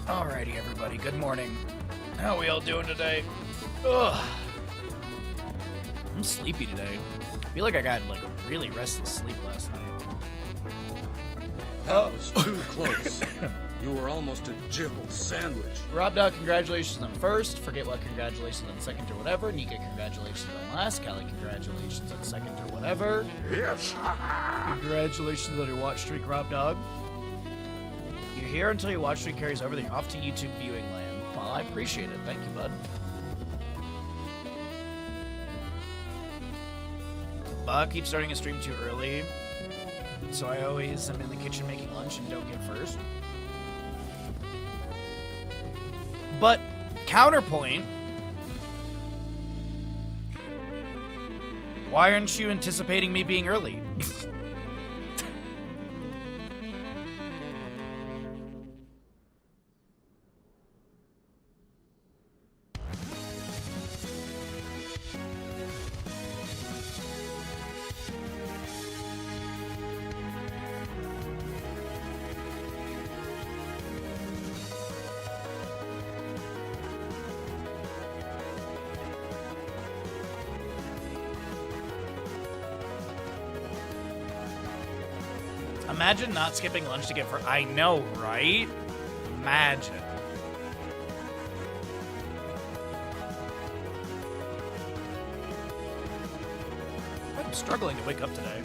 Alrighty, everybody. Good morning. How are we all doing today? Ugh. I'm sleepy today. I feel like I got like really restless sleep last night. That was too close. You were almost a Jibble sandwich. Rob Dog, congratulations on first. Forget what, congratulations on second or whatever. Nika, congratulations on last. Callie, congratulations on second or whatever. Yes. Congratulations on your watch streak, Rob Dog. You're here until your watch streak carries over, then you're off to YouTube viewing land. Well, I appreciate it. Thank you, bud. Keep starting a stream too early, so I always am in the kitchen making lunch and don't get first. But, counterpoint, why aren't you anticipating me being early? Imagine not skipping lunch to get for. I know, right? Imagine. I'm struggling to wake up today.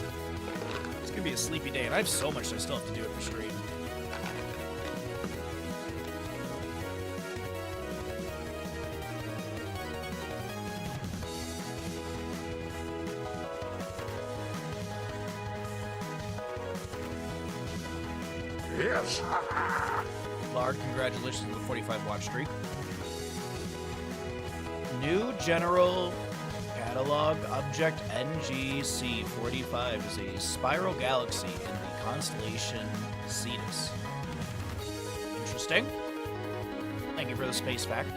It's gonna be a sleepy day, and I have so much I still have to do for stream. Yes. Lard, congratulations on the 45 watch streak. New general catalog object NGC45 is a spiral galaxy in the constellation Cetus. Interesting. Thank you for the space fact.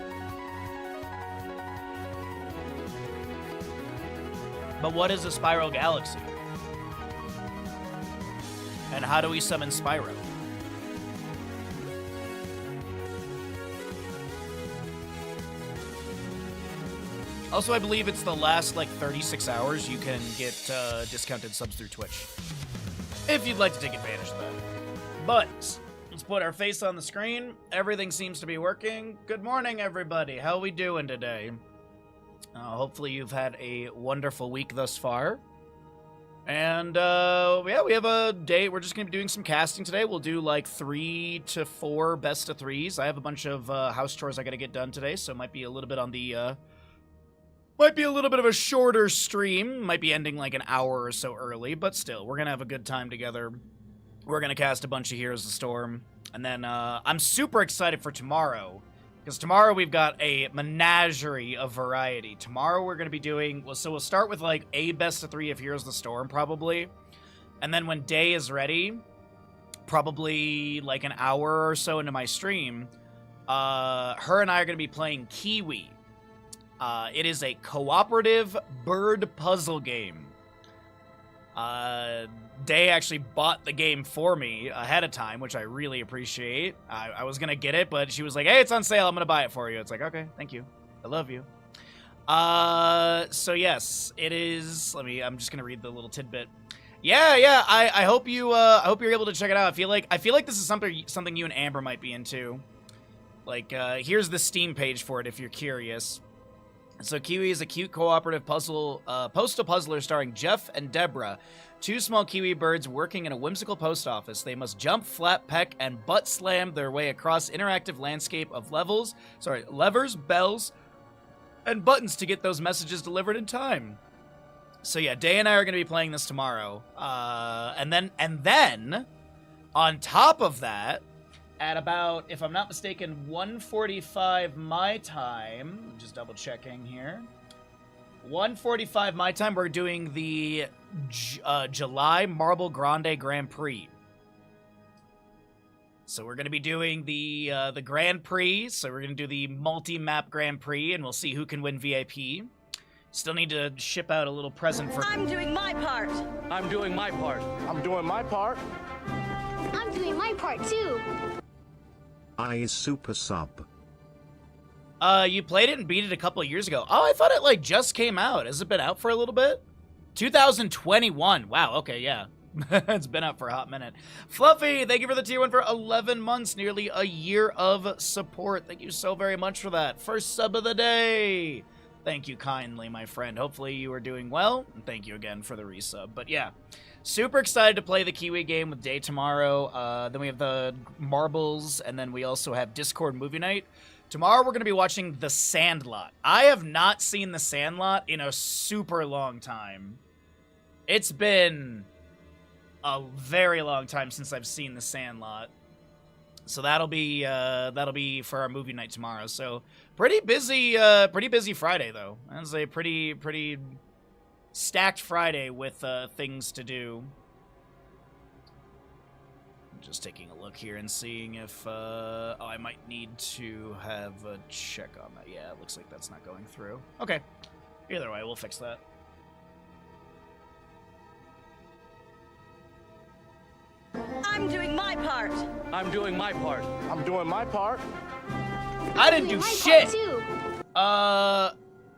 But what is a spiral galaxy? And how do we summon Spyro? Also, I believe it's the last, 36 hours you can get discounted subs through Twitch. If you'd like to take advantage of that. But, let's put our face on the screen. Everything seems to be working. Good morning, everybody. How are we doing today? Hopefully you've had a wonderful week thus far. And, yeah, we have a day. We're just going to be doing some casting today. We'll do, 3 to 4 best of 3s. I have a bunch of house chores I got to get done today, so it might be a little bit on the, might be a little bit of a shorter stream. Might be ending an hour or so early, but still, we're going to have a good time together. We're going to cast a bunch of Heroes of the Storm. And then I'm super excited for tomorrow, because tomorrow we've got a menagerie of variety. Tomorrow we're going to be doing, so we'll start with a best of 3 of Heroes of the Storm, probably. And then when Day is ready, probably an hour or so into my stream, her and I are going to be playing Kiwi. It is a cooperative bird puzzle game. Day actually bought the game for me ahead of time, which I really appreciate. I was gonna get it, but she was like, hey, it's on sale, I'm gonna buy it for you. It's like, okay, thank you. I love you. So yes, it is. I'm just gonna read the little tidbit. Yeah, I hope you're able to check it out. I feel like this is something you and Amber might be into. Here's the Steam page for it if you're curious. So Kiwi is a cute cooperative postal puzzler starring Jeff and Deborah, 2 small Kiwi birds working in a whimsical post office. They must jump, flap, peck, and butt slam their way across interactive landscape of levers, bells, and buttons to get those messages delivered in time. So yeah, Day and I are going to be playing this tomorrow. And then, on top of that, at about, if I'm not mistaken, 1:45 my time, I'm just double checking here, 1:45 my time, we're doing the July Marble Grande Grand Prix. So we're going to be doing the Grand Prix, so we're going to do the multi-map Grand Prix, and we'll see who can win VIP. Still need to ship out a little present for... I'm doing my part. I'm doing my part. I'm doing my part. I'm doing my part, too. I is super sub. You played it and beat it a couple of years ago. Oh, I thought it, like, just came out. Has it been out for a little bit? 2021. Wow, okay, yeah. It's been out for a hot minute. Fluffy, thank you for the tier 1 for 11 months. Nearly a year of support. Thank you so very much for that. First sub of the day. Thank you kindly, my friend. Hopefully you are doing well. And thank you again for the resub. But yeah, super excited to play the Kiwi game with Day tomorrow. Then we have the Marbles, and then we also have Discord movie night. Tomorrow we're going to be watching The Sandlot. I have not seen The Sandlot in a super long time. It's been a very long time since I've seen The Sandlot. So that'll be for our movie night tomorrow. So pretty busy Friday though. That's a pretty stacked Friday with things to do. I'm just taking a look here and seeing if I might need to have a check on that. Yeah, it looks like that's not going through. Okay. Either way, we'll fix that. I'm doing my part. I'm doing my part. I'm doing my part. I didn't do shit.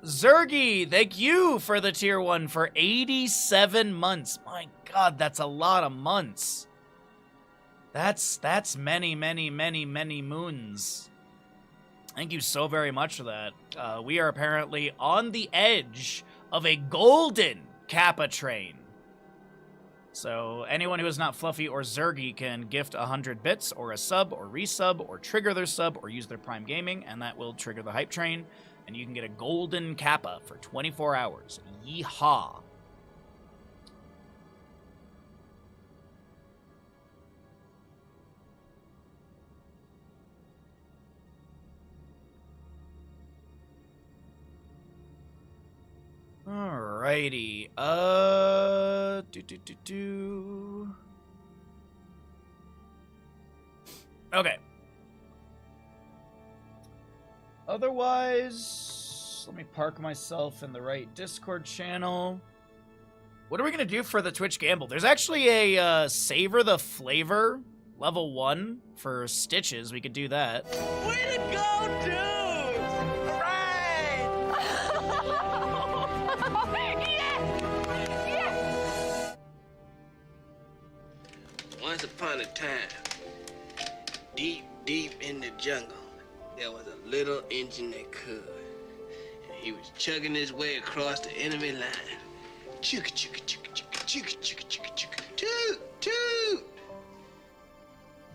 Zergy, thank you for the tier 1 for 87 months. My God, that's a lot of months. That's many moons. Thank you so very much for that. We are apparently on the edge of a golden Kappa train. So anyone who is not Fluffy or Zergy can gift 100 bits or a sub or resub or trigger their sub or use their Prime Gaming, and that will trigger the hype train, and you can get a golden Kappa for 24 hours. Yeehaw. Alrighty, Okay. Otherwise, let me park myself in the right Discord channel. What are we gonna do for the Twitch Gamble? There's actually a Savor the Flavor level 1 for Stitches. We could do that. Way to go, dude! Once upon a time, deep in the jungle, there was a little Injun that could. And he was chugging his way across the enemy line. Chugga, chugga, chugga, chugga, chugga, chugga, chugga, chugga, toot, toot.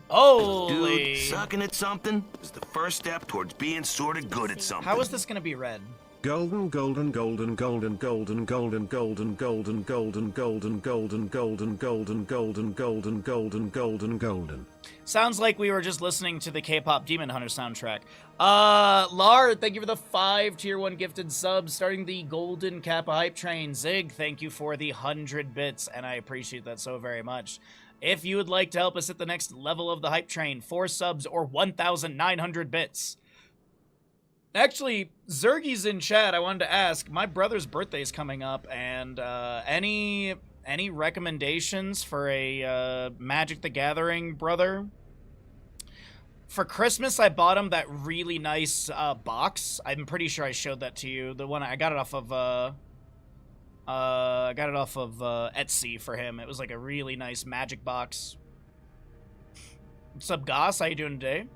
Holy. Dude, sucking at something is the first step towards being sort of good at something. How is this gonna be read? Golden, golden, golden, golden, golden, golden, golden, golden, golden, golden, golden, golden, golden, golden, golden, golden, golden, golden. Sounds like we were just listening to the K-pop Demon Hunter soundtrack. Lar, thank you for the 5 tier 1 gifted subs, starting the Golden Kappa hype train. Zig, thank you for the 100 bits, and I appreciate that so very much. If you would like to help us hit the next level of the hype train, 4 subs or 1,900 bits. Actually, Zergy's in chat. I wanted to ask, my brother's birthday is coming up, and any recommendations for a Magic the Gathering brother? For Christmas, I bought him that really nice box. I'm pretty sure I showed that to you. The one I got it off of Etsy for him. It was like a really nice Magic box. What's up, Goss? How you doing today?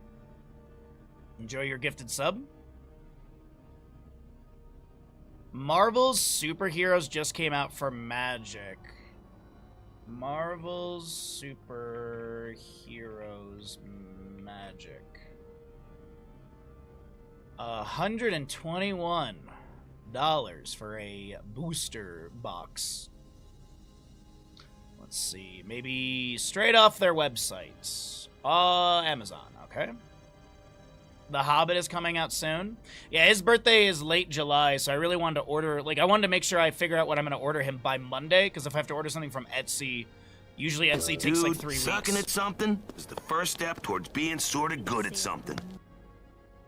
Enjoy your gifted sub. Marvel's Superheroes just came out for Magic. Marvel's Superheroes Magic. $121 for a booster box. Let's see. Maybe straight off their websites. Amazon, okay. The Hobbit is coming out soon. Yeah, his birthday is late July, so I really wanted to order... Like, I wanted to make sure I figure out what I'm going to order him by Monday, because if I have to order something from Etsy, usually Etsy takes like 3 weeks. Sucking at something is the first step towards being sort of good at something.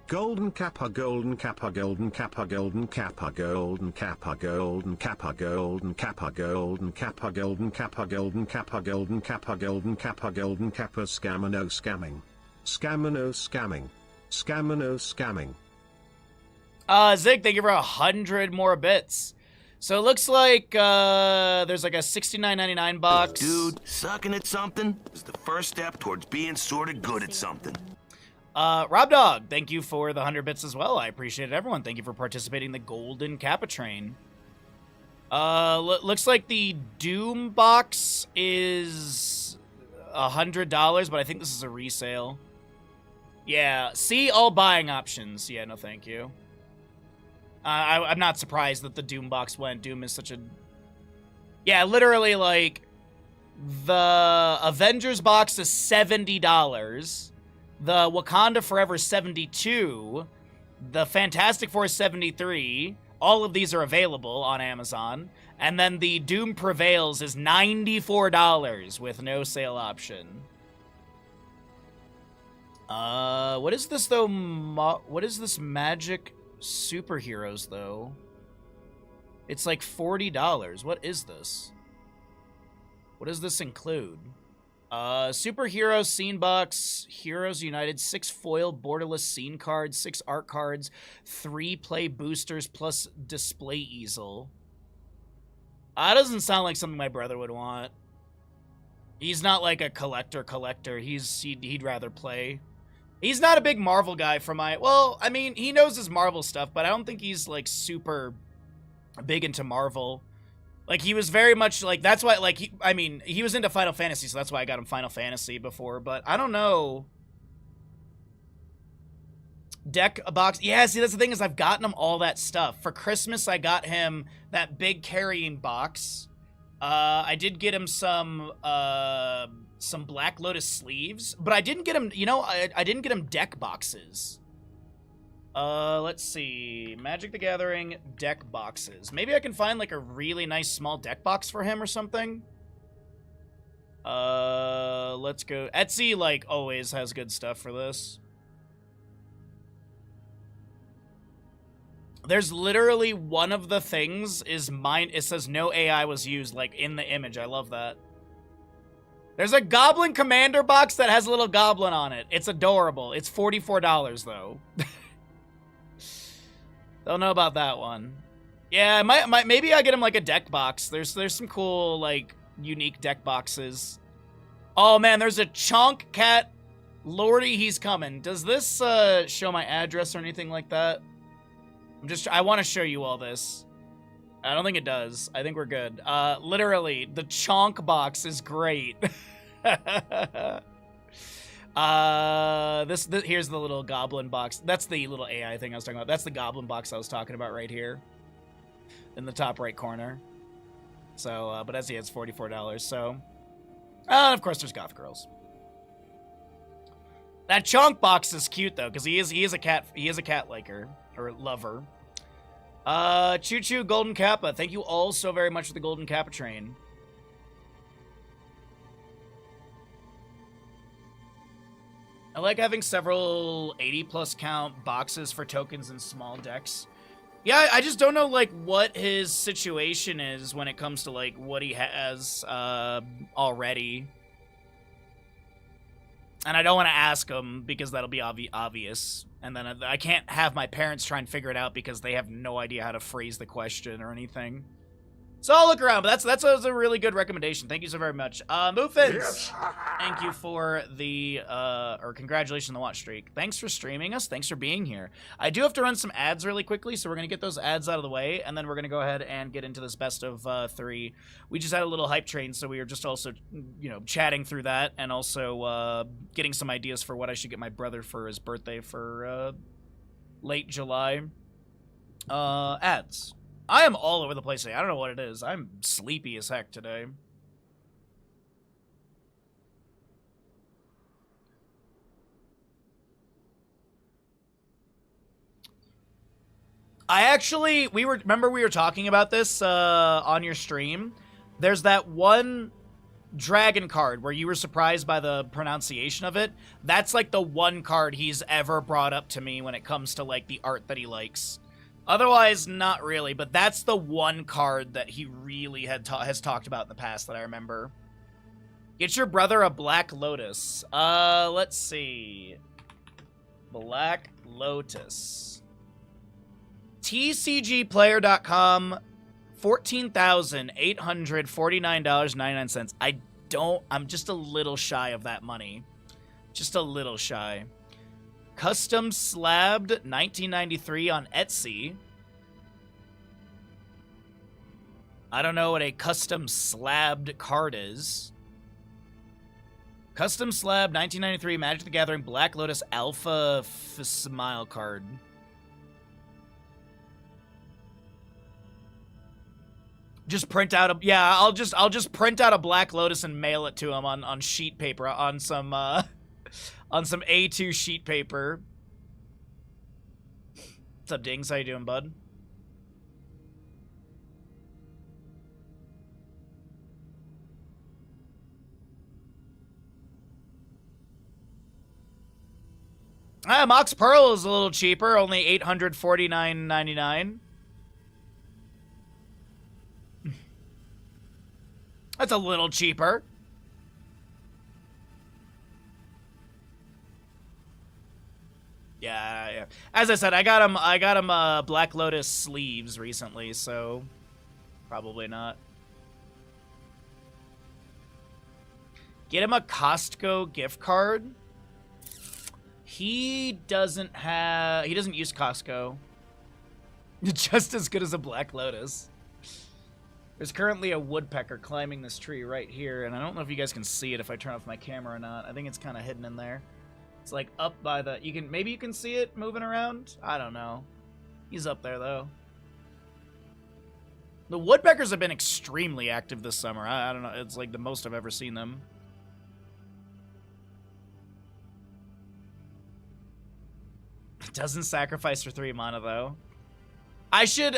Golden Kappa, golden Kappa, golden Kappa, golden Kappa, golden Kappa, golden Kappa, golden Kappa, golden Kappa, golden Kappa, golden Kappa, golden Kappa, golden Kappa, golden Kappa, scam and no scamming. Scammino scamming. Scammino scamming. Zig, thank you for 100 more bits. So it looks like there's like a $69.99 box. Dude, sucking at something is the first step towards being sorta good at something. Rob Dog, thank you for the 100 bits as well. I appreciate it, everyone. Thank you for participating in the Golden Kappa Train. Looks like the Doom box is $100, but I think this is a resale. Yeah, see all buying options. Yeah, no thank you. I'm not surprised that the Doom box went. Doom is such a... Yeah, literally, like, the Avengers box is $70. The Wakanda Forever is $72. The Fantastic Four is $73. All of these are available on Amazon. And then the Doom Prevails is $94 with no sale option. What is this, though? What is this Magic Superheroes, though? It's like $40. What is this? What does this include? Superhero Scene Box, Heroes United, 6 foil borderless scene cards, 6 art cards, 3 play boosters, plus display easel. That doesn't sound like something my brother would want. He's not like a collector. He'd rather play. He's not a big Marvel guy for my... Well, I mean, he knows his Marvel stuff, but I don't think he's, like, super big into Marvel. Like, he was very much, like, that's why, like, he was into Final Fantasy, so that's why I got him Final Fantasy before, but I don't know. Deck a box. Yeah, see, that's the thing is I've gotten him all that stuff. For Christmas, I got him that big carrying box. I did get him some Black Lotus sleeves, but I didn't get him, you know, I didn't get him deck boxes. Let's see. Magic the Gathering deck boxes. Maybe I can find, like, a really nice small deck box for him or something. Let's go. Etsy, like, always has good stuff for this. There's literally one of the things is mine. It says no AI was used, like, in the image. I love that. There's a Goblin Commander box that has a little goblin on it. It's adorable. It's $44, though. Don't know about that one. Yeah, maybe I get him, like, a deck box. There's some cool, like, unique deck boxes. Oh, man, there's a Chonk Cat. Lordy, he's coming. Does this show my address or anything like that? I want to show you all this. I don't think it does. I think we're good. Literally, the Chonk box is great. Here's the little goblin box. That's the little AI thing I was talking about. That's the goblin box I was talking about right here. In the top right corner. So, but as he has $44, so. Of course there's Goth Girls. That Chonk box is cute though, because he is a cat liker. Or lover. Choo Choo Golden Kappa. Thank you all so very much for the Golden Kappa train. I like having several 80+ count boxes for tokens and small decks. Yeah, I just don't know, like, what his situation is when it comes to, like, what he has already. And I don't want to ask him because that'll be obvious. And then I can't have my parents try and figure it out because they have no idea how to phrase the question or anything. So I'll look around, but that's a really good recommendation. Thank you so very much. Muffins, yes. Thank you for the, or congratulations on the watch streak. Thanks for streaming us. Thanks for being here. I do have to run some ads really quickly, so we're going to get those ads out of the way, and then we're going to go ahead and get into this best of 3. We just had a little hype train, so we were just also, you know, chatting through that, and also getting some ideas for what I should get my brother for his birthday for late July. Ads. I am all over the place today. I don't know what it is. I'm sleepy as heck today. Remember we were talking about this on your stream? There's that one dragon card where you were surprised by the pronunciation of it. That's like the one card he's ever brought up to me when it comes to like the art that he likes. Otherwise, not really, but that's the one card that he really has talked about in the past that I remember. Get your brother a Black Lotus. Let's see. Black Lotus. TCGplayer.com, $14,849.99. I'm just a little shy of that money. Just a little shy. Custom Slabbed, 1993 on Etsy. I don't know what a custom slabbed card is. Custom Slab 1993 Magic the Gathering Black Lotus Alpha Smile card. Just print out a I'll just print out a Black Lotus and mail it to him on sheet paper on some on some A2 sheet paper. What's up, Dings? How you doing, bud? Mox Pearl is a little cheaper, only $849.99. That's a little cheaper. Yeah. As I said, I got him Black Lotus sleeves recently, so probably not. Get him a Costco gift card. He doesn't use Costco. Just as good as a Black Lotus. There's currently a woodpecker climbing this tree right here, and I don't know if you guys can see it if I turn off my camera or not. I think it's kind of hidden in there. It's like up by the... Maybe you can see it moving around? I don't know. He's up there, though. The woodpeckers have been extremely active this summer. I don't know. It's like the most I've ever seen them. Doesn't sacrifice for 3 mana, though. I should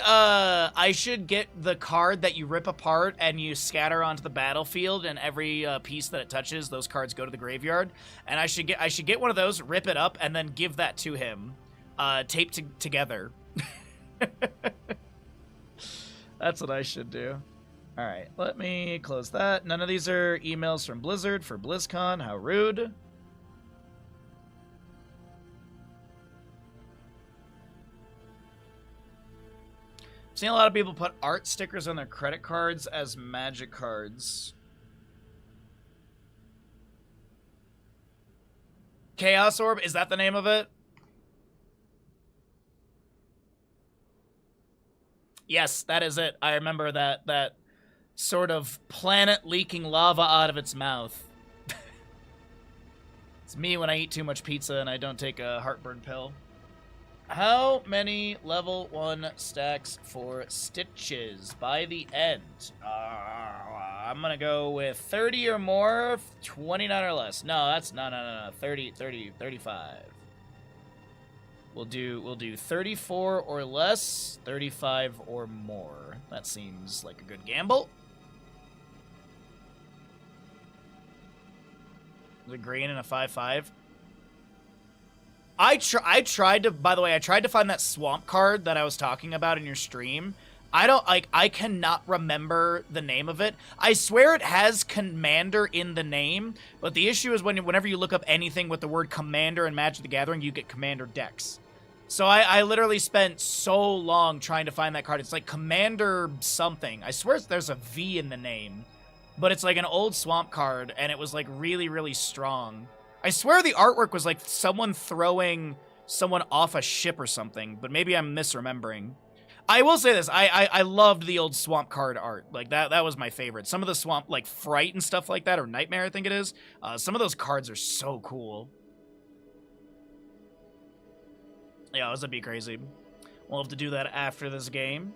get the card that you rip apart and you scatter onto the battlefield, and every piece that it touches, those cards go to the graveyard. And I should get one of those, rip it up, and then give that to him, taped together. That's what I should do. All right, let me close that. None of these are emails from Blizzard for BlizzCon. How rude. Seen a lot of people put art stickers on their credit cards as Magic cards. Chaos Orb, is that the name of it? Yes, that is it. I remember that sort of planet leaking lava out of its mouth. It's me when I eat too much pizza and I don't take a heartburn pill. How many level 1 stacks for Stitches by the end? I'm gonna go with 30 or more, 29 or less. No, that's no. 30, 35. We'll do 34 or less, 35 or more. That seems like a good gamble. The green and a 5/5. I tried to find that swamp card that I was talking about in your stream. I cannot remember the name of it. I swear it has Commander in the name, but the issue is whenever you look up anything with the word Commander in Magic the Gathering, you get Commander decks. So I literally spent so long trying to find that card. It's like Commander something. I swear there's a V in the name, but it's like an old swamp card, and it was like really, really strong. I swear the artwork was like someone throwing someone off a ship or something, but maybe I'm misremembering. I will say this, I loved the old swamp card art. Like, that was my favorite. Some of the swamp, like Fright and stuff like that, or Nightmare, I think it is. Some of those cards are so cool. Yeah, this would be crazy. We'll have to do that after this game,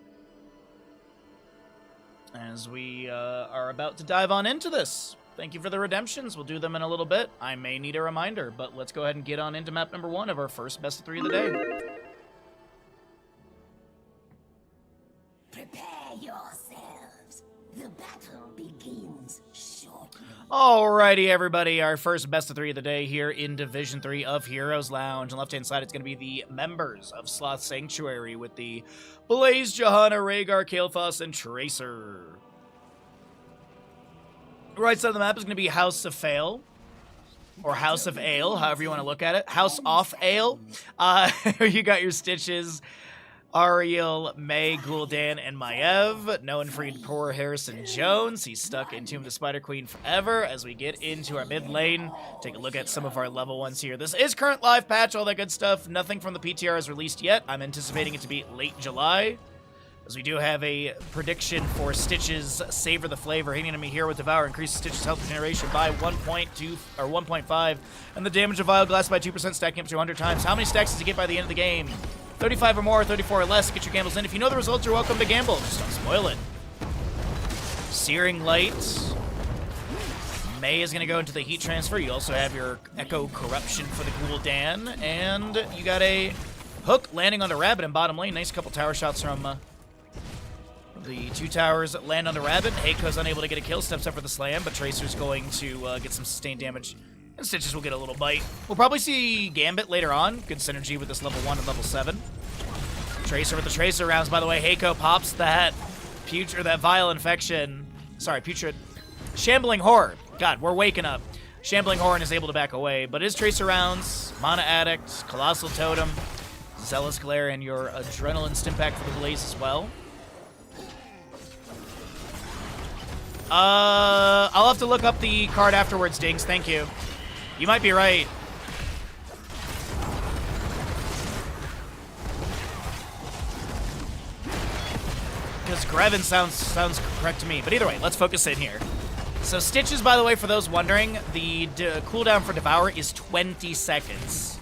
as we are about to dive on into this. Thank you for the redemptions. We'll do them in a little bit. I may need a reminder, but let's go ahead and get on into map number 1 of our first best of 3 of the day. Prepare yourselves. The battle begins shortly. Alrighty, everybody. Our first best of 3 of the day here in Division 3 of Heroes Lounge. On the left-hand side, it's going to be the members of Sloth Sanctuary with the Blaze, Johanna, Rhaegar, Kael'thas, and Tracer. Right side of the map is going to be House of Fail. Or House of Ale, however you want to look at it. House off Ale. You got your Stitches, Ariel, May, Gul'dan, and Maiev. No one freed poor Harrison Jones. He's stuck in Tomb of the Spider Queen forever. As we get into our mid lane, take a look at some of our level 1s here. This is current live patch, all that good stuff. Nothing from the PTR is released yet. I'm anticipating it to be late July. As we do have a prediction for Stitches Savor the Flavor. Hitting enemy here with Devour increases Stitches' health regeneration by 1.2 or 1.5, and the damage of Vile Glass by 2%, stacking up to 100 times. How many stacks does he get by the end of the game? 35 or more, 34 or less. Get your gambles in. If you know the results, you're welcome to gamble. Just don't spoil it. Searing Light. May is going to go into the heat transfer. You also have your Echo Corruption for the Gul'dan, and you got a hook landing on the Rabbit in bottom lane. Nice couple tower shots from the 2 towers land on the Rabbit. Heiko's unable to get a kill, steps up for the slam, but Tracer's going to get some sustained damage, and Stitches will get a little bite. We'll probably see Gambit later on. Good synergy with this level 1 and level 7. Tracer with the Tracer rounds, by the way. Heiko pops that that Vile Infection. Sorry, Putrid. Shambling Horror. God, we're waking up. Shambling Horror is able to back away, but his Tracer rounds, Mana Addict, Colossal Totem, Zealous Glare, and your Adrenaline Stimpack for the Blaze as well. I'll have to look up the card afterwards, Dings. Thank you. You might be right. Because Greven sounds correct to me. But either way, let's focus in here. So Stitches, by the way, for those wondering, the cooldown for Devour is 20 seconds.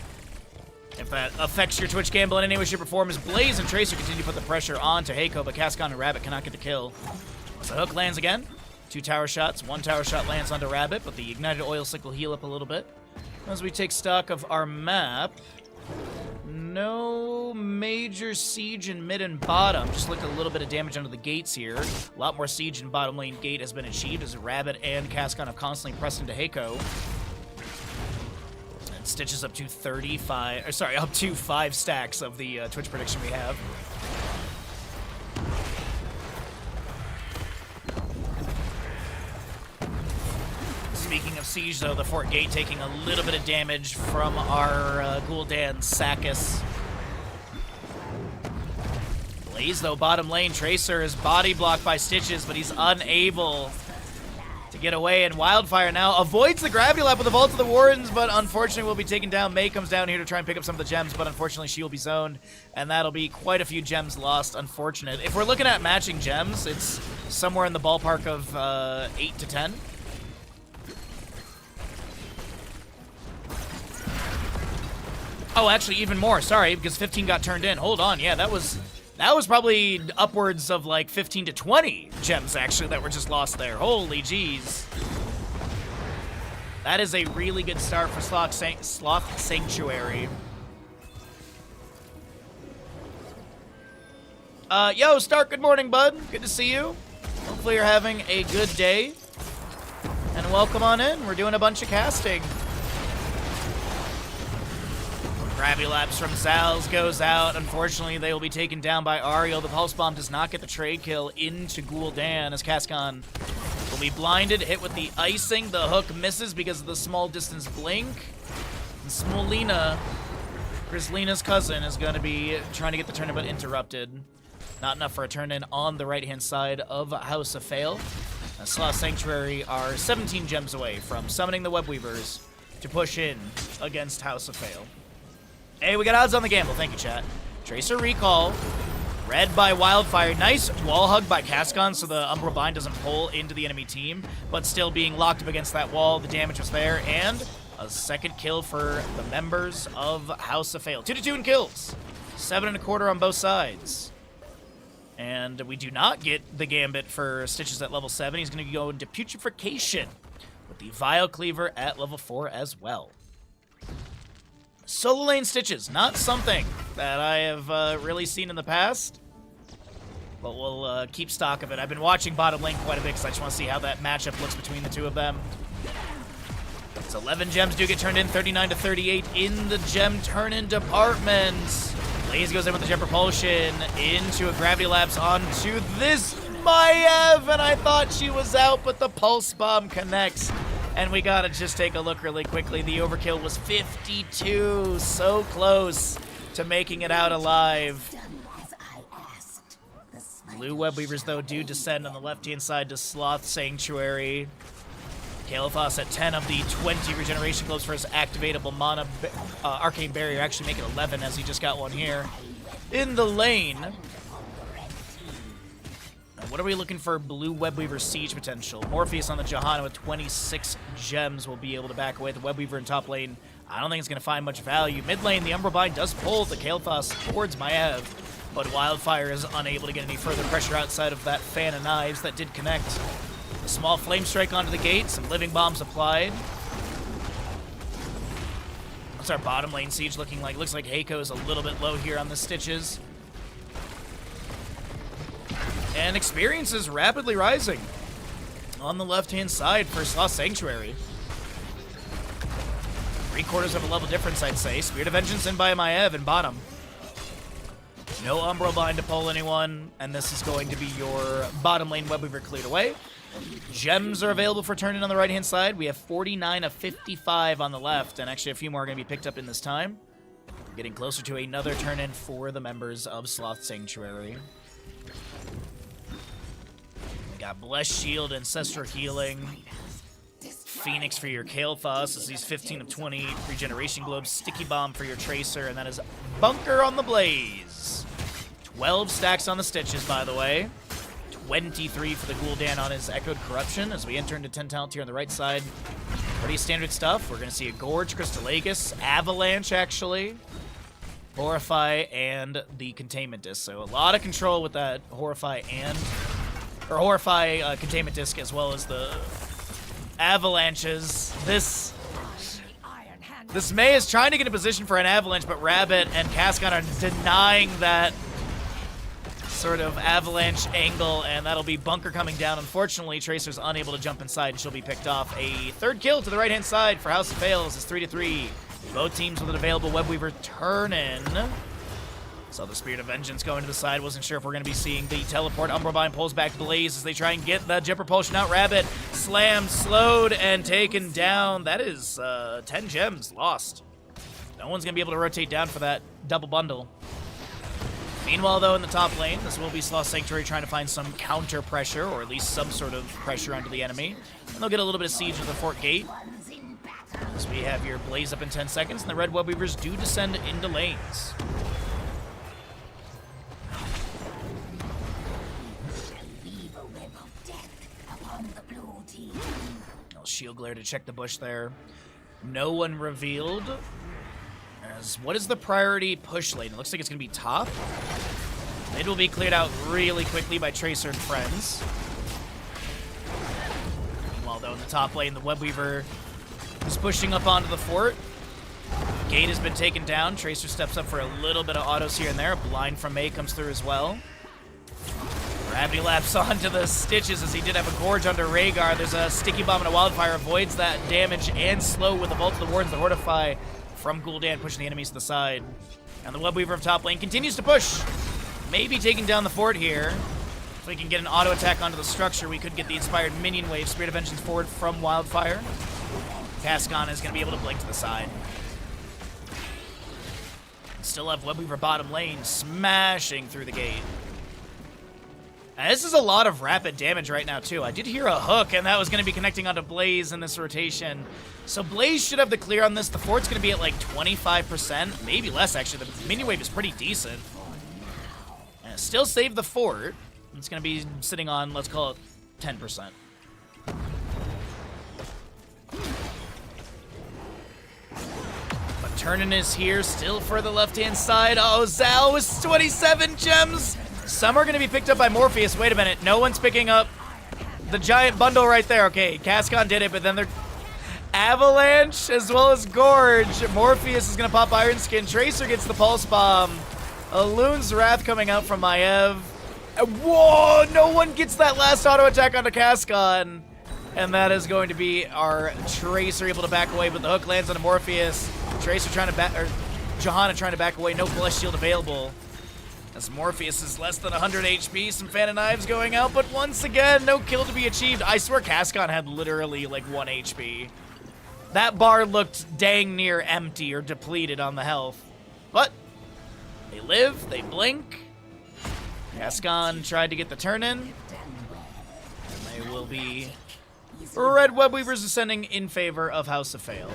If that affects your Twitch gamble in any way, shape, or form, as Blaze and Tracer continue to put the pressure on to Heiko, but Cascon and Rabbit cannot get the kill. So Hook lands again. 2 tower shots. 1 tower shot lands onto Rabbit, but the Ignited Oil Slick will heal up a little bit. As we take stock of our map, no major siege in mid and bottom. Just look at a little bit of damage under the gates here. A lot more siege in bottom lane gate has been achieved as Rabbit and Cascon have constantly pressed into Heiko. And Stitches up to 35, or sorry, up to 5 stacks of the Twitch prediction we have. Speaking of siege, though, the Fort Gate taking a little bit of damage from our Gul'dan Sakis. Blaze, though, bottom lane. Tracer is body blocked by Stitches, but he's unable to get away. And Wildfire now avoids the Gravity Lap with the Vault of the Wardens, but unfortunately will be taken down. May comes down here to try and pick up some of the gems, but unfortunately she will be zoned, and that'll be quite a few gems lost. Unfortunate. If we're looking at matching gems, it's somewhere in the ballpark of 8 to 10. Oh, actually, even more. Sorry, because 15 got turned in. Hold on. Yeah, that was probably upwards of like 15 to 20 gems, actually, that were just lost there. Holy jeez. That is a really good start for Sloth Sanctuary. Yo, Stark, good morning, bud. Good to see you. Hopefully you're having a good day. And welcome on in. We're doing a bunch of casting. Gravity Lapse from Sal's goes out. Unfortunately, they will be taken down by Ariel. The Pulse Bomb does not get the trade kill into Gul'dan as Cascon will be blinded, hit with the icing. The hook misses because of the small distance blink. And Smolina, Grislina's cousin, is going to be trying to get the tournament interrupted. Not enough for a turn in on the right-hand side of House of Fail. Sloth Sanctuary are 17 gems away from summoning the Webweavers to push in against House of Fail. Hey, we got odds on the gamble. Thank you, chat. Tracer recall. Red by Wildfire. Nice wall hug by Cascon so the Umbral Bind doesn't pull into the enemy team, but still being locked up against that wall. The damage was there, and a second kill for the members of House of Fail. 2 to 2 in kills. 7.25 on both sides. And we do not get the Gambit for Stitches at level 7. He's going to go into Putrefaction with the Vile Cleaver at level 4 as well. Solo lane Stitches, not something that I have really seen in the past, but we'll keep stock of it. I've been watching bottom lane quite a bit because I just want to see how that matchup looks between the two of them. So 11 gems do get turned in, 39 to 38 in the gem turn-in department. Blaze goes in with the gem propulsion into a Gravity Lapse onto this Maiev, and I thought she was out, but the pulse bomb connects. And we gotta just take a look really quickly. The overkill was 52, so close to making it out alive. Done as I asked. The spider Blue web weavers, though, do descend on the left-hand side to Sloth Sanctuary. Kael'thas at 10 of the 20 regeneration globes for his activatable mana arcane barrier, actually make it 11 as he just got one here. In the lane. Now, what are we looking for blue web weaver siege potential? Morpheus on the Johanna with 26 gems will be able to back away. The web weaver in top lane, I don't think it's going to find much value. Mid lane, the Umbrobind does pull the Kael'thas towards Maiev, but Wildfire is unable to get any further pressure outside of that fan of knives that did connect. A small flame strike onto the gate, some living bombs applied. What's our bottom lane siege looking like? Looks like Heiko's a little bit low here on the Stitches. And experience is rapidly rising on the left-hand side for Sloth Sanctuary. 3/4 of a level difference, I'd say. Spirit of Vengeance in by Maiev in bottom. No Umbrobind to pull anyone, and this is going to be your bottom lane web weaver cleared away. Gems are available for turn-in on the right-hand side. We have 49 of 55 on the left, and actually a few more are going to be picked up in this time. We're getting closer to another turn-in for the members of Sloth Sanctuary. We got Blessed Shield, Ancestral Healing, Phoenix for your Kael'thas as these 15 of 20 regeneration globes, Sticky Bomb for your Tracer, and that is Bunker on the Blaze. 12 stacks on the Stitches, by the way. 23 for the Gul'dan on his Echoed Corruption as we enter into 10 talent here on the right side. Pretty standard stuff. We're going to see a Gorge, Crystal Aegis, Avalanche, actually, Horrify, and the Containment Disc. So a lot of control with that Horrify Containment Disc, as well as the Avalanches. This Mei is trying to get a position for an Avalanche, but Rabbit and Cascon are denying that sort of avalanche angle, and that'll be Bunker coming down. Unfortunately, Tracer's unable to jump inside, and she'll be picked off. A third kill to the right-hand side for House of Fails. It's 3-3. Both teams with an available web weaver turn-in. Saw the Spirit of Vengeance going to the side. Wasn't sure if we're going to be seeing the teleport. Umbrobind pulls back Blaze as they try and get the Jet Propulsion out. Rabbit slammed, slowed, and taken down. That is 10 gems lost. No one's going to be able to rotate down for that double bundle. Meanwhile, though, in the top lane, this will be Sloth Sanctuary trying to find some counter pressure, or at least some sort of pressure onto the enemy. And they'll get a little bit of siege of the fort gate. So we have your Blaze up in 10 seconds, and the red web weavers do descend into lanes. Shield Glare to check the bush there. No one revealed. As what is the priority push lane? It looks like it's going to be top. It will be cleared out really quickly by Tracer and friends. Meanwhile, though, in the top lane, the web weaver is pushing up onto the fort. Gate has been taken down. Tracer steps up for a little bit of autos here and there. A blind from Mei comes through as well. Gravity laps onto the Stitches as he did have a Gorge under Rhaegar. There's a Sticky Bomb and a Wildfire. Avoids that damage and slow with the Vault of the Wardens, the Hortify from Gul'dan, pushing the enemies to the side. And the Web Weaver of top lane continues to push. Maybe taking down the fort here. If we can get an auto attack onto the structure, we could get the Inspired Minion Wave. Spirit of Vengeance forward from Wildfire. Cascon is going to be able to blink to the side. Still have Web Weaver bottom lane smashing through the gate. And this is a lot of rapid damage right now, too. I did hear a hook, and that was going to be connecting onto Blaze in this rotation. So Blaze should have the clear on this. The fort's going to be at like 25%, maybe less, actually. The minion wave is pretty decent. And still save the fort. It's going to be sitting on, let's call it, 10%. But Turnin is here, still for the left-hand side. Oh, Zal with 27 gems. Some are going to be picked up by Morpheus. Wait a minute. No one's picking up the giant bundle right there. Okay, Cascon did it, but then they're Avalanche as well as Gorge. Morpheus is going to pop Iron Skin. Tracer gets the Pulse Bomb. A Loon's Wrath coming out from Maiev. Whoa! No one gets that last auto attack onto Cascon. And that is going to be our Tracer able to back away, but the hook lands on Morpheus. Tracer trying to back, or Johanna trying to back away. No Blessed Shield available. As Morpheus is less than 100 HP, some Fan of Knives going out, but once again, no kill to be achieved. I swear Cascon had literally like 1 HP. That bar looked dang near empty or depleted on the health. But they live, they blink. Cascon tried to get the turn in. And they will be Red Web Weavers ascending in favor of House of Fail.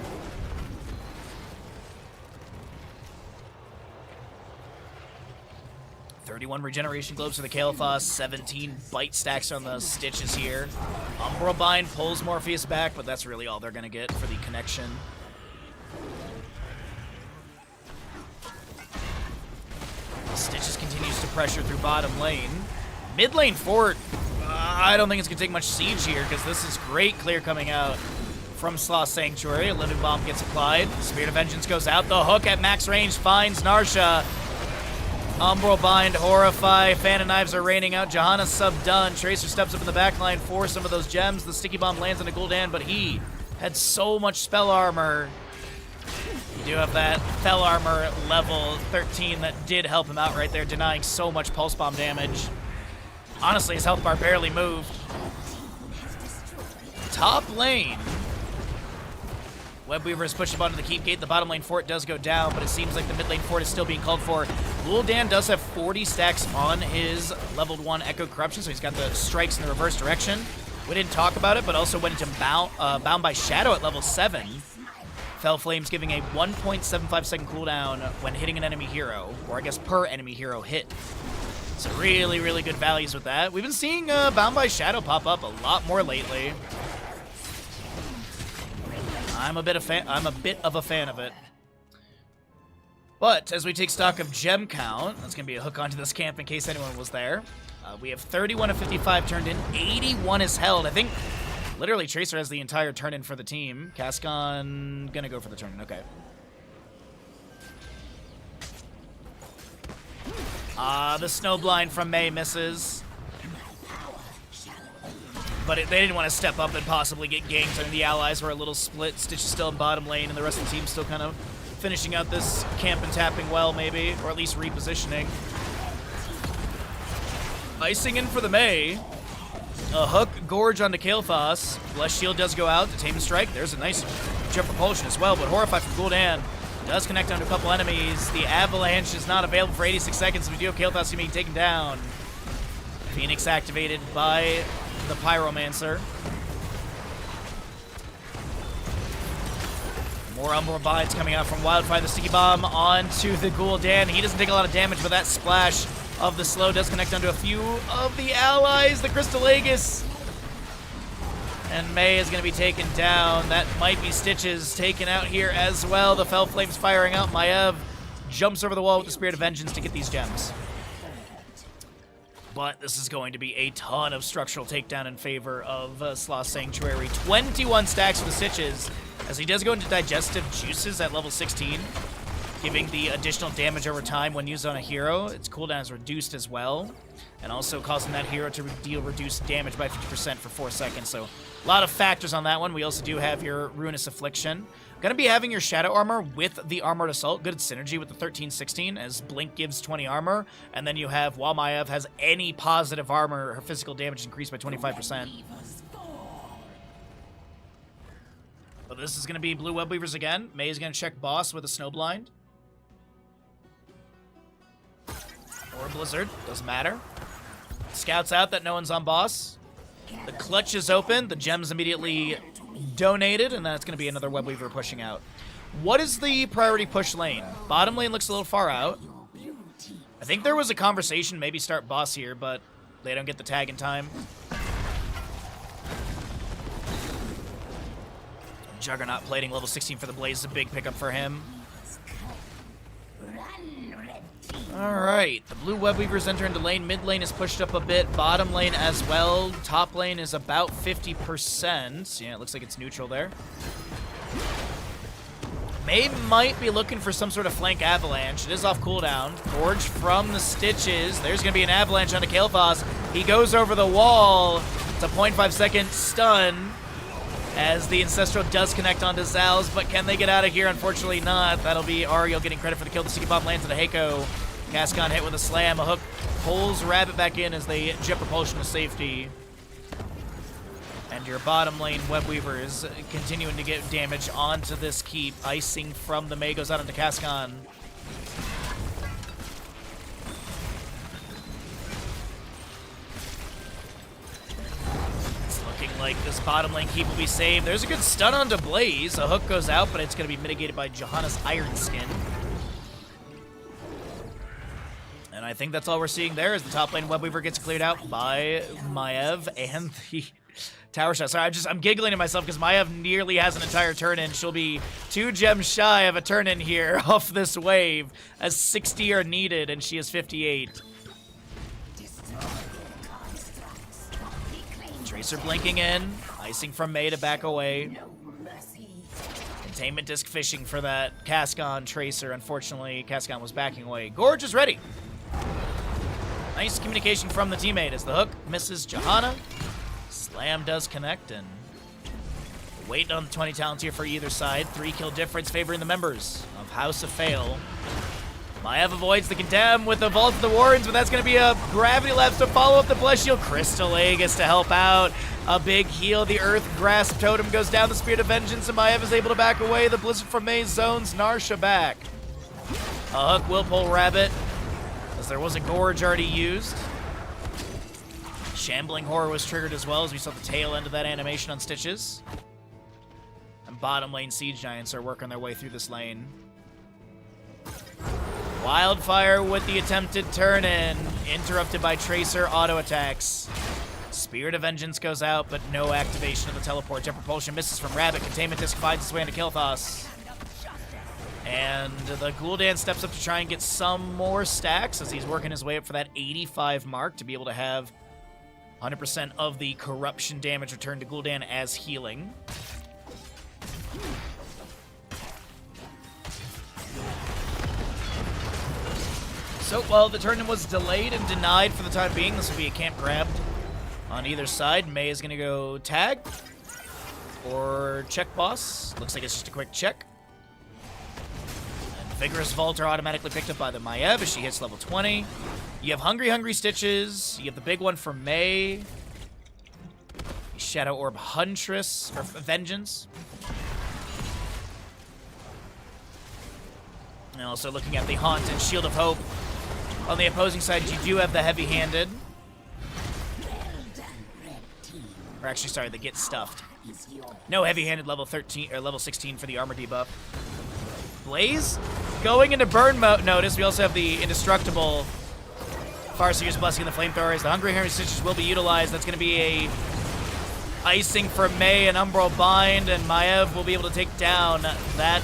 31 regeneration globes for the Kael'thas, 17 bite stacks on the Stitches here. Umbral Bind pulls Morpheus back, but that's really all they're going to get for the connection. Stitches continues to pressure through bottom lane. Mid lane fort, I don't think it's going to take much siege here, because this is great clear coming out from Sloth Sanctuary. A Living Bomb gets applied. Spirit of Vengeance goes out. The hook at max range finds Narsha. Umbral Bind, Horrify, Fan of Knives are raining out. Johanna sub done. Tracer steps up in the backline for some of those gems. The Sticky Bomb lands on a Gul'dan, but he had so much spell armor. You do have that Fel Armor level 13 that did help him out right there, denying so much Pulse Bomb damage. Honestly, his health bar barely moved. Top lane. Webweaver is pushing onto the Keep Gate. The bottom lane fort does go down, but it seems like the mid lane fort is still being called for. Gul'dan does have 40 stacks on his leveled 1 Echo Corruption, so he's got the strikes in the reverse direction. We didn't talk about it, but also went into Bound by Shadow at level 7. Fell Flames giving a 1.75 second cooldown when hitting an enemy hero, or I guess per enemy hero hit. So really, really good values with that. We've been seeing Bound by Shadow pop up a lot more lately. I'm a bit of a fan of it. But as we take stock of gem count, that's going to be a hook onto this camp in case anyone was there. We have 31 of 55 turned in, 81 is held. I think literally Tracer has the entire turn in for the team. Cascon going to go for the turn in, okay. The Snowblind from Mei misses. But they didn't want to step up and possibly get ganked. I mean, the allies were a little split. Stitch is still in bottom lane, and the rest of the team's still kind of finishing out this camp and tapping well, maybe, or at least repositioning. Icing in for the Mei. A hook Gorge onto Kael'thas. Blessed Shield does go out. Tamen Strike. There's a nice jump propulsion as well, but Horrify from Gul'dan does connect onto a couple enemies. The Avalanche is not available for 86 seconds. We do have Kael'thas being taken down. Phoenix activated by the Pyromancer. More Umbral Binds coming out from Wildfire. The Sticky Bomb onto the Gul'dan. He doesn't take a lot of damage, but that splash of the slow does connect onto a few of the allies. The Crystal Aegis. And Mei is going to be taken down. That might be Stitches taken out here as well. The Fel Flames firing out. Maiev jumps over the wall with the Spirit of Vengeance to get these gems. But this is going to be a ton of structural takedown in favor of Sloth Sanctuary. 21 stacks for the Stitches, as he does go into Digestive Juices at level 16, giving the additional damage over time when used on a hero. Its cooldown is reduced as well, and also causing that hero to deal reduced damage by 50% for 4 seconds. So a lot of factors on that one. We also do have your Ruinous Affliction. Going to be having your Shadow Armor with the Armored Assault. Good synergy with the 13-16, as Blink gives 20 armor. And then you have, while Maiev has any positive armor, her physical damage is increased by 25%. But this is going to be Blue Web Weavers again. Mei is going to check Boss with a Snowblind. Or a Blizzard, doesn't matter. Scouts out that no one's on Boss. The clutch is open. The gems immediately donated, and then it's going to be another Web Weaver pushing out. What is the priority push lane? Bottom lane looks a little far out. I think there was a conversation, maybe start Boss here, but they don't get the tag in time. Juggernaut plating level 16 for the Blaze is a big pickup for him. Alright, the Blue Web Weavers enter into lane. Mid lane is pushed up a bit. Bottom lane as well. Top lane is about 50%. Yeah, it looks like it's neutral there. Mei might be looking for some sort of flank avalanche. It is off cooldown. Gorge from the Stitches. There's going to be an avalanche onto Kael'thas. He goes over the wall. It's a 0.5 second stun, as the Ancestral does connect onto Zal's, but can they get out of here? Unfortunately not. That'll be Ariel getting credit for the kill. The Sticky Bomb lands on a Heiko. Cascon hit with a slam. A hook pulls Rabbit back in as they jet propulsion to safety. And your bottom lane Webweaver is continuing to get damage onto this keep. Icing from the Mei goes out onto Cascon. It's looking like this bottom lane keep will be saved. There's a good stun onto Blaze. A hook goes out, but it's going to be mitigated by Johanna's Iron Skin. And I think that's all we're seeing there as the top lane Webweaver gets cleared out by Maiev and the tower shot. Sorry, I'm giggling to myself because Maiev nearly has an entire turn in. She'll be 2 gems shy of a turn in here off this wave as 60 are needed and she is 58. Tracer blinking in, icing from Mei to back away. Containment disc fishing for that Cascon Tracer. Unfortunately, Cascon was backing away. Gorge is ready. Nice communication from the teammate as the hook misses Johanna. Slam does connect, and waiting on the 20 talents here for either side. 3 kill difference favoring the members of House of Fail. Maiev avoids the condemn with the Vault of the Wardens, but that's going to be a Gravity Lapse to follow up the Bless Shield. Crystal Aegis to help out. A big heal. The Earth Grasp Totem goes down. The Spirit of Vengeance, and Maiev is able to back away. The Blizzard from Mei zones Narsha back. A hook will pull Rabbit, as there was a Gorge already used. Shambling Horror was triggered as well, as we saw the tail end of that animation on Stitches. And bottom lane Siege Giants are working their way through this lane. Wildfire with the attempted turn-in, interrupted by Tracer auto attacks. Spirit of Vengeance goes out, but no activation of the teleport. Jet Propulsion misses from Rabbit. Containment Disc finds its way into Kael'thas. And the Gul'dan steps up to try and get some more stacks as he's working his way up for that 85 mark to be able to have 100% of the corruption damage returned to Gul'dan as healing. So, well, the turn was delayed and denied for the time being. This will be a camp grab on either side. Mei is going to go tag or check boss. Looks like it's just a quick check. And Vigorous Vault are automatically picked up by the Maiev as she hits level 20. You have Hungry Stitches. You have the big one for Mei. Shadow Orb Huntress, or Vengeance. And also looking at the Haunt and Shield of Hope. On the opposing side, you do have the Heavy-Handed. Or actually, sorry, the Get Stuffed. No Heavy-Handed level 13 or level 16 for the armor debuff. Blaze going into burn mode. Notice we also have the indestructible Farseer's Blessing and the Flamethrowers. The Hungry Stitches will be utilized. That's going to be a icing for Mei and Umbral Bind, and Maiev will be able to take down that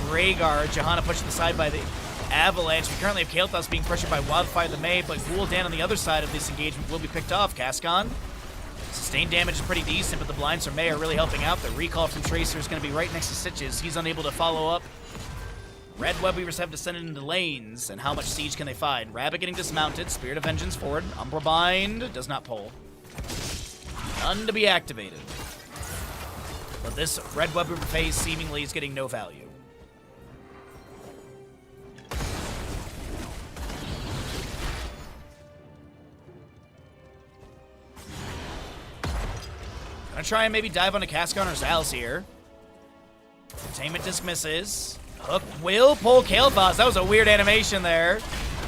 Rhaegar. Johanna pushed to the side by the Avalanche. We currently have Kael'thas being pressured by Wildfire the Mei, but Gul'dan on the other side of this engagement will be picked off. Cascon. Sustained damage is pretty decent, but the blinds from Mei are really helping out. The recall from Tracer is going to be right next to Stitches. He's unable to follow up. Red Webweavers have descended into lanes, and how much siege can they find? Rabbit getting dismounted. Spirit of Vengeance forward. Umbral Bind does not pull. None to be activated. But this Red Webweaver phase seemingly is getting no value. Gonna try and maybe dive onto Cascon or Zals here. Containment Disc misses. Hook will pull Kael'thas. That was a weird animation there.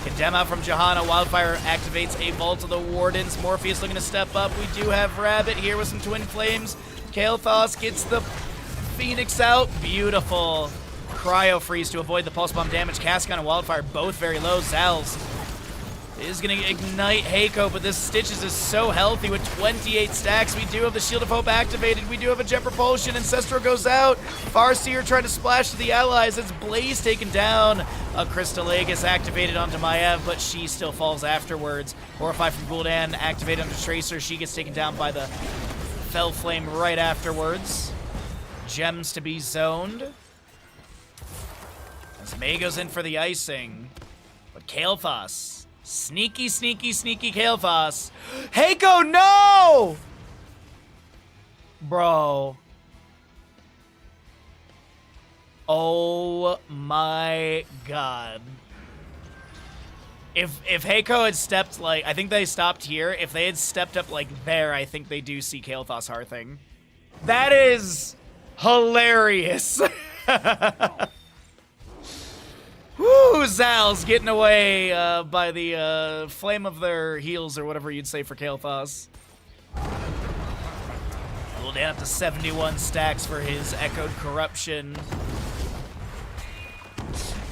Condemn out from Johanna. Wildfire activates a Vault of the Wardens. Morpheus looking to step up. We do have Rabbit here with some Twin Flames. Kael'thas gets the Phoenix out. Beautiful. Cryo Freeze to avoid the Pulse Bomb damage. Cascon and Wildfire both very low. Zals is going to ignite Heiko, but this Stitches is so healthy with 28 stacks. We do have the Shield of Hope activated. We do have a Jet Propulsion. Ancestral goes out. Farseer trying to splash to the allies. It's Blaze taken down. A Crystal Aegis activated onto Maiev, but she still falls afterwards. Horrify from Gul'dan activated onto Tracer. She gets taken down by the Fell Flame right afterwards. Gems to be zoned. As Mei goes in for the icing. But Kael'thas. Sneaky Kael'thas. Heiko, no! Bro. Oh my god. If Heiko had stepped, like, I think they stopped here. If they had stepped up, like, there, I think they do see Kael'thas Hearthing. That is hilarious. Woo, Zal's getting away by the flame of their heels, or whatever you'd say for Kael'thas. Gul'dan up to 71 stacks for his Echoed Corruption.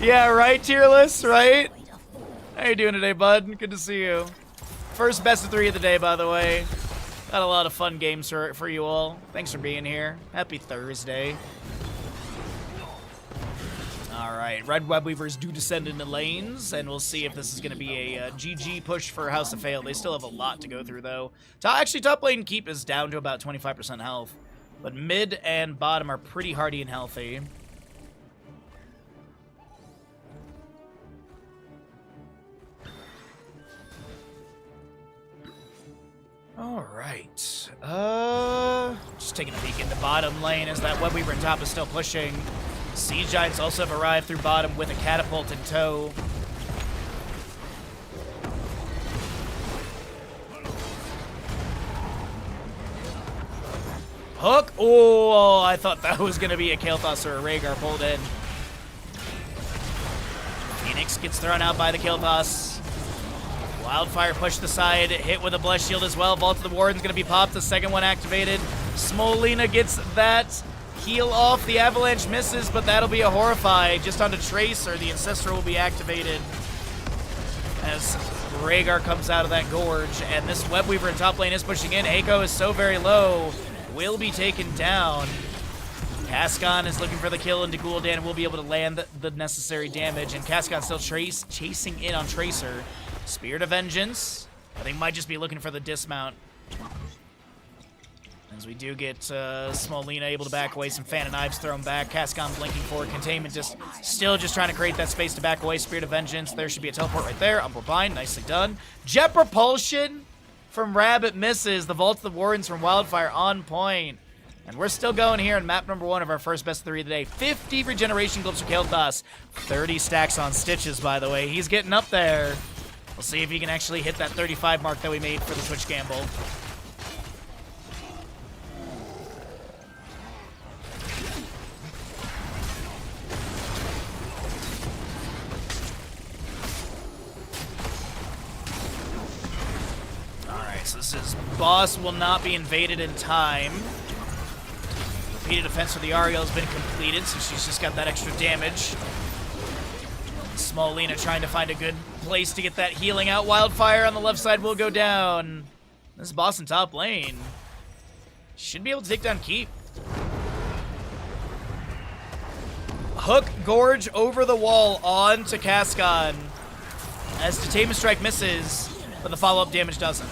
Yeah, right, Tearless, right? How you doing today, bud? Good to see you. First best of 3 of the day, by the way. Got a lot of fun games for you all. Thanks for being here. Happy Thursday. Alright, Red Web Weavers do descend into lanes, and we'll see if this is going to be a GG push for House of Fail. They still have a lot to go through, though. Actually, top lane Keep is down to about 25% health, but mid and bottom are pretty hardy and healthy. Alright, just taking a peek into bottom lane as that Web Weaver in top is still pushing. Siege Giants also have arrived through bottom with a catapult in tow. Hook! Oh, I thought that was going to be a Kael'thas or a Rhaegar pulled in. Phoenix gets thrown out by the Kael'thas. Wildfire pushed aside, hit with a Blessed Shield as well. Vault of the Warden's going to be popped, the second one activated. Smolina gets that heal off. The Avalanche misses, but that'll be a Horrify. Just onto Tracer, the Ancestor will be activated as Rhaegar comes out of that gorge. And this Web Weaver in top lane is pushing in. Heiko is so very low, will be taken down. Kaskan is looking for the kill into Gul'dan and will be able to land the necessary damage. And Kaskan still chasing in on Tracer. Spirit of Vengeance, I think might just be looking for the dismount. As we do get Smolina able to back away, some Fan and Knives thrown back. Kaskan blinking forward, Containment still just trying to create that space to back away. Spirit of Vengeance, there should be a teleport right there. Umbral Bind, nicely done. Jet Propulsion from Rabbit misses. The Vault of the Wardens from Wildfire on point. And we're still going here in map number 1 of our first best of 3 of the day. 50 regeneration globes for Kael'thas. 30 stacks on Stitches, by the way. He's getting up there. We'll see if he can actually hit that 35 mark that we made for the Twitch gamble. Alright, so this is boss will not be invaded in time. Repeated defense for the Ariel has been completed, so she's just got that extra damage. Smolina trying to find a good place to get that healing out. Wildfire on the left side will go down. This boss in top lane should be able to take down Keep. Hook Gorge over the wall on to Kaskan as Tamer Strike misses, but the follow-up damage doesn't.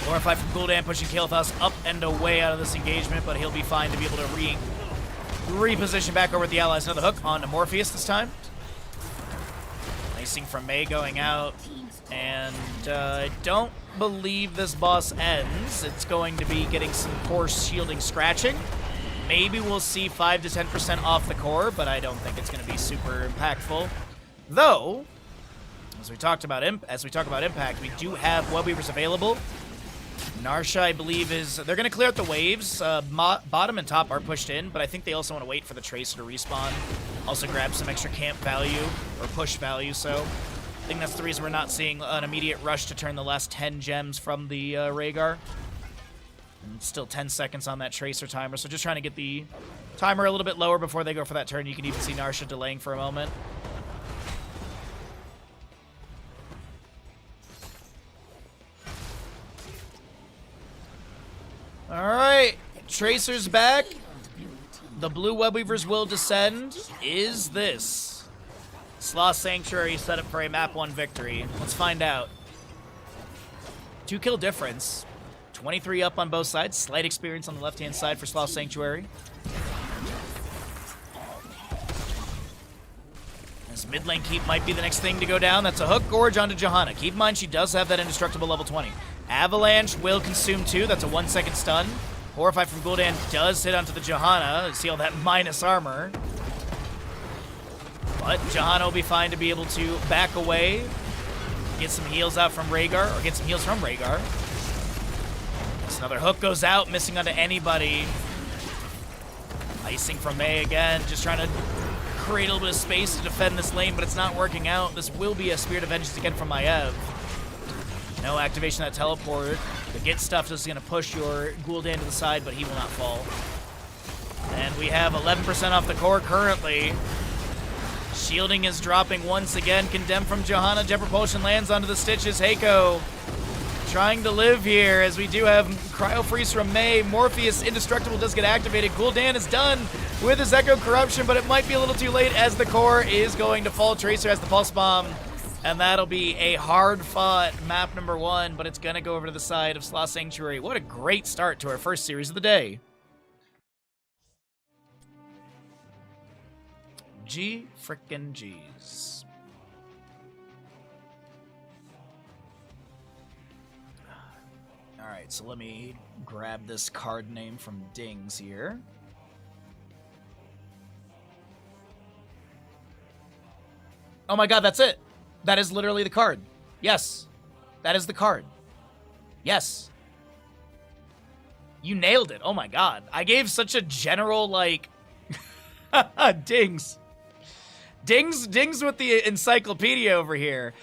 Horrify from Gul'dan pushing Kael'thas up and away out of this engagement, but he'll be fine to be able to reposition back over with the allies. Another hook on to Morpheus this time. Icing from Mei going out. And I don't believe this boss ends. It's going to be getting some core shielding scratching. Maybe we'll see 5 to 10% off the core, but I don't think it's going to be super impactful. Though, as we talk about impact, we do have Web Weavers available. Narsha, I believe, they're going to clear out the waves. Bottom and top are pushed in, but I think they also want to wait for the Tracer to respawn. Also grab some extra camp value, or push value, so I think that's the reason we're not seeing an immediate rush to turn the last 10 gems from the Rhaegar. And still 10 seconds on that Tracer timer, so just trying to get the timer a little bit lower before they go for that turn. You can even see Narsha delaying for a moment. Alright, Tracer's back. The blue Web Weavers will descend. Is this Sloth Sanctuary set up for a map 1 victory? Let's find out. 2 kill difference. 23 up on both sides. Slight experience on the left-hand side for Sloth Sanctuary. As mid lane Keep might be the next thing to go down. That's a hook Gorge onto Johanna. Keep in mind she does have that indestructible level 20. Avalanche will consume 2. That's a 1-second stun. Horrify from Gul'dan does hit onto the Johanna. See all that minus armor. But Johanna will be fine to be able to back away, get some heals out from Rhaegar, or get some heals from Rhaegar. Another hook goes out, missing onto anybody. Icing from Mei again, just trying to create a little bit of space to defend this lane, but it's not working out. This will be a Spirit of Vengeance again from Maiev. No activation of that teleport. The Get stuff is going to push your Gul'dan to the side, but he will not fall. And we have 11% off the core currently. Shielding is dropping once again. Condemned from Johanna. Jet Propulsion lands onto the Stitches. Heiko trying to live here as we do have Cryo Freeze from Mei. Morpheus Indestructible does get activated. Gul'dan is done with his Echo Corruption, but it might be a little too late as the core is going to fall. Tracer has the Pulse Bomb, and that'll be a hard-fought map number 1, but it's going to go over to the side of Sloth Sanctuary. What a great start to our first series of the day. G frickin' G's. Alright, so let me grab this card name from Dings here. Oh my god, that's it! That is literally the card. Yes. That is the card. Yes. You nailed it. Oh my god. I gave such a general, like... Dings. Dings with the encyclopedia over here.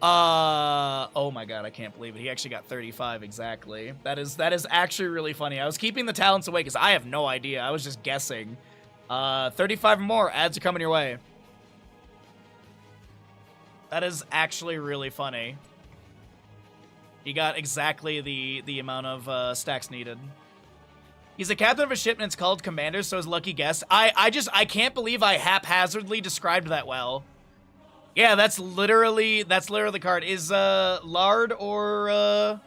Oh my god, I can't believe it. He actually got 35 exactly. That is actually really funny. I was keeping the talents away because I have no idea. I was just guessing. 35 or more. Ads are coming your way. That is actually really funny. You got exactly the amount of stacks needed. He's a captain of a ship and it's called Commander, so his lucky guess. I can't believe I haphazardly described that well. Yeah, that's literally the card. Is Lard or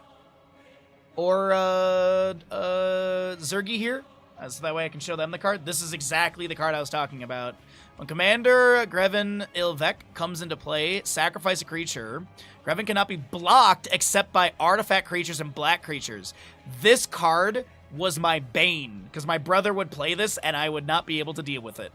Zergi here? So that way I can show them the card. This is exactly the card I was talking about. When Commander Greven Ilvek comes into play, sacrifice a creature. Greven cannot be blocked except by artifact creatures and black creatures. This card was my bane, because my brother would play this and I would not be able to deal with it.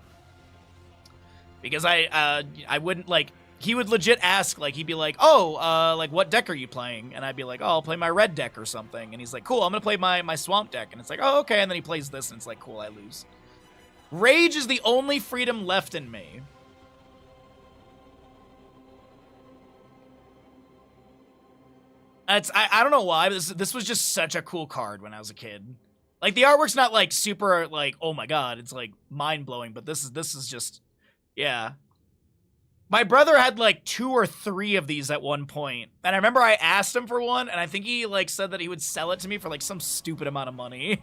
Because I wouldn't, like, he would legit ask, like, he'd be like, oh, like, what deck are you playing? And I'd be like, oh, I'll play my red deck or something. And he's like, cool, I'm gonna play my swamp deck. And it's like, oh, okay. And then he plays this and it's like, cool, I lose. Rage is the only freedom left in me. I don't know why, but this was just such a cool card when I was a kid. Like, the artwork's not, like, super, like, oh my god, it's, like, mind-blowing, but this is just, yeah. My brother had, like, 2 or 3 of these at one point, and I remember I asked him for one, and I think he, like, said that he would sell it to me for, like, some stupid amount of money.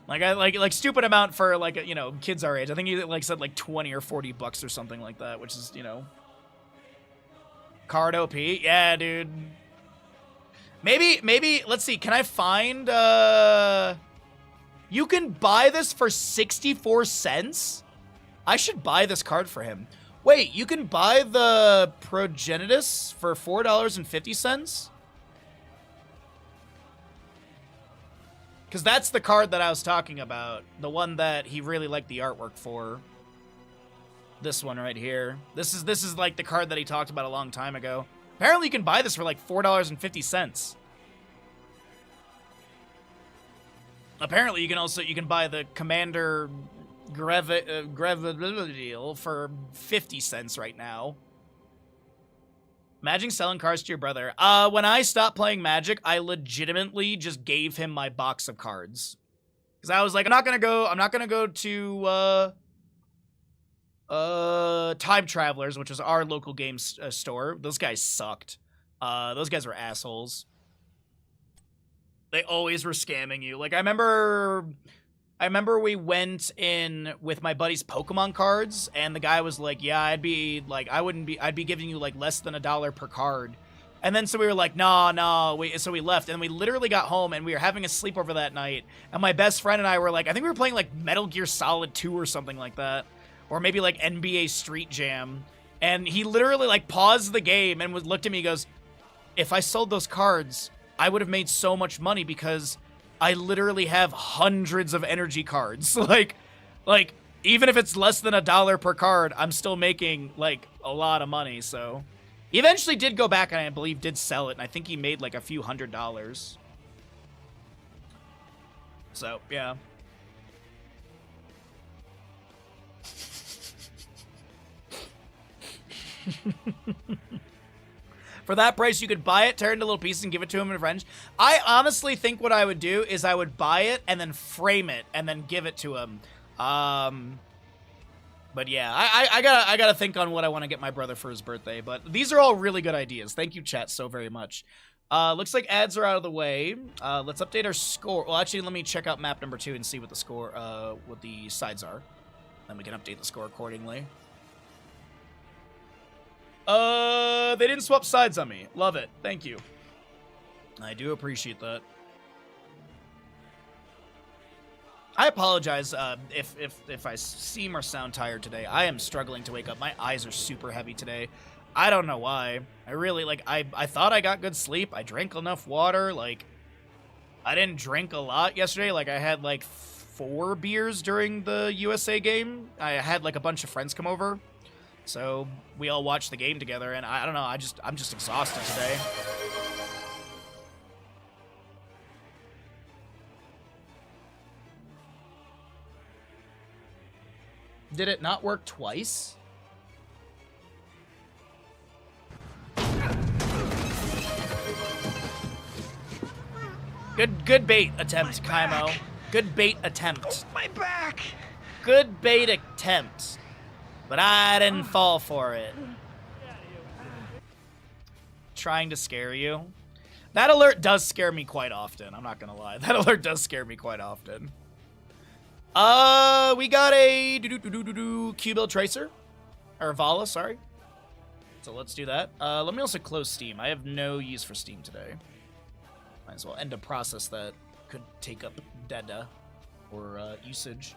Like, stupid amount for, like, you know, kids our age. I think he, like, said, like, 20 or 40 bucks or something like that, which is, you know. Card OP. Yeah, dude. Maybe, let's see, can I find, you can buy this for 64 cents? I should buy this card for him. Wait, you can buy the Progenitus for $4.50? Because that's the card that I was talking about. The one that he really liked the artwork for. This one right here. This is like the card that he talked about a long time ago. Apparently you can buy this for like $4.50. Apparently you can buy the Commander Grevedil for 50 cents right now. Imagine selling cards to your brother. When I stopped playing Magic, I legitimately just gave him my box of cards. Because I was like, I'm not gonna go to Time Travelers, which is our local game store. Those guys sucked. Those guys were assholes. They always were scamming you. Like, I remember we went in with my buddy's Pokemon cards, and the guy was like, yeah, I'd be giving you, like, less than $1 per card. And then so we were like, no, so we left, and we literally got home, and we were having a sleepover that night, and my best friend and I were like, I think we were playing, like, Metal Gear Solid 2 or something like that. Or maybe, like, NBA Street Jam. And he literally, like, paused the game and looked at me and goes, if I sold those cards, I would have made so much money because I literally have hundreds of energy cards. like, even if it's less than $1 per card, I'm still making, like, a lot of money, so. He eventually did go back and I believe did sell it, and I think he made, like, a few $100s. So, yeah. For that price, you could buy it, tear it into little pieces, and give it to him in revenge. I honestly think what I would do is I would buy it and then frame it and then give it to him. But yeah, I gotta think on what I want to get my brother for his birthday. But these are all really good ideas. Thank you, chat, so very much. Looks like ads are out of the way. Let's update our score. Well, actually, let me check out map number 2 and see what the score, what the sides are. Then we can update the score accordingly. They didn't swap sides on me. Love it. Thank you. I do appreciate that. I apologize if I seem or sound tired today. I am struggling to wake up. My eyes are super heavy today. I don't know why. I really, like, I thought I got good sleep. I drank enough water. Like, I didn't drink a lot yesterday. Like, I had, like, 4 beers during the USA game. I had, like, a bunch of friends come over. So we all watched the game together, and I don't know, I'm just exhausted today. Did it not work twice? Good bait attempt, Kaimo. Good bait attempt. My back! Good bait attempt. But I didn't fall for it. Trying to scare you. That alert does scare me quite often. I'm not gonna lie. That alert does scare me quite often. We got a Q-Build Tracer. Or Vala, sorry. So let's do that. Let me also close Steam. I have no use for Steam today. Might as well end a process that could take up data or usage.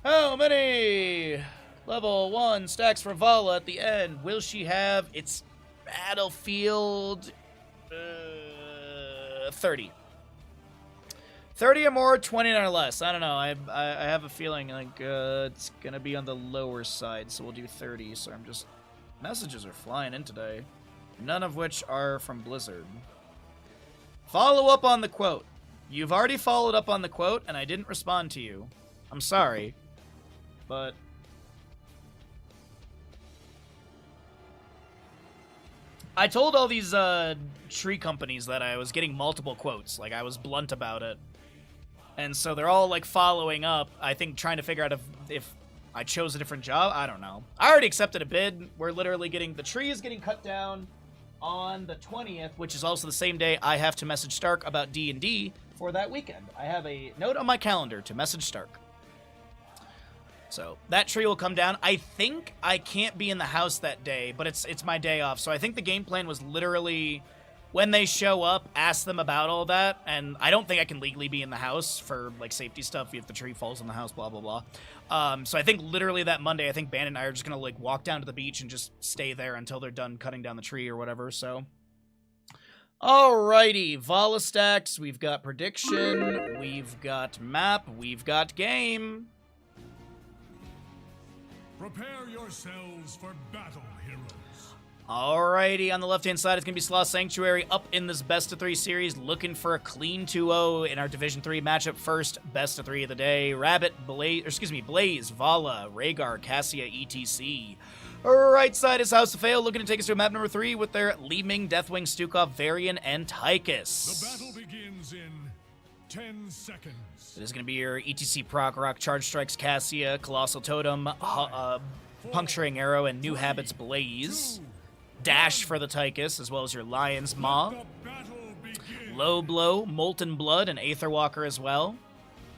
How many level 1 stacks for Vala at the end? Will she have its Battlefield 30? 30 or more, 29 or less. I don't know. I have a feeling like it's gonna be on the lower side, so we'll do 30. So I'm just messages are flying in today, none of which are from Blizzard. Follow up on the quote. You've already followed up on the quote, and I didn't respond to you. I'm sorry, but I told all these tree companies that I was getting multiple quotes. Like, I was blunt about it. And so they're all, like, following up, I think, trying to figure out if I chose a different job. I don't know. I already accepted a bid. We're literally getting... The tree is getting cut down on the 20th, which is also the same day I have to message Stark about D&D for that weekend. I have a note on my calendar to message Stark. So that tree will come down. I think I can't be in the house that day, but it's my day off. So I think the game plan was literally, when they show up, ask them about all that. And I don't think I can legally be in the house for, like, safety stuff if the tree falls in the house, blah, blah, blah. So I think literally that Monday, I think Bandit and I are just going to, like, walk down to the beach and just stay there until they're done cutting down the tree or whatever, so. Alrighty, Vala stacks, we've got prediction, we've got map, we've got game. Prepare yourselves for battle, heroes. Alrighty, on the left-hand side, it's going to be Sloth Sanctuary up in this best-of-3 series, looking for a clean 2-0 in our Division 3 matchup. First, best-of-3 of the day. Blaze, Vala, Rhaegar, Cassia, ETC. Right side is House of Fail, looking to take us to map number 3 with their Li Ming, Deathwing, Stukov, Varian, and Tychus. The battle begins in 10 seconds. It is going to be your ETC Proc Rock, Charge Strikes, Cassia, Colossal Totem, Puncturing Arrow, and New Habits Blaze. Dash for the Tychus, as well as your Lion's Maw. Low Blow, Molten Blood, and Aetherwalker as well.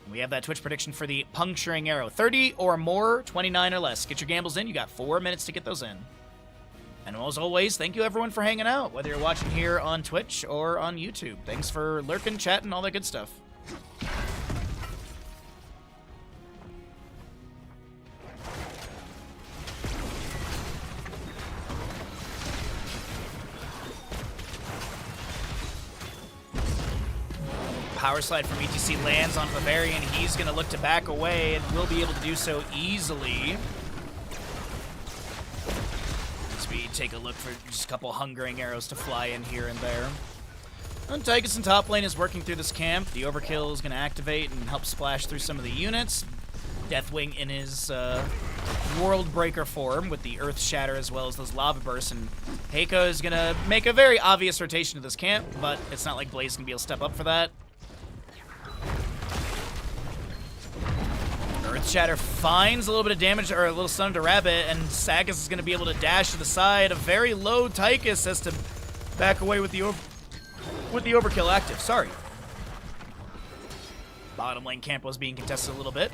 And we have that Twitch prediction for the Puncturing Arrow. 30 or more, 29 or less. Get your gambles in. You got 4 minutes to get those in. And as always, thank you everyone for hanging out, whether you're watching here on Twitch or on YouTube. Thanks for lurking, chatting, all that good stuff. power slide from ETC lands on Bavarian. He's going to look to back away and will be able to do so easily. As we take a look for just a couple hungering arrows to fly in here and there. And Tychus in top lane is working through this camp. The overkill is going to activate and help splash through some of the units. Deathwing in his World Breaker form with the Earth Shatter as well as those Lava Bursts. And Heiko is going to make a very obvious rotation to this camp, but it's not like Blaze can be able to step up for that. Earth Shatter finds a little bit of damage, or a little stun to Rabbit, and Sagas is going to be able to dash to the side. A very low Tychus has to back away with the overkill active. Sorry. Bottom lane camp was being contested a little bit.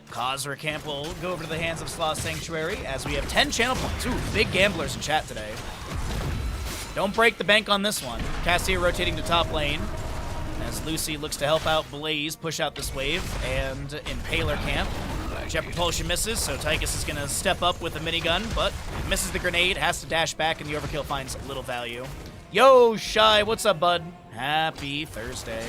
Khazra camp will go over to the hands of Sloth Sanctuary as we have 10 channel points. Ooh, big gamblers in chat today. Don't break the bank on this one. Cassia rotating to top lane as Lucy looks to help out Blaze push out this wave. And Impaler camp, Jet Propulsion misses, so Tychus is going to step up with a minigun, but misses the grenade, has to dash back, and the overkill finds little value. Yo, Shy, what's up, bud? Happy Thursday.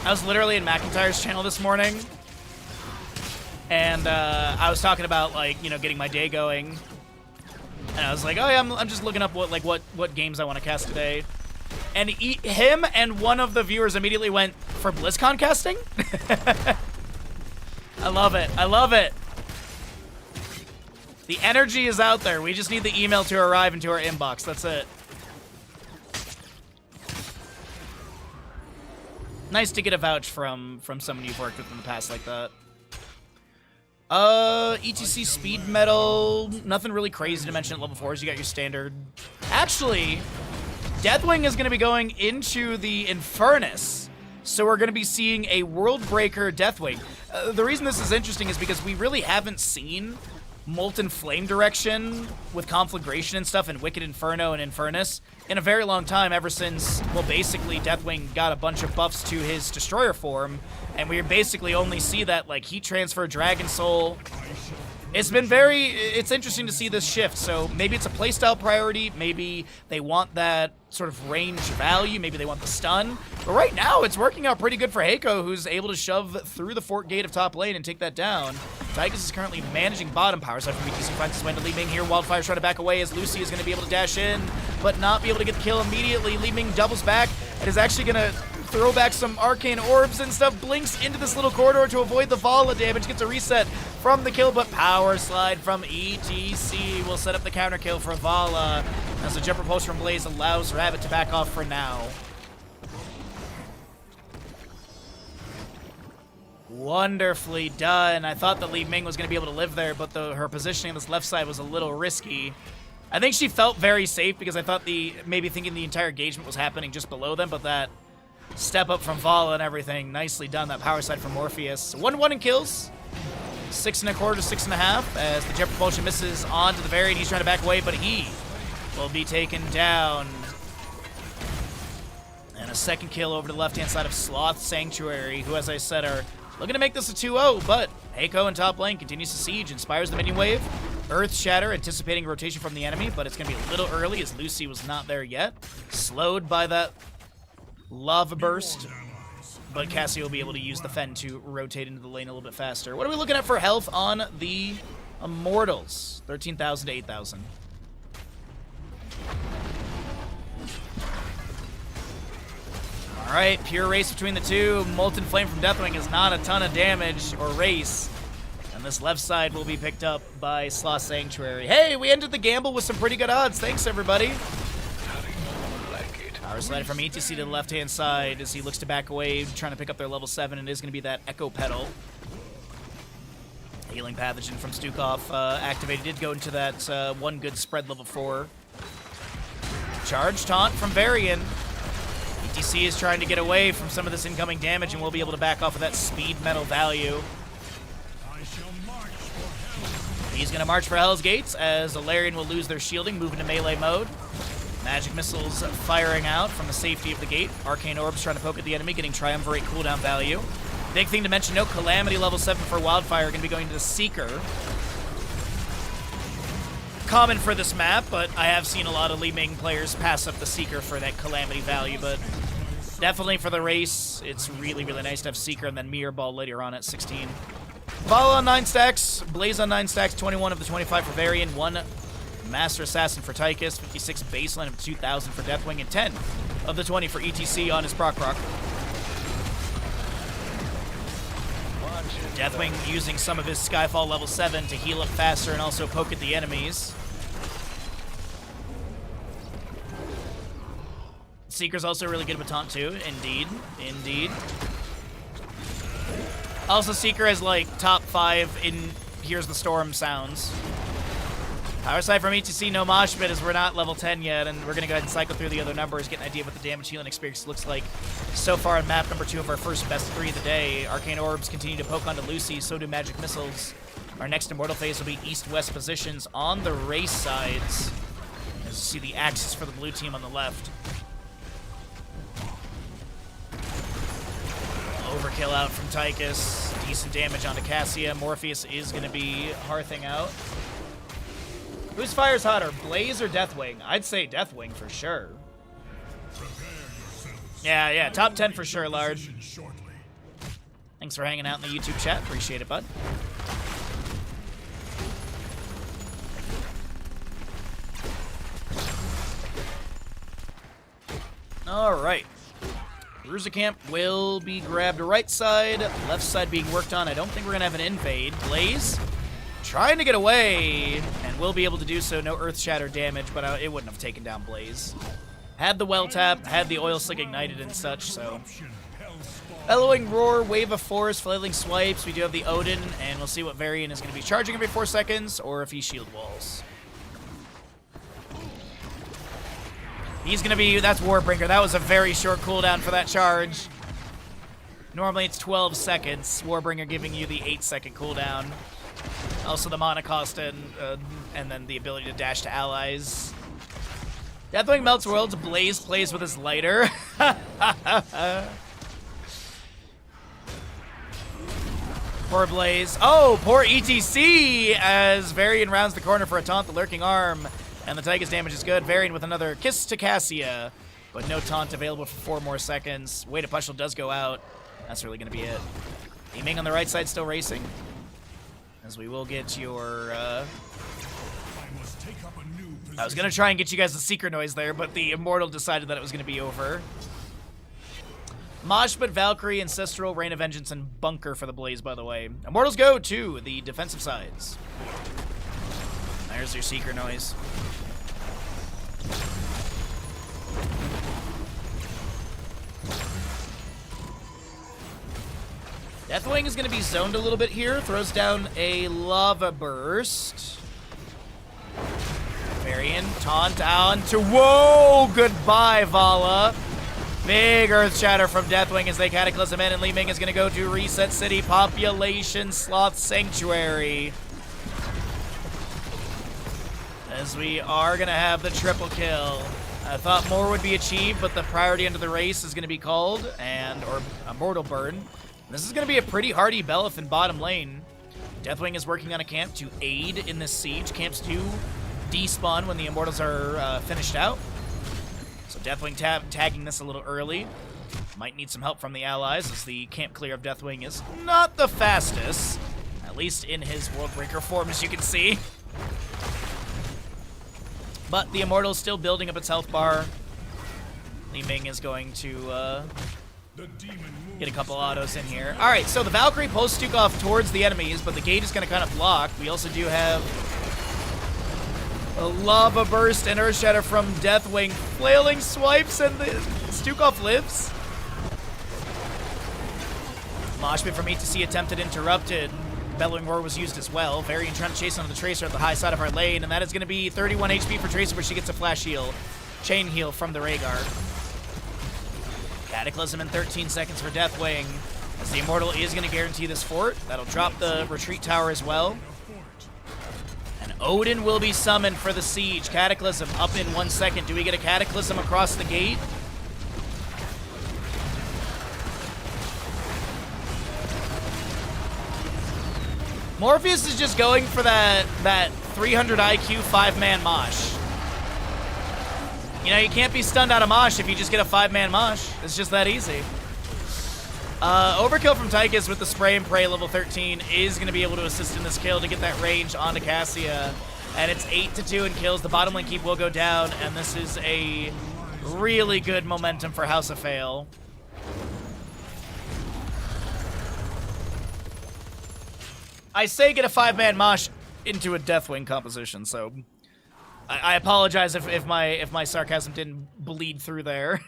I was literally in McIntyre's channel this morning, and I was talking about, like, you know, getting my day going, and I was like, oh yeah, I'm just looking up what games I want to cast today, and him and one of the viewers immediately went for BlizzCon casting. I love it. I love it. The energy is out there. We just need the email to arrive into our inbox. That's it. Nice to get a vouch from someone you've worked with in the past like that. ETC speed metal. Nothing really crazy to mention at level 4s. You got your standard. Actually, Deathwing is going to be going into the Infernus. So we're going to be seeing a World Breaker Deathwing. The reason this is interesting is because we really haven't seen Molten Flame direction with Conflagration and stuff in Wicked Inferno and Infernus in a very long time, ever since, well, basically Deathwing got a bunch of buffs to his Destroyer form, and we basically only see that, like, Heat Transfer, Dragon Soul. It's interesting to see this shift, so maybe it's a playstyle priority, maybe they want that sort of range value, maybe they want the stun, but right now it's working out pretty good for Heiko, who's able to shove through the fort gate of top lane and take that down. Tychus is currently managing bottom power side from ETC, finds his way to Li Ming here. Wildfire's trying to back away as Lucy is going to be able to dash in, but not be able to get the kill immediately. Li Ming doubles back and is actually going to throw back some arcane orbs and stuff, blinks into this little corridor to avoid the Vala damage, gets a reset from the kill, but power slide from ETC will set up the counter kill for Vala as the Jet Propulsion from Blaze allows Rabbit to back off for now. Wonderfully done. I thought that Li Ming was going to be able to live there, but her positioning on this left side was a little risky. I think she felt very safe because I thought maybe thinking the entire engagement was happening just below them, but that step up from Vala and everything, nicely done. That power side from Morpheus. 1-1 in kills. 6.25 to 6.5 as the Jet Propulsion misses onto the Varian. He's trying to back away, but he will be taken down. And a second kill over to the left-hand side of Sloth Sanctuary, who, as I said, are looking to make this a 2-0, but Heiko in top lane continues to siege, inspires the minion wave. Earth Shatter, anticipating rotation from the enemy, but it's going to be a little early as Lucy was not there yet. Slowed by that Lava Burst, but Cassie will be able to use the Fen to rotate into the lane a little bit faster. What are we looking at for health on the Immortals? 13,000 to 8,000. All right, pure race between the two. Molten Flame from Deathwing is not a ton of damage or race. And this left side will be picked up by Sloth Sanctuary. Hey, we ended the gamble with some pretty good odds. Thanks, everybody. Power slide from ETC to the left-hand side as he looks to back away, trying to pick up their level 7. It is going to be that Echo Petal. Healing Pathogen from Stukov activated. Did go into that one good spread level 4. Charge Taunt from Varian. ETC is trying to get away from some of this incoming damage and will be able to back off of that speed metal value. He's going to march for Hell's Gates as Alarian will lose their shielding, move into melee mode. Magic missiles firing out from the safety of the gate. Arcane Orbs trying to poke at the enemy, getting Triumvirate cooldown value. Big thing to mention, no Calamity level 7 for Wildfire, going to be going to the Seeker. common for this map, but I have seen a lot of Li Ming players pass up the Seeker for that Calamity value, but definitely for the race, it's really, really nice to have Seeker and then Mirror Ball later on at 16. Vala on 9 stacks, Blaze on 9 stacks, 21 of the 25 for Varian, 1 Master Assassin for Tychus, 56 baseline of 2,000 for Deathwing, and 10 of the 20 for ETC on his Proc. Deathwing using some of his Skyfall level 7 to heal up faster and also poke at the enemies. Seeker's also really good with taunt too. Indeed. Indeed. Also, Seeker has like top 5 in Here's the Storm sounds. Power side from ETC, no mosh pit as we're not level 10 yet, and we're going to go ahead and cycle through the other numbers, get an idea of what the damage healing experience looks like so far on map number 2 of our first best 3 of the day. Arcane Orbs continue to poke onto Lucy, so do Magic Missiles. Our next Immortal phase will be east-west positions on the race sides. As you see the axis for the blue team on the left. Overkill out from Tychus. Decent damage onto Cassia. Morpheus is going to be hearthing out. Whose fire's hotter, Blaze or Deathwing? I'd say Deathwing for sure. Yeah, top 10 for sure, Large. Thanks for hanging out in the YouTube chat. Appreciate it, bud. All right. Bruiser Camp will be grabbed right side, left side being worked on. I don't think we're going to have an invade. Blaze trying to get away, and will be able to do so. No Earth Shatter damage, but it wouldn't have taken down Blaze. Had the well tap, had the oil slick ignited and such, so. Bellowing Roar, Wave of Force, Flailing Swipes. We do have the Odin, and we'll see what Varian is going to be charging every 4 seconds, or if he shield walls. He's going to be, that's Warbringer. That was a very short cooldown for that charge. Normally it's 12 seconds. Warbringer giving you the 8-second cooldown. Also the mana cost and then the ability to dash to allies. Deathwing melts worlds. Blaze plays with his lighter. Poor Blaze. Oh, poor ETC as Varian rounds the corner for a taunt, the Lurking Arm. And the Tychus damage is good. Varian with another Kiss to Cassia. But no taunt available for 4 more seconds. Way to Pushel does go out. That's really going to be it. Li Ming on the right side still racing. As we will get your, I was going to try and get you guys the Seeker noise there, but the Immortal decided that it was going to be over. Moshpit, Valkyrie, Ancestral, Rain of Vengeance, and Bunker for the Blaze, by the way. Immortals go to the defensive sides. There's your Seeker noise. Deathwing is going to be zoned a little bit here. Throws down a Lava Burst. Varian, taunt on to... Whoa! Goodbye, Vala. Big Earth Shatter from Deathwing as they Cataclysm in, and Li Ming is going to go to Reset City Population Sloth Sanctuary. As we are going to have the triple kill. I thought more would be achieved, but the priority under the race is going to be called, or a Mortal Burn. This is going to be a pretty hardy Bel'Veth in bottom lane. Deathwing is working on a camp to aid in this siege. Camps do despawn when the Immortals are finished out. So Deathwing tagging this a little early. Might need some help from the allies as the camp clear of Deathwing is not the fastest. At least in his Worldbreaker form, as you can see. But the Immortal is still building up its health bar. Li Ming is going to get a couple autos in here. All right, so the Valkyrie pulls Stukov towards the enemies, but the gate is going to kind of block. We also do have a Lava Burst and Earth Shatter from Deathwing. Flailing Swipes and the Stukov lives. Moshpit from ETC attempted interrupted. Bellowing Roar was used as well. Varian trying to chase onto the Tracer at the high side of our lane, and that is going to be 31 HP for Tracer, where she gets a flash heal. Chain heal from the Rhaegar. Cataclysm in 13 seconds for Deathwing. As the Immortal is going to guarantee this fort. That'll drop the retreat tower as well. And Odin will be summoned for the siege. Cataclysm up in 1 second. Do we get a Cataclysm across the gate? Morpheus is just going for that 300 IQ 5-man mosh. You know, you can't be stunned out of mosh if you just get a 5-man mosh. It's just that easy. Overkill from Tychus with the Spray and Pray level 13 is going to be able to assist in this kill to get that range onto Cassia. And it's 8-2 in kills. The bottom lane keep will go down, and this is a really good momentum for House of Fail. I say get a 5-man mosh into a Deathwing composition, so I apologize if my sarcasm didn't bleed through there.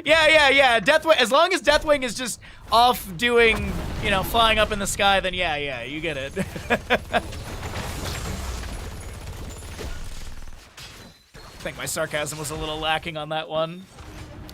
yeah. Deathwing, as long as Deathwing is just off doing, you know, flying up in the sky, then yeah, you get it. I think my sarcasm was a little lacking on that one.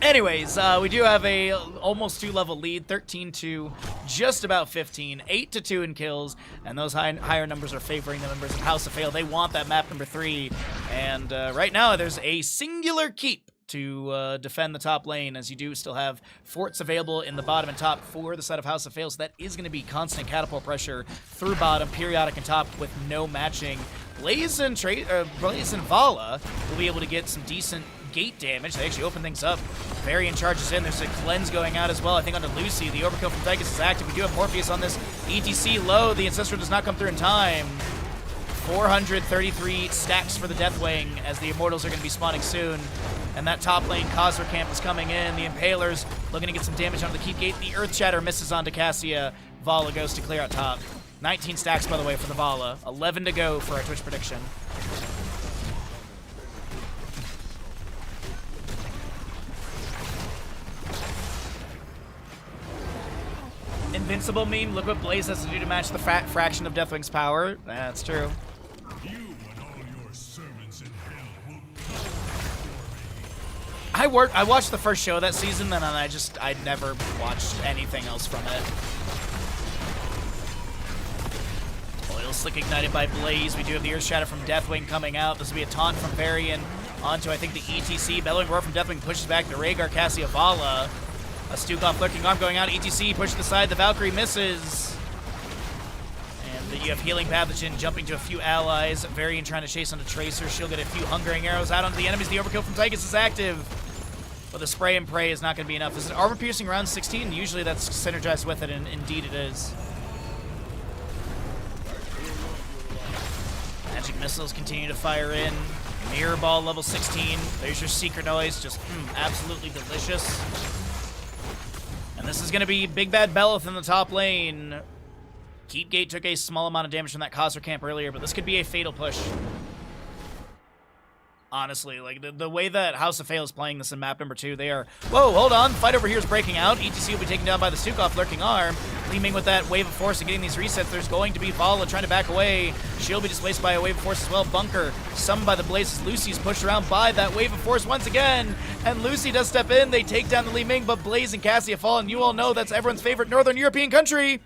Anyways, we do have a almost 2-level lead, 13 to just about 15, 8-2 in kills, and those higher numbers are favoring the members of House of Fail. They want that map number 3, and right now there's a singular keep to defend the top lane, as you do still have forts available in the bottom and top for the side of House of Fail, so that is going to be constant catapult pressure through bottom, periodic and top with no matching. Blaze and Vala will be able to get some decent gate damage. They actually open things up. Varian charges in. There's a cleanse going out as well. I think onto Lucy. The overkill from Tychus is active. We do have Morpheus on this ETC low. The Ancestral does not come through in time. 433 stacks for the Deathwing as the Immortals are going to be spawning soon. And that top lane Khazra camp is coming in. The Impalers looking to get some damage onto the Keep Gate. The Earth Shatter misses onto Cassia. Vala goes to clear out top. 19 stacks, by the way, for the Vala. 11 to go for our Twitch prediction. Invincible meme, look what Blaze has to do to match the fraction of Deathwing's power. That's true. You and all your servants in hell will I watched the first show that season, and then I never watched anything else from it. Oil Slick ignited by Blaze. We do have the Earth Shatter from Deathwing coming out. This will be a taunt from Varian onto, I think, the ETC. Bellowing Roar from Deathwing pushes back the Rhaegar Cassia Vala. A Stukov lurking arm going out. ETC pushed to the side. The Valkyrie misses. And then you have Healing Pathogen jumping to a few allies. Varian trying to chase onto Tracer. She'll get a few Hungering Arrows out onto the enemies. The overkill from Tychus is active. But the Spray and Pray is not going to be enough. This is Armor Piercing round 16. Usually that's synergized with it, and indeed it is. Magic Missiles continue to fire in. Mirror Ball level 16. There's your Secret Noise. Just absolutely delicious. And this is going to be Big Bad Belith in the top lane. Keepgate took a small amount of damage from that Khazra camp earlier, but this could be a fatal push. Honestly, like, the way that House of Fail is playing this in map number 2, they are... Whoa, hold on. Fight over here is breaking out. ETC will be taken down by the Stukov lurking arm. Li Ming with that Wave of Force and getting these resets. There's going to be Vala trying to back away. She'll be displaced by a Wave of Force as well. Bunker summoned by the Blazes. Lucy's pushed around by that Wave of Force once again. And Lucy does step in. They take down the Li Ming, but Blaze and Cassia fall. And you all know that's everyone's favorite Northern European country.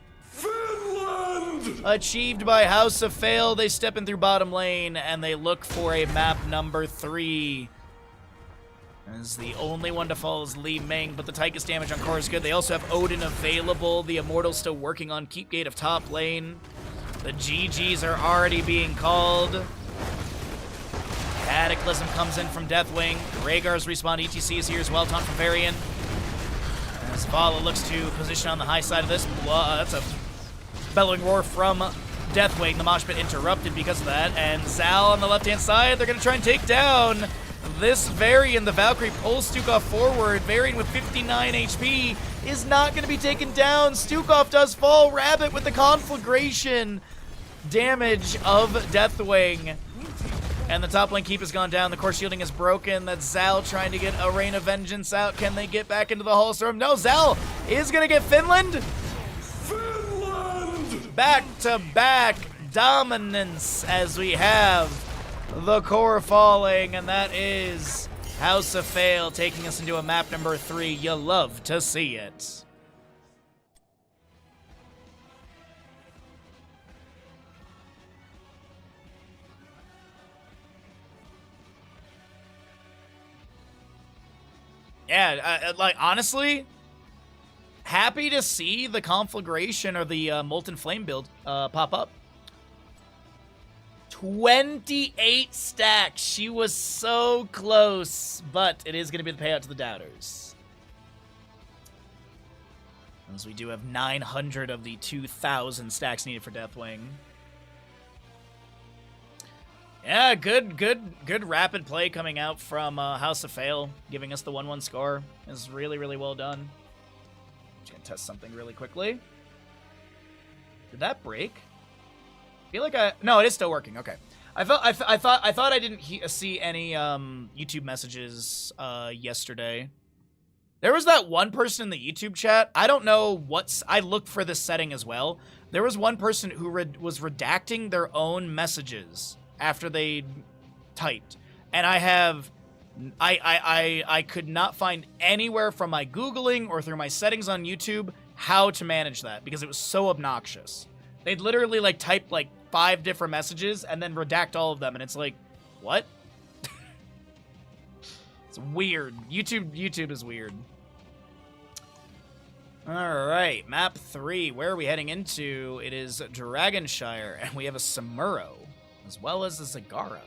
Achieved by House of Fail. They step in through bottom lane, and they look for a map number 3. As the only one to fall is Li Ming, but the Tychus damage on core is good. They also have Odin available. The Immortals still working on Keepgate of top lane. The GGs are already being called. Cataclysm comes in from Deathwing. Rhaegar's respawn. ETC is here as well. Taunt from Varian. As Vala looks to position on the high side of this. That's a Bellowing Roar from Deathwing. The mosh pit interrupted because of that. And Zal on the left-hand side, they're going to try and take down this Varian. The Valkyrie pulls Stukov forward. Varian with 59 HP is not going to be taken down. Stukov does fall. Rabbit with the conflagration damage of Deathwing. And the top lane keep has gone down. The core shielding is broken. That's Zal trying to get a Rain of Vengeance out. Can they get back into the Hall of Storm? No, Zal is going to get Finland. Back-to-back dominance as we have the core falling, and that is House of Fail taking us into a map number 3. You love to see it. Yeah, like, honestly, happy to see the conflagration or the molten flame build pop up. 28 stacks. She was so close, but it is going to be the payout to the doubters. As we do have 900 of the 2,000 stacks needed for Deathwing. Yeah, good rapid play coming out from House of Fail, giving us the 1-1 score. Is really, really well done. Just gonna test something really quickly. Did that break? I feel like no, it is still working. Okay. I thought I didn't see any YouTube messages yesterday. There was that one person in the YouTube chat. I don't know I looked for this setting as well. There was one person who was redacting their own messages after they typed, and I could not find anywhere from my Googling or through my settings on YouTube how to manage that because it was so obnoxious. They'd literally like type like 5 different messages and then redact all of them, and it's like, what? It's weird. YouTube is weird. Alright, map 3. Where are we heading into? It is Dragonshire, and we have a Samuro, as well as a Zagara.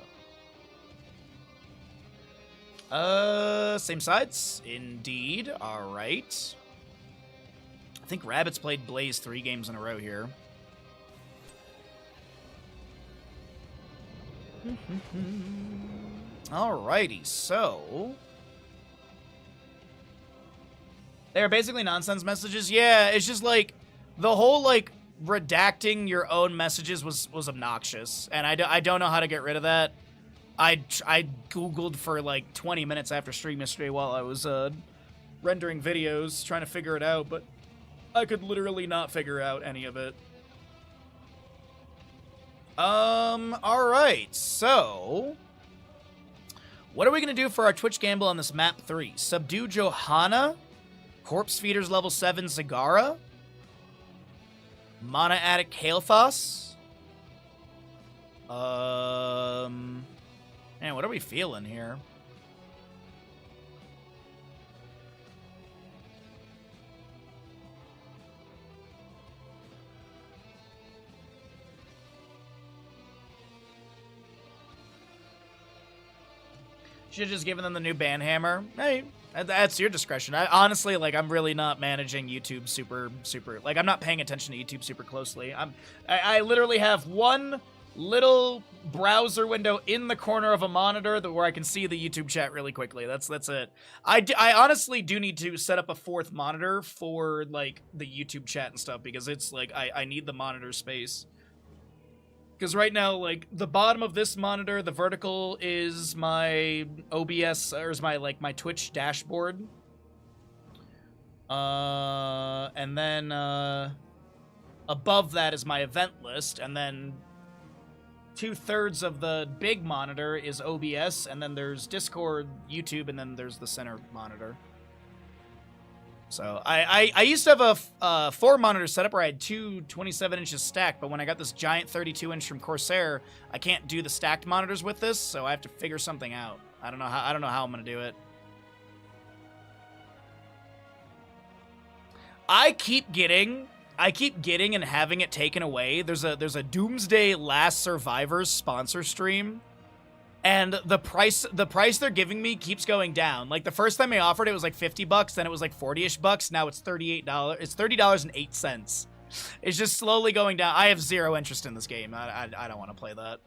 Same sides? Indeed. Alright. I think Rabbit's played Blaze 3 games in a row here. Alrighty, so... They're basically nonsense messages. Yeah, it's just like, the whole, like, redacting your own messages was obnoxious. And I don't know how to get rid of that. I Googled for, like, 20 minutes after stream yesterday while I was, rendering videos, trying to figure it out, but I could literally not figure out any of it. Alright, so... What are we going to do for our Twitch gamble on this map 3? Subdue Johanna? Corpse Feeders level 7 Zagara? Mana Addict Kael'thas? Man, what are we feeling here? Should have just given them the new Banhammer. Hey, that's your discretion. Honestly, like, I'm really not managing YouTube super, like, I'm not paying attention to YouTube super closely. I literally have one little browser window in the corner of a monitor where I can see the YouTube chat really quickly. That's it. I honestly do need to set up a 4th monitor for, like, the YouTube chat and stuff, because it's, like, I need the monitor space. Because right now, like, the bottom of this monitor, the vertical is my OBS, or is my Twitch dashboard. And then, above that is my event list, and then 2/3 of the big monitor is OBS, and then there's Discord, YouTube, and then there's the center monitor. So, I used to have a 4-monitor setup where I had 2 27 inches stacked, but when I got this giant 32-inch from Corsair, I can't do the stacked monitors with this, so I have to figure something out. I don't know how I'm gonna do it. I keep getting and having it taken away. There's a Doomsday Last Survivors sponsor stream. And the price they're giving me keeps going down. Like, the first time I offered it was like $50, then it was like $40-ish bucks. Now it's $38. It's $30.08. It's just slowly going down. I have zero interest in this game. I don't want to play that.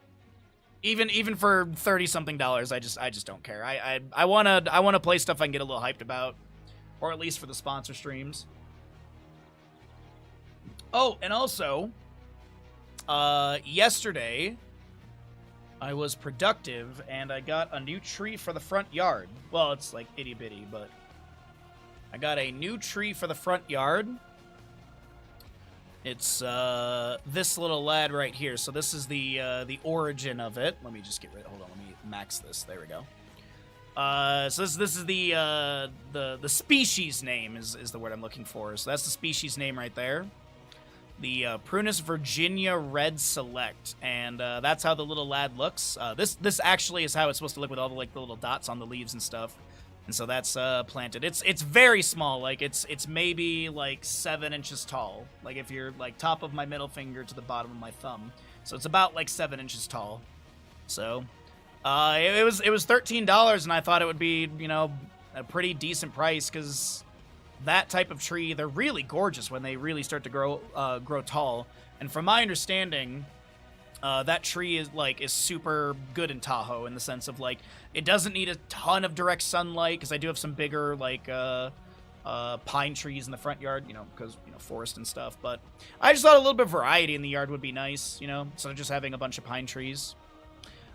Even for $30-something, I just don't care. I wanna play stuff I can get a little hyped about, or at least for the sponsor streams. Oh, and also, yesterday, I was productive, and I got a new tree for the front yard. Well, it's like itty-bitty, but I got a new tree for the front yard. It's this little lad right here. So this is the origin of it. Let me just get rid. Hold on, let me max this. There we go. So this is the species name is the word I'm looking for. So that's the species name right there. The Prunus Virginia Red Select, and that's how the little lad looks. This actually is how it's supposed to look with all the the little dots on the leaves and stuff. And so that's planted. It's very small. Like it's maybe like 7 inches tall. Like if you're like top of my middle finger to the bottom of my thumb. So it's about like 7 inches tall. So, it was $13, and I thought it would be, you know, a pretty decent price because that type of tree, they're really gorgeous when they really start to grow tall. And from my understanding, that tree is super good in Tahoe in the sense of like it doesn't need a ton of direct sunlight because I do have some bigger like pine trees in the front yard, you know, because you know forest and stuff. But I just thought a little bit of variety in the yard would be nice, you know, instead of just having a bunch of pine trees.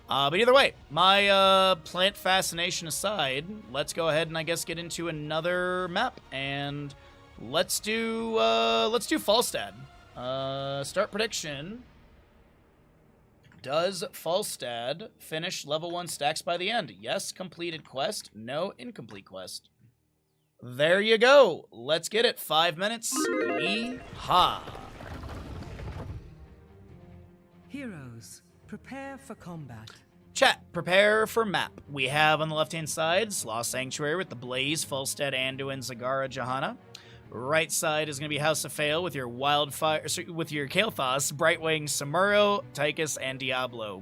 But either way, my plant fascination aside, let's go ahead and I guess get into another map, and let's do Falstad. Start prediction. Does Falstad finish level 1 stacks by the end? Yes, completed quest. No, incomplete quest. There you go. Let's get it. 5 minutes. Yeehaw. Heroes, prepare for combat. Chat, prepare for map. We have on the left-hand side, Sloth Sanctuary with the Blaze, Falstad, Anduin, Zagara, Johanna. Right side is going to be House of Fail with your Wildfire, with your Kael'thas, Brightwing, Samuro, Tychus, and Diablo.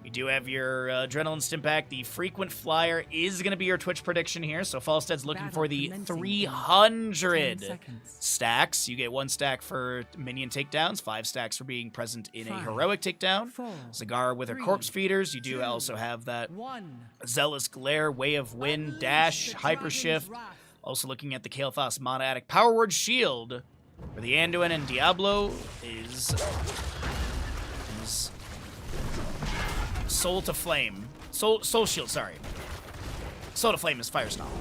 We do have your Adrenaline Stimpack. The Frequent Flyer is going to be your Twitch prediction here, so Falstad's looking for the 300 stacks. You get 1 stack for minion takedowns, 5 stacks for being present in a heroic takedown. Zagara with her Corpse Feeders. You do also have that Zealous Glare, Way of Wind, Dash, Hyper Shift. Also looking at the Kael'thas Monoadic Power Word Shield, where the Anduin and Diablo is Soul to Flame. Soul Shield, sorry. Soul to Flame is Fire Stomp.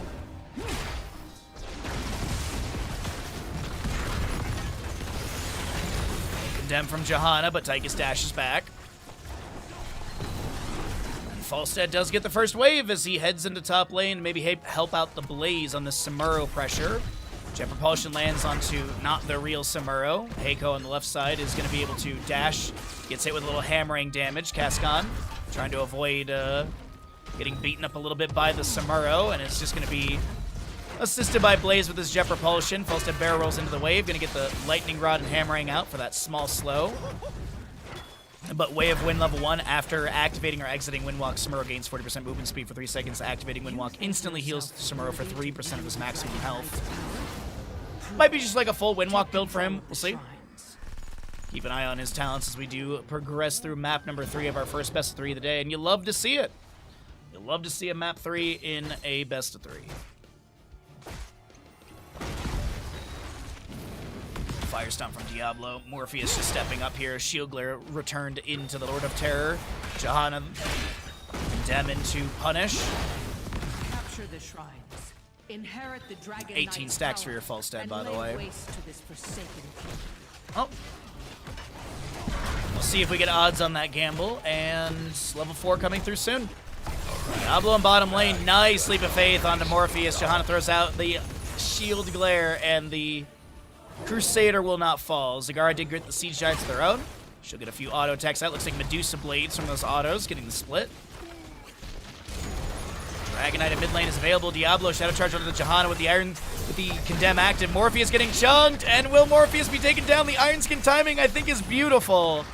Condemned from Johanna, but Tychus dashes back. Falstad does get the first wave as he heads into top lane, maybe help out the Blaze on the Samuro pressure. Jet Propulsion lands onto not the real Samuro. Heiko on the left side is going to be able to dash, gets hit with a little hammering damage. Cascon trying to avoid getting beaten up a little bit by the Samuro, and it's just going to be assisted by Blaze with his Jet Propulsion. Falstad barrel rolls into the wave, going to get the Lightning Rod and hammering out for that small slow. But Way of Wind level 1, after activating or exiting Windwalk, Samuro gains 40% movement speed for 3 seconds. Activating Windwalk instantly heals Samuro for 3% of his maximum health. Might be just like a full Windwalk build for him. We'll see. Keep an eye on his talents as we do progress through map number 3 of our first best of 3 of the day. And you love to see it. You love to see a map 3 in a best of 3. Fire Stomp from Diablo. Morpheus just stepping up here. Shield Glare returned into the Lord of Terror. Johanna condemn into Punish. Capture the shrines. Inherit the Dragon 18 stacks for your Falstad, by the way. Oh. We'll see if we get odds on that gamble. And level 4 coming through soon. Diablo in bottom lane. Nice Leap of Faith onto Morpheus. Johanna throws out the Shield Glare, and the Crusader will not fall. Zagara did grit the Siege Giants of their own. She'll get a few auto attacks out. Looks like Medusa Blades from those autos, getting the split. Dragon Knight in mid lane is available. Diablo Shadow Charge onto the Johanna with the Iron, with the Condemn active. Morpheus getting chunked, and will Morpheus be taken down? The Iron Skin timing, I think, is beautiful,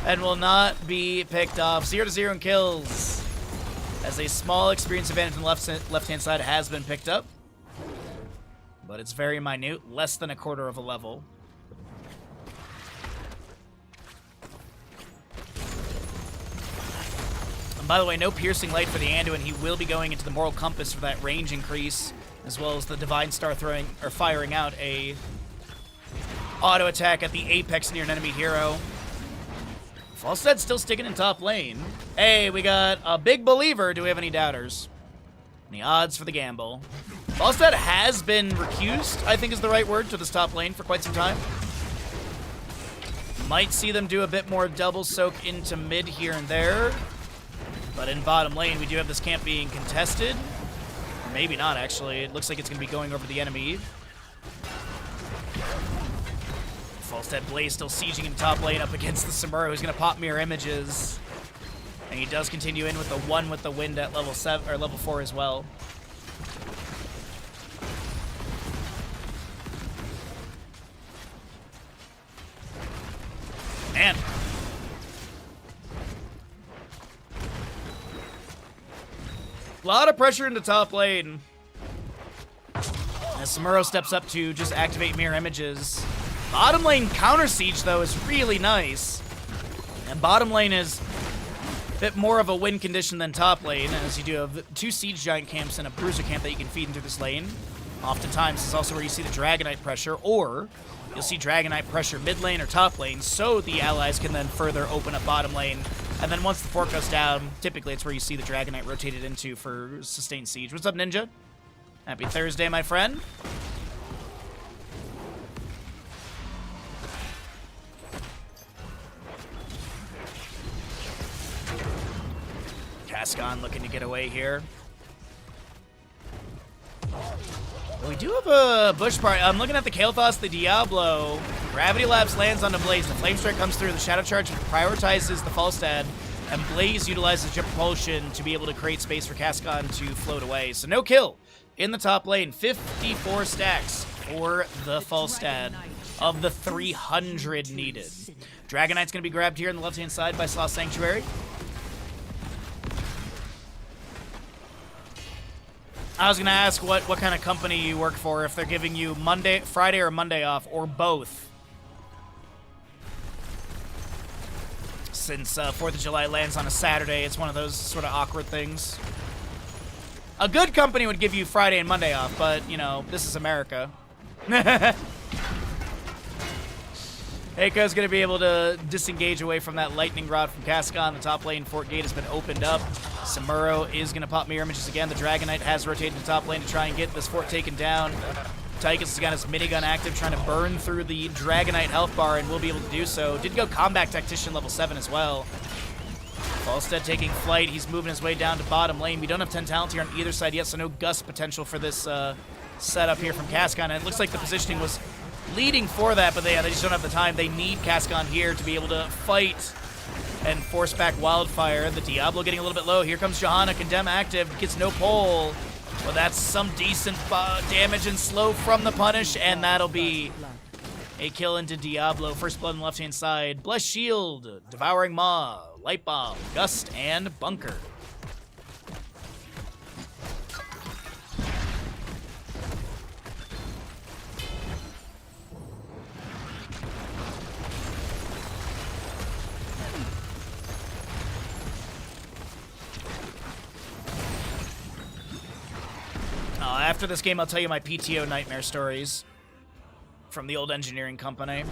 and will not be picked off. 0-0 in kills, as a small experience advantage on the left-hand side has been picked up. But it's very minute, less than a quarter of a level. And by the way, no Piercing Light for the Anduin. He will be going into the Moral Compass for that range increase, as well as the Divine Star throwing or firing out a auto attack at the apex near an enemy hero. Falstad's still sticking in top lane. Hey, we got a big believer. Do we have any doubters? Any odds for the gamble? Falstad has been recused, I think is the right word, to this top lane for quite some time. Might see them do a bit more double soak into mid here and there. But in bottom lane, we do have this camp being contested. Or maybe not, actually. It looks like it's going to be going over the enemy. Falstad Blaze still sieging in top lane up against the Samuro, who's going to pop mirror images. And he does continue in with the 1 with the wind at level 7 or level 4 as well. Man. A lot of pressure into top lane. As Samuro steps up to just activate mirror images. Bottom lane counter siege, though, is really nice. And bottom lane is a bit more of a win condition than top lane, as you do have 2 siege giant camps and a bruiser camp that you can feed into this lane. Oftentimes, this is also where you see the Dragonite pressure, or you'll see Dragonite pressure mid lane or top lane, so the allies can then further open up bottom lane. And then once the fort goes down, typically it's where you see the Dragonite rotated into for sustained siege. What's up, Ninja? Happy Thursday, my friend. Cascon looking to get away here. We do have a bush party. I'm looking at the Kael'thas, the Diablo. Gravity Labs lands on the Blaze. The Flame Strike comes through. The Shadow Charge prioritizes the Falstad. And Blaze utilizes Jet Propulsion to be able to create space for Cascon to float away. So no kill in the top lane. 54 stacks for the Falstad of the 300 needed. Dragonite's going to be grabbed here on the left-hand side by Sloth Sanctuary. I was going to ask what kind of company you work for, if they're giving you Friday or Monday off, or both. Since 4th of July lands on a Saturday, it's one of those sort of awkward things. A good company would give you Friday and Monday off, but, you know, this is America. Heiko's going to be able to disengage away from that lightning rod from Cascon. The top lane fort gate has been opened up. Samuro is going to pop mirror images again. The Dragonite has rotated to top lane to try and get this fort taken down. Tychus has got his minigun active, trying to burn through the Dragonite health bar, and will be able to do so. Did go Combat Tactician level 7 as well. Falstad taking flight. He's moving his way down to bottom lane. We don't have 10 talent here on either side yet, so no gust potential for this setup here from Cascon. And it looks like the positioning was leading for that, but they just don't have the time. They need Cascon here to be able to fight and force back Wildfire. The Diablo getting a little bit low. Here comes Johanna. Condemn active. Gets no pull. Well, that's some decent damage and slow from the punish, and that'll be a kill into Diablo. First blood on the left-hand side. Bless Shield, Devouring Maw, Light Bomb, Gust, and Bunker. After this game, I'll tell you my PTO nightmare stories from the old engineering company.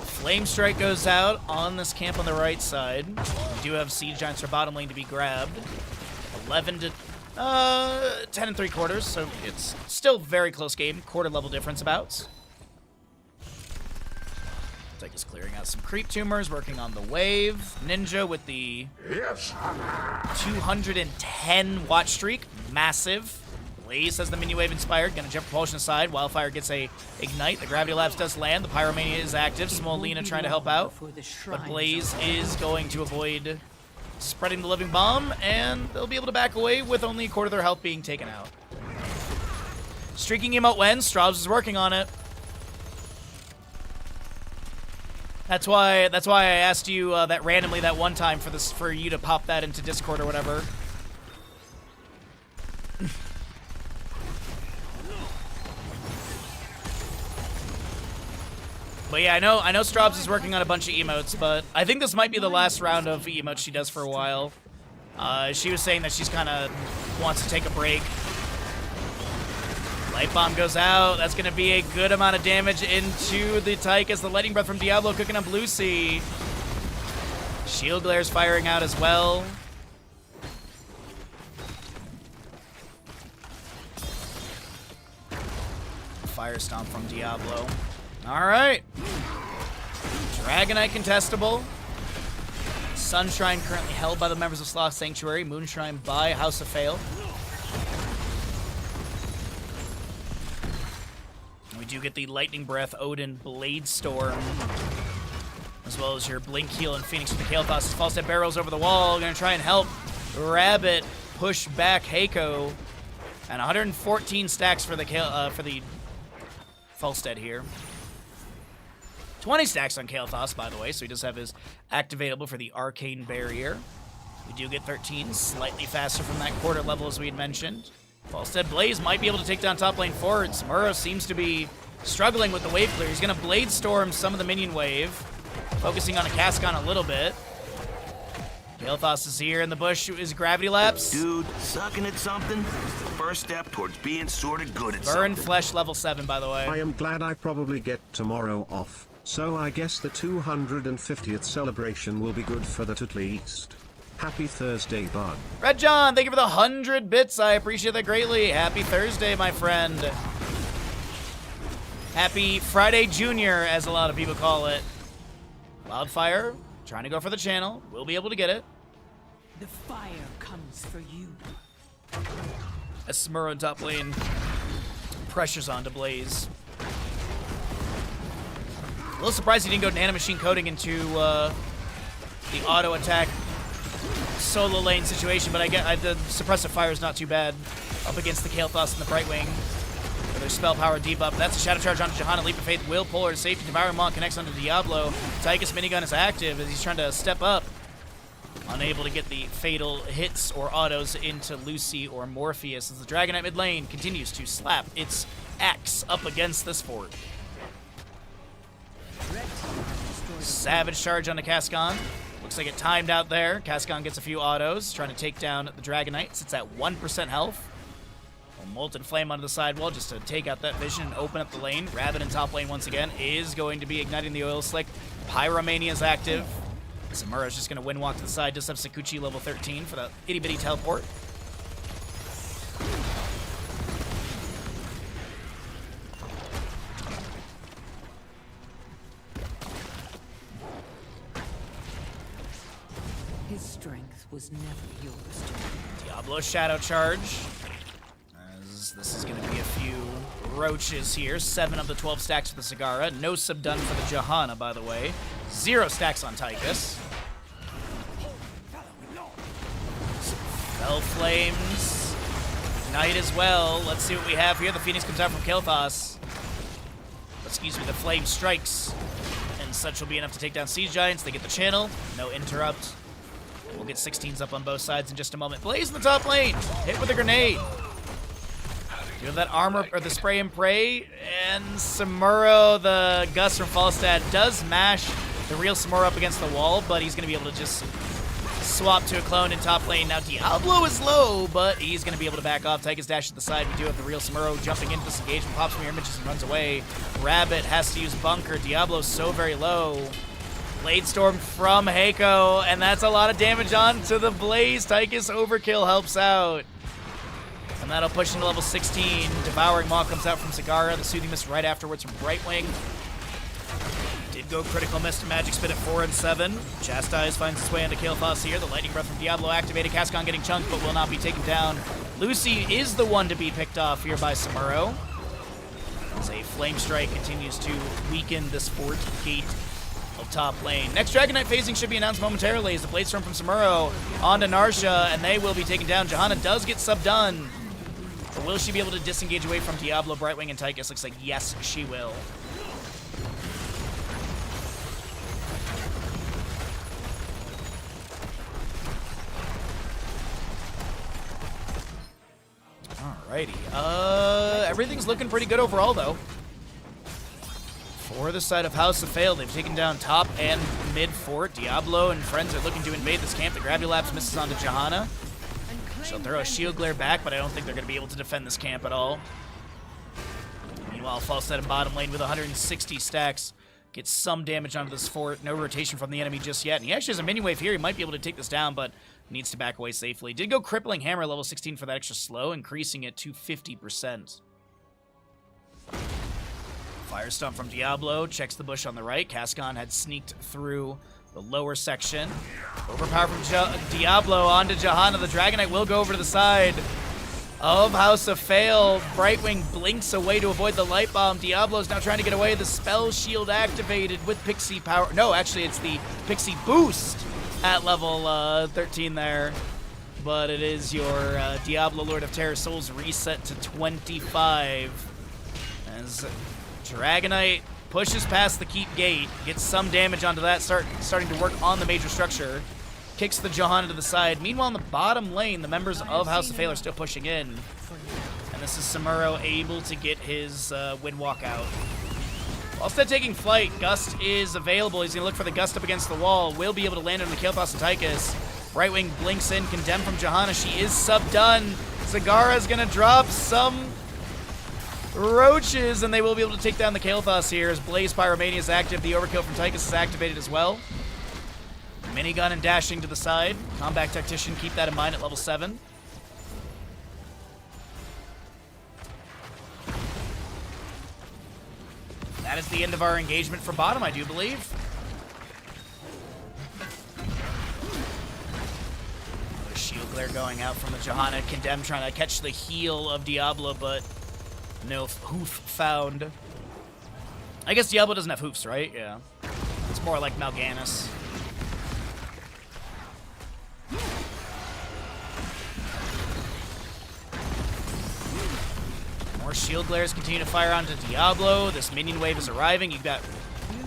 Flame Strike goes out on this camp on the right side. We do have Siege Giants for bottom lane to be grabbed. 11 to 10 3/4, so it's still very close game. Quarter level difference about. Tychus clearing out some creep tumors, working on the wave. Ninja with the 210 watch streak, massive. Blaze has the mini wave inspired, gonna jump propulsion aside. Wildfire gets a ignite. The Gravity Labs does land. The Pyromania is active. Smolina trying to help out, but Blaze is going to avoid spreading the living bomb, and they'll be able to back away with only a quarter of their health being taken out. Streaking emote wins. Straubs is working on it. That's why I asked you that randomly that one time for you to pop that into Discord or whatever. But yeah, I know Straubs is working on a bunch of emotes, but I think this might be the last round of emotes she does for a while. She was saying that she's kind of wants to take a break. Light Bomb goes out. That's going to be a good amount of damage into the Tychus. The Lightning Breath from Diablo cooking on Blue Sea. Shield Glare's firing out as well. Fire Stomp from Diablo. All right. Dragonite contestable. Sunshrine currently held by the members of Sloth Sanctuary. Moonshrine by House of Fail. We do get the Lightning Breath, Odin, Blade Storm, as well as your Blink Heal and Phoenix with the Kael'thas. Falstad barrels over the wall. Gonna try and help Rabbit push back Heiko. And 114 stacks for the Falstad here. 20 stacks on Kael'thas, by the way, so he does have his activatable for the Arcane Barrier. We do get 13, slightly faster from that quarter level as we had mentioned. Falstead Blaze might be able to take down top lane forward. Samuro seems to be struggling with the wave clear. He's going to Blade Storm some of the minion wave, focusing on a Cascon a little bit. Kael'thas is here in the bush. Is Gravity Lapse. Dude, sucking at something is the first step towards being sort of good at Burn something. Flesh level 7, by the way. I am glad I probably get tomorrow off, so I guess the 250th celebration will be good for that at least. Happy Thursday, bud. Red John, thank you for the 100 bits. I appreciate that greatly. Happy Thursday, my friend. Happy Friday Junior, as a lot of people call it. Wildfire, trying to go for the channel. We'll be able to get it. The fire comes for you. As Samuro in top lane pressures onto Blaze. A little surprised he didn't go Nano Machine Coding into the auto attack solo lane situation, but the suppressive fire is not too bad up against the Kael'thas and the Brightwing. For their spell power debuff. That's a Shadow Charge onto Johanna. Leap of Faith will pull her to safety. Devouring Maw connects onto Diablo. Tychus minigun is active as he's trying to step up. Unable to get the fatal hits or autos into Lucy or Morpheus as the Dragonite mid lane continues to slap its axe up against this fort. Savage Charge onto Cascon. Looks like it timed out there. Cascon gets a few autos, trying to take down the Dragonite. Sits at 1% health. A Molten Flame onto the sidewall just to take out that vision and open up the lane. Rabbit in top lane once again is going to be igniting the Oil Slick. Pyromania is active. Samura's just going to wind walk to the side. Does have Sakuchi level 13 for the itty bitty teleport. His strength was never yours. Diablo Shadow Charge. As this is going to be a few roaches here. 7 of the 12 stacks for the Sagara. No subdone for the Johanna, by the way. 0 stacks on Tychus. Fell Flames. Ignite as well. Let's see what we have here. The Phoenix comes out from Kael'thas. Excuse me, the Flame strikes. And such will be enough to take down Siege Giants. They get the channel. No interrupt. We'll get 16s up on both sides in just a moment. Blaze in the top lane. Hit with a grenade. You have that armor, or the spray and pray, and Samuro, the Gus from Falstad, does mash the real Samuro up against the wall, but he's going to be able to just swap to a clone in top lane. Now Diablo is low, but he's going to be able to back off. Tychus dash to the side. We do have the real Samuro jumping into this engagement, pops from your images and runs away. Rabbit has to use Bunker. Diablo's so very low. Blade Storm from Heiko, and that's a lot of damage on to the Blaze. Tychus overkill helps out. And that'll push into level 16. Devouring Maw comes out from Sagara. The Soothing Mist right afterwards from Brightwing. Did go Critical Mist and Magic Spit at 4 and 7. Chastise finds its way into Kael'thas here. The Lightning Breath from Diablo activated. Cascon getting chunked, but will not be taken down. Lucy is the one to be picked off here by Samuro. As a Flame Strike continues to weaken this fort gate of top lane. Next Dragonite phasing should be announced momentarily as the Blade Storm from Samuro onto Narsha, and they will be taken down. Johanna does get subdone. But will she be able to disengage away from Diablo, Brightwing, and Tychus? Looks like yes, she will. Alrighty. Everything's looking pretty good overall, though. For the side of House of Fail, they've taken down top and mid fort. Diablo and friends are looking to invade this camp. The Gravity Lapse misses onto Johanna. She'll throw a Shield Glare back, but I don't think they're going to be able to defend this camp at all. Meanwhile, Falstad in bottom lane with 160 stacks. Gets some damage onto this fort. No rotation from the enemy just yet. And he actually has a mini wave here. He might be able to take this down, but needs to back away safely. Did go Crippling Hammer level 16 for that extra slow, increasing it to 50%. Fire Stomp from Diablo. Checks the bush on the right. Cascon had sneaked through the lower section. Overpower from Diablo onto Johanna. The Dragonite will go over to the side of House of Fail. Brightwing blinks away to avoid the Light Bomb. Diablo's now trying to get away. The Spell Shield activated with Pixie Power. No, actually, it's the Pixie Boost at level 13 there. But it is your Diablo Lord of Terror Souls reset to 25. As Dragonite pushes past the keep gate, gets some damage onto that, starting to work on the major structure. kicks the Johanna to the side. Meanwhile, in the bottom lane, the members of House of Fail are still pushing in. And this is Samuro able to get his Windwalk out. Falstad taking flight. Gust is available. He's going to look for the Gust up against the wall. Will be able to land on the Kael'thas and Tychus. Brightwing blinks in, condemned from Johanna. She is sub-done. Zagara's going to drop some roaches, and they will be able to take down the Kael'thas here as Blaze Pyromania is active. The overkill from Tychus is activated as well. Minigun and dashing to the side. Combat Tactician, keep that in mind at level 7. That is the end of our engagement for bottom, I do believe. Shield Glare going out from the Johanna. Condemned trying to catch the heel of Diablo, but no hoof found. I guess Diablo doesn't have hoofs, right? Yeah. It's more like Mal'Ganis. More Shield Glares continue to fire onto Diablo. This minion wave is arriving. You've got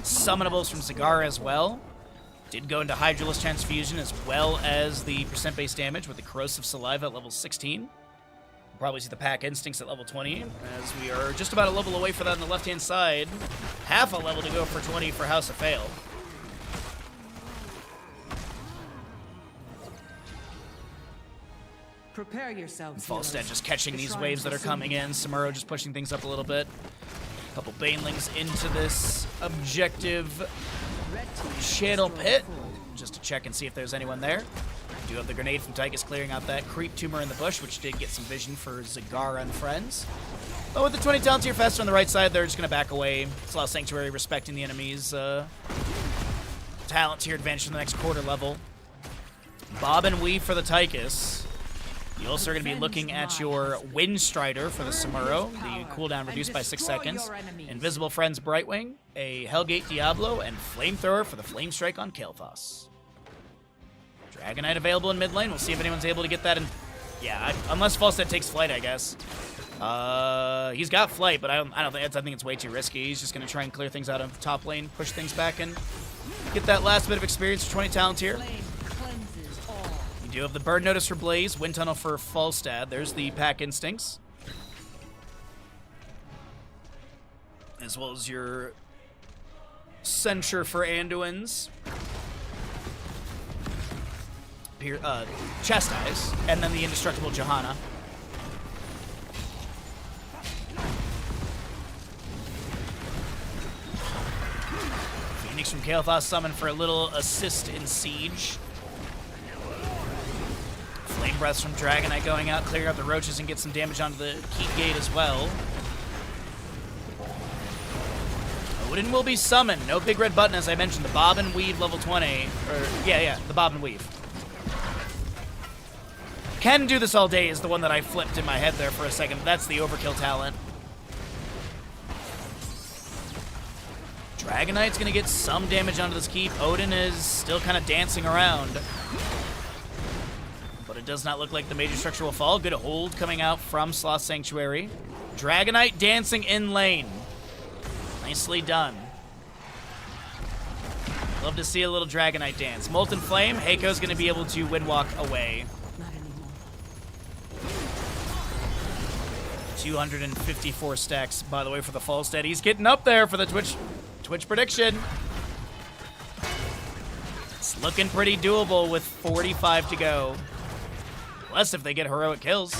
summonables from Zagara as well. Did go into Hydralisk Transfusion as well as the percent-based damage with the Corrosive Saliva at level 16. We'll probably see the Pack Instincts at level 20 as we are just about a level away for that on the left-hand side. Half a level to go for 20 for House of Fail. Prepare yourselves. Falstad just catching these waves that are coming in. Samuro just pushing things up a little bit. A couple Banelings into this objective channel pit, just to check and see if there's anyone there. We do have the grenade from Tychus clearing out that creep tumor in the bush, which did get some vision for Zagara and friends. But with the 20 Talontier Fester on the right side, they're just going to back away. Slough Sanctuary respecting the enemy's talent tier advantage in the next quarter level. Bob and Weave for the Tychus. You also are going to be looking at your Windstrider for the Samuro, the cooldown reduced by 6 seconds. Invisible Friends Brightwing, a Hellgate Diablo, and Flamethrower for the Flame Strike on Kael'thas. Dragonite available in mid lane. We'll see if anyone's able to get that in. Yeah, unless Falstad takes flight, I guess. He's got flight, but I think it's way too risky. He's just going to try and clear things out of top lane, push things back, and get that last bit of experience for 20 talent here. You do have the Bird Notice for Blaze, Wind Tunnel for Falstad. There's the Pack Instincts. As well as your Censure for Anduins. Chastise, and then the Indestructible Johanna. Phoenix from Kael'thas summoned for a little assist in Siege. Flame Breaths from Dragonite going out, clearing out the roaches and get some damage onto the Keep Gate as well. Odin will be summoned. No big red button, as I mentioned. The Bob and Weave level 20. The Bob and Weave. Can do this all day is the one that I flipped in my head there for a second. That's the overkill talent. Dragonite's going to get some damage onto this keep. Odin is still kind of dancing around. But it does not look like the major structure will fall. Good hold coming out from Slough Sanctuary. Dragonite dancing in lane. Nicely done. Love to see a little Dragonite dance. Molten Flame, Heiko's going to be able to Windwalk away. 254 stacks, by the way, for the Falstad. He's getting up there for the Twitch prediction. It's looking pretty doable with 45 to go. Unless if they get heroic kills.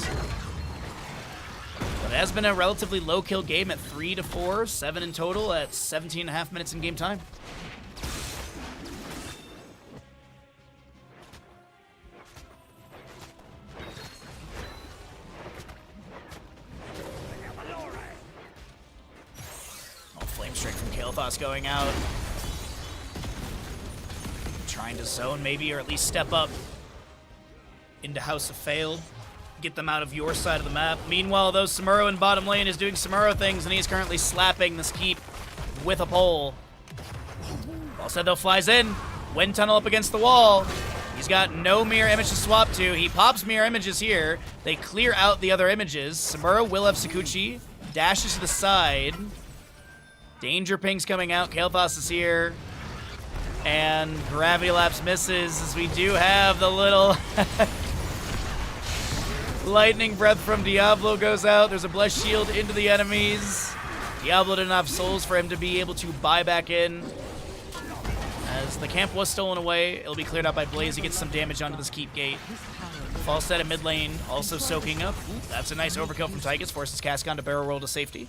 But it has been a relatively low kill game at 3 to 4, 7 in total at 17.5 minutes in game time. Flame Strike from Kael'thas going out. Trying to zone maybe, or at least step up into House of Fail. Get them out of your side of the map. Meanwhile, though, Samuro in bottom lane is doing Samuro things, and he's currently slapping this keep with a pole. Falstad, though, flies in. Wind Tunnel up against the wall. He's got no mirror image to swap to. He pops mirror images here. They clear out the other images. Samuro will have Sakuchi. Dashes to the side. Danger ping's coming out. Kael'thas is here. And Gravity Lapse misses, as we do have the little lightning breath from Diablo goes out. There's a blessed shield into the enemies. Diablo didn't have souls for him to be able to buy back in. As the camp was stolen away, it'll be cleared out by Blaze. He gets some damage onto this keep gate. Falstad in mid lane, also soaking up. Ooh, that's a nice overkill from Tychus. Forces Cascon to barrel roll to safety.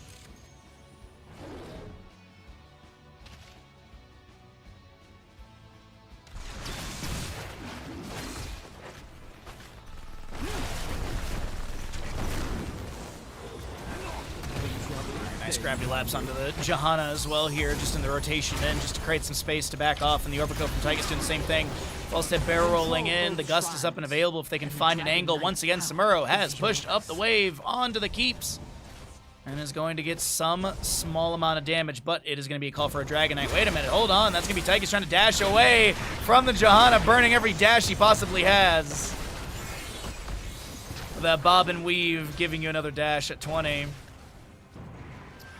Nice Gravity Lapse onto the Johanna as well here, just in the rotation in, just to create some space to back off, and the overkill from Tychus doing the same thing. Falstad barrel rolling in, the Gust is up and available if they can find an angle. Once again, Samuro has pushed up the wave onto the keeps, and is going to get some small amount of damage, but it is going to be a call for a Dragon Knight. Wait a minute, hold on, that's going to be Tychus trying to dash away from the Johanna, burning every dash he possibly has. That bob and weave giving you another dash at 20.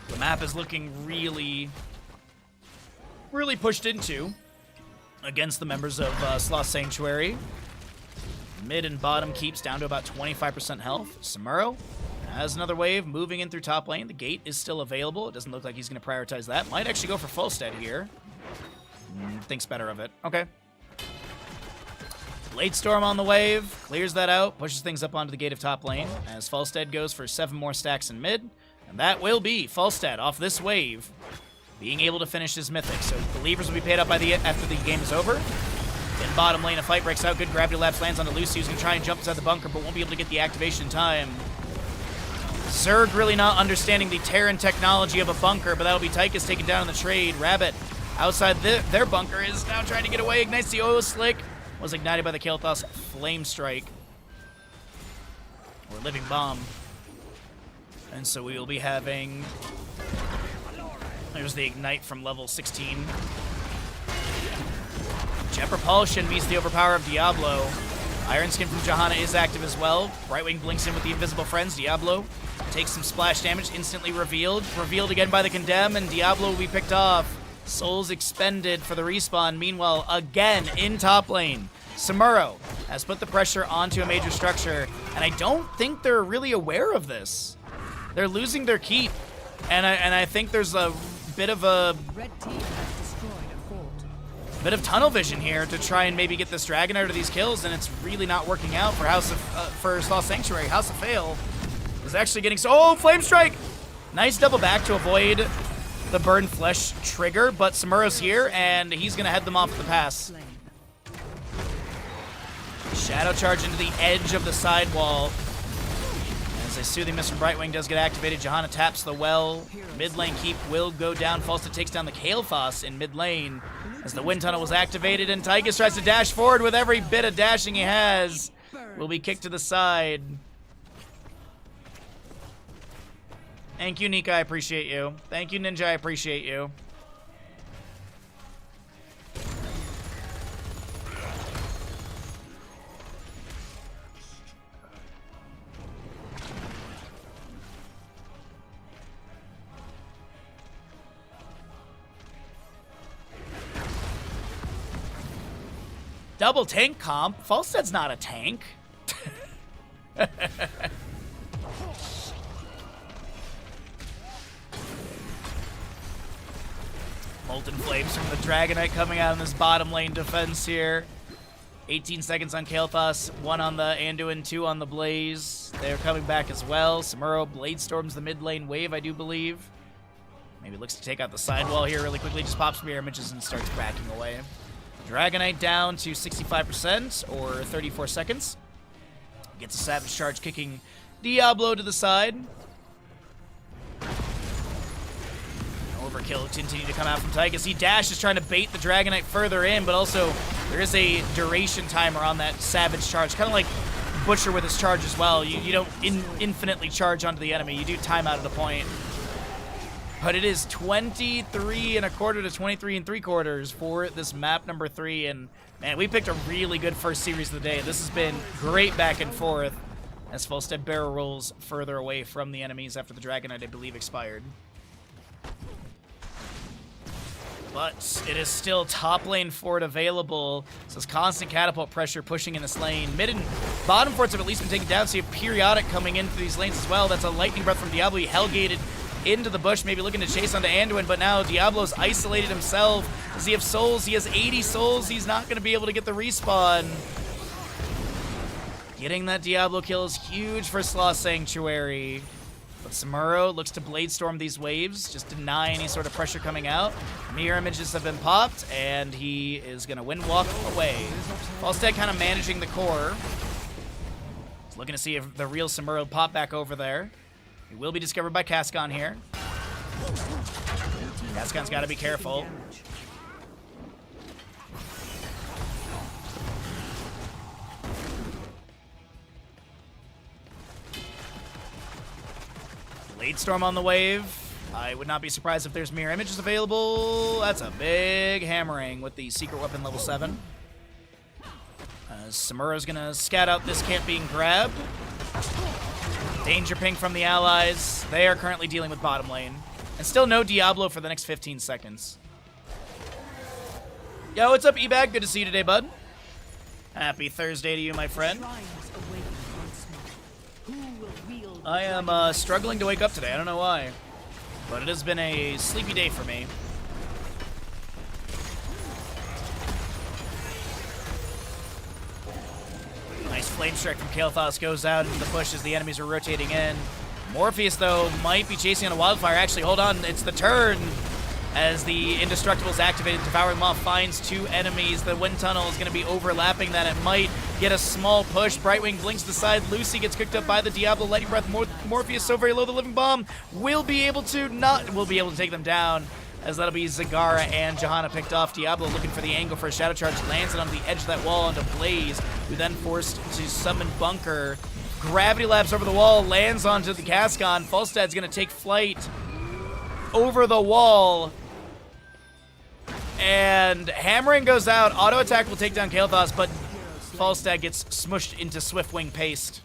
The map is looking really pushed into against the members of Sloth Sanctuary. Mid and bottom keeps down to about 25% health. Samuro has another wave moving in through top lane. The gate is still available. It doesn't look like he's going to prioritize that. Might actually go for Falstad here. Thinks better of it. Okay. Blade Storm on the wave. Clears that out. Pushes things up onto the gate of top lane. As Falstad goes for 7 more stacks in mid. And that will be Falstad off this wave, being able to finish his mythic. So believers will be paid up by after the game is over. In bottom lane, a fight breaks out. Good Gravity Lapse lands onto Lucy, who's going to try and jump inside the bunker, but won't be able to get the activation in time. Zerg really not understanding the Terran technology of a bunker, but that'll be Tychus taken down in the trade. Rabbit outside their bunker is now trying to get away. Ignites the oil slick. Was ignited by the Kael'thas Flame Strike. Or Living Bomb. And so we will be having... There's the Ignite from level 16. Jet Propulsion meets the overpower of Diablo. Iron Skin from Johanna is active as well. Brightwing blinks in with the Invisible Friends. Diablo takes some splash damage, instantly revealed. Revealed again by the Condemn, and Diablo will be picked off. Souls expended for the respawn. Meanwhile, again in top lane, Samuro has put the pressure onto a major structure, and I don't think they're really aware of this. They're losing their keep, and I think there's a bit of Red team has destroyed a fort. bit of tunnel vision here to try and maybe get this Dragon Knight or these kills, and it's really not working out for Sloth Sanctuary. House of Fail is actually getting Flame Strike! Nice double back to avoid the Burn Flesh trigger, but Samuro's here, and he's gonna head them off the pass. Shadow Charge into the edge of the sidewall. As a Soothing Mist from Brightwing does get activated, Johanna taps the well. Mid lane keep will go down. Falstad takes down the Kael'thas in mid lane as the Wind Tunnel was activated, and Tychus tries to dash forward with every bit of dashing he has. Will be kicked to the side. Thank you, Nika, I appreciate you. Thank you, Ninja, I appreciate you. Double tank comp? Falstad's not a tank. Molten Flames from the Dragon Knight coming out in this bottom lane defense here. 18 seconds on Kael'thas, 1 on the Anduin, 2 on the Blaze. They're coming back as well. Samuro Blade Storms the mid lane wave, I do believe. Maybe looks to take out the sidewall here really quickly. Just pops mirror images and starts backing away. Dragon Knight down to 65% or 34 seconds. Gets a Savage Charge kicking Diablo to the side. Overkill continue to come out from Tychus. He dashes trying to bait the Dragon Knight further in, but also there is a duration timer on that Savage Charge. Kind of like Butcher with his charge as well. You don't infinitely charge onto the enemy. You do time out at a point. But it is 23 1/4 to 23 3/4 for this map number 3. And man, we picked a really good first series of the day. This has been great back and forth as Falstad barrel rolls further away from the enemies after the Dragon Knight, I believe, expired. but it is still top lane fort available. So it's constant catapult pressure pushing in this lane. Mid and bottom forts have at least been taken down, so you have periodic coming into these lanes as well. That's a lightning breath from Diablo. He hellgated into the bush, maybe looking to chase onto Anduin, but now Diablo's isolated himself. Does he have souls? He has 80 souls. He's not going to be able to get the respawn. Getting that Diablo kill is huge for Sloth Sanctuary. But Samuro looks to Blade Storm these waves, just deny any sort of pressure coming out. Mirror images have been popped, and he is going to wind walk away. Falstad kind of managing the core. He's looking to see if the real Samuro pop back over there. He will be discovered by Cascon here. Cascon's got to be careful. Blade Storm on the wave. I would not be surprised if there's mirror images available. That's a big hammering with the secret weapon level 7. Samuro's gonna scout out this camp being grabbed. Danger ping from the allies. They are currently dealing with bottom lane. And still no Diablo for the next 15 seconds. Yo, what's up, Ebag? Good to see you today, bud. Happy Thursday to you, my friend. I am struggling to wake up today. I don't know why. But it has been a sleepy day for me. Nice flame strike from Kael'thas goes out into the bush as the enemies are rotating in. Morpheus, though, might be chasing on a wildfire. Actually, hold on. It's the turn. As the Indestructible is activated, Devouring Maw finds 2 enemies. The Wind Tunnel is going to be overlapping that. It might get a small push. Brightwing blinks to the side. Lucy gets cooked up by the Diablo Lightning Breath. Morpheus so very low. The Living Bomb will be able to take them down, as that'll be Zagara and Johanna picked off. Diablo looking for the angle for a Shadow Charge. Lands it on the edge of that wall onto Blaze, who then forced to summon Bunker. Gravity Labs over the wall. Lands onto the Cascon. Falstad's going to take flight over the wall. And hammering goes out. Auto attack will take down Kael'thas, but Falstad gets smushed into Swiftwing Paste.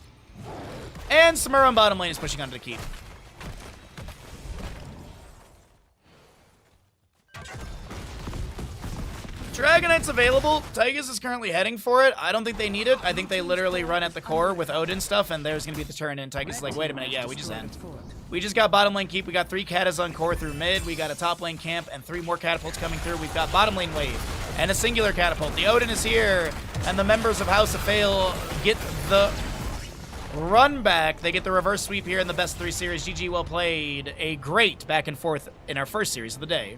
And Samuro on bottom lane is pushing onto the keep. Dragon Knight's available. Tygus is currently heading for it. I don't think they need it. I think they literally run at the core with Odin stuff, and there's going to be the turn, and Tygus is like, wait a minute, yeah, we just end. We just got bottom lane keep. We got 3 katas on core through mid. We got a top lane camp and 3 more catapults coming through. We've got bottom lane wave and a singular catapult. The Odin is here, and the members of House of Fail get the run back. They get the reverse sweep here in the best 3 series. GG, well played. A great back and forth in our first series of the day.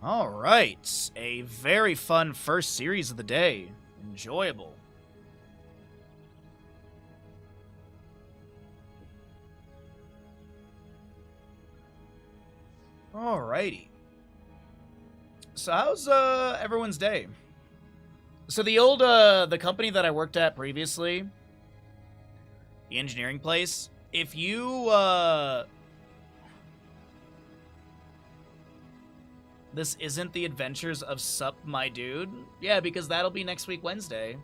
All right, a very fun first series of the day. Enjoyable. All righty. So how's everyone's day? So the old the company that I worked at previously, the engineering place, if you this isn't the adventures of Sup, my dude? Yeah, because that'll be next week, Wednesday.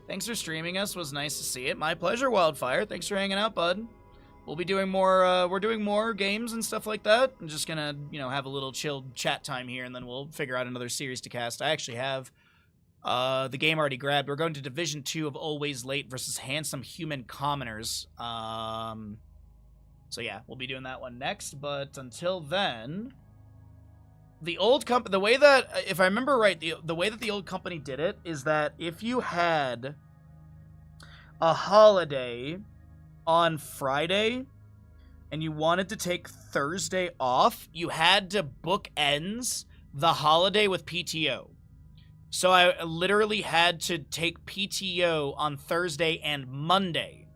Thanks for streaming us. Was nice to see it. My pleasure, Wildfire. Thanks for hanging out, bud. We'll be doing more, we're doing more games and stuff like that. I'm just gonna, have a little chilled chat time here, and then we'll figure out another series to cast. I actually have the game already grabbed. We're going to Division 2 of Always Late versus Handsome Human Commoners. So yeah, we'll be doing that one next, but until then... The old company, the way that, if I remember right, the way that the old company did it is that if you had a holiday on Friday and you wanted to take Thursday off, you had to bookends the holiday with PTO. So I literally had to take PTO on Thursday and Monday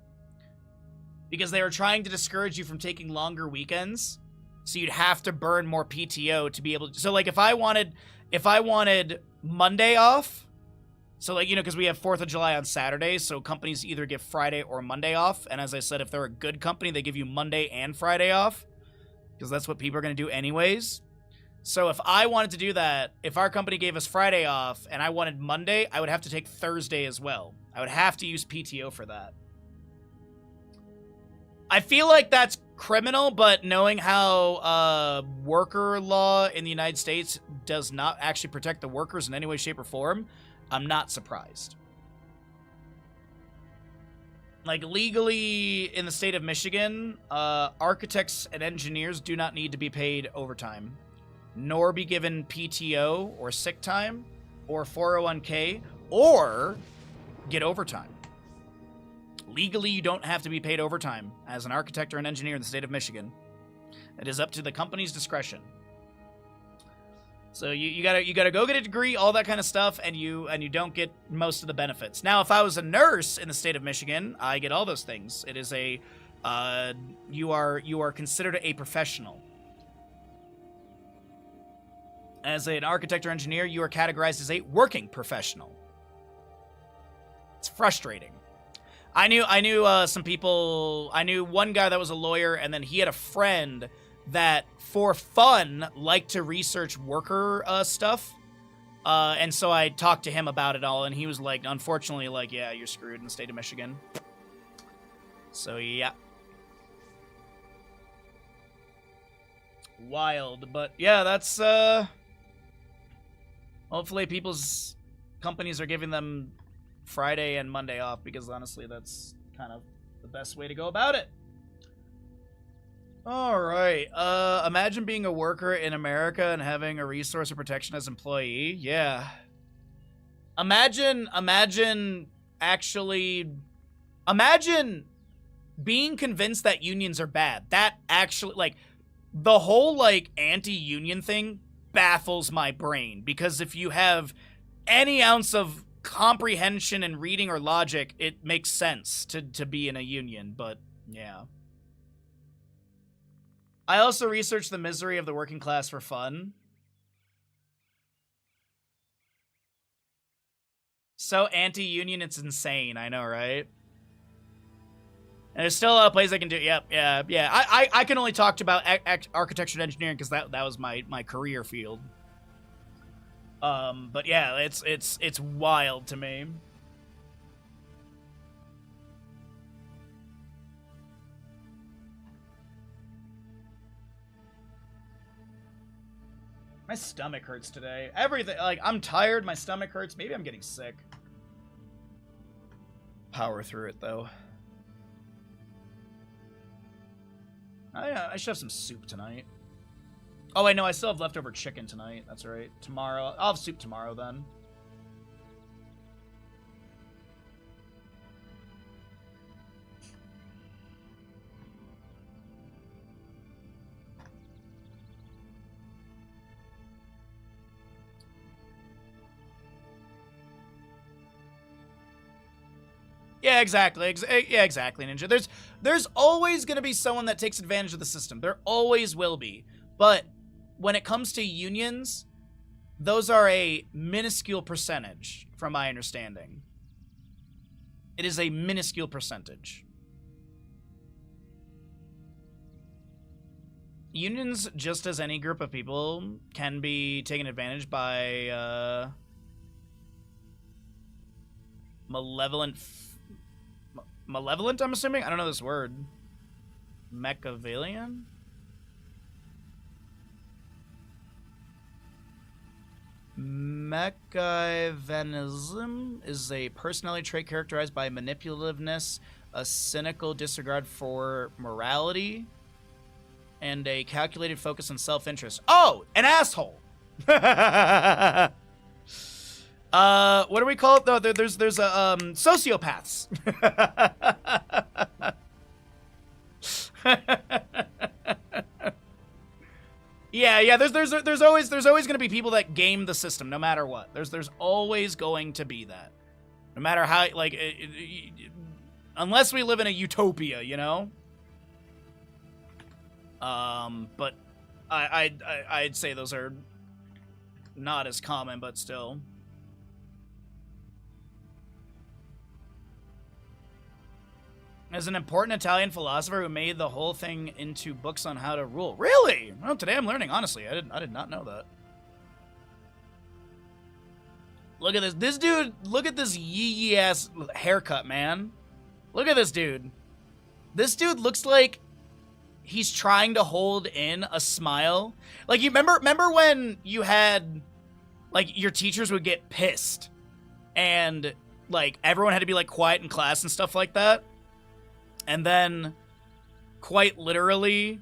because they were trying to discourage you from taking longer weekends. So you'd have to burn more PTO to be able to... So, like, if I wanted Monday off, So, like, you know, because we have 4th of July on Saturday, so companies either give Friday or Monday off. And as I said, if they're a good company, they give you Monday and Friday off, because that's what people are going to do anyways. So if I wanted to do that, if our company gave us Friday off and I wanted Monday, I would have to take Thursday as well. I would have to use PTO for that. I feel like that's criminal, but knowing how worker law in the United States does not actually protect the workers in any way, shape, or form, I'm not surprised. Like, legally, in the state of Michigan, architects and engineers do not need to be paid overtime, nor be given PTO or sick time or 401k or get overtime. Legally, you don't have to be paid overtime as an architect or an engineer in the state of Michigan. It is up to the company's discretion. So you gotta go get a degree, all that kind of stuff, and you don't get most of the benefits. Now, if I was a nurse in the state of Michigan, I get all those things. It is a you are considered a professional. As an architect or engineer, you are categorized as a working professional. It's frustrating. I knew some people. I knew one guy that was a lawyer, and then he had a friend that, for fun, liked to research worker stuff. And so I talked to him about it all, and he was like, unfortunately, like, yeah, you're screwed in the state of Michigan. So, yeah. Wild. But, yeah, that's, hopefully people's companies are giving them Friday and Monday off, because honestly, that's kind of the best way to go about it. All right. Imagine being a worker in America and having a resource of protection as employee. Yeah. Imagine being convinced that unions are bad. That actually, like, the whole, like, anti-union thing baffles my brain, because if you have any ounce of comprehension and reading or logic, it makes sense to be in a union, but yeah. I also researched the misery of the working class for fun. So anti-union, it's insane. I know, right? And there's still a place I can do. Yep, yeah. I can only talk about architecture and engineering because that was my career field. But yeah, it's wild to me. My stomach hurts today. Everything, like, I'm tired, my stomach hurts. Maybe I'm getting sick. Power through it, though. I should have some soup tonight. Oh, wait, no, I still have leftover chicken tonight. That's right. Tomorrow. I'll have soup tomorrow, then. Yeah, exactly. Yeah, exactly, Ninja. There's always going to be someone that takes advantage of the system. There always will be. But when it comes to unions, those are a minuscule percentage, from my understanding. It is a minuscule percentage. Unions, just as any group of people, can be taken advantage by malevolent, I'm assuming? I don't know this word. Machiavellian? Machiavellianism is a personality trait characterized by manipulativeness, a cynical disregard for morality, and a calculated focus on self-interest. Oh, an asshole! What do we call it though? There's a sociopaths. Yeah. There's always gonna be people that game the system, no matter what. There's always going to be that, no matter how, like, unless we live in a utopia, you know. But I'd say those are not as common, but still. as an important Italian philosopher who made the whole thing into books on how to rule. Really? Well, today I'm learning, honestly. I did not know that. Look at this. This dude, look at this yee ass haircut, man. Look at this dude. This dude looks like he's trying to hold in a smile. Like, you remember when you had, like, your teachers would get pissed and, like, everyone had to be, like, quiet in class and stuff like that? And then, quite literally,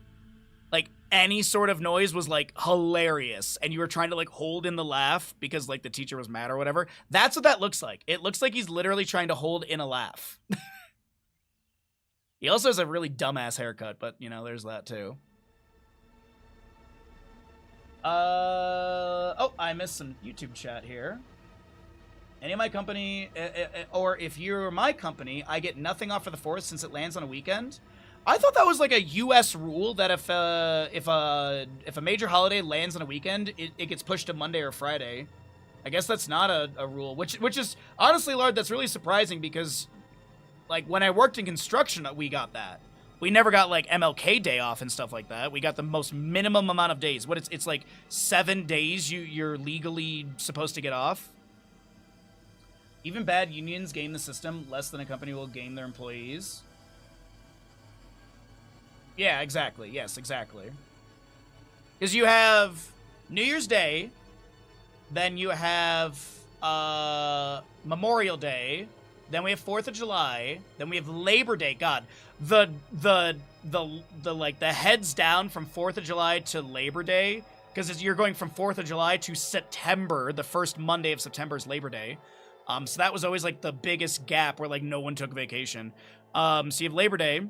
like, any sort of noise was, like, hilarious. And you were trying to, like, hold in the laugh because, like, the teacher was mad or whatever. That's what that looks like. It looks like he's literally trying to hold in a laugh. He also has a really dumbass haircut, but, you know, there's that, too. Oh, I missed some YouTube chat here. Any of my company, or if you're my company, I get nothing off for the 4th since it lands on a weekend. I thought that was like a U.S. rule that if a major holiday lands on a weekend, it gets pushed to Monday or Friday. I guess that's not a rule, which is honestly, Lord, that's really surprising because, like, when I worked in construction, we got that. We never got, like, MLK Day off and stuff like that. We got the most minimum amount of days. What, it's like 7 days you're legally supposed to get off. Even bad unions game the system less than a company will game their employees. Yeah, exactly. Yes, exactly. Because you have New Year's Day, then you have Memorial Day, then we have 4th of July, then we have Labor Day. God, the like the heads down from 4th of July to Labor Day, because you're going from 4th of July to September. The first Monday of September is Labor Day. So that was always like the biggest gap where like no one took vacation. So you have Labor Day,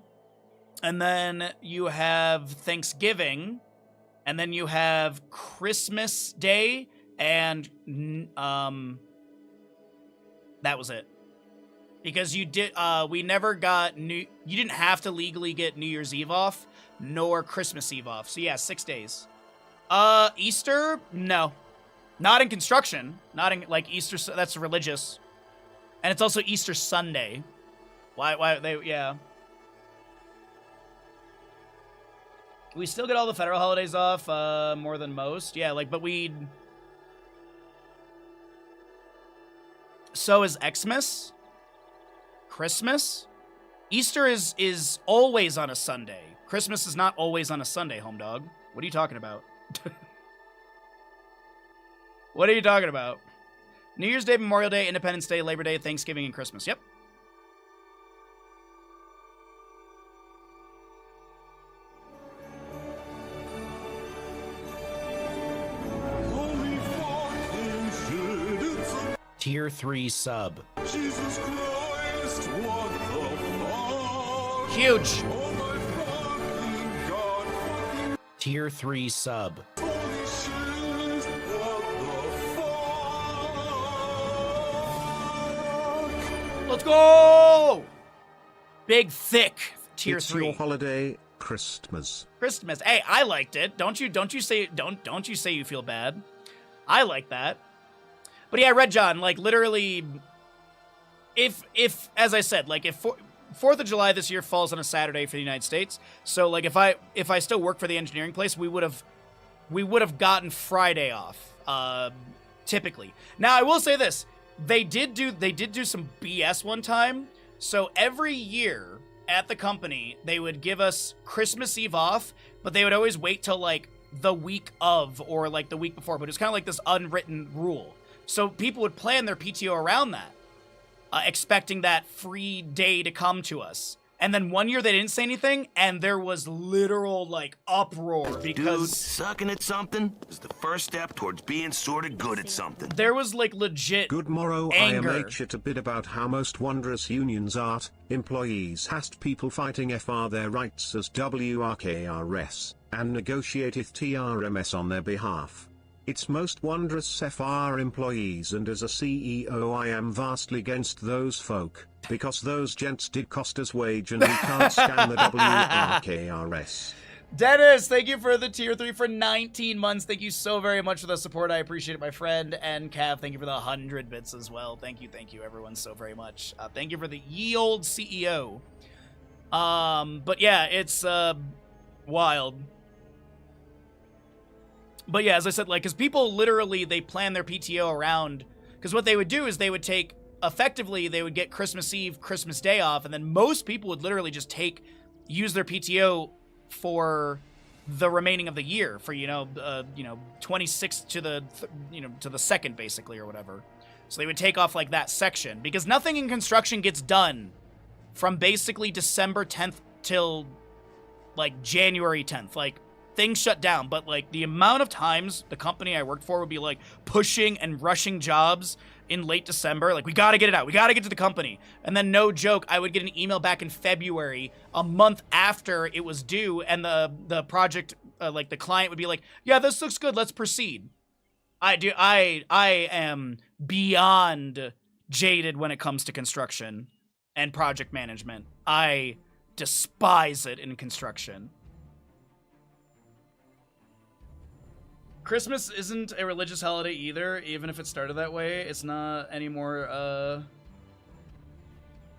and then you have Thanksgiving, and then you have Christmas Day, and that was it. Because you did, we never got you didn't have to legally get New Year's Eve off, nor Christmas Eve off. So yeah, 6 days. Easter, no. Not in construction. Not in, like, Easter, that's religious. And it's also Easter Sunday. Why, yeah. We still get all the federal holidays off, more than most. Yeah, like, but so is Xmas. Christmas. Easter is always on a Sunday. Christmas is not always on a Sunday, home dog. What are you talking about? What are you talking about? New Year's Day, Memorial Day, Independence Day, Labor Day, Thanksgiving, and Christmas. Yep. Tier 3 sub. Jesus Christ, what the fuck? Huge. Oh my fucking God, Tier 3 sub. holy shit, what the fuck? Let's go! Big, thick tier It's 3. your holiday, Christmas. Christmas. Hey, I liked it. Don't you say you feel bad. I like that. But yeah, Red John, like, literally, if as I said, like, if 4th of July this year falls on a Saturday for the United States, so, like, if I still work for the engineering place, we would have gotten Friday off, typically. Now, I will say this. They did do some BS one time. So every year at the company, they would give us Christmas Eve off, but they would always wait till, like, the week of or, like, the week before. But it's kind of like this unwritten rule. So people would plan their PTO around that, expecting that free day to come to us. And then one year they didn't say anything, and there was literal, like, uproar because... Dude, sucking at something is the first step towards being sort of good at something. There was, like, legit Good morrow, anger. I am H it a bit about how most wondrous unions art, employees hast people fighting FR their rights as WRKRS, and negotiateth TRMS on their behalf. It's most wondrous FR employees, and as a CEO I am vastly against those folk, because those gents did cost us wage and we can't scan the WRKRS. Dennis, thank you for the tier 3 for 19 months. Thank you so very much for the support. I appreciate it, my friend. And Cav, thank you for the 100 bits as well. Thank you, everyone, so very much. Thank you for the ye old CEO. But yeah, it's wild. But yeah, as I said, like, because people literally, they plan their PTO around, because what they would do is they would take, effectively, they would get Christmas Eve, Christmas Day off, and then most people would literally just use their PTO for the remaining of the year, for, 26th to the, to the 2nd, basically, or whatever. So they would take off, like, that section, because nothing in construction gets done from basically December 10th till, like, January 10th. Like, things shut down, but, like, the amount of times the company I worked for would be, like, pushing and rushing jobs in late December, like, we gotta get it out, we gotta get to the company. And then, no joke, I would get an email back in February, a month after it was due, and the project, like, the client would be like, yeah, this looks good, let's proceed. I am beyond jaded when it comes to construction and project management. I despise it in construction. Christmas isn't a religious holiday either, even if it started that way. It's not anymore,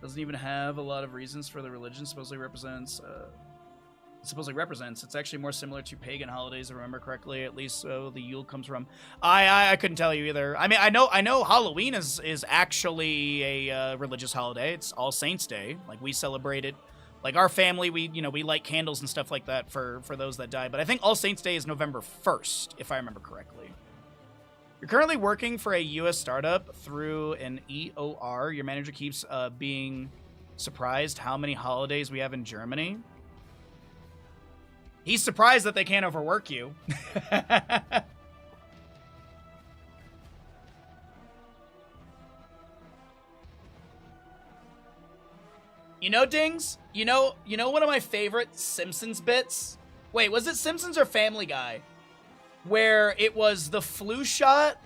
doesn't even have a lot of reasons for the religion supposedly represents. It's actually more similar to pagan holidays, if I remember correctly, at least so the Yule comes from. I couldn't tell you either. I mean, I know Halloween is actually a religious holiday. It's All Saints Day. Like, we celebrate it. Like, our family, we light candles and stuff like that for those that die. But I think All Saints Day is November 1st, if I remember correctly. You're currently working for a U.S. startup through an EOR. Your manager keeps being surprised how many holidays we have in Germany. He's surprised that they can't overwork you. You know, Dings? You know one of my favorite Simpsons bits? Wait, was it Simpsons or Family Guy? Where it was the flu shot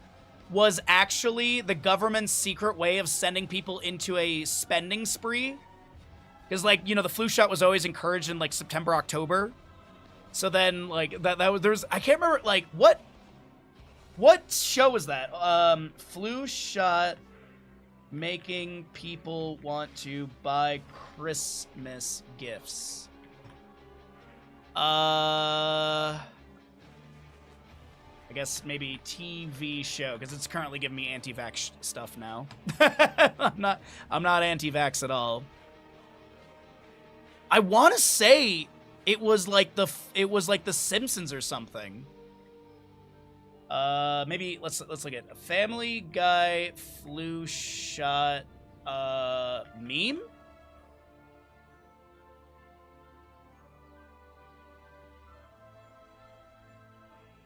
was actually the government's secret way of sending people into a spending spree. Because, like, the flu shot was always encouraged in, like, September, October. So then, like, that was, there's, I can't remember, like, what show was that? Flu shot making people want to buy Christmas gifts. I guess maybe TV show, because it's currently giving me anti-vax stuff now. I'm not anti-vax at all. I want to say it was like the Simpsons or something. Maybe let's look at Family Guy flu shot meme.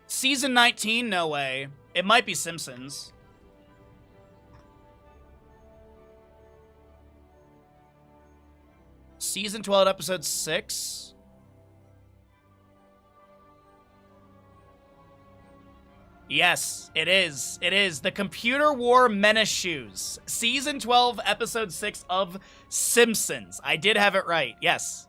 Season 19, no way. It might be Simpsons. Season 12, episode 6. Yes, it is. It is. The Computer War Menace Shoes. Season 12, episode 6 of Simpsons. I did have it right. Yes.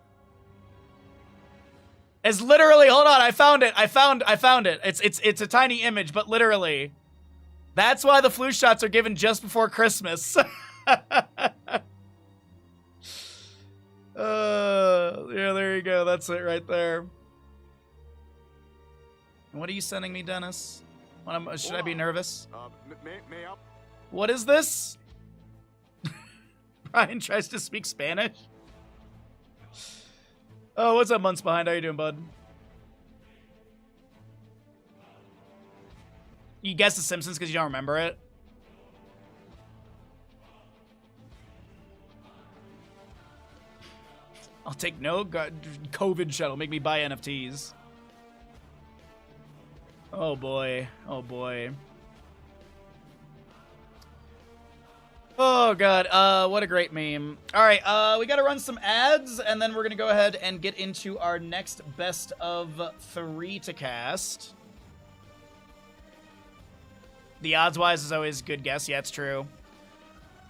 It's literally, hold on, I found it. I found it. It's a tiny image, but literally. That's why the flu shots are given just before Christmas. Yeah, there you go. That's it right there. What are you sending me, Dennis? Should I be nervous? What is this? Brian tries to speak Spanish. Oh, what's up, Months Behind? How you doing, bud? You guessed The Simpsons because you don't remember it? I'll take no COVID shuttle. Make me buy NFTs. Oh boy. Oh boy. Oh god, what a great meme. Alright, we gotta run some ads, and then we're gonna go ahead and get into our next best of 3 to cast. The odds-wise is always a good guess. Yeah, it's true.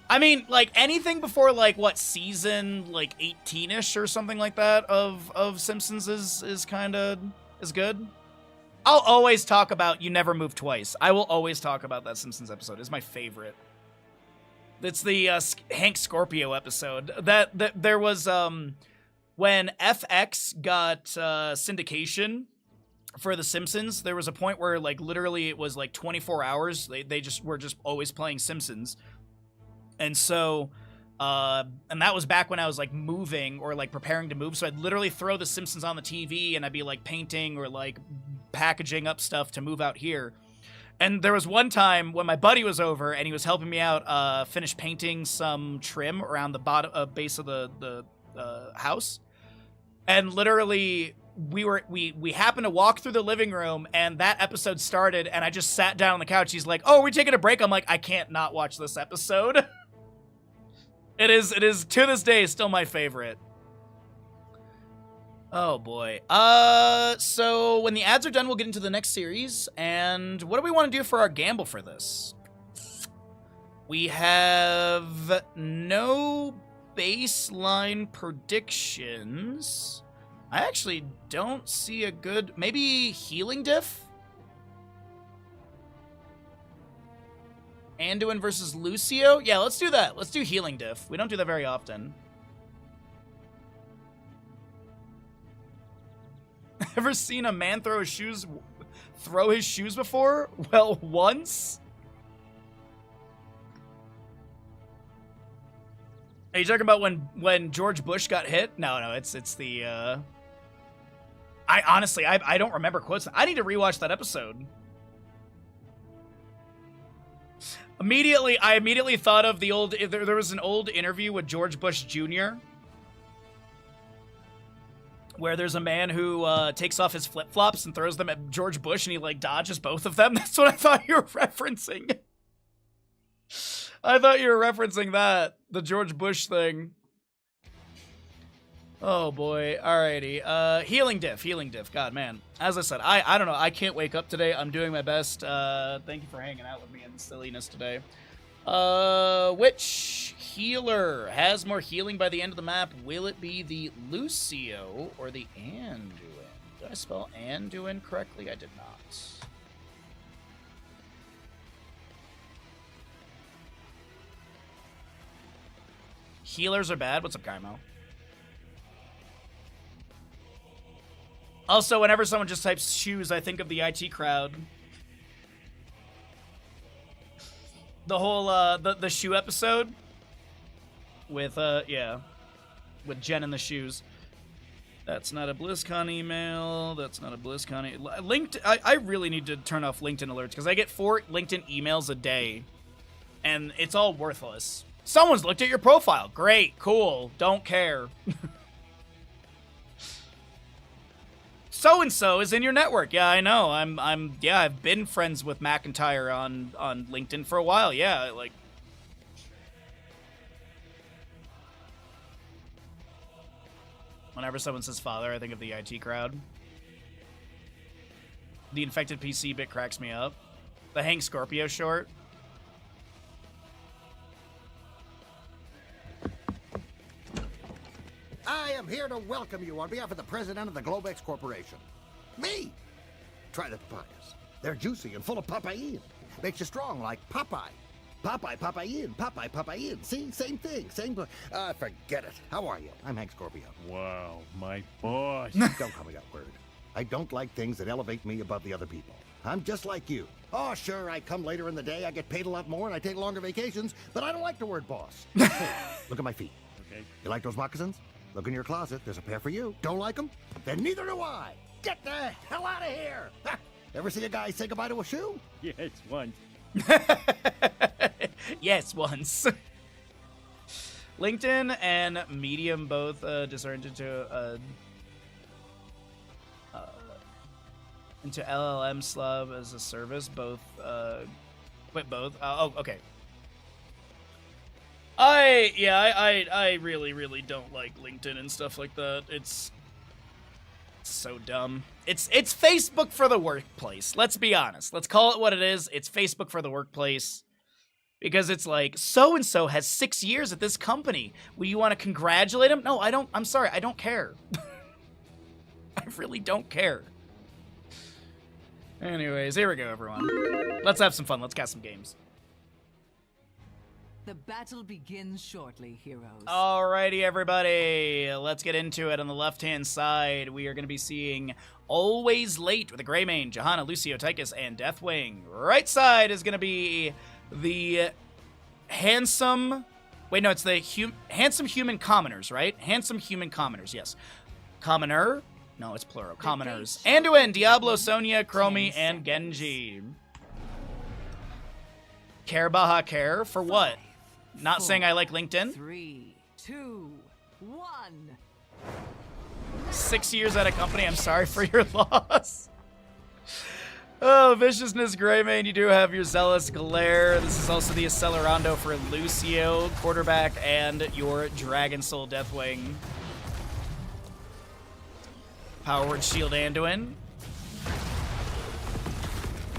I mean, like, anything before, like, what, season, like, 18-ish or something like that of Simpsons is kinda, is good. I'll always talk about You Never Move Twice. I will always talk about that Simpsons episode. It's my favorite. It's the Hank Scorpio episode. That there was when FX got syndication for The Simpsons, there was a point where like literally it was like 24 hours. They just were just always playing Simpsons. And so, and that was back when I was like moving or like preparing to move. So I'd literally throw The Simpsons on the TV and I'd be like painting or like packaging up stuff to move out here. And there was one time when my buddy was over and he was helping me out finish painting some trim around the bottom base of the house. And literally we happened to walk through the living room and that episode started and I just sat down on the couch. He's like, "Oh, are we taking a break?" I'm like, "I can't not watch this episode." It is to this day still my favorite. Oh boy. So when the ads are done, we'll get into the next series. And what do we want to do for our gamble for this? We have no baseline predictions. I actually don't see a good... Maybe healing diff? Anduin versus Lucio? Yeah, let's do that. Let's do healing diff. We don't do that very often. Ever seen a man throw his shoes before? Well, once. Are you talking about when George Bush got hit? No, it's the I honestly I don't remember quotes. I need to rewatch that episode. I immediately thought of the old there was an old interview with George Bush Jr. where there's a man who takes off his flip-flops and throws them at George Bush and he like dodges both of them. That's what I thought you were referencing. I thought you were referencing that, the George Bush thing. Oh boy, alrighty. Healing diff. God, man. As I said, I don't know. I can't wake up today. I'm doing my best. Thank you for hanging out with me in the silliness today. Which healer has more healing by the end of the map? Will it be the Lucio or the Anduin? Did I spell Anduin correctly? I did not. Healers are bad. What's up, Kaimo? Also, whenever someone just types shoes, I think of the IT crowd. The whole, the shoe episode with, yeah, with Jen and the shoes. That's not a BlizzCon email. That's not a BlizzCon LinkedIn. I really need to turn off LinkedIn alerts because I get 4 LinkedIn emails a day and it's all worthless. Someone's looked at your profile. Great, cool, don't care. So-and-so is in your network. Yeah, I know. Yeah, I've been friends with McIntyre on LinkedIn for a while. Yeah, like... Whenever someone says father, I think of the IT crowd. The infected PC bit cracks me up. The Hank Scorpio short. I am here to welcome you on behalf of the president of the Globex Corporation. Me! Try the papayas. They're juicy and full of papain. Makes you strong like Popeye. Popeye, papain, Popeye, papain. See? Same thing. Same... forget it. How are you? I'm Hank Scorpio. Wow, my boss. Don't call me that word. I don't like things that elevate me above the other people. I'm just like you. Oh, sure, I come later in the day, I get paid a lot more, and I take longer vacations, but I don't like the word boss. Hey, look at my feet. Okay. You like those moccasins? Look in your closet. There's a pair for you. Don't like them? Then neither do I. Get the hell out of here. Ha! Ever see a guy say goodbye to a shoe? Yes, once. Yes, once. LinkedIn and Medium both discerned into LLM Slub as a service. Both quit both. Oh, okay. I really don't like LinkedIn and stuff like that. It's so dumb. It's Facebook for the workplace. Let's be honest. Let's call it what it is. It's Facebook for the workplace. Because it's like, so-and-so has 6 years at this company. Will you want to congratulate him? No, I don't. I'm sorry. I don't care. I really don't care. Anyways, here we go, everyone. Let's have some fun. Let's cast some games. The battle begins shortly, heroes. Alrighty, everybody. Let's get into it. On the left-hand side, we are going to be seeing Always Late with the Greymane, Johanna, Lucio, Tychus, and Deathwing. Right side is going to be the handsome... Wait, no, it's the handsome human commoners, right? Handsome human commoners, yes. Commoner? No, it's plural. Commoners. Anduin, Diablo, Sonya, Chromie, and Genji. Care Baha Care? For what? Not saying I like LinkedIn? 3, 2, 1. 6 years at a company, I'm sorry for your loss. Oh, Viciousness Greymane, you do have your Zealous Glare. This is also the Accelerando for Lucio, quarterback, and your Dragon Soul Deathwing. Power Word Shield Anduin.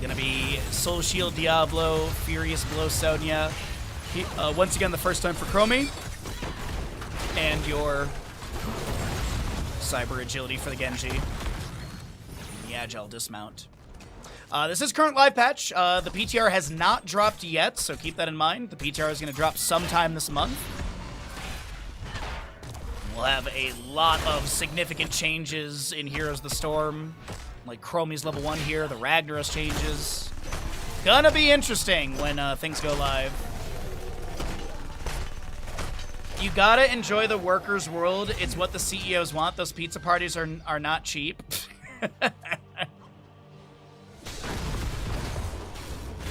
Gonna be Soul Shield Diablo, Furious Blow Sonya. Once again, the first time for Chromie. And your Cyber Agility for the Genji. The Agile Dismount. This is current live patch. The PTR has not dropped yet, so keep that in mind. The PTR is going to drop sometime this month. We'll have a lot of significant changes in Heroes of the Storm. Like Chromie's level 1 here, the Ragnaros changes. Gonna be interesting when things go live. You gotta enjoy the workers' world. It's what the CEOs want. Those pizza parties are not cheap.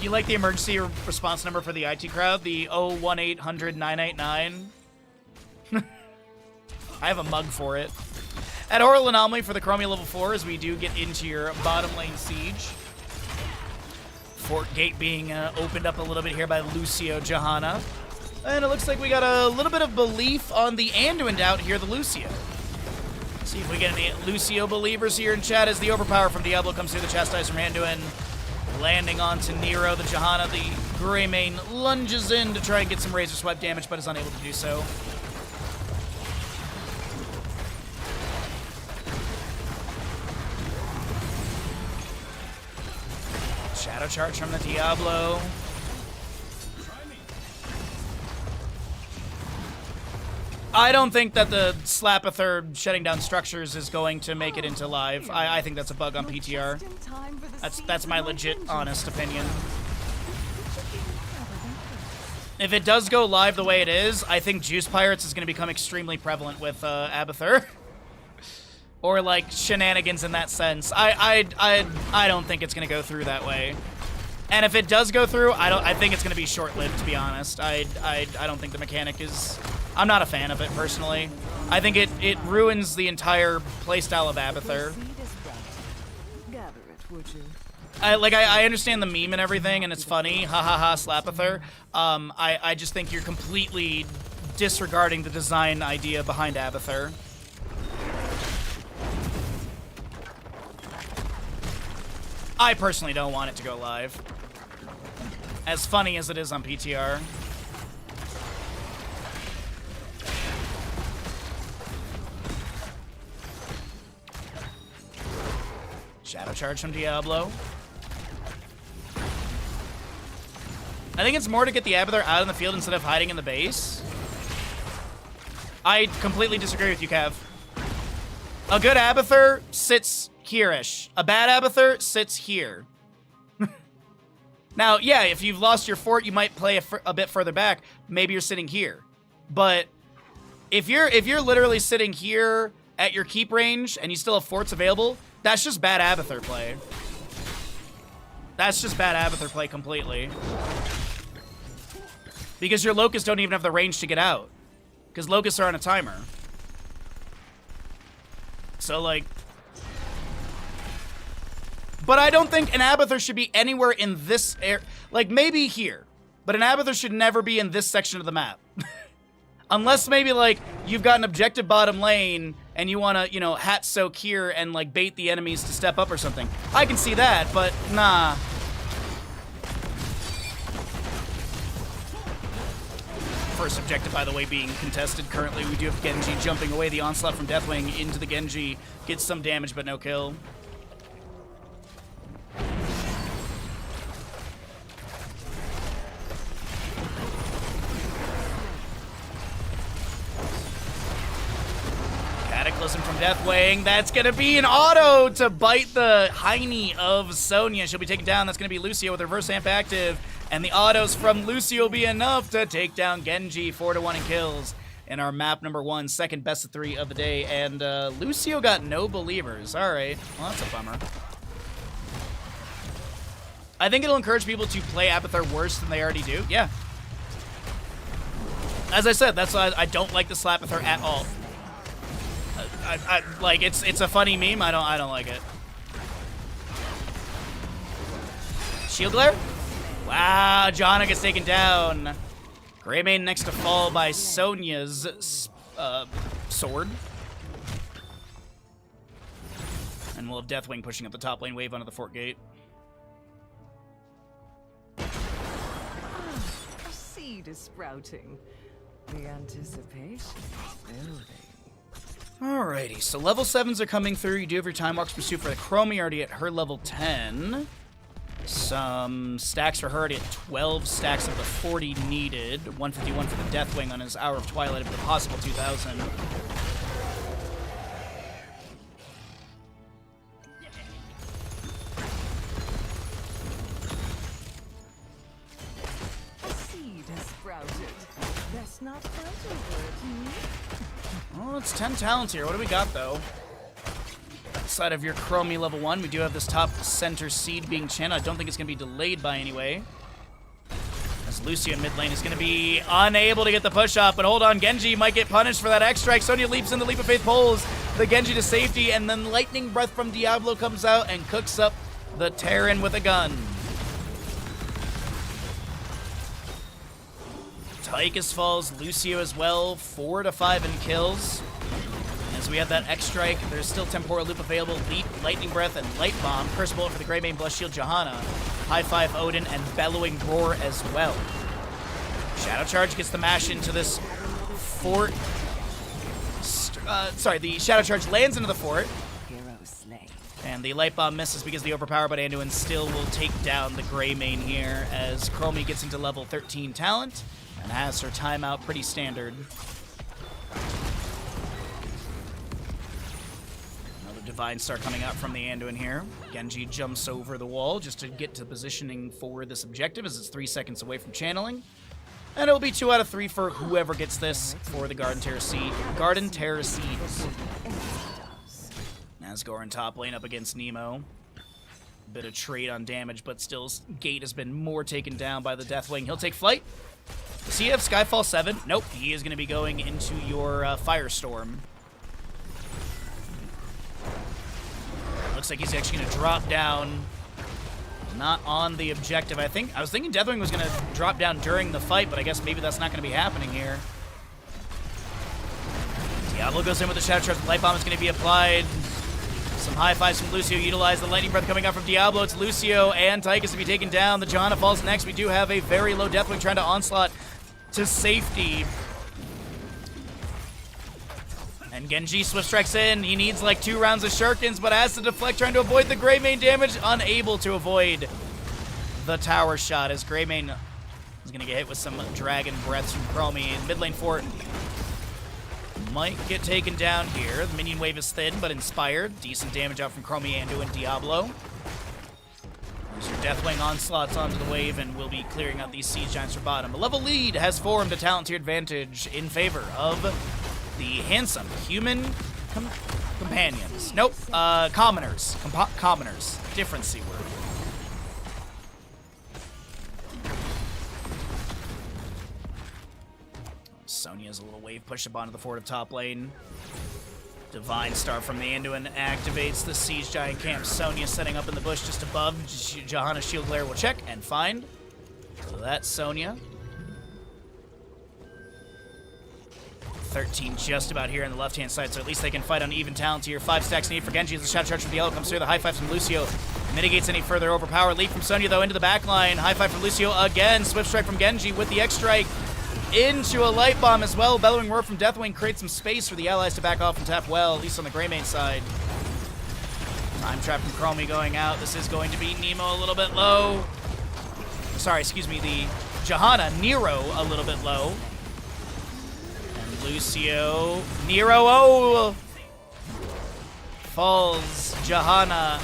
You like the emergency response number for the IT crowd? The 01800-989. I have a mug for it. At Horrible Anomaly for the Chromie level 4 as we do get into your bottom lane siege. Fort Gate being opened up a little bit here by Lucio Johanna. And it looks like we got a little bit of belief on the Anduin out here, the Lucio. See if we get any Lucio believers here in chat as the Overpower from Diablo comes through the Chastise from Anduin. Landing onto Nero, the Johanna, the Greymane lunges in to try and get some Razor Swipe damage, but is unable to do so. Shadow Charge from the Diablo. I don't think that the Slap-a-Third shutting down structures is going to make it into live. I think that's a bug on PTR. That's my legit, honest opinion. If it does go live the way it is, I think Juice Pirates is going to become extremely prevalent with Abathur. Or like shenanigans in that sense. I don't think it's going to go through that way. And if it does go through, I think it's going to be short-lived, to be honest. I don't think the mechanic is... I'm not a fan of it, personally. I think it ruins the entire playstyle of Abathur. I understand the meme and everything, and it's funny. Ha ha ha, Slap-a-Thur. I just think you're completely disregarding the design idea behind Abathur. I personally don't want it to go live. As funny as it is on PTR. Shadow Charge from Diablo. I think it's more to get the Abathur out in the field instead of hiding in the base. I completely disagree with you, Kev. A good Abathur sits here-ish. A bad Abathur sits here. Now, yeah, if you've lost your fort, you might play a bit further back. Maybe you're sitting here. But if you're literally sitting here at your keep range and you still have forts available, that's just bad Abathur play. That's just bad Abathur play completely. Because your Locusts don't even have the range to get out. Because Locusts are on a timer. So, like... But I don't think an Abathur should be anywhere in this area. Like, maybe here. But an Abathur should never be in this section of the map. Unless maybe, like, you've got an objective bottom lane and you want to, you know, hat soak here and, like, bait the enemies to step up or something. I can see that, but nah. First objective, by the way, being contested currently. We do have Genji jumping away. The onslaught from Deathwing into the Genji. Gets some damage, but no kill. Deathwing. That's going to be an auto to bite the hiney of Sonya. She'll be taken down. That's going to be Lucio with reverse amp active. And the autos from Lucio will be enough to take down Genji. 4-1 in kills in our map number 1, second best of 3 of the day. And Lucio got no believers. All right. Well, that's a bummer. I think it'll encourage people to play Abathur worse than they already do. Yeah. As I said, that's why I don't like the Slapather at all. I like it's a funny meme. I don't like it. Shield glare? Wow, Johanna gets taken down. Greymane next to fall by Sonya's sword. And we'll have Deathwing pushing up the top lane wave onto the fort gate. A seed is sprouting. The anticipation is building. Alrighty, so level 7s are coming through. You do have your Time Walk's Pursuit for the Chromie already at her level 10. Some stacks for her already at 12 stacks of the 40 needed. 151 for the Deathwing on his Hour of Twilight of the possible 2,000. A seed has sprouted. That's not fertile. Well, it's 10 talents here. What do we got, though? Outside of your Chromie level 1, we do have this top center seed being channeled. I don't think it's going to be delayed by any way. As Lucio in mid lane is going to be unable to get the push up, but hold on, Genji might get punished for that X-Strike. Sonya leaps in, the Leap of Faith pulls the Genji to safety, and then Lightning Breath from Diablo comes out and cooks up the Terran with a gun. Tychus falls, Lucio as well, 4-5 in kills. As we have that X-Strike, there's still Temporal Loop available, Leap, Lightning Breath, and Light Bomb. Curse Bullet for the Greymane, Blessed Shield, Johanna. High Five, Odin, and Bellowing Roar as well. Shadow Charge gets the mash into this fort. The Shadow Charge lands into the fort. And the Light Bomb misses because the overpower, but Anduin still will take down the Greymane here as Chromie gets into level 13 talent and has her timeout pretty standard. Another Divine Star coming out from the Anduin here. Genji jumps over the wall just to get to positioning for this objective as it's 3 seconds away from channeling. And it'll be 2 out of 3 for whoever gets this for the Garden Terror Seed. Garden Terror Seeds. Nazgûr in top lane up against Nemo. Bit of trade on damage, but still Gate has been more taken down by the Deathwing. He'll take flight. Does he have Skyfall 7? Nope, he is going to be going into your Firestorm. Looks like he's actually going to drop down. Not on the objective. I was thinking Deathwing was going to drop down during the fight, but I guess maybe that's not going to be happening here. Diablo goes in with the Shadow Charge. The Light Bomb is going to be applied. Some high fives from Lucio. Utilize the Lightning Breath coming out from Diablo. It's Lucio and Tychus to be taken down. The Johanna falls next. We do have a very low Deathwing trying to onslaught to safety. And Genji Swift Strikes in. He needs like 2 rounds of Shurikens, but has to deflect trying to avoid the Greymane damage. Unable to avoid the tower shot as Greymane is going to get hit with some Dragon Breaths from Chromie. And mid lane fort might get taken down here. The minion wave is thin, but inspired. Decent damage out from Chromie, Anduin, and Diablo. There's your Deathwing onslaughts onto the wave, and we'll be clearing out these Siege Giants for bottom. A level lead has formed a talent tier advantage in favor of the handsome human companions. Nope, commoners. Commoners. Different C word. Sonya's a little wave push up onto the fort of top lane. Divine Star from the Anduin activates the Siege Giant camp. Sonya setting up in the bush just above. Johanna Shield Glare will check and find. So that's Sonya. 13 just about here on the left-hand side, so at least they can fight on even talent here. 5 stacks needed for Genji as the Shadow Charge from Diablo comes through. The high five from Lucio mitigates any further overpower. Leap from Sonya, though, into the back line. High five from Lucio again. Swift Strike from Genji with the X-Strike into a Light Bomb as well. Bellowing Roar from Deathwing creates some space for the allies to back off and tap well, at least on the Greymane side. Time Trap from Chromie going out. This is going to be Nemo a little bit low. Sorry, excuse me, the Johanna, Nero a little bit low. And Lucio, Nero, oh! falls. Johanna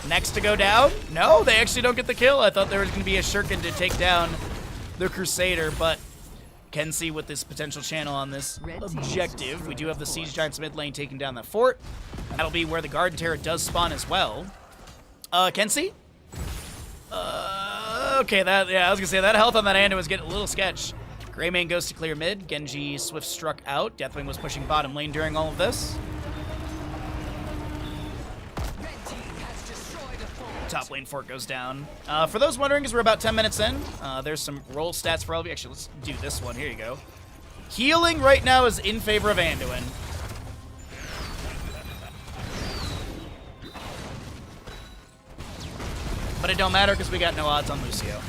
next to go down. No, they actually don't get the kill. I thought there was going to be a shuriken to take down the Crusader, but Kenzie with this potential channel on this objective. We do have the Siege Giants mid lane taking down that fort. That'll be where the Garden Terror does spawn as well. Kenzie? Okay, I was gonna say that health on that Ando was getting a little sketch. Greymane goes to clear mid. Genji Swift struck out. Deathwing was pushing bottom lane during all of this. Top lane fort goes down. For those wondering, because we're about 10 minutes in, there's some roll stats for LB. Actually, let's do this one. Here you go. Healing right now is in favor of Anduin. But it don't matter because we got no odds on Lucio.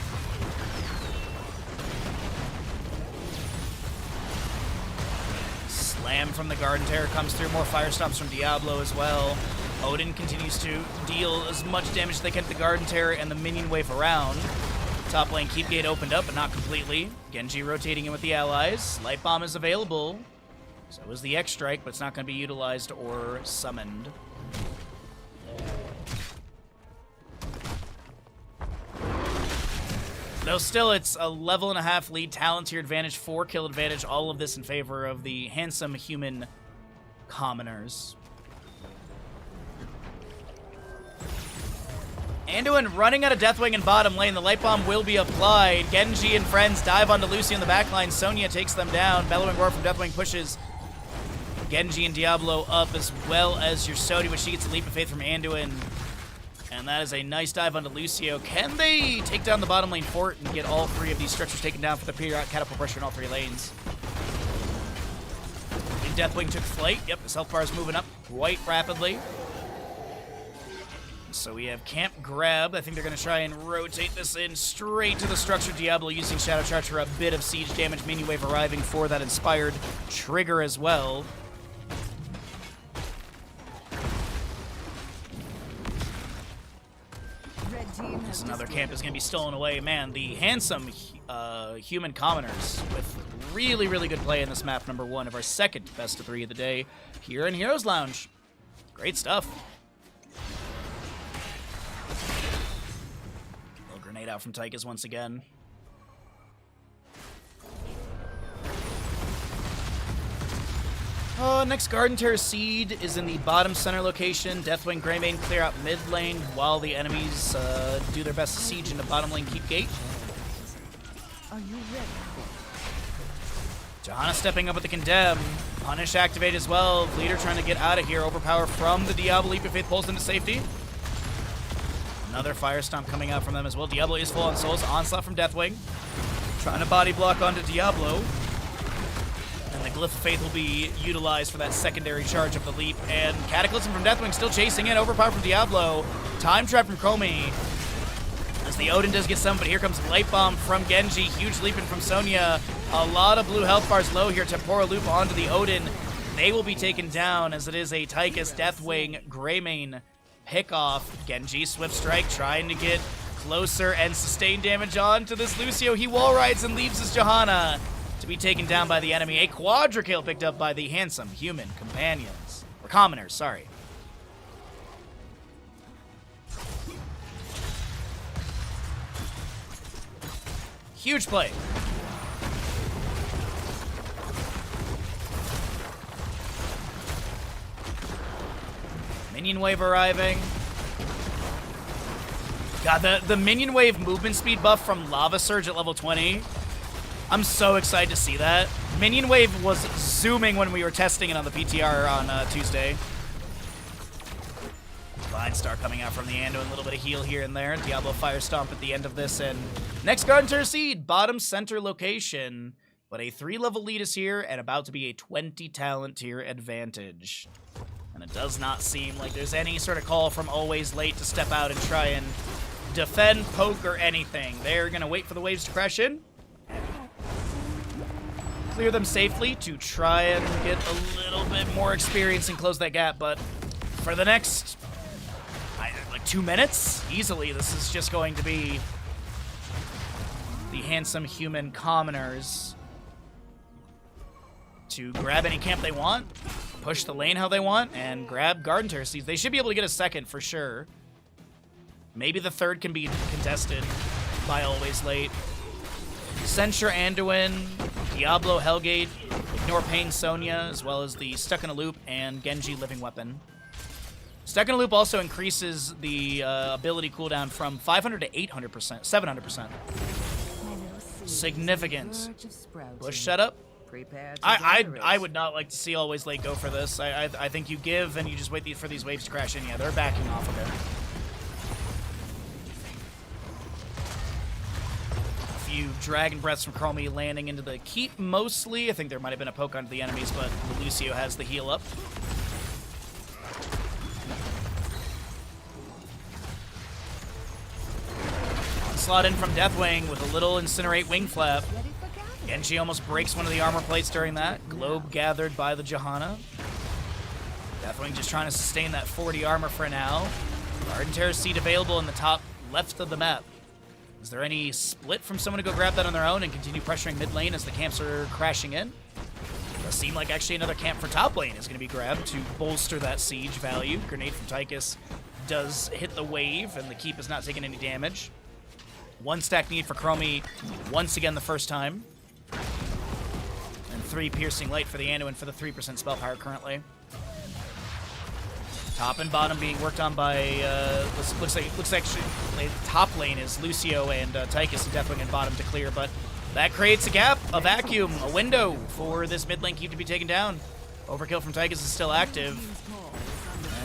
Slam from the Garden Terror comes through. More Fire Stomps from Diablo as well. Odin continues to deal as much damage as they can to the Garden Terror and the minion wave around. Top lane Keep Gate opened up, but not completely. Genji rotating in with the allies. Light Bomb is available. So is the X-Strike, but it's not going to be utilized or summoned. Though still, it's a level and a half lead, talent tier advantage, 4 kill advantage, all of this in favor of the handsome human commoners. Anduin running out of Deathwing in bottom lane. The Light Bomb will be applied. Genji and friends dive onto Lucy in the backline. Sonya takes them down. Bellowing Roar from Deathwing pushes Genji and Diablo up, as well as your Sodi, which she gets a Leap of Faith from Anduin. And that is a nice dive onto Lucio. Can they take down the bottom lane fort and get all 3 of these structures taken down for the periodic catapult pressure in all 3 lanes? And Deathwing took flight. Yep, his health bar is moving up quite rapidly. So we have Camp Grab. I think they're going to try and rotate this in straight to the structure. Diablo using Shadow Charge for a bit of siege damage. Minion Wave arriving for that inspired trigger as well. This another camp is going to be stolen away. Man, the handsome human commoners with really, really good play in this map. Number 1 of our second best of 3 of the day here in Heroes Lounge. Great stuff. Little grenade out from Tychus once again. Next Garden Terror Seed is in the bottom center location. Deathwing, Greymane clear out mid lane while the enemies do their best to siege into bottom lane Keep Gate. Are you ready? Johanna stepping up with the Condemn. Punish activate as well. Leader trying to get out of here. Overpower from the Diablo. Leap of Faith pulls into safety. Another Fire Stomp coming out from them as well. Diablo is full on souls. Onslaught from Deathwing. Trying to body block onto Diablo. And the Glyph of Faith will be utilized for that secondary charge of the leap. And Cataclysm from Deathwing still chasing in. Overpower from Diablo. Time Trap from Komi. As the Odin does get some, but here comes Light Bomb from Genji. Huge leaping from Sonya. A lot of blue health bars low here. Temporal Loop onto the Odin. They will be taken down as it is a Tychus, Deathwing, Greymane pickoff. Genji, Swift Strike, trying to get closer and sustain damage on to this Lucio. He wall rides and leaves his Johanna to be taken down by the enemy. A quadra kill picked up by the handsome human companions. Or commoners, sorry. Huge play. Minion Wave arriving. God, the Minion Wave movement speed buff from Lava Surge at level 20. I'm so excited to see that. Minion Wave was zooming when we were testing it on the PTR on Tuesday. Divine Star coming out from the Anduin, a little bit of heal here and there. Diablo Fire Stomp at the end of this, and next Garden Terror Seed, bottom center location. But a 3-level lead is here, and about to be a 20 talent tier advantage. And it does not seem like there's any sort of call from Always Late to step out and try and defend, poke, or anything. They're gonna wait for the waves to crash in. Clear them safely to try and get a little bit more experience and close that gap, but for the next, like 2 minutes, easily, this is just going to be the handsome human commoners to grab any camp they want, push the lane how they want and grab Garden Terror Seeds. They should be able to get a second for sure. Maybe the third can be contested by Always Late. Censure Anduin, Diablo Hellgate, Ignore Pain Sonya, as well as the Stuck in a Loop and Genji Living Weapon. Stuck in a Loop also increases the ability cooldown from 500 to 800%, 700%. Significant. Bush setup. I would not like to see Always Late go for this. I think you give and you just wait for these waves to crash in. Yeah, they're backing off of it. Few Dragon Breaths from Chromie landing into the keep mostly. I think there might have been a poke onto the enemies, but Lucio has the heal up. Slot in from Deathwing with a little Incinerate Wing Flap. Genji almost breaks one of the armor plates during that. Globe gathered by the Johanna. Deathwing just trying to sustain that 40 armor for now. Garden Terror Seed available in the top left of the map. Is there any split from someone to go grab that on their own and continue pressuring mid lane as the camps are crashing in? Does seem like actually another camp for top lane is going to be grabbed to bolster that siege value. Grenade from Tychus does hit the wave, and the keep is not taking any damage. One stack need for Chromie once again the first time. And 3 Piercing Light for the Anduin for the 3% spell power currently. Top and bottom being worked on by, looks like top lane is Lucio and Tychus and Deathwing and bottom to clear, but that creates a gap, a vacuum, a window for this mid lane keep to be taken down. Overkill from Tychus is still active.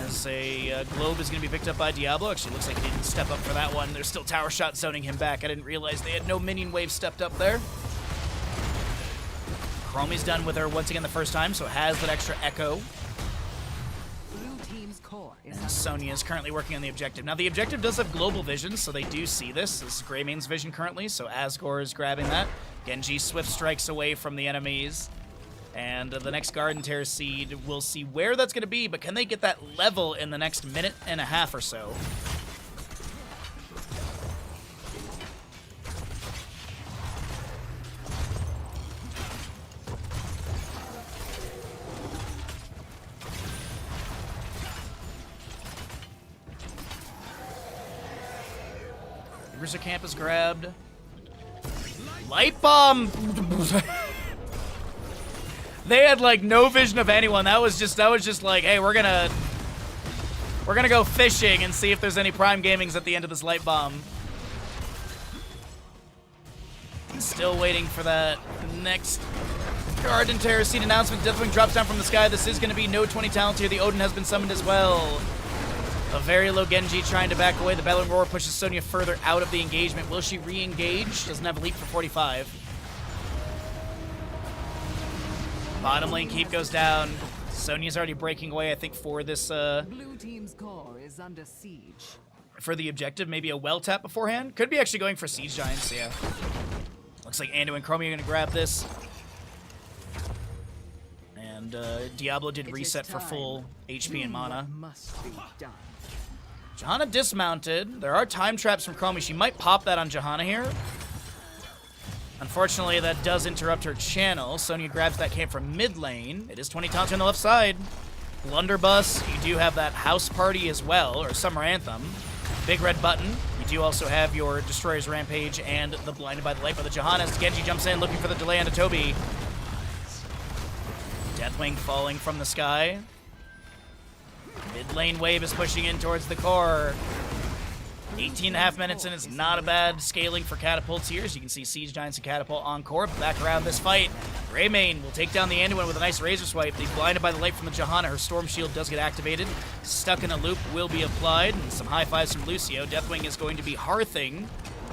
As a globe is going to be picked up by Diablo. Actually, looks like he didn't step up for that one. There's still tower shot zoning him back. I didn't realize they had no minion wave stepped up there. Chromie's done with her once again the first time, so it has that extra echo. And Sonya is currently working on the objective. Now, the objective does have global vision, so they do see this. This is Greymane's vision currently, so Asgore is grabbing that. Genji swift strikes away from the enemies. And the next Garden Terror Seed, we'll see where that's going to be, but can they get that level in the next minute and a half or so? Bruiser camp is grabbed. Light bomb! They had like no vision of anyone. That was just like, hey, we're gonna go fishing and see if there's any Prime Gamings at the end of this light bomb. Still waiting for that next Garden Terror Seed announcement. Deathwing drops down from the sky. This is gonna be no 20 talent here. The Odin has been summoned as well. A very low Genji trying to back away. The Bellowing Roar pushes Sonya further out of the engagement. Will she re-engage? Doesn't have a leap for 45. Bottom lane keep goes down. Sonya's already breaking away, I think, for this, Blue team's core is under siege. for the objective. Maybe a well tap beforehand. Could be actually going for Siege Giants, yeah. Looks like Anduin and Chromie are going to grab this. And Diablo did reset for full HP and mana. Must be done. Johanna dismounted. There are time traps from Chromie. She might pop that on Johanna here. Unfortunately, that does interrupt her channel. Sonya grabs that camp from mid lane. It is 20 taunts on the left side. Blunderbuss. You do have that House Party as well, or Summer Anthem. Big red button. You do also have your Destroyer's Rampage and the Blinded by the Light by the Johanna. As Genji jumps in looking for the delay onto Toby. Deathwing falling from the sky. Mid lane wave is pushing in towards the core. 18.5 minutes in is not a bad scaling for catapults here. As you can see, Siege Giants and Catapult on core. Back around this fight. Greymane will take down the Anduin with a nice razor swipe. The Blinded by the Light from the Johanna. Her Storm Shield does get activated. Stuck in a Loop will be applied. And some high fives from Lucio. Deathwing is going to be hearthing,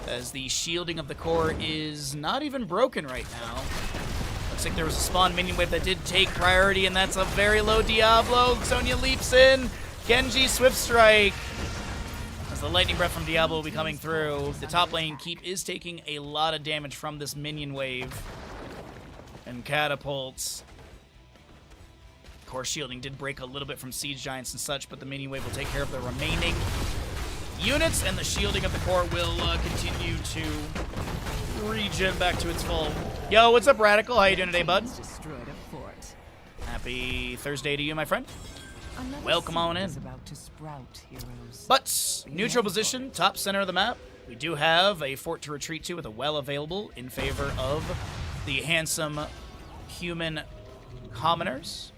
as the shielding of the core is not even broken right now. Looks like there was a spawn minion wave that did take priority, and that's a very low Diablo. Sonya leaps in. Genji Swift Strike. As the Lightning Breath from Diablo will be coming through. The top lane keep is taking a lot of damage from this minion wave. And catapults. Core shielding did break a little bit from Siege Giants and such, but the minion wave will take care of the remaining units, and the shielding of the core will continue to regen back to its full. Yo, what's up, Radical? How you doing today, bud? Destroyed a fort. Happy Thursday to you, my friend. Another Welcome seed on in. is about to sprout, heroes. But neutral position, top center of the map. We do have a fort to retreat to with a well available in favor of the handsome human commoners.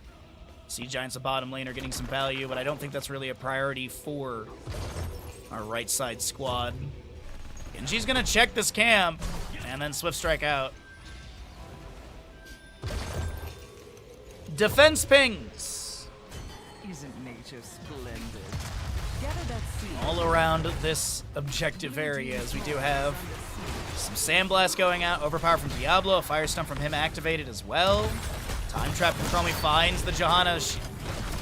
Sea Giants, a bottom lane, are getting some value, but I don't think that's really a priority for our right side squad. And she's gonna check this camp and then swift strike out. Defense pings. Isn't nature splendid? Gather that seed. All around this objective area, as we do have some Sandblast going out, Overpower from Diablo, a Fire Stump from him activated as well. Time Trap from Chromie finds the Johanna.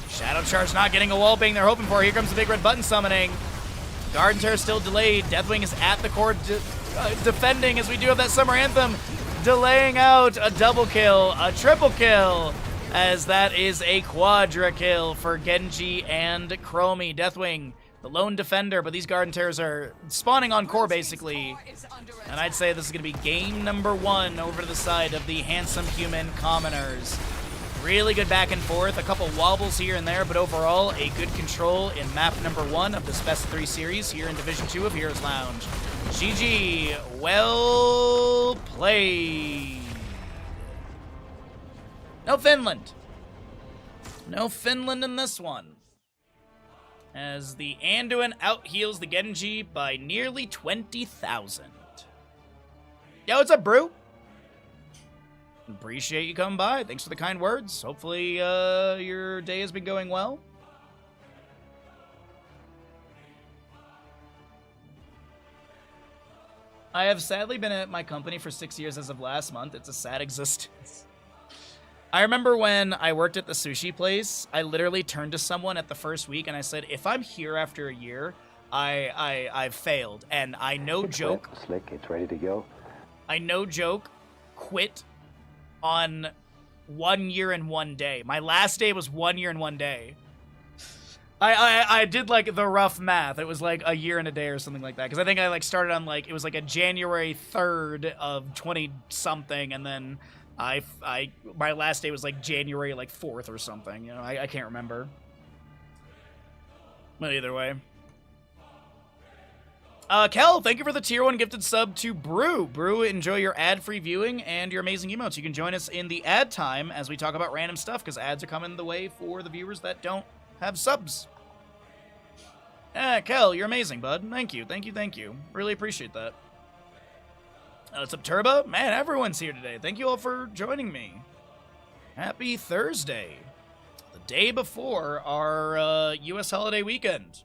Shadow Charge not getting a wall bang they're hoping for. Here comes the big red button summoning. Garden Terror still delayed. Deathwing is at the core defending as we do have that Summer Anthem. Delaying out a double kill, a triple kill, as that is a quadra kill for Genji and Chromie. Deathwing, the lone defender, but these Garden Terrors are spawning on core basically. And I'd say this is going to be game number 1 over to the side of the handsome human commoners. Really good back and forth, a couple wobbles here and there, but overall a good control in map number 1 of this Best of 3 series here in Division 2 of Heroes Lounge. GG, well played. No Finland. No Finland in this one. As the Anduin out-heals the Genji by nearly 20,000. Yo, what's up, Brew? Appreciate you coming by. Thanks for the kind words. Hopefully, your day has been going well. I have sadly been at my company for 6 years as of last month. It's a sad existence. I remember when I worked at the sushi place, I literally turned to someone at the first week and I said, if I'm here after a year, I've failed. And I no joke. Slick, it's ready to go. I no joke quit on 1 year and 1 day. My last day was 1 year and 1 day. I did like the rough math. It was like a year and a day or something like that. Because I think I like started on like, it was like a January 3rd of 20 something. And then my last day was like January like 4th or something. You know, I can't remember. But either way. Kel, thank you for the tier 1 gifted sub to Brew. Brew, enjoy your ad-free viewing and your amazing emotes. You can join us in the ad time as we talk about random stuff, because ads are coming the way for the viewers that don't have subs. Kel, you're amazing, bud. Thank you, thank you, thank you. Really appreciate that. What's up, Turbo? Man, everyone's here today. Thank you all for joining me. Happy Thursday. The day before our U.S. holiday weekend.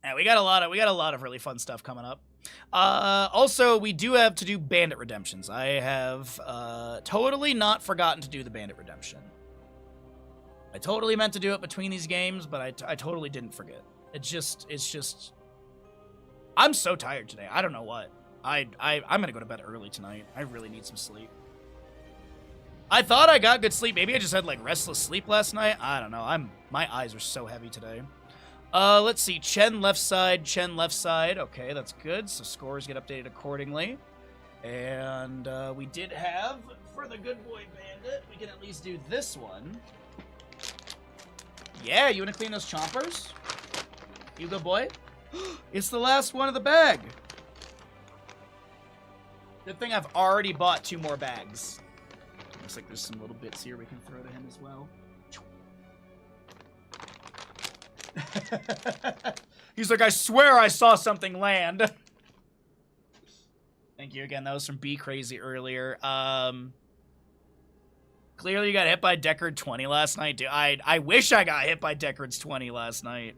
Yeah, we got a lot of really fun stuff coming up. Also, we do have to do Bandit Redemptions. I have totally not forgotten to do the Bandit Redemption. I totally meant to do it between these games, but I totally didn't forget. It's just I'm so tired today. I don't know what. I'm gonna go to bed early tonight. I really need some sleep. I thought I got good sleep. Maybe I just had like restless sleep last night. I don't know. My eyes are so heavy today. Let's see. Chen left side. Okay, that's good. So scores get updated accordingly. And we did have, for the good boy Bandit, we can at least do this one. Yeah, you want to clean those chompers? You good boy? It's the last one of the bag. Good thing I've already bought 2 more bags. Looks like there's some little bits here we can throw to him as well. He's like, I swear I saw something land. Thank you again. That was from Be Crazy earlier. Clearly you got hit by Deckard 20 last night, dude. I wish I got hit by Deckard's 20 last night.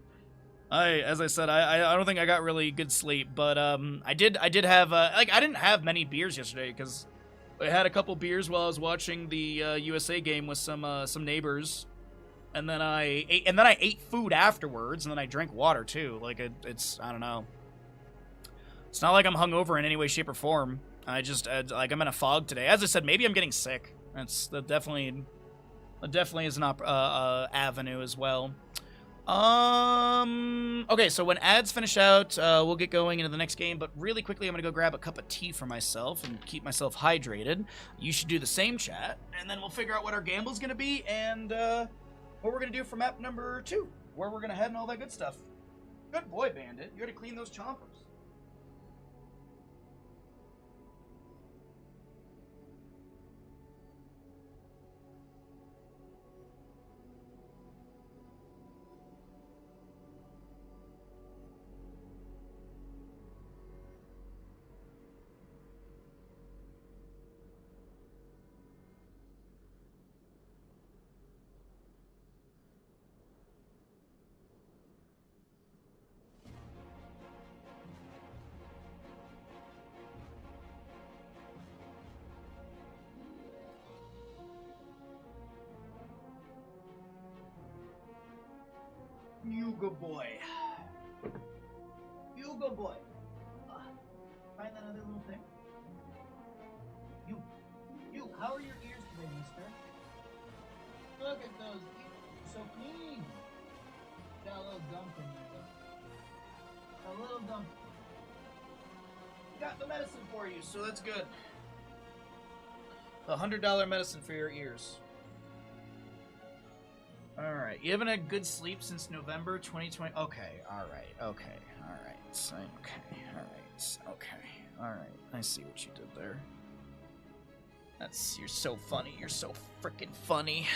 As I said, I don't think I got really good sleep, but I did have like I didn't have many beers yesterday because I had a couple beers while I was watching the USA game with some neighbors. And then I ate food afterwards, and then I drank water too. Like it's I don't know. It's not like I'm hungover in any way, shape, or form. I just like I'm in a fog today. As I said, maybe I'm getting sick. That definitely is an avenue as well. Okay, so when ads finish out, we'll get going into the next game, but really quickly I'm gonna go grab a cup of tea for myself and keep myself hydrated. You should do the same, chat, and then we'll figure out what our gamble's gonna be and what we're gonna do for map number 2, where we're gonna head and all that good stuff. Good boy, Bandit. You gotta clean those chompers. You good boy. You good boy. Find that other little thing. You, how are your ears today, mister? Look at those ears. So clean. Got a little gump in there, though. A little gump. Got the medicine for you, so that's good. The $100 medicine for your ears. Alright, you haven't had good sleep since November 2020? Okay, alright, alright. I see what you did there. You're so funny, you're so freaking funny.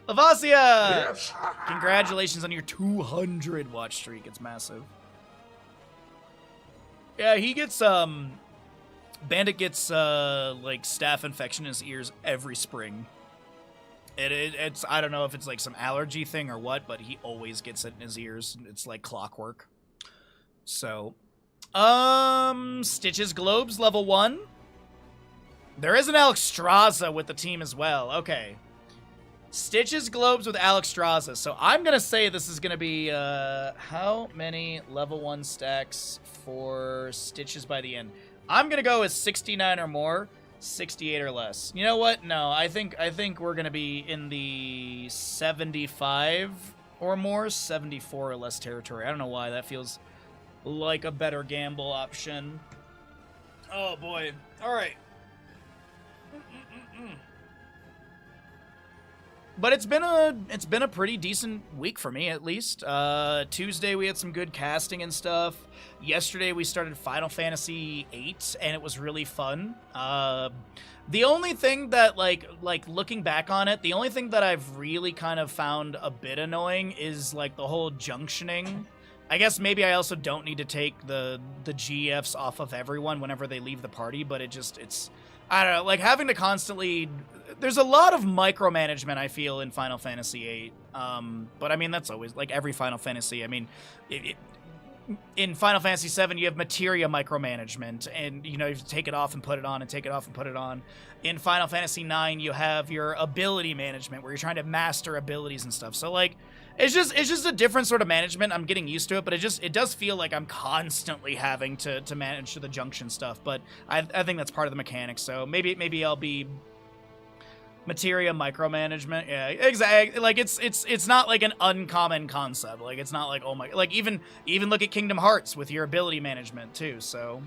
Lavasia! Yes. Congratulations on your 200 watch streak, it's massive. Yeah, he gets, Bandit gets, like, staph infection in his ears every spring. It's, I don't know if it's, like, some allergy thing or what, but he always gets it in his ears. It's, like, clockwork. So, Stitches Globes, level 1. There is an Alexstrasza with the team as well. Okay. Stitches Globes with Alexstrasza. So, I'm gonna say this is gonna be, how many level 1 stacks for Stitches by the end? I'm gonna go with 69 or more, 68 or less. You know what? No, I think we're gonna be in the 75 or more, 74 or less territory. I don't know why that feels like a better gamble option. Oh boy! All right. But it's been a pretty decent week for me, at least. Tuesday we had some good casting and stuff. Yesterday we started Final Fantasy VIII, and it was really fun. The only thing that, like looking back on it, the only thing that I've really kind of found a bit annoying is like the whole junctioning. I guess maybe I also don't need to take the GFs off of everyone whenever they leave the party, but it's I don't know, like having to constantly. There's a lot of micromanagement, I feel, in Final Fantasy VIII. But I mean, that's always like every Final Fantasy. I mean, in Final Fantasy VII, you have materia micromanagement, and you know you have to take it off and put it on, and take it off and put it on. In Final Fantasy IX, you have your ability management, where you're trying to master abilities and stuff. So like, it's just a different sort of management. I'm getting used to it, but it does feel like I'm constantly having to manage the junction stuff. But I think that's part of the mechanics. So maybe I'll be materia micromanagement. Yeah, exactly. Like it's not like an uncommon concept. Like it's not like, oh my, like even look at Kingdom Hearts with your ability management too. So,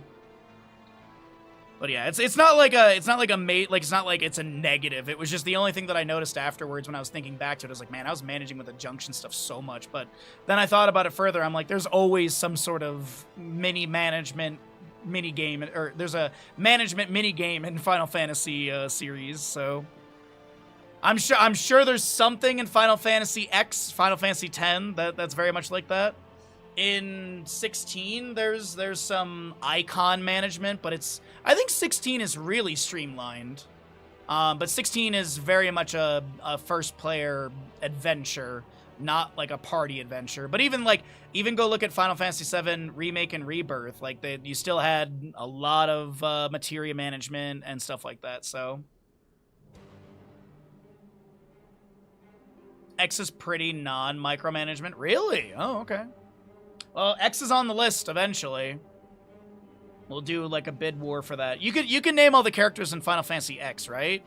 but yeah, it's not like it's a negative. It was just the only thing that I noticed afterwards when I was thinking back to it. I was like, man, I was managing with the junction stuff so much. But then I thought about it further. I'm like, there's always some sort of management mini game, or there's a management mini game in Final Fantasy series. So I'm sure there's something in Final Fantasy X, Final Fantasy X that's very much like that. In 16, there's some icon management, but I think 16 is really streamlined. But 16 is very much a first player adventure, not like a party adventure. But even go look at Final Fantasy VII Remake and Rebirth, like you still had a lot of materia management and stuff like that. So X is pretty non-micromanagement. Really? Oh, okay. Well, X is on the list eventually. We'll do like a bid war for that. You can name all the characters in Final Fantasy X, right?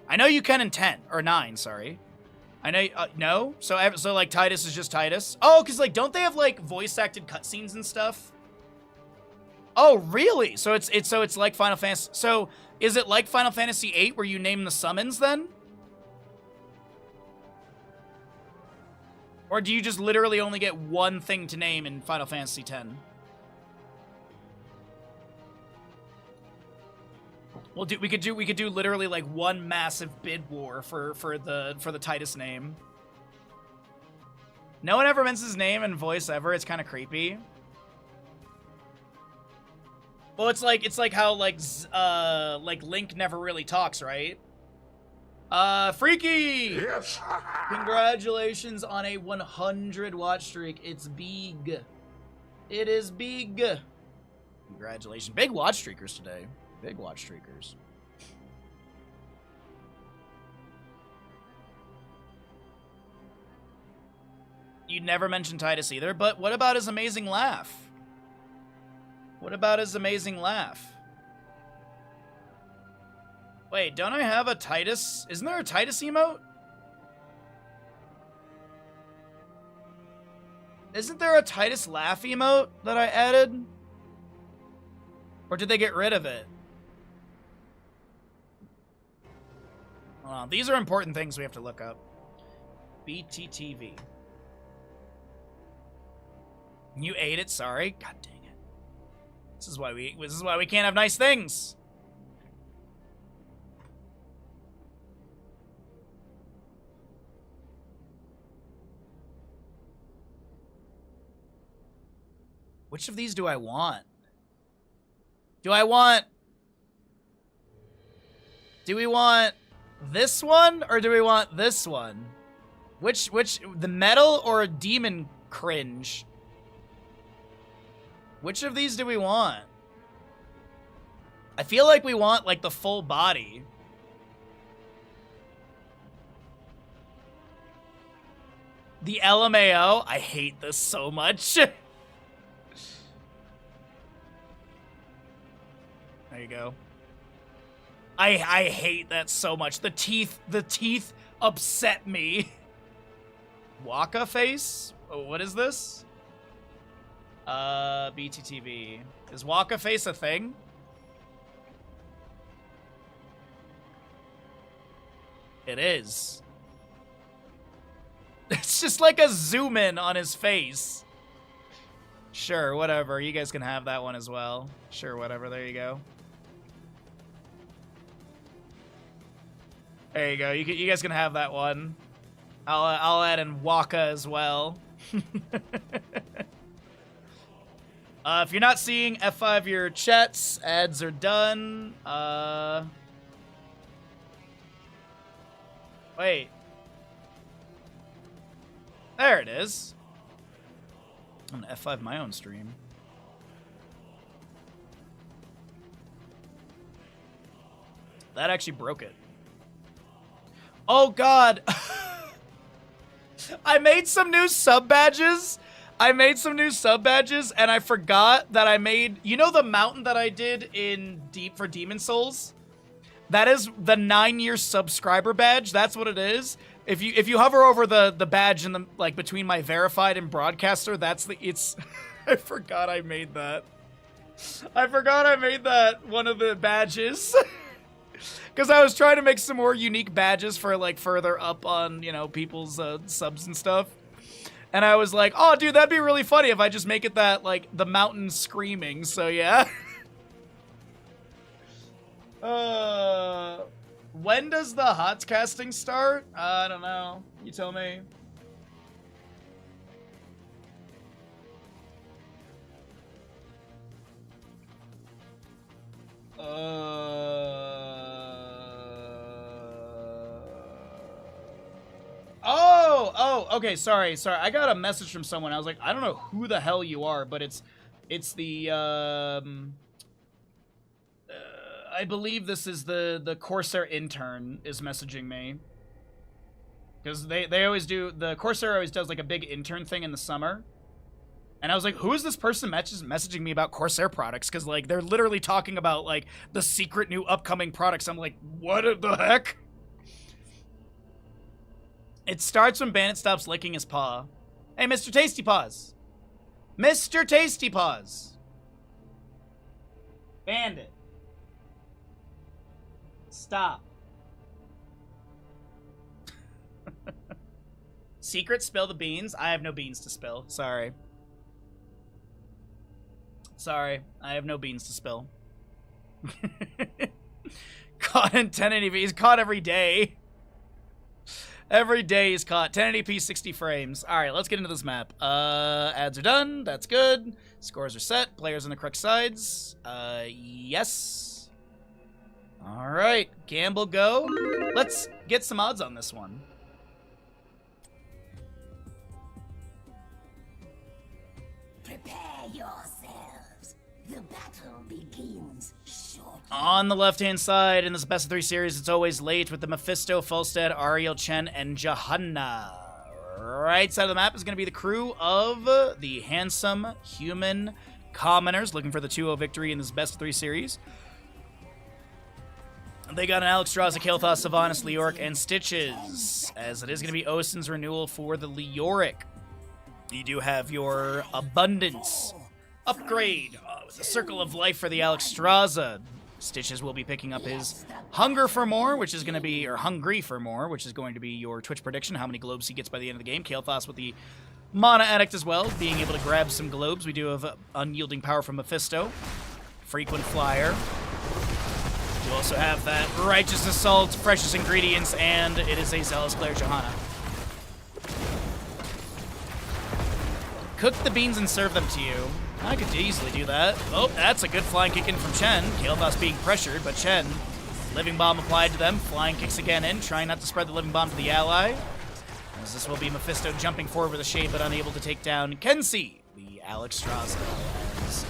I know you can in 10 or 9, sorry. I know. No. So like Titus is just Titus. Oh, because like don't they have like voice acted cutscenes and stuff? Oh, really? So it's like Final Fantasy. So is it like Final Fantasy VIII where you name the summons then? Or do you just literally only get one thing to name in Final Fantasy X? Well, we could do literally like one massive bid war for the Titus name. No one ever mentions his name in voice ever. It's kind of creepy. Well, it's like how like Link never really talks, right? Freaky! Yes. Congratulations on a 100 watch streak. It's big. It is big. Congratulations. Big watch streakers today. Big watch streakers. You never mentioned Titus either, but what about his amazing laugh? What about his amazing laugh? Wait, don't I have a Titus? Isn't there a Titus emote? Isn't there a Titus laugh emote that I added? Or did they get rid of it? Hold on, these are important things we have to look up. BTTV. You ate it, sorry. God dang it. This is why we can't have nice things. Which of these do I want? Do we want this one or do we want this one? Which the metal or demon cringe? Which of these do we want? I feel like we want like the full body. The LMAO, I hate this so much. There you go. I hate that so much. The teeth upset me. Waka face? Oh, what is this? BTTV. Is Waka face a thing? It is. It's just like a zoom in on his face. Sure, whatever. You guys can have that one as well. Sure, whatever. There you go. There you go. You guys can have that one. I'll add in Waka as well. If you're not seeing F5 your chats, ads are done. Wait. There it is. I'm gonna F5 my own stream. That actually broke it. Oh god. I made some new sub badges. And I forgot that I made, you know the mountain that I did in for Demon Souls? That is the 9-year subscriber badge. That's what it is. If you hover over the badge in the like between my verified and broadcaster, it's I forgot I made that. One of the badges. Because I was trying to make some more unique badges for like further up on, you know, people's subs and stuff. And I was like, oh, dude, that'd be really funny if I just make it that, like, the mountain screaming. So, yeah. When does the HOTS casting start? I don't know. You tell me. Oh, okay, sorry. I got a message from someone. I was like, I don't know who the hell you are, but it's the, I believe this is the Corsair intern is messaging me. Because they always do, the Corsair always does like a big intern thing in the summer. And I was like, who is this person messaging me about Corsair products? Because, like, they're literally talking about, like, the secret new upcoming products. I'm like, what the heck? It starts when Bandit stops licking his paw. Hey, Mr. Tasty Paws. Mr. Tasty Paws. Bandit. Stop. Secret, spill the beans. I have no beans to spill. Sorry. Sorry. I have no beans to spill. Caught in 1080p. He's caught every day. Every day he's caught. 1080p, 60 frames. Alright, let's get into this map. Ads are done. That's good. Scores are set. Players on the correct sides. Yes. Alright. Gamble go. Let's get some odds on this one. Prepare yourselves. The battle begins shortly. On the left-hand side, in this best of 3 series, it's always late with the Mephisto, Fulstead, Ariel, Chen, and Johanna. Right side of the map is going to be the crew of the handsome human commoners looking for the 2-0 victory in this best of 3 series. They got an Alexstrasza, Kael'thas, Sylvanas, Leoric, and Stitches, as it is going to be Osin's renewal for the Leoric. You do have your Abundance upgrade with the Circle of Life for the Alexstrasza. Stitches will be picking up his Hunger for More, which is going to be, or Hungry for More, which is going to be your Twitch prediction, how many globes he gets by the end of the game. Kael'thas with the Mana Addict as well, being able to grab some globes. We do have Unyielding Power from Mephisto, Frequent Flyer. You also have that Righteous Assault, Freshest Ingredients, and it is a Zealous Claire Johanna. Cook the beans and serve them to you. I could easily do that. Oh, that's a good flying kick in from Chen. Kael'thas being pressured, but Chen, Living Bomb applied to them. Flying kicks again in, trying not to spread the Living Bomb to the ally. As this will be Mephisto jumping forward with a shade, but unable to take down Kenzie, the Alexstrasza. As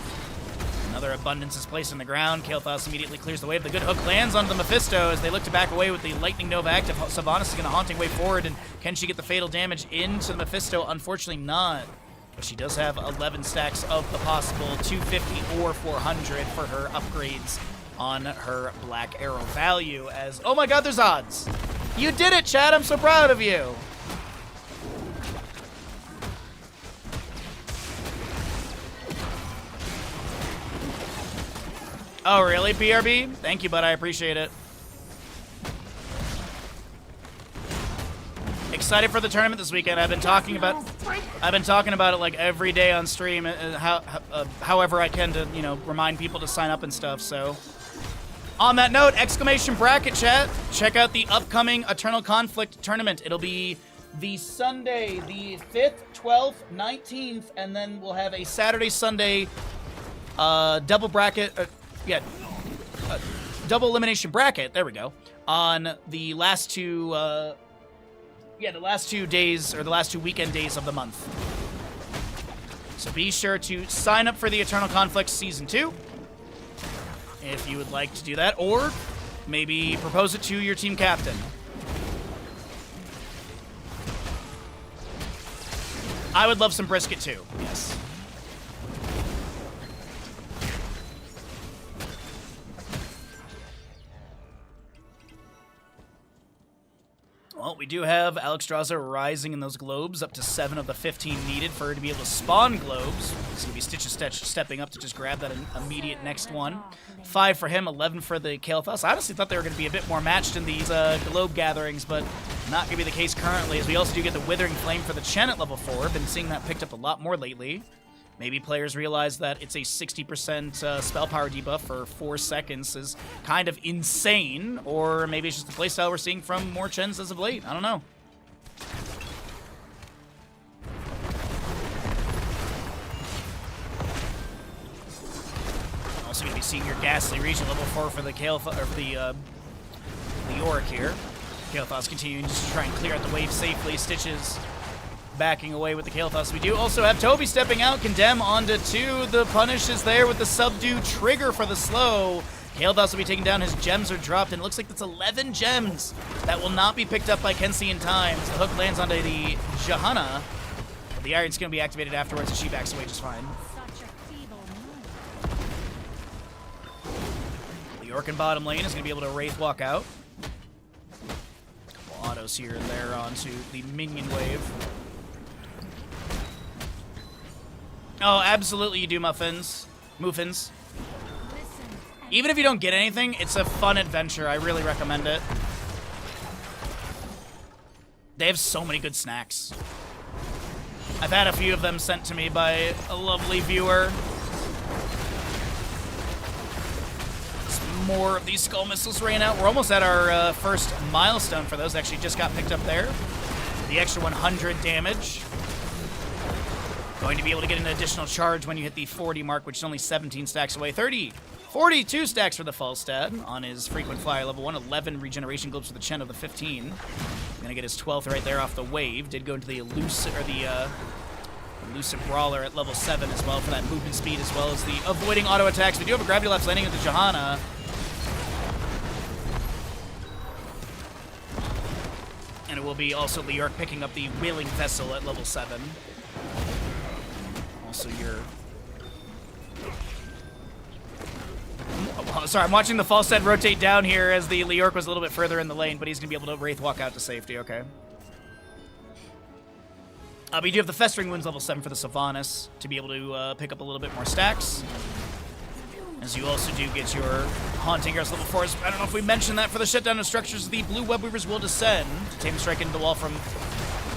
another Abundance is placed on the ground. Kael'thas immediately clears the way, but the good hook lands onto the Mephisto as they look to back away with the Lightning Nova active. Sylvanas is going to haunting way forward, and can she get the fatal damage into the Mephisto? Unfortunately not. But she does have 11 stacks of the possible 250 or 400 for her upgrades on her Black Arrow value. As, oh my god, there's odds. You did it, Chad. I'm so proud of you. Oh, really, BRB? Thank you, bud. I appreciate it. Excited for the tournament this weekend. I've been talking about it like every day on stream, however I can to, you know, remind people to sign up and stuff. So, on that note, exclamation bracket chat. Check out the upcoming Eternal Conflict tournament. It'll be the Sunday, the 5th, 12th, 19th, and then we'll have a Saturday, Sunday, double bracket. Double elimination bracket. There we go. On the last two. The last 2 days, or the last 2 weekend days of the month. So be sure to sign up for the Eternal Conflict Season 2, if you would like to do that, or maybe propose it to your team captain. I would love some brisket too, yes. Well, we do have Alexstrasza rising in those globes up to 7 of the 15 needed for her to be able to spawn globes. It's going to be Stitches stepping up to just grab that immediate next one. 5 for him, 11 for the Kael'thas. I honestly thought they were going to be a bit more matched in these globe gatherings, but not going to be the case currently, as we also do get the Withering Flame for the Chen at level 4. Been seeing that picked up a lot more lately. Maybe players realize that it's a 60% spell power debuff for 4 seconds is kind of insane, or maybe it's just the playstyle we're seeing from more Chens as of late. I don't know. Also going to be seeing your Ghastly Region level 4 for the Leoric here. Kael'thas continuing just to try and clear out the wave safely. Stitches backing away with the Kael'thas. We do also have Toby stepping out. Condemn onto 2. The punish is there with the subdue trigger for the slow. Kael'thas will be taken down. His gems are dropped, and it looks like that's 11 gems that will not be picked up by Kenzie in time. As the hook lands onto the Johanna. But the Iron's going to be activated afterwards, and she backs away just fine. The Orc in bottom lane is going to be able to Wraith walk out. On autos here and there onto the minion wave. Oh, absolutely you do, Muffins. Even if you don't get anything, it's a fun adventure. I really recommend it. They have so many good snacks. I've had a few of them sent to me by a lovely viewer. More of these skull missiles rain out. We're almost at our first milestone for those. Actually just got picked up there. The extra 100 damage. Going to be able to get an additional charge when you hit the 40 mark, which is only 17 stacks away. 42 stacks for the Falstad on his frequent flyer level 1. 11 regeneration globes for the Chen of the 15. Gonna get his 12th right there off the wave. Did go into the elusive brawler at level 7 as well for that movement speed, as well as the avoiding auto attacks. We do have a gravity lapse landing into Johanna. And it will be also Leoric picking up the Whaling Vessel at level 7. Also your... Oh, sorry, I'm watching the Falstad rotate down here as the Leoric was a little bit further in the lane, but he's going to be able to Wraith walk out to safety, okay. But you do have the Festering Wounds level 7 for the Sylvanas to be able to pick up a little bit more stacks. As you also do get your Haunting Arrows level 4s. I don't know if we mentioned that for the shutdown of structures. The Blue Web Weavers will descend to tame the strike into the wall from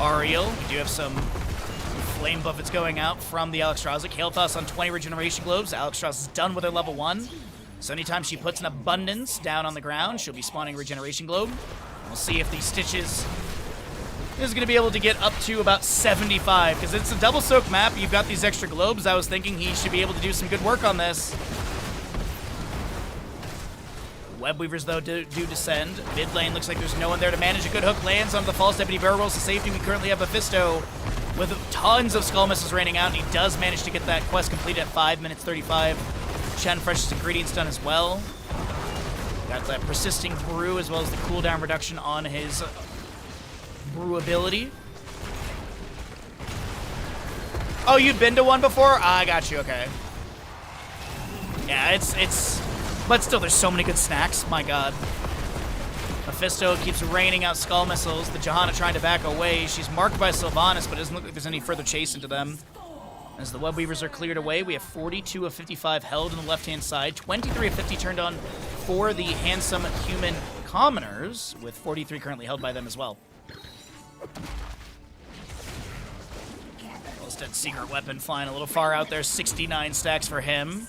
Ariel. We do have some flame buffets going out from the Alexstrasza. Kael'thas on 20 regeneration globes. Alexstrasza is done with her level 1. So anytime she puts an abundance down on the ground, she'll be spawning regeneration globe. We'll see if the Stitches is going to be able to get up to about 75, because it's a double soak map. You've got these extra globes. I was thinking he should be able to do some good work on this. Web Weavers, though, do descend. Mid lane looks like there's no one there to manage. A good hook lands onto the False Deputy. Barrel rolls to safety. We currently have Mephisto with tons of Skull Missiles raining out, and he does manage to get that quest completed at 5 minutes 35. Chen Fresh's Ingredients done as well. Got that Persisting Brew as well as the cooldown reduction on his brew ability. Oh, you'd been to one before? I got you, okay. Yeah, it's... But still, there's so many good snacks. My god. Mephisto keeps raining out Skull Missiles. The Johanna trying to back away. She's marked by Sylvanas, but it doesn't look like there's any further chase into them. As the Web Weavers are cleared away, we have 42 of 55 held on the left-hand side. 23 of 50 turned on for the handsome human commoners, with 43 currently held by them as well. Falstad Secret Weapon flying a little far out there. 69 stacks for him.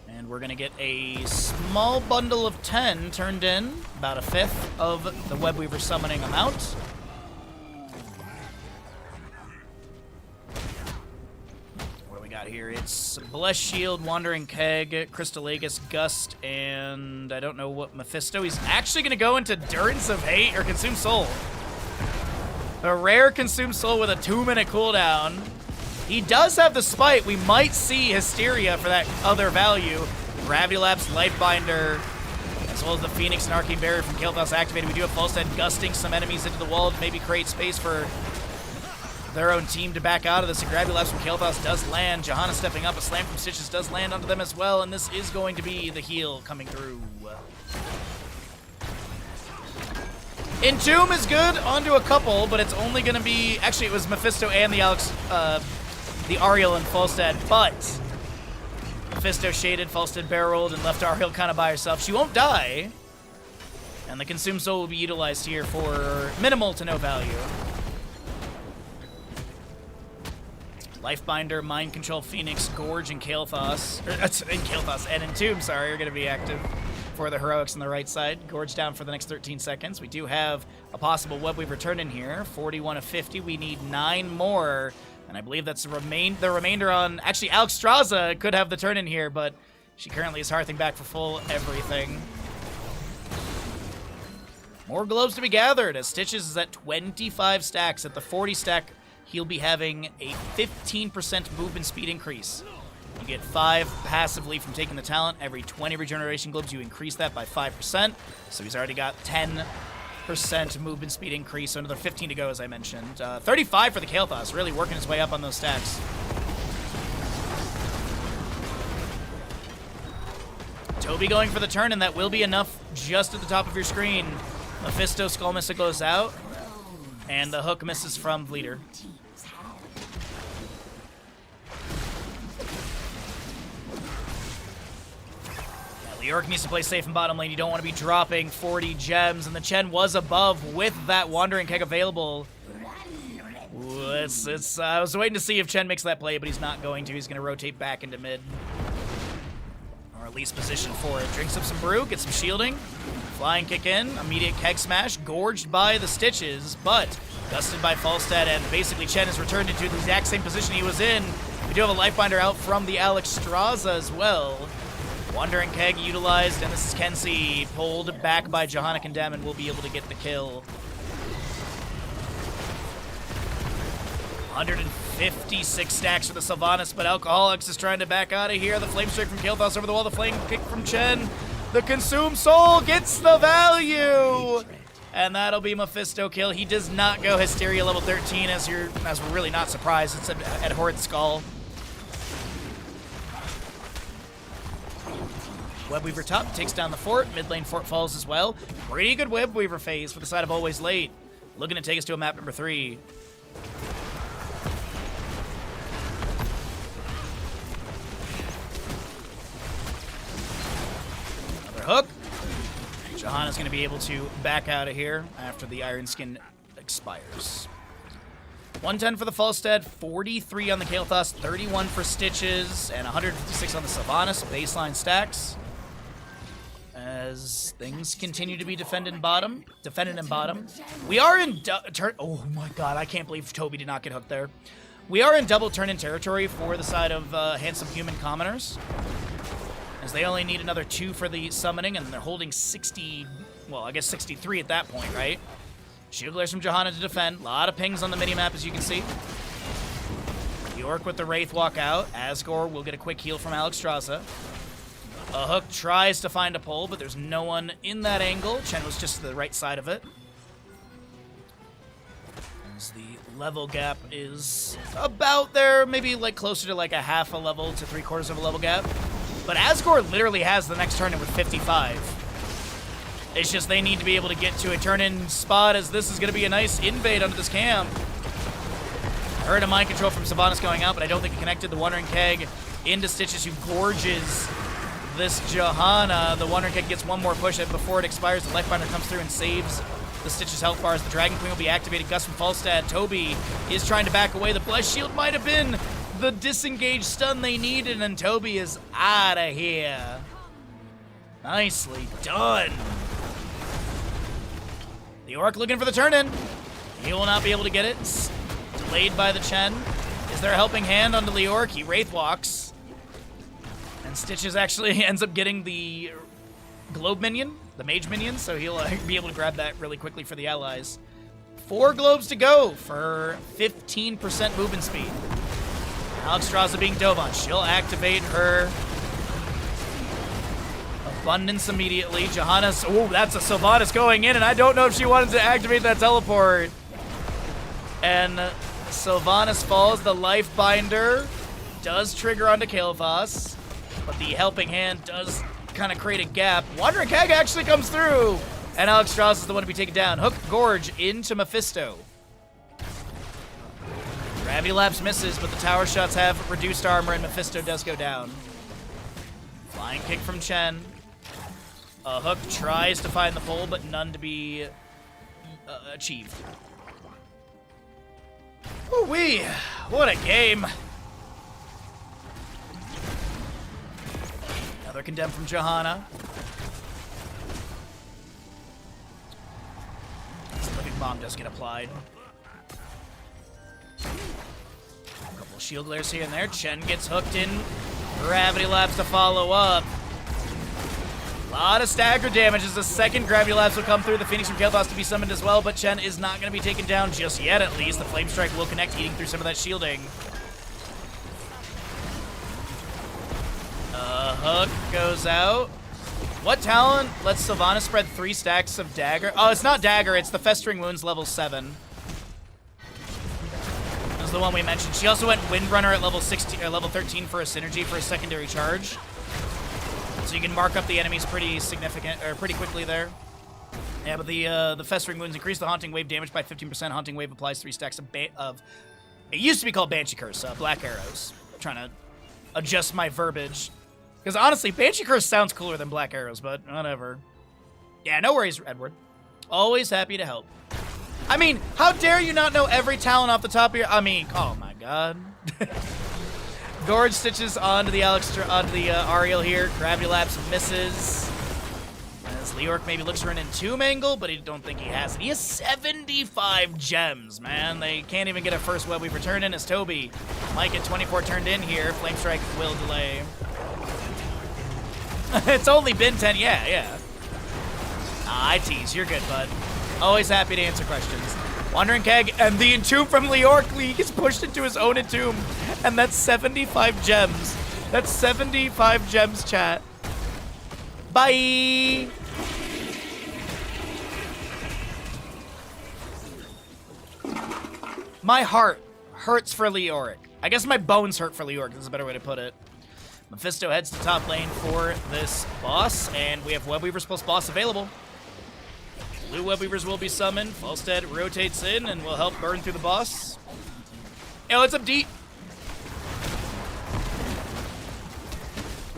And we're going to get a small bundle of 10 turned in. About a fifth of the Web Weaver summoning amount. What do we got here? It's Blessed Shield, Wandering Keg, Crystal Aegis, Gust, and I don't know what Mephisto. He's actually going to go into Durance of Hate, or Consume Soul. A rare Consume Soul with a 2-minute cooldown. He does have the Spite. We might see Hysteria for that other value. Gravity Lapse, Lightbinder, as well as the Phoenix and Arcane Barrier from Kael'thas activated. We do have Falstad gusting some enemies into the wall to maybe create space for their own team to back out of this. A Gravity Lapse from Kael'thas does land. Johanna stepping up. A Slam from Stitches does land onto them as well, and this is going to be the heal coming through. Entomb is good onto a couple, but it's only going to be... Actually, it was Mephisto and the Ariel and Falstad, but Mephisto shaded, Falstad barreled, and left Ariel kind of by herself. She won't die, and the Consume Soul will be utilized here for minimal to no value. Lifebinder, Mind Control, Phoenix, Gorge, and Kael'thas, and Entomb, sorry, are going to be active for the heroics on the right side. Gorge down for the next 13 seconds. We do have a possible Web Weaver turn in here. 41 of 50. We need 9 more. And I believe that's the remainder on... Actually, Alexstrasza could have the turn in here, but she currently is hearthing back for full everything. More globes to be gathered, as Stitches is at 25 stacks. At the 40 stack, he'll be having a 15% movement speed increase. You get 5 passively from taking the talent. Every 20 regeneration globes, you increase that by 5%. So he's already got 10% movement speed increase, so another 15 to go, as I mentioned. 35 for the Kael'thas, really working his way up on those stats. Toby going for the turn, and that will be enough just at the top of your screen. Mephisto Skull Missile goes out, and the hook misses from Bleeder. Leoric needs to play safe in bottom lane. You don't want to be dropping 40 gems, and the Chen was above with that Wandering Keg available. Ooh, I was waiting to see if Chen makes that play, but he's not going to. He's going to rotate back into mid. Or at least position for it. Drinks up some brew, gets some shielding. Flying kick in, immediate keg smash, gorged by the Stitches, but gusted by Falstad, and basically Chen has returned into the exact same position he was in. We do have a Lifebinder out from the Alexstrasza as well. Wandering Keg utilized, and this is Kenzie pulled back by Johanna Condemn and will be able to get the kill. 156 stacks for the Sylvanas, but Alcoholics is trying to back out of here. The Flame Strike from Kael'thas over the wall, the Flame Kick from Chen. The Consume Soul gets the value! And that'll be Mephisto kill. He does not go Hysteria level 13, as we're really not surprised. It's at Horrid Skull. Webweaver top takes down the fort. Mid lane fort falls as well. Pretty good Webweaver phase for the side of Always Late. Looking to take us to a map number 3. Another hook. Johanna's going to be able to back out of here after the Iron Skin expires. 110 for the Falstad, 43 on the Kael'thas, 31 for Stitches, and 156 on the Sylvanas. Baseline stacks. As things continue to be defended in bottom. We are in oh my god, I can't believe Toby did not get hooked there. We are in double turn-in territory for the side of Handsome Human Commoners, as they only need another 2 for the summoning, and they're holding 60, well, I guess 63 at that point, right? Shield Glares from Johanna to defend. A lot of pings on the minimap, as you can see. York with the Wraith walk out. Asgore will get a quick heal from Alexstrasza. A hook tries to find a pull, but there's no one in that angle. Chen was just to the right side of it. As the level gap is about there, maybe like closer to like a half a level to 3/4 of a level gap. But Asgore literally has the next turn-in with 55. It's just they need to be able to get to a turn-in spot, as this is going to be a nice invade onto this camp. I heard a mind control from Sylvanas going out, but I don't think it connected. The Wandering Keg into Stitches, who gorges this Johanna. The Wandering Keg gets one more push, and before it expires, the Lifebinder comes through and saves the Stitches health bars. The Dragon Queen will be activated. Gus from Falstad. Toby is trying to back away. The Blessed Shield might have been the disengaged stun they needed, and Toby is out of here. Nicely done. The Orc looking for the turn-in. He will not be able to get it. It's delayed by the Chen. Is there a helping hand onto Leoric? He Wraith walks. And Stitches actually ends up getting the Globe minion, the Mage minion, so he'll be able to grab that really quickly for the allies. 4 globes to go for 15% movement speed. Alexstrasza being dove on. She'll activate her Abundance immediately. Johanna's, oh, that's a Sylvanas going in, and I don't know if she wanted to activate that teleport. And Sylvanas falls. The Lifebinder does trigger onto Kael'thas, but the helping hand does kind of create a gap. Wandering Keg actually comes through, and Alexstrasza is the one to be taken down. Hook Gorge into Mephisto. Gravity Lapse misses, but the tower shots have reduced armor, and Mephisto does go down. Flying kick from Chen. A hook tries to find the pull, but none to be achieved. Woo-wee! What a game! Another condemn from Johanna. This Living Bomb does get applied. A couple shield glares here and there. Chen gets hooked in. Gravity Lapse to follow up. A lot of stagger damage as the second Gravity Lapse will come through. The Phoenix from Kael'thas to be summoned as well, but Chen is not going to be taken down just yet, at least. The Flame Strike will connect, eating through some of that shielding. Hook goes out. What talent lets Sylvanas spread 3 stacks of dagger? Oh, it's not dagger, it's the Festering Wounds level 7. That's the one we mentioned. She also went Windrunner at level 16 or level 13 for a synergy for a secondary charge. So you can mark up the enemies pretty significant or pretty quickly there. Yeah, but the Festering Wounds increase the Haunting Wave damage by 15%. Haunting Wave applies 3 stacks of it used to be called Banshee Curse, Black Arrows. I'm trying to adjust my verbiage. Because honestly, Banshee Curse sounds cooler than Black Arrows, but whatever. Yeah, no worries, Edward. Always happy to help. I mean, how dare you not know every talent off the top of your... I mean, oh my god. Gorge Stitches onto the Ariel here. Gravity Lapse misses. As Leoric maybe looks for an Entomb angle, but he don't think he has it. He has 75 gems, man. They can't even get a first Web Weaver turned in as Toby. Might get 24 turned in here. Flame Strike will delay. It's only been 10. Yeah. I tease. You're good, bud. Always happy to answer questions. Wandering Keg, and the Entomb from Leoric. Lee gets pushed into his own Entomb, and that's 75 gems. That's 75 gems, chat. Bye! My heart hurts for Leoric. I guess my bones hurt for Leoric. That's a better way to put it. Mephisto heads to top lane for this boss, and we have Web Weavers plus boss available. Blue Web Weavers will be summoned. Falstead rotates in and will help burn through the boss. Yo, what's up, D?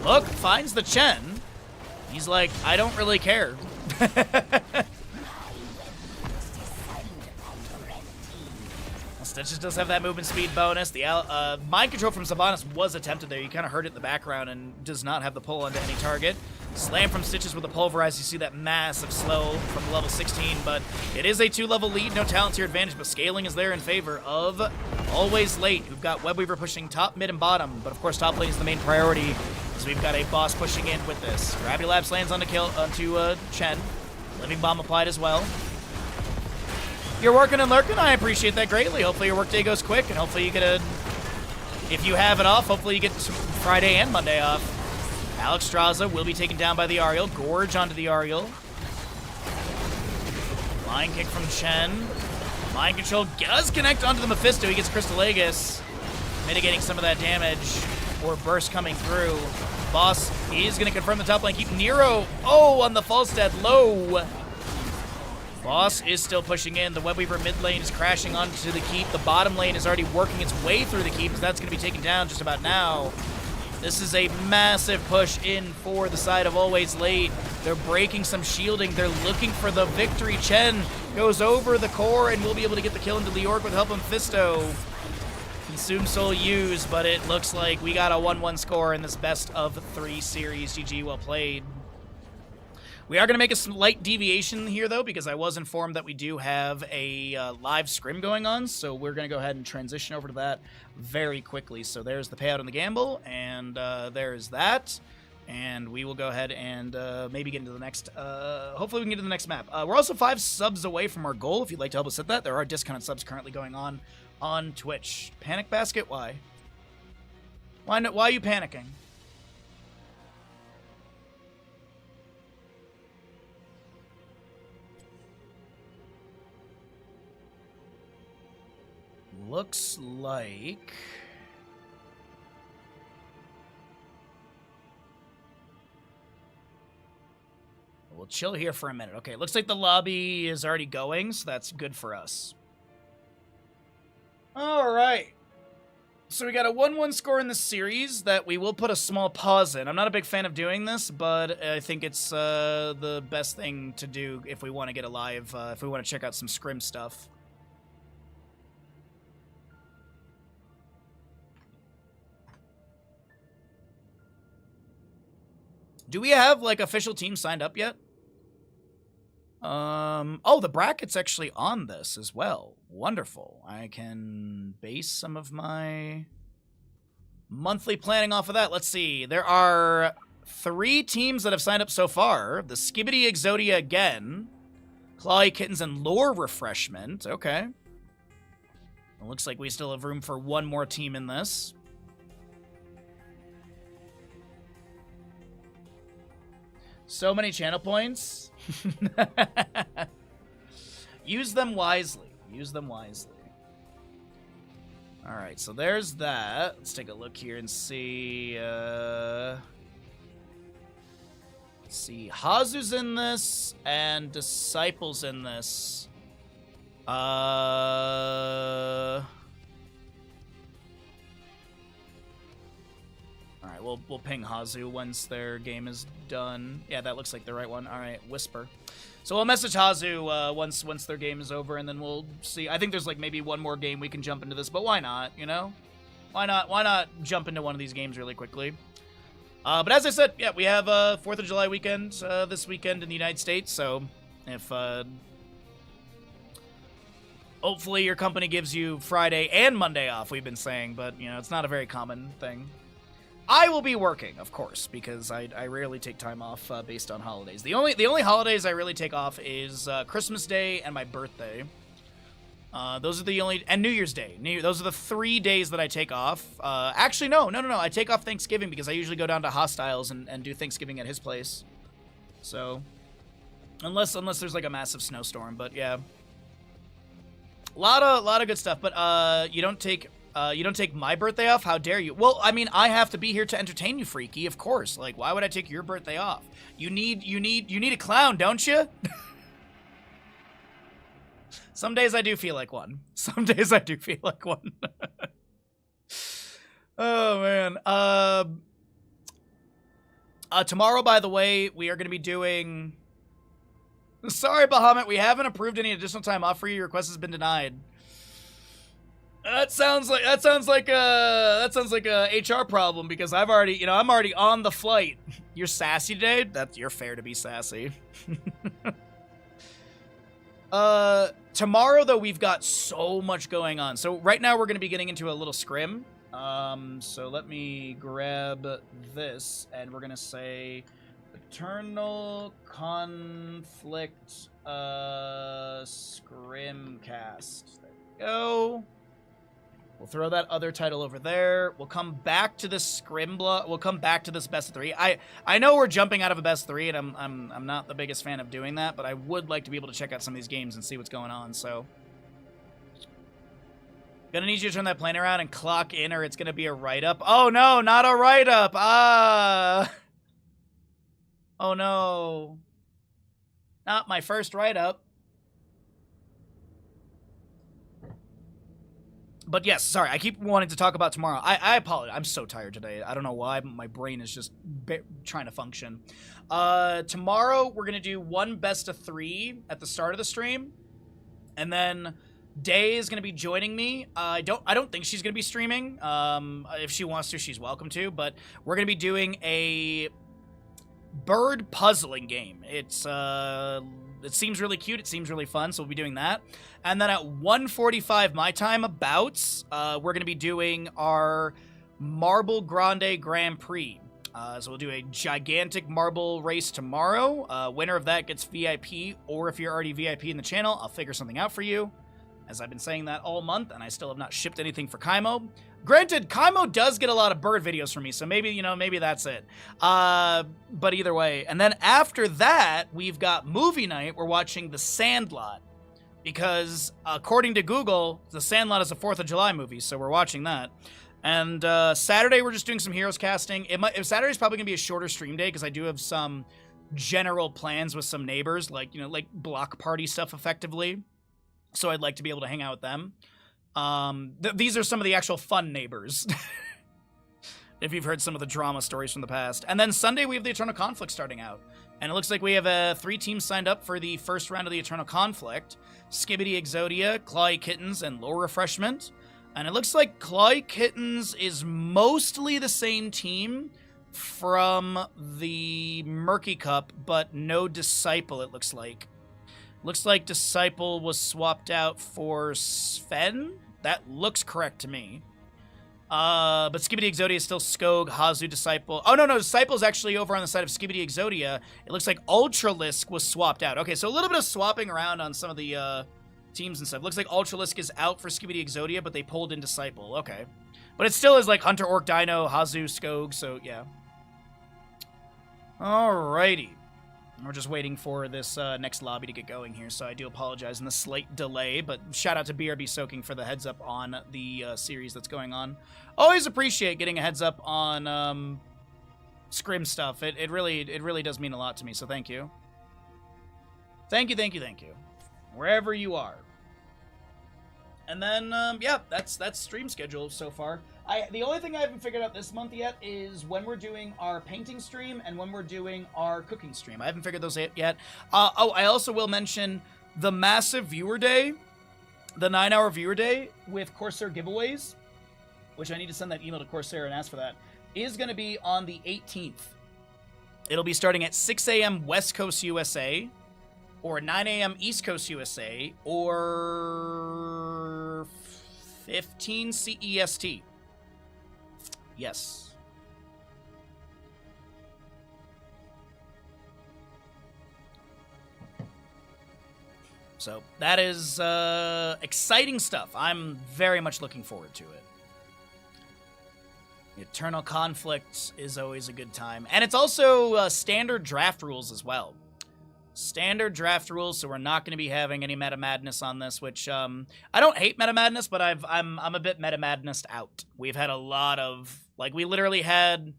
Look, finds the Chen. He's like, I don't really care. Stitches does have that movement speed bonus. The mind control from Sylvanas was attempted there. You kind of heard it in the background and does not have the pull onto any target. Slam from Stitches with the Pulverize. You see that massive slow from level 16, but it is a 2-level lead. No talent to your advantage, but scaling is there in favor of Always Late, who've got Web Weaver pushing top, mid, and bottom, but of course top lane is the main priority, so we've got a boss pushing in with this. Gravity Lapse lands onto Chen. Living Bomb applied as well. You're working and lurking. I appreciate that greatly. Hopefully your workday goes quick, and hopefully you get a... If you have it off, hopefully you get Friday and Monday off. Alex Straza will be taken down by the Ariel. Gorge onto the Ariel. Line kick from Chen. Mind control does connect onto the Mephisto. He gets Crystal Aegis, mitigating some of that damage, or burst coming through. Boss is going to confirm the top lane. Keep Nero. Oh, on the Falstead low. Boss is still pushing in. The Web Weaver mid lane is crashing onto the keep. The bottom lane is already working its way through the keep, so that's going to be taken down just about now. This is a massive push in for the side of Always Late. They're breaking some shielding. They're looking for the victory. Chen goes over the core and will be able to get the kill into Leoric with help of Mephisto. Consume Soul used, but it looks like we got a 1-1 score in this best of 3 series. GG, well played. We are going to make a slight deviation here, though, because I was informed that we do have a live scrim going on, so we're going to go ahead and transition over to that very quickly. So there's the payout on the gamble, and there's that, and we will go ahead and maybe get into the next, hopefully we can get to the next map. We're also 5 subs away from our goal. If you'd like to help us hit that, there are discounted subs currently going on Twitch. Panic Basket, why? Why are you panicking? Looks like... We'll chill here for a minute. Okay, looks like the lobby is already going, so that's good for us. All right. So we got a 1-1 score in this series that we will put a small pause in. I'm not a big fan of doing this, but I think it's the best thing to do if we want to get a live, if we want to check out some scrim stuff. Do we have, like, official teams signed up yet? Oh, the bracket's actually on this as well. Wonderful. I can base some of my monthly planning off of that. Let's see. There are 3 teams that have signed up so far. The Skibidi Exodia again. Clawy Kittens and Lore Refreshment. Okay. It looks like we still have room for 1 more team in this. So many channel points. Use them wisely. Use them wisely. All right, so there's that. Let's take a look here and see. Let's see. Hazu's in this, and Disciple's in this. Alright, we'll ping Hazu once their game is done. Yeah, that looks like the right one. Alright, Whisper. So we'll message Hazu once their game is over, and then we'll see. I think there's like maybe one more game we can jump into this, but why not, you know? Why not jump into one of these games really quickly? But as I said, yeah, we have 4th of July weekend this weekend in the United States, so if hopefully your company gives you Friday and Monday off, we've been saying, but you know, it's not a very common thing. I will be working, of course, because I rarely take time off based on holidays. The only holidays I really take off is Christmas Day and my birthday. Those are the only, and New Year's Day. Those are the 3 days that I take off. Actually, no. I take off Thanksgiving because I usually go down to Hostiles and do Thanksgiving at his place. So, unless there's like a massive snowstorm, but yeah, a lot of good stuff. But you don't take my birthday off? How dare you? Well, I mean, I have to be here to entertain you, Freaky. Of course. Like, why would I take your birthday off? You need a clown, don't you? Some days I do feel like one. Oh, man. Tomorrow, by the way, we are going to be doing... Sorry, Bahamut, we haven't approved any additional time off for you. Your request has been denied. That sounds like a HR problem because I'm already on the flight. You're sassy today? You're fair to be sassy. Tomorrow, though, we've got so much going on. So right now we're going to be getting into a little scrim. So let me grab this, and we're going to say Eternal Conflict Scrimcast. There we go. We'll throw that other title over there. We'll come back to this scrim block. We'll come back to this best of 3. I know we're jumping out of a best of 3, and I'm not the biggest fan of doing that, but I would like to be able to check out some of these games and see what's going on. So, gonna need you to turn that plane around and clock in, or it's gonna be a write-up. Oh no, not a write-up. Oh no, not my first write-up. But yes, sorry, I keep wanting to talk about tomorrow. I apologize. I'm so tired today. I don't know why. My brain is just trying to function. Tomorrow, we're going to do one best of 3 at the start of the stream. And then Day is going to be joining me. I don't think she's going to be streaming. If she wants to, she's welcome to. But we're going to be doing a bird puzzling game. It seems really cute. It seems really fun, so we'll be doing that. And then at 1:45 my time, we're going to be doing our Marble Grande Grand Prix. So we'll do a gigantic marble race tomorrow. Winner of that gets VIP, or if you're already VIP in the channel, I'll figure something out for you. As I've been saying that all month, and I still have not shipped anything for Kaimo. Granted, Kaimo does get a lot of bird videos from me, so maybe that's it. But either way. And then after that, we've got movie night. We're watching The Sandlot. Because, according to Google, The Sandlot is a 4th of July movie, so we're watching that. And Saturday, we're just doing some Heroes casting. Saturday's probably going to be a shorter stream day, because I do have some general plans with some neighbors, like block party stuff, effectively. So I'd like to be able to hang out with them. These are some of the actual fun neighbors. If you've heard some of the drama stories from the past. And then Sunday, we have the Eternal Conflict starting out. And it looks like we have 3 teams signed up for the first round of the Eternal Conflict. Skibidi Exodia, Clawy Kittens, and Lore Refreshment. And it looks like Clawy Kittens is mostly the same team from the Murky Cup, but no Disciple, it looks like. Looks like Disciple was swapped out for Sven. That looks correct to me. But Skibidi Exodia is still Skog, Hazu, Disciple. Oh, no, Disciple's actually over on the side of Skibidi Exodia. It looks like Ultralisk was swapped out. Okay, so a little bit of swapping around on some of the teams and stuff. Looks like Ultralisk is out for Skibidi Exodia, but they pulled in Disciple. Okay. But it still is like Hunter, Orc, Dino, Hazu, Skog, so yeah. Alrighty. We're just waiting for this next lobby to get going here, so I do apologize in the slight delay, but shout out to BRB Soaking for the heads up on the series that's going on. Always appreciate getting a heads up on Scrim stuff. It really does mean a lot to me, so thank you. Thank you. Wherever you are. And then, yeah, that's stream schedule so far. The only thing I haven't figured out this month yet is when we're doing our painting stream and when we're doing our cooking stream. I haven't figured those out yet. I also will mention the massive viewer day, the 9-hour viewer day with Corsair giveaways, which I need to send that email to Corsair and ask for that, is going to be on the 18th. It'll be starting at 6 a.m. West Coast USA, or 9 a.m. East Coast USA, or 15 CEST. Yes. So that is exciting stuff. I'm very much looking forward to it. Eternal Conflict is always a good time. And it's also standard draft rules as well. Standard draft rules, so we're not going to be having any Meta Madness on this, which I don't hate Meta Madness, but I'm a bit Meta Madness out. We've had a lot of, like, we literally had,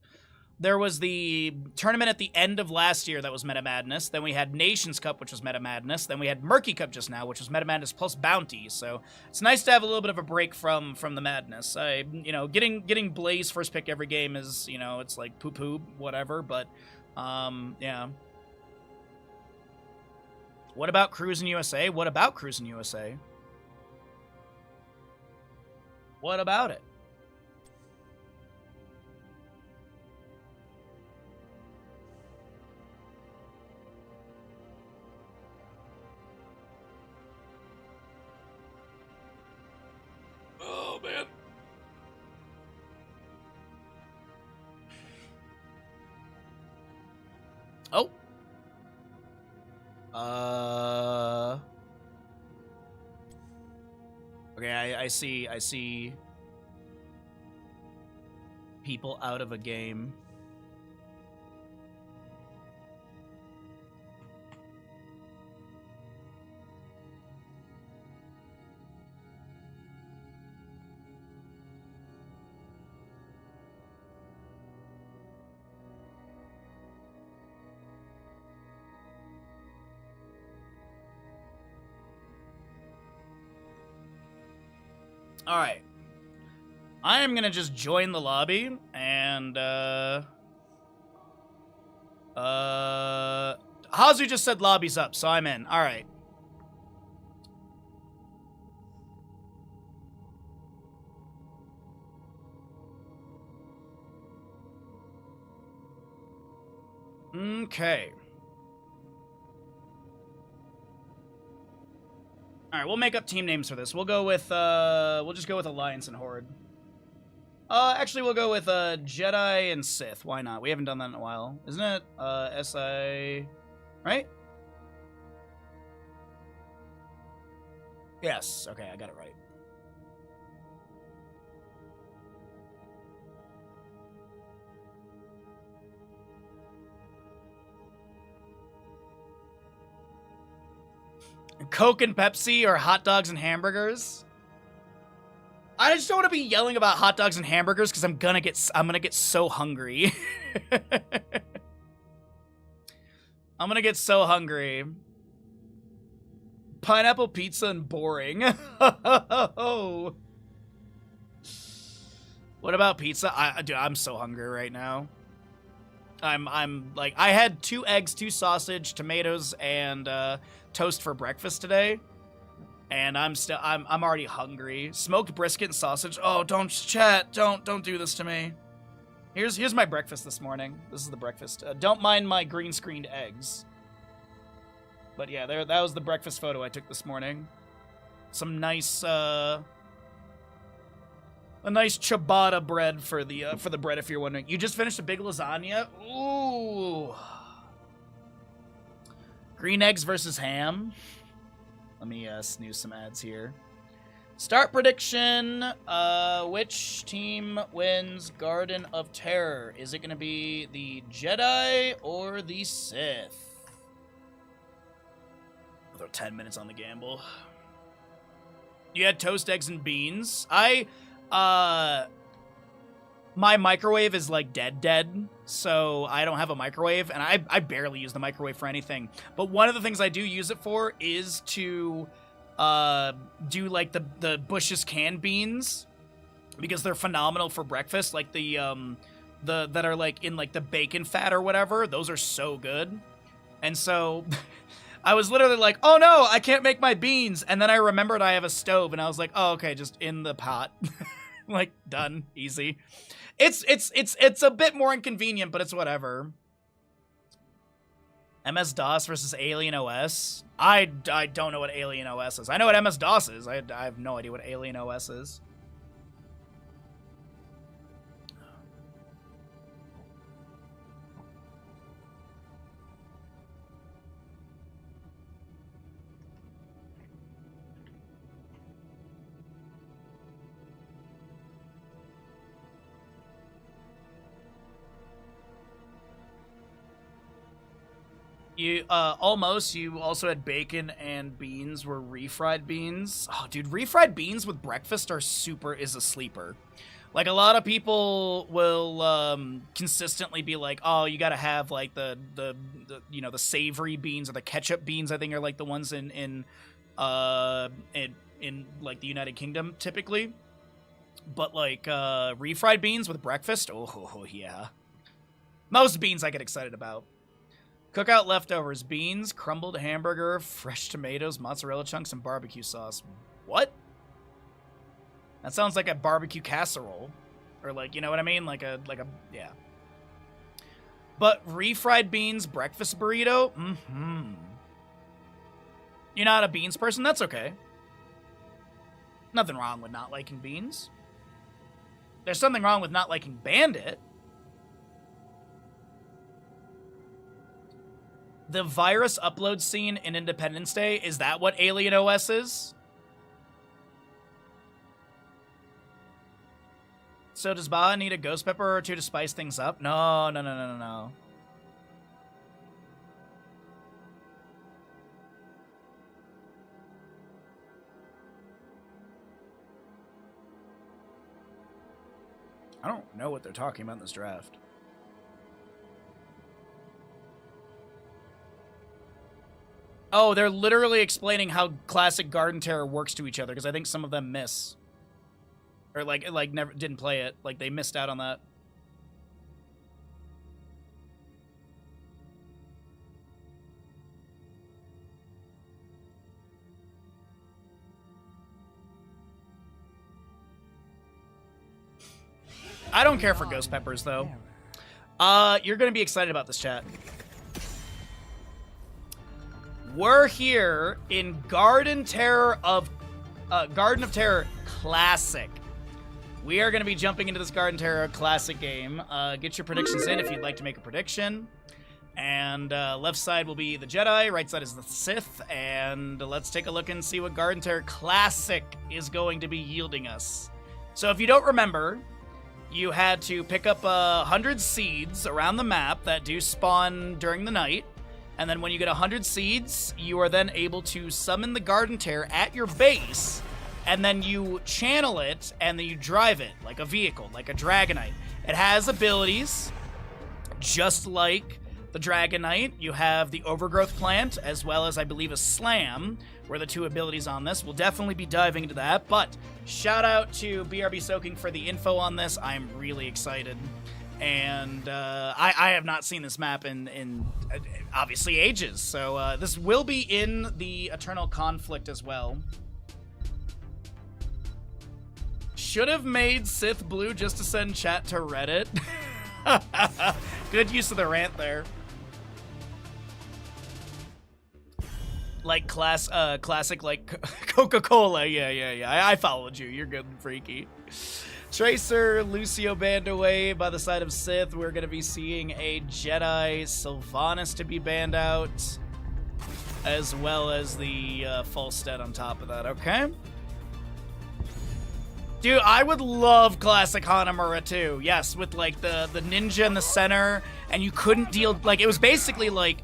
there was the tournament at the end of last year that was Meta Madness, then we had Nations Cup, which was Meta Madness, then we had Murky Cup just now, which was Meta Madness plus Bounty, so it's nice to have a little bit of a break from the madness. You know, getting Blaze first pick every game is, you know, it's like poo-poo, whatever, but, yeah. What about Cruisin' USA? What about Cruisin' USA? What about it? Oh, man. Oh. Okay, I see people out of a game. All right. I am going to just join the lobby and Hazu just said lobby's up, so I'm in. All right. Okay. All right, we'll make up team names for this. We'll go with, we'll just go with Alliance and Horde. Actually, we'll go with, Jedi and Sith. Why not? We haven't done that in a while. Isn't it, SI... Right? Yes. Okay, I got it right. Coke and Pepsi or hot dogs and hamburgers? I just don't want to be yelling about hot dogs and hamburgers because I'm gonna get so hungry. I'm gonna get so hungry. Pineapple pizza and boring. What about pizza? Dude, I'm so hungry right now. I'm like, I had 2 eggs, 2 sausage, tomatoes, and toast for breakfast today, and I'm already hungry. Smoked brisket and sausage. Oh, don't chat. Don't do this to me. Here's my breakfast this morning. This is the breakfast. Don't mind my green screened eggs. But yeah, that was the breakfast photo I took this morning. Some nice a nice ciabatta bread for the bread, if you're wondering. You just finished a big lasagna? Ooh. Green eggs versus ham. Let me snooze some ads here. Start prediction. Which team wins Garden of Terror? Is it going to be the Jedi or the Sith? I'll throw 10 minutes on the gamble. You had toast, eggs, and beans. my microwave is like dead, so I don't have a microwave, and I barely use the microwave for anything. But one of the things I do use it for is to do like the Bush's canned beans, because they're phenomenal for breakfast. Like the that are like in like the bacon fat or whatever. Those are so good. And so I was literally like, oh no, I can't make my beans. And then I remembered I have a stove, and I was like, oh, okay, just in the pot. Like, done, easy. It's a bit more inconvenient, but it's whatever. MS-DOS versus Alien OS. I don't know what Alien OS is. I know what MS-DOS is. I have no idea what Alien OS is. You also had bacon and beans were refried beans. Oh, dude, refried beans with breakfast is a sleeper. Like, a lot of people will consistently be like, oh, you gotta have like the savory beans or the ketchup beans. I think are like the ones in like the United Kingdom typically. But like refried beans with breakfast, oh yeah. Most beans I get excited about. Cookout leftovers, beans, crumbled hamburger, fresh tomatoes, mozzarella chunks, and barbecue sauce. What? That sounds like a barbecue casserole. Or like, you know what I mean? Like a, yeah. But refried beans, breakfast burrito? Mm-hmm. You're not a beans person? That's okay. Nothing wrong with not liking beans. There's something wrong with not liking Bandit. The virus upload scene in Independence Day, is that what Alien OS is? So does Baja need a ghost pepper or two to spice things up? No. I don't know what they're talking about in this draft. Oh, they're literally explaining how classic Garden Terror works to each other, because I think some of them miss. Or like never didn't play it. Like they missed out on that. I don't care for ghost peppers though. You're gonna be excited about this, chat. We're here in Garden of Terror Classic. We are going to be jumping into this Garden Terror Classic game. Get your predictions in if you'd like to make a prediction. And left side will be the Jedi, right side is the Sith. And let's take a look and see what Garden Terror Classic is going to be yielding us. So if you don't remember, you had to pick up 100 seeds around the map that do spawn during the night. And then when you get 100 seeds, you are then able to summon the Garden Terror at your base, and then you channel it, and then you drive it like a vehicle, like a Dragonite. It has abilities, just like the Dragonite. You have the Overgrowth Plant, as well as, I believe, a Slam, were the two abilities on this. We'll definitely be diving into that, but shout out to BRB Soaking for the info on this. I'm really excited. And I have not seen this map in obviously ages, so this will be in the Eternal Conflict as well. Should have made Sith blue just to send chat to Reddit. Good use of the rant there. Like classic like Coca-Cola. Yeah. I followed you. You're good and freaky. Tracer, Lucio banned away by the side of Sith. We're going to be seeing a Jedi Sylvanas to be banned out, as well as the Falstead on top of that, okay? Dude, I would love classic Hanamura too. Yes, with like the ninja in the center, and you couldn't deal, like, it was basically like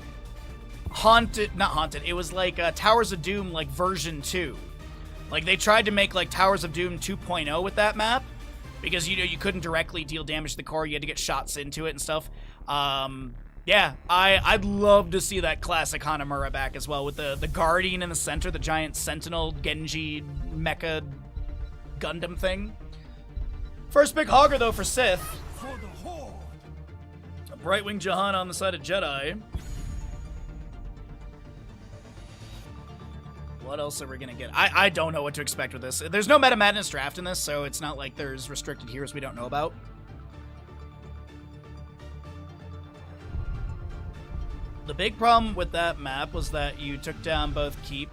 not Haunted, it was like Towers of Doom, like version 2. Like they tried to make like Towers of Doom 2.0 with that map. because you couldn't directly deal damage to the core. You had to get shots into it and stuff. Yeah, I'd love to see that classic Hanamura back as well, with the Guardian in the center, the giant Sentinel Genji mecha Gundam thing. First pick Hogger, though, for Sith. For the Horde. Brightwing Jahan on the side of Jedi. What else are we going to get? I don't know what to expect with this. There's no Meta Madness draft in this, so it's not like there's restricted heroes we don't know about. The big problem with that map was that you took down both Keep.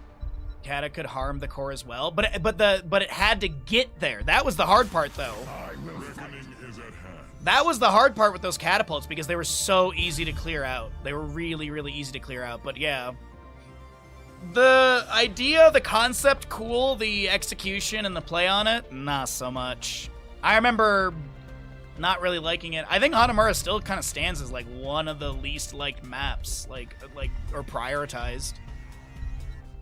Kata could harm the core as well, but it had to get there. That was the hard part, though. Reckoning is at hand. That was the hard part with those catapults, because they were so easy to clear out. They were really, really easy to clear out, but yeah. The idea, the concept, cool. The execution and the play on it, not so much. I remember not really liking it. I think Hanamura still kind of stands as like one of the least liked maps, like or prioritized.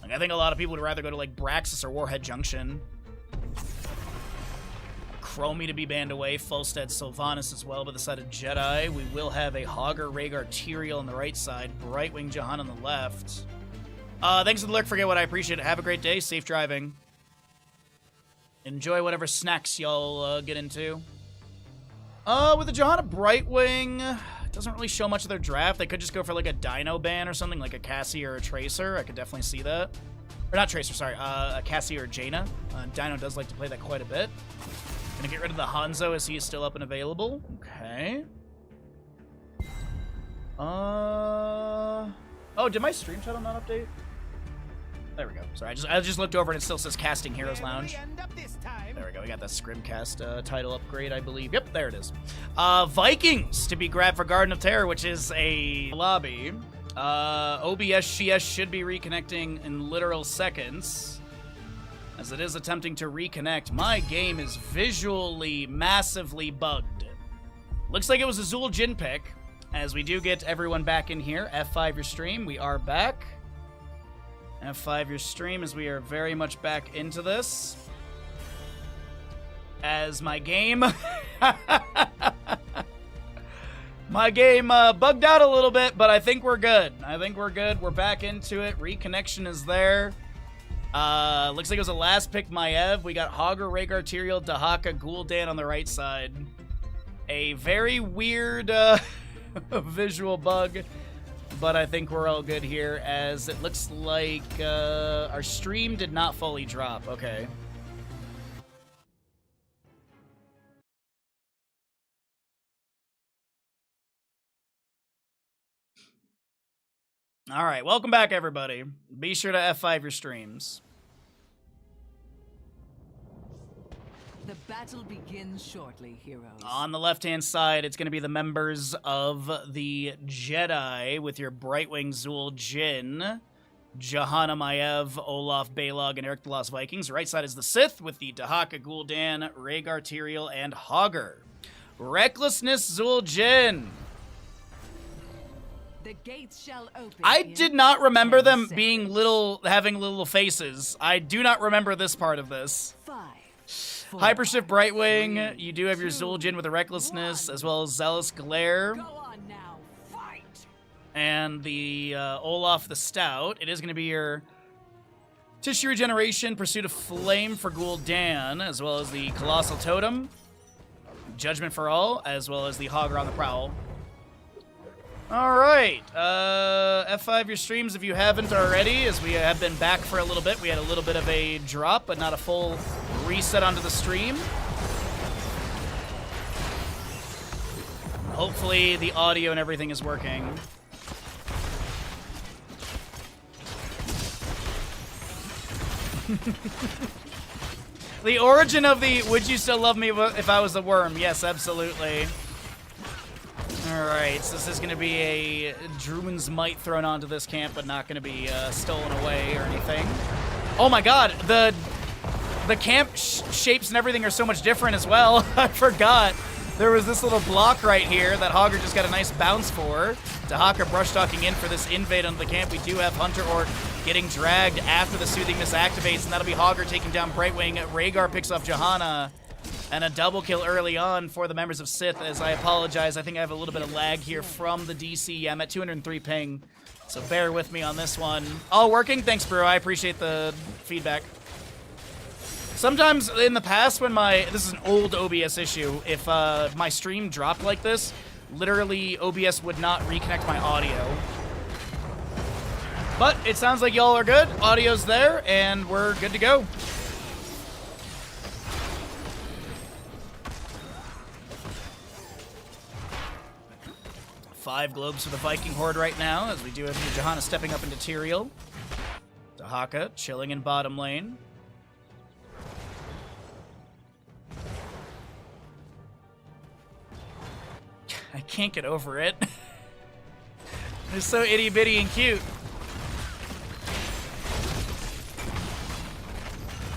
Like, I think a lot of people would rather go to like Braxis or Warhead Junction. Chromie to be banned away, Fulstead, Sylvanas as well by the side of Jedi. We will have a Hogger, Rhaegar, Tyrael on the right side, Brightwing Jahan on the left. Thanks for the lurk, forget what I appreciate it. Have a great day, safe driving. Enjoy whatever snacks y'all get into. With the Jahan of Brightwing, it doesn't really show much of their draft. They could just go for like a Dino ban or something, like a Cassie or a Tracer. I could definitely see that. Or not Tracer, sorry, a Cassie or a Jaina. Dino does like to play that quite a bit. Gonna get rid of the Hanzo as he is still up and available. Okay. Oh, did my stream channel not update? There we go. Sorry, I just looked over and it still says Casting Heroes Lounge. There we go. We got that Scrimcast title upgrade, I believe. Yep, there it is. Vikings to be grabbed for Garden of Terror, which is a lobby. OBS CS should be reconnecting in literal seconds, as it is attempting to reconnect. My game is visually massively bugged. Looks like it was a Zul Jin pick, as we do get everyone back in here. F5 your stream. We are back. F5 your stream, as we are very much back into this. As my game... my game bugged out a little bit, but I think we're good. We're back into it. Reconnection is there. Looks like it was a last pick Maiev. We got Hogger, Rhaegar, Tyrael, Dahaka, Gul'dan on the right side. A very weird visual bug, but I think we're all good here, as it looks like our stream did not fully drop. Okay. All right, welcome back, everybody. Be sure to F5 your streams. The battle begins shortly, heroes. On the left-hand side, it's going to be the members of the Jedi with your Brightwing Zul Jin, Jahanna Maiev, Olaf Balog, and Eric the Lost Vikings. Right side is the Sith with the Dahaka, Gul'dan, Rhaegar, Tyrael, and Hogger. Recklessness Zul Jin. The gates shall open. I did not remember them being having little faces. I do not remember this part of this. 5, 4, Hypershift Brightwing, you do have your Zul Jin with the Recklessness, as well as Zealous Glare. Go on now, fight! And the Olaf the Stout. It is going to be your Tissue Regeneration, Pursuit of Flame for Gul'dan, as well as the Colossal Totem, Judgment for All, as well as the Hogger on the Prowl. All right, F5 your streams if you haven't already, as we have been back for a little bit. We had a little bit of a drop, but not a full reset onto the stream. Hopefully the audio and everything is working. The origin of the "would you still love me if I was a worm?" Yes, absolutely. Alright, so this is going to be a Druid's Might thrown onto this camp, but not going to be stolen away or anything. Oh my god, the camp shapes and everything are so much different as well. I forgot. There was this little block right here that Hogger just got a nice bounce for. Dahaka brush talking in for this invade onto the camp. We do have Hunter Orc getting dragged after the Soothing Mist activates, and that'll be Hogger taking down Brightwing. Rhaegar picks up Jahanna. And a double kill early on for the members of Sith, as I apologize. I think I have a little bit of lag here from the DC. I'm at 203 ping, so bear with me on this one. All working? Thanks, bro. I appreciate the feedback. Sometimes in the past when this is an old OBS issue, if my stream dropped like this, literally OBS would not reconnect my audio. But it sounds like y'all are good. Audio's there, and we're good to go. Five globes for the Viking Horde right now, as we do have Johanna stepping up into Tyrael. Dahaka chilling in bottom lane. I can't get over it. They're so itty-bitty and cute.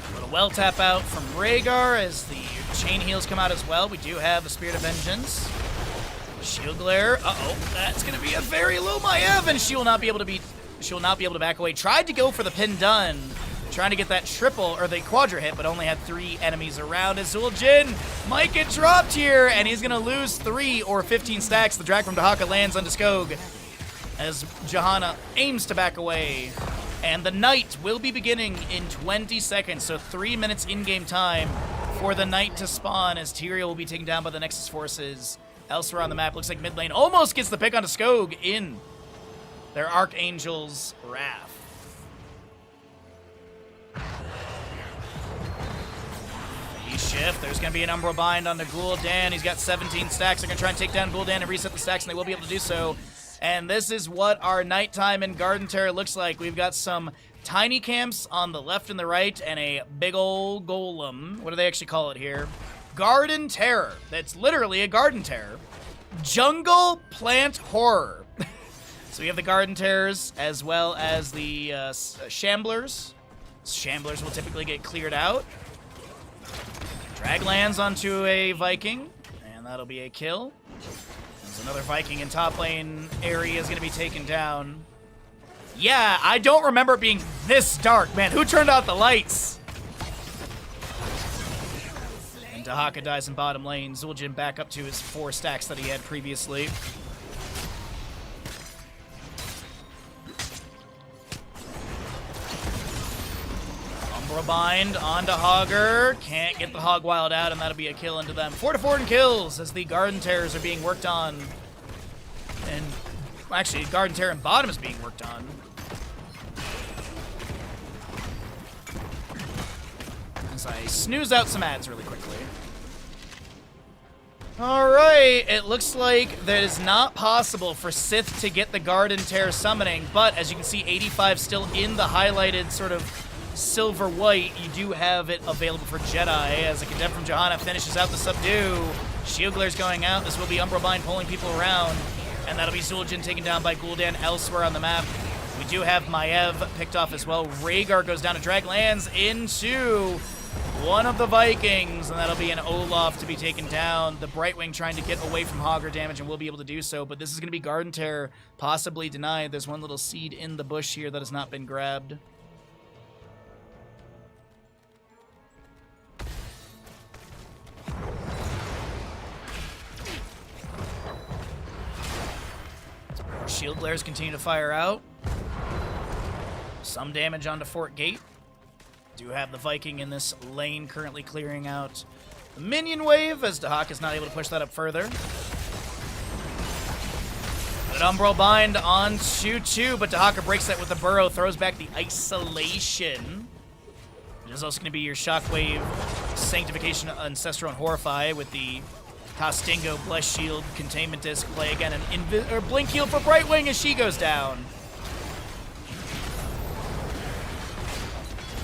A little well tap out from Rhaegar as the chain heals come out as well. We do have the Spirit of Vengeance. Shield glare. Uh-oh, that's gonna be a very low Maiev, and she will not be able to back away. Tried to go for the pin done, trying to get that triple or the quadra hit, but only had 3 enemies around. As Zul'jin might get dropped here, and he's gonna lose 3 or 15 stacks. The drag from Dahaka lands on Skog as Johanna aims to back away. And the night will be beginning in 20 seconds, so 3 minutes in-game time for the night to spawn, as Tyrael will be taken down by the Nexus forces. Elsewhere on the map, looks like mid lane almost gets the pick onto Skog in their Archangel's Wrath. Shift. There's going to be an Umbral Bind onto Gul'dan. He's got 17 stacks. They're going to try and take down Gul'dan and reset the stacks, and they will be able to do so. And this is what our nighttime in Garden Terror looks like. We've got some tiny camps on the left and the right, and a big old golem. What do they actually call it here? Garden Terror. That's literally a Garden Terror. Jungle Plant Horror. So we have the Garden Terrors as well as the Shamblers. Shamblers will typically get cleared out. Drag lands onto a Viking, and that'll be a kill. There's another Viking in top lane. Area is going to be taken down. Yeah, I don't remember it being this dark, man. Who turned out the lights? And Dahaka dies in bottom lane. Zul'jin back up to his 4 stacks that he had previously. Bind onto Hogger. Can't get the Hog Wild out, and that'll be a kill into them. 4-4 in kills as the Garden Terrors are being worked on. And actually, Garden Terror in bottom is being worked on. As I snooze out some ads really quickly. Alright, it looks like that is not possible for Sith to get the Garden Terror summoning, but as you can see, 85 still in the highlighted sort of silver white. You do have it available for Jedi as a Condemn from Johanna finishes out the subdue. Shield Glare's going out. This will be Umbral Bind pulling people around, and that'll be Zul'jin taken down by Gul'dan elsewhere on the map. We do have Maiev picked off as well. Rhaegar goes down to drag lands into one of the Vikings, and that'll be an Olaf to be taken down. The Brightwing trying to get away from Hogger damage and will be able to do so, but this is going to be Garden Terror possibly denied. There's one little seed in the bush here that has not been grabbed. Shield glares continue to fire out. Some damage onto Fort Gate. Do have the Viking in this lane currently clearing out the minion wave as Dahaka is not able to push that up further. Good Umbral Bind on 2-2, but Dahaka breaks that with the burrow, throws back the isolation. It is also going to be your Shockwave, Sanctification, Ancestral, and Horrify with the Tastingo, Bless Shield, Containment Disc, play again, and Blink Heal for Brightwing as she goes down.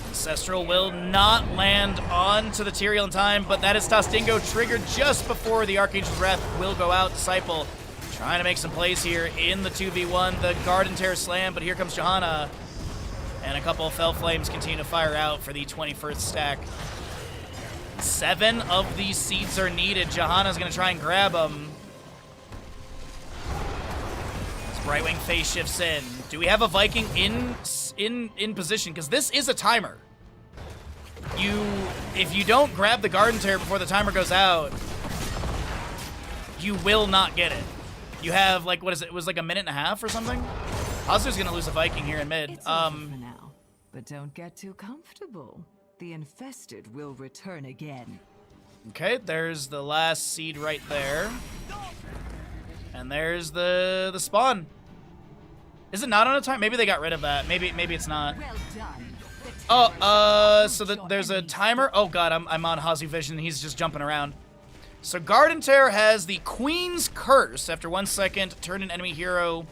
Ancestral will not land onto the Tyrael in time, but that is Tastingo triggered just before the Archangel's Wrath will go out. Disciple trying to make some plays here in the 2v1. The Garden Terror slam, but here comes Johanna. And a couple of Fell Flames continue to fire out for the 21st stack. 7 of these seeds are needed. Johanna's going to try and grab them. As Brightwing phase shifts in. Do we have a Viking in position? Because this is a timer. if you don't grab the Garden Tear before the timer goes out, you will not get it. You have, like, what is it? It was like a minute and a half or something? Hazu's gonna lose a Viking here in mid. It's over for now, but don't get too comfortable. The infested will return again. Okay, there's the last seed right there. And there's the spawn. Is it not on a time? Maybe they got rid of that. Maybe it's not. Well done. Oh, so there's a timer. Oh god, I'm on Hazu Vision. He's just jumping around. So Garden Tear has the Queen's Curse. After 1 second, turn an enemy hero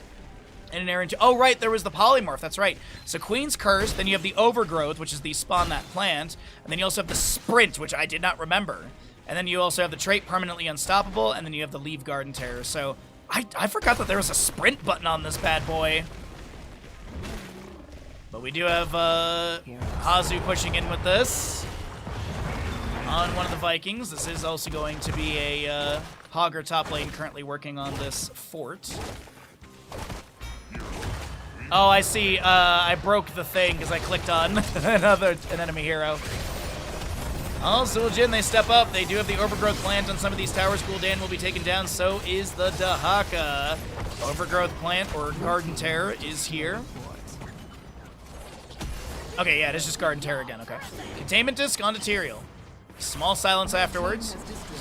in an area into... Oh, right, there was the Polymorph. That's right. So Queen's Curse, then you have the Overgrowth, which is the spawn that plant, and then you also have the Sprint, which I did not remember. And then you also have the trait Permanently Unstoppable, and then you have the Leave Garden Tear. So I forgot that there was a Sprint button on this bad boy. But we do have Hazu pushing in with this on one of the Vikings. This is also going to be a Hogger top lane currently working on this fort. Oh, I see. I broke the thing because I clicked on an enemy hero. Oh, Zul'jin, they step up. They do have the Overgrowth plant on some of these towers. Gul'dan will be taken down. So is the Dahaka. Overgrowth plant or Garden Tear is here. Okay, yeah, it is just Garden Tear again. Okay. Containment Disc onto Tyrael. Small silence afterwards.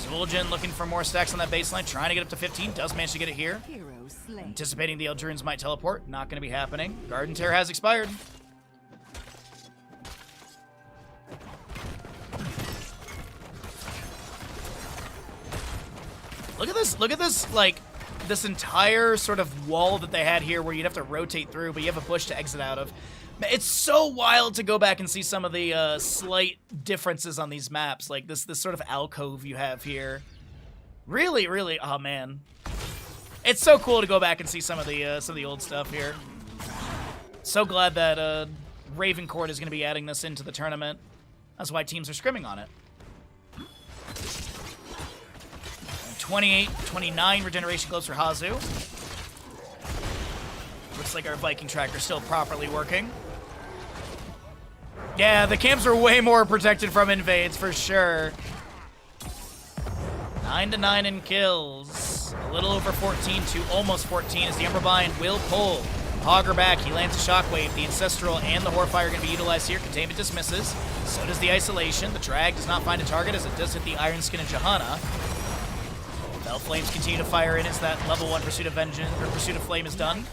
Zul'jin looking for more stacks on that baseline, trying to get up to 15. Does manage to get it here. Anticipating the Eldrunes might teleport. Not going to be happening. Garden Tear has expired. Look at this, like, this entire sort of wall that they had here where you'd have to rotate through, but you have a bush to exit out of. It's so wild to go back and see some of the slight differences on these maps, like this sort of alcove you have here. Really, really, oh man. It's so cool to go back and see some of the old stuff here. So glad that Raven Court is going to be adding this into the tournament. That's why teams are scrimming on it. 28, 29 regeneration gloves for Hazu. Looks like our Viking tracker still properly working. Yeah, the camps are way more protected from invades for sure. 9 to 9 in kills. A little over 14 to almost 14 as the Umberbind will pull Hogger back. He lands a Shockwave. The Ancestral and the Horfire are going to be utilized here. Containment dismisses. So does the Isolation. The Drag does not find a target as it does hit the Iron Skin and Johanna. Bell Flames continue to fire in as that level 1 Pursuit of Vengeance, or Pursuit of Flame is done.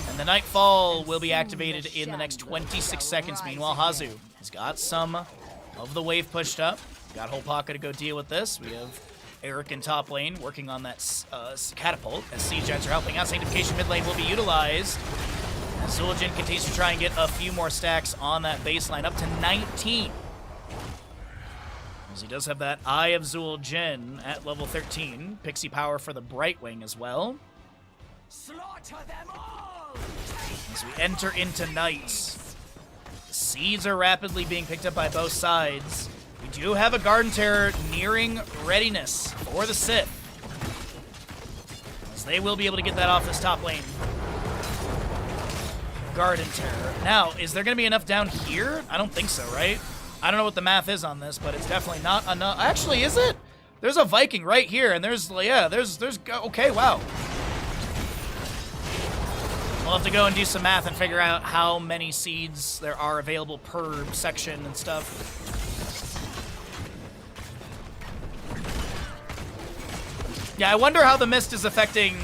And the Nightfall will be activated in the next 26 seconds. Meanwhile, Hazu has got some of the wave pushed up. Got whole pocket to go deal with this. We have Eric in top lane working on that catapult as Siege Giants are helping out. Sanctification mid lane will be utilized. As Zul'jin continues to try and get a few more stacks on that baseline, up to 19. As he does have that Eye of Zul'jin at level 13. Pixie power for the Brightwing as well. Slaughter them all! As we enter into night, seeds are rapidly being picked up by both sides. We do have a Garden Tear nearing readiness for the Sith, as they will be able to get that off this top lane. Garden Tear. Now, is there going to be enough down here? I don't think so, right? I don't know what the math is on this, but it's definitely not enough. Actually, is it? There's a Viking right here, and there's, yeah, there's, okay, wow. We'll have to go and do some math and figure out how many seeds there are available per section and stuff. Yeah, I wonder how the mist is affecting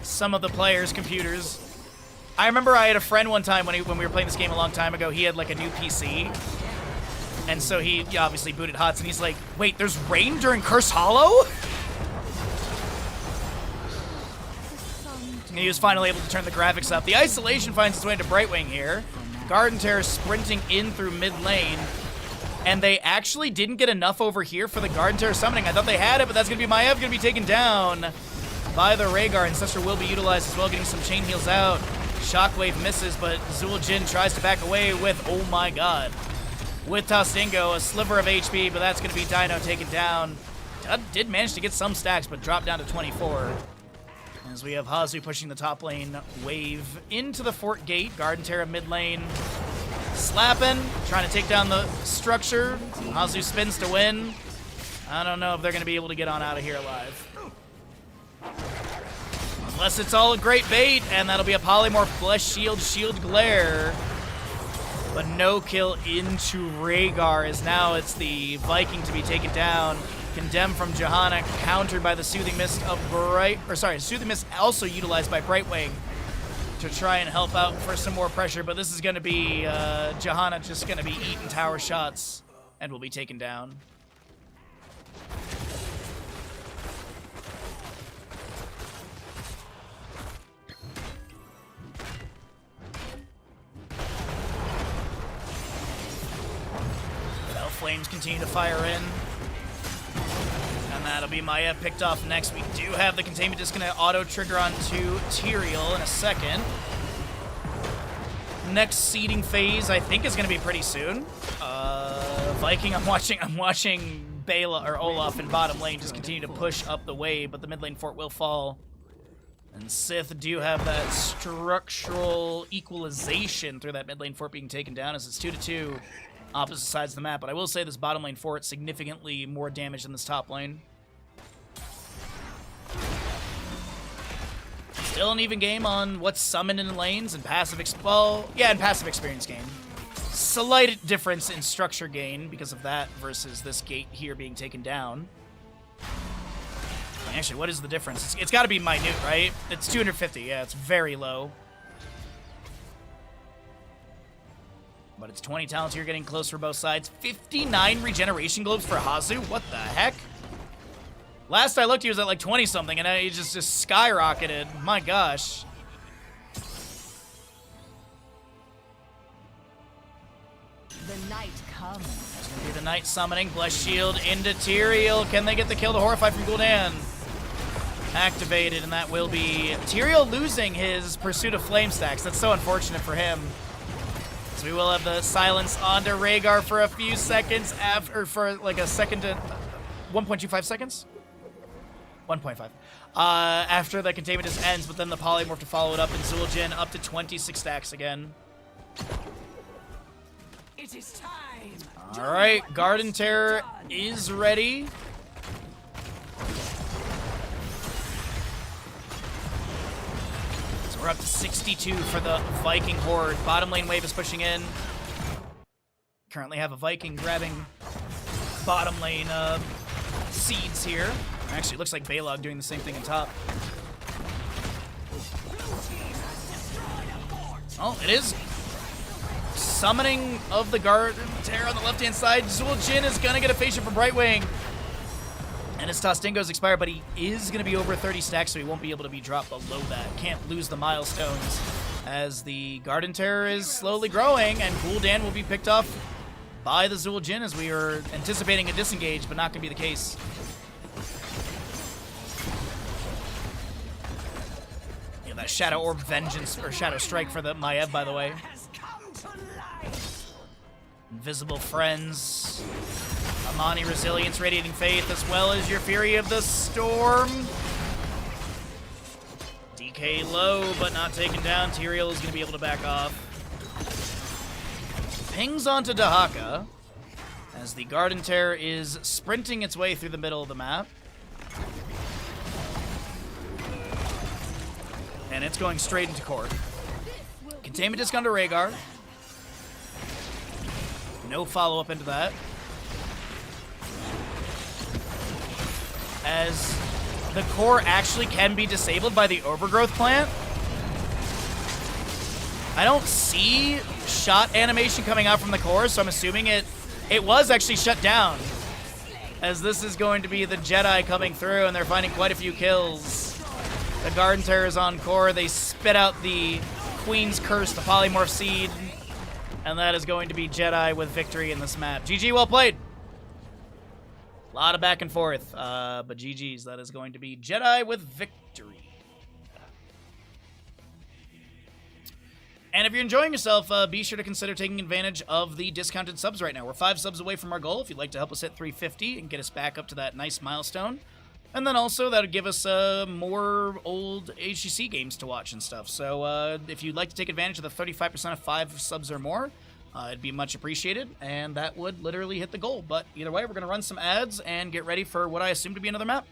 some of the players' computers. I remember I had a friend one time when we were playing this game a long time ago. He had like a new PC, and so he obviously booted HOTS, and he's like, "Wait, there's rain during Curse Hollow?" And he was finally able to turn the graphics up. The Isolation finds its way into Brightwing here. Garden Tear sprinting in through mid lane. And they actually didn't get enough over here for the Garden Tear summoning. I thought they had it, but that's going to be Maiev going to be taken down by the Rhaegar. Ancestor will be utilized as well, getting some chain heals out. Shockwave misses, but Zul'jin tries to back away with, oh my god. With Tostingo, a sliver of HP, but that's going to be Dino taken down. Did manage to get some stacks, but dropped down to 24. As we have Hazu pushing the top lane wave into the fort gate. Garden Tear mid lane. Slapping, trying to take down the structure. Hazu spins to win. I don't know if they're going to be able to get on out of here alive. Unless it's all a great bait, and that'll be a polymorph flesh shield, shield glare. But no kill into Rhaegar, as now it's the Viking to be taken down. Condemned from Johanna, countered by the Soothing Mist of Soothing Mist also utilized by Brightwing to try and help out for some more pressure, but this is going to be Johanna just going to be eating tower shots and will be taken down. Fell Flames continue to fire in. And that'll be Maiev picked off next. We do have the Containment Disc going to auto-trigger onto Tyrael in a second. Next seeding phase, I think, is going to be pretty soon. Viking, I'm watching Bela or Olaf in bottom lane just continue to push up the wave, but the mid lane fort will fall. And Sith do have that structural equalization through that mid lane fort being taken down, as it's 2-2. Opposite sides of the map, but I will say this bottom lane fort significantly more damage than this top lane. Still an even game on what's summoned in lanes and passive and passive experience gain. Slight difference in structure gain because of that versus this gate here being taken down. Actually, what is the difference? It's got to be minute, right? It's 250. Yeah, it's very low. But it's 20 talents here, getting close for both sides. 59 regeneration globes for Hazu. What the heck? Last I looked, he was at like 20-something, and he just skyrocketed. My gosh. The night comes. That's going to be the Knight summoning. Bless Shield into Tyrael. Can they get the kill to Horrify from Gul'dan? Activated, and that will be Tyrael losing his Pursuit of Flame stacks. That's so unfortunate for him. So we will have the silence onto Rhaegar for a few seconds after, for like a second to 1.25 seconds? 1.5. After the containment just ends, but then the polymorph to follow it up, and Zul'jin up to 26 stacks again. It is time. All right, Garden Terror is ready. So we're up to 62 for the Viking Horde. Bottom lane wave is pushing in. Currently have a Viking grabbing bottom lane seeds here. Actually, it looks like Balog doing the same thing on top. Oh, it is summoning of the Garden Terror on the left-hand side. Zul'jin is going to get a Facia from Brightwing. And his Tostingo's expired, but he is going to be over 30 stacks, so he won't be able to be dropped below that. Can't lose the milestones as the Garden Terror is slowly growing, and Gul'dan will be picked off by the Zul'jin as we are anticipating a disengage, but not going to be the case. Yeah, that Shadow Orb Vengeance, or Shadow Strike for the Maiev, by the way. Invisible Friends. Amani Resilience, Radiating Faith, as well as your Fury of the Storm. DK low, but not taken down. Tyrael is going to be able to back off. Pings onto Dahaka as the Garden Terror is sprinting its way through the middle of the map. And it's going straight into core. Containment Disc onto Rhaegar. No follow-up into that. As the core actually can be disabled by the Overgrowth plant. I don't see shot animation coming out from the core, so I'm assuming it was actually shut down. As this is going to be the Jedi coming through, and they're finding quite a few kills. The Garden Terror is on core. They spit out the Queen's Curse, the Polymorph Seed, and that is going to be Jedi with victory in this map. GG, well played. A lot of back and forth, but GG's. That is going to be Jedi with victory. And if you're enjoying yourself, be sure to consider taking advantage of the discounted subs right now. We're 5 subs away from our goal. If you'd like to help us hit 350 and get us back up to that nice milestone. And then also, that would give us more old HGC games to watch and stuff. So if you'd like to take advantage of the 35% of 5 subs or more, it'd be much appreciated, and that would literally hit the goal. But either way, we're going to run some ads and get ready for what I assume to be another map.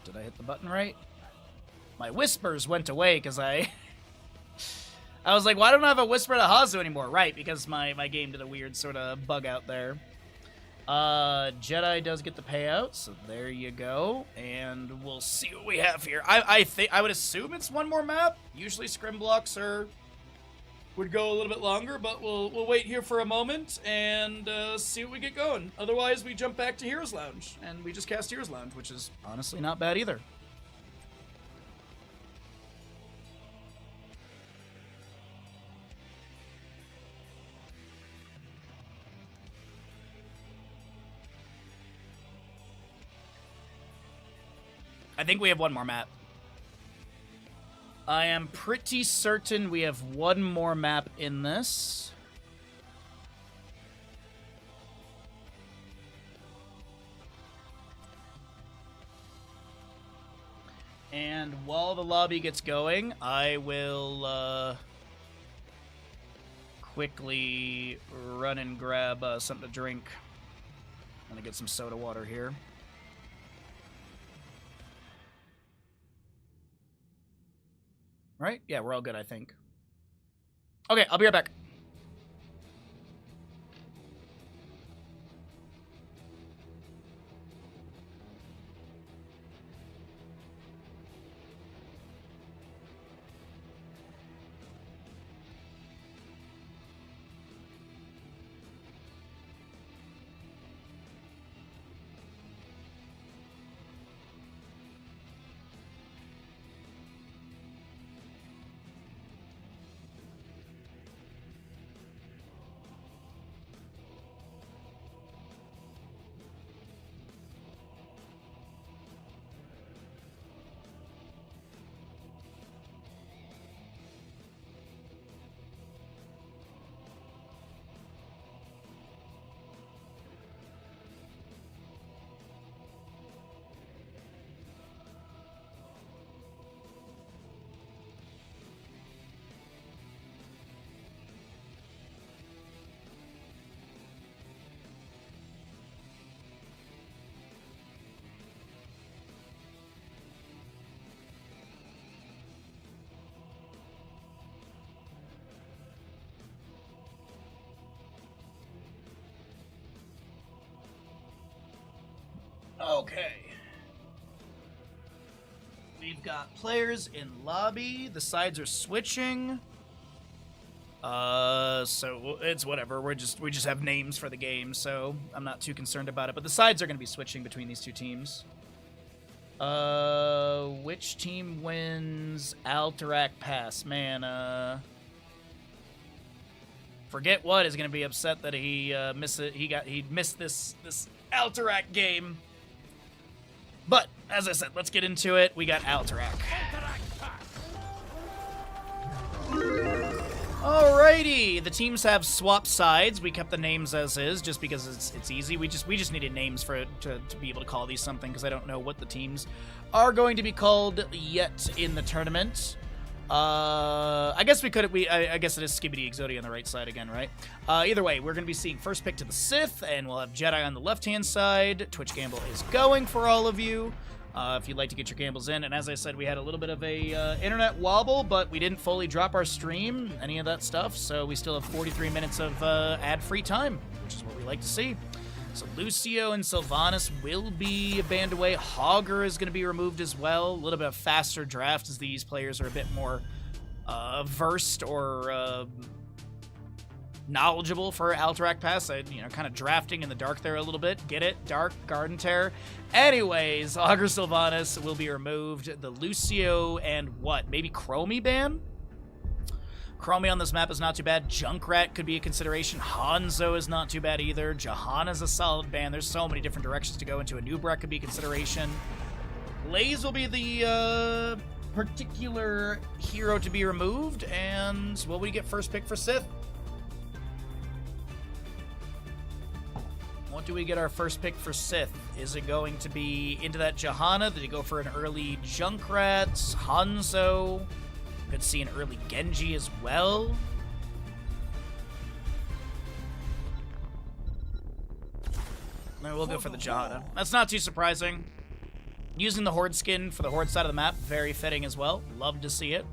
Did I hit the button right? My whispers went away because I was like, why don't I have a whisper to Hazu anymore? Right, because my game did a weird sort of bug out there. Jedi does get the payout, so there you go. And we'll see what we have here. I would assume it's one more map. Usually scrim blocks would go a little bit longer, but we'll wait here for a moment and see what we get going. Otherwise, we jump back to Heroes Lounge, and we just cast Heroes Lounge, which is honestly not bad either. I think we have one more map. I am pretty certain we have one more map in this. And while the lobby gets going, I will quickly run and grab something to drink. I'm gonna get some soda water here. Right? Yeah, we're all good, I think. Okay, I'll be right back. Okay. We've got players in lobby. The sides are switching. So it's whatever. We just have names for the game, so I'm not too concerned about it. But the sides are going to be switching between these two teams. Which team wins Alterac Pass? Man, Forget What is going to be upset that he missed it. He missed this Alterac game. But as I said, let's get into it. We got Alterac. Alrighty, the teams have swapped sides. We kept the names as is, just because it's easy. We just needed names for it to be able to call these something, because I don't know what the teams are going to be called yet in the tournament. I guess we could. I guess it is Skibidi Exodia on the right side again, right? Either way, we're going to be seeing first pick to the Sith, and we'll have Jedi on the left-hand side. Twitch Gamble is going for all of you. If you'd like to get your gambles in. And as I said, we had a little bit of a internet wobble, but we didn't fully drop our stream, any of that stuff, so we still have 43 minutes of ad-free time, which is what we like to see. So Lucio and Sylvanas will be banned away. Hogger is going to be removed as well. A little bit of faster draft, as these players are a bit more versed or knowledgeable for Alterac Pass. Kind of drafting in the dark there a little bit. Get it? Dark, Garden Terror. Anyways, Hogger Sylvanas will be removed. The Lucio and what? Maybe Chromie ban? Chromie on this map is not too bad. Junkrat could be a consideration. Hanzo is not too bad either. Johanna's a solid ban. There's so many different directions to go into. A Nubrak could be a consideration. Blaze will be the particular hero to be removed, and what would you get first pick for Sith? What do we get our first pick for Sith? Is it going to be into that Johanna? Did he go for an early Junkrat? Hanzo? Could see an early Genji as well. Maybe we'll go for the Johanna. That's not too surprising. Using the Horde skin for the Horde side of the map, very fitting as well. Love to see it.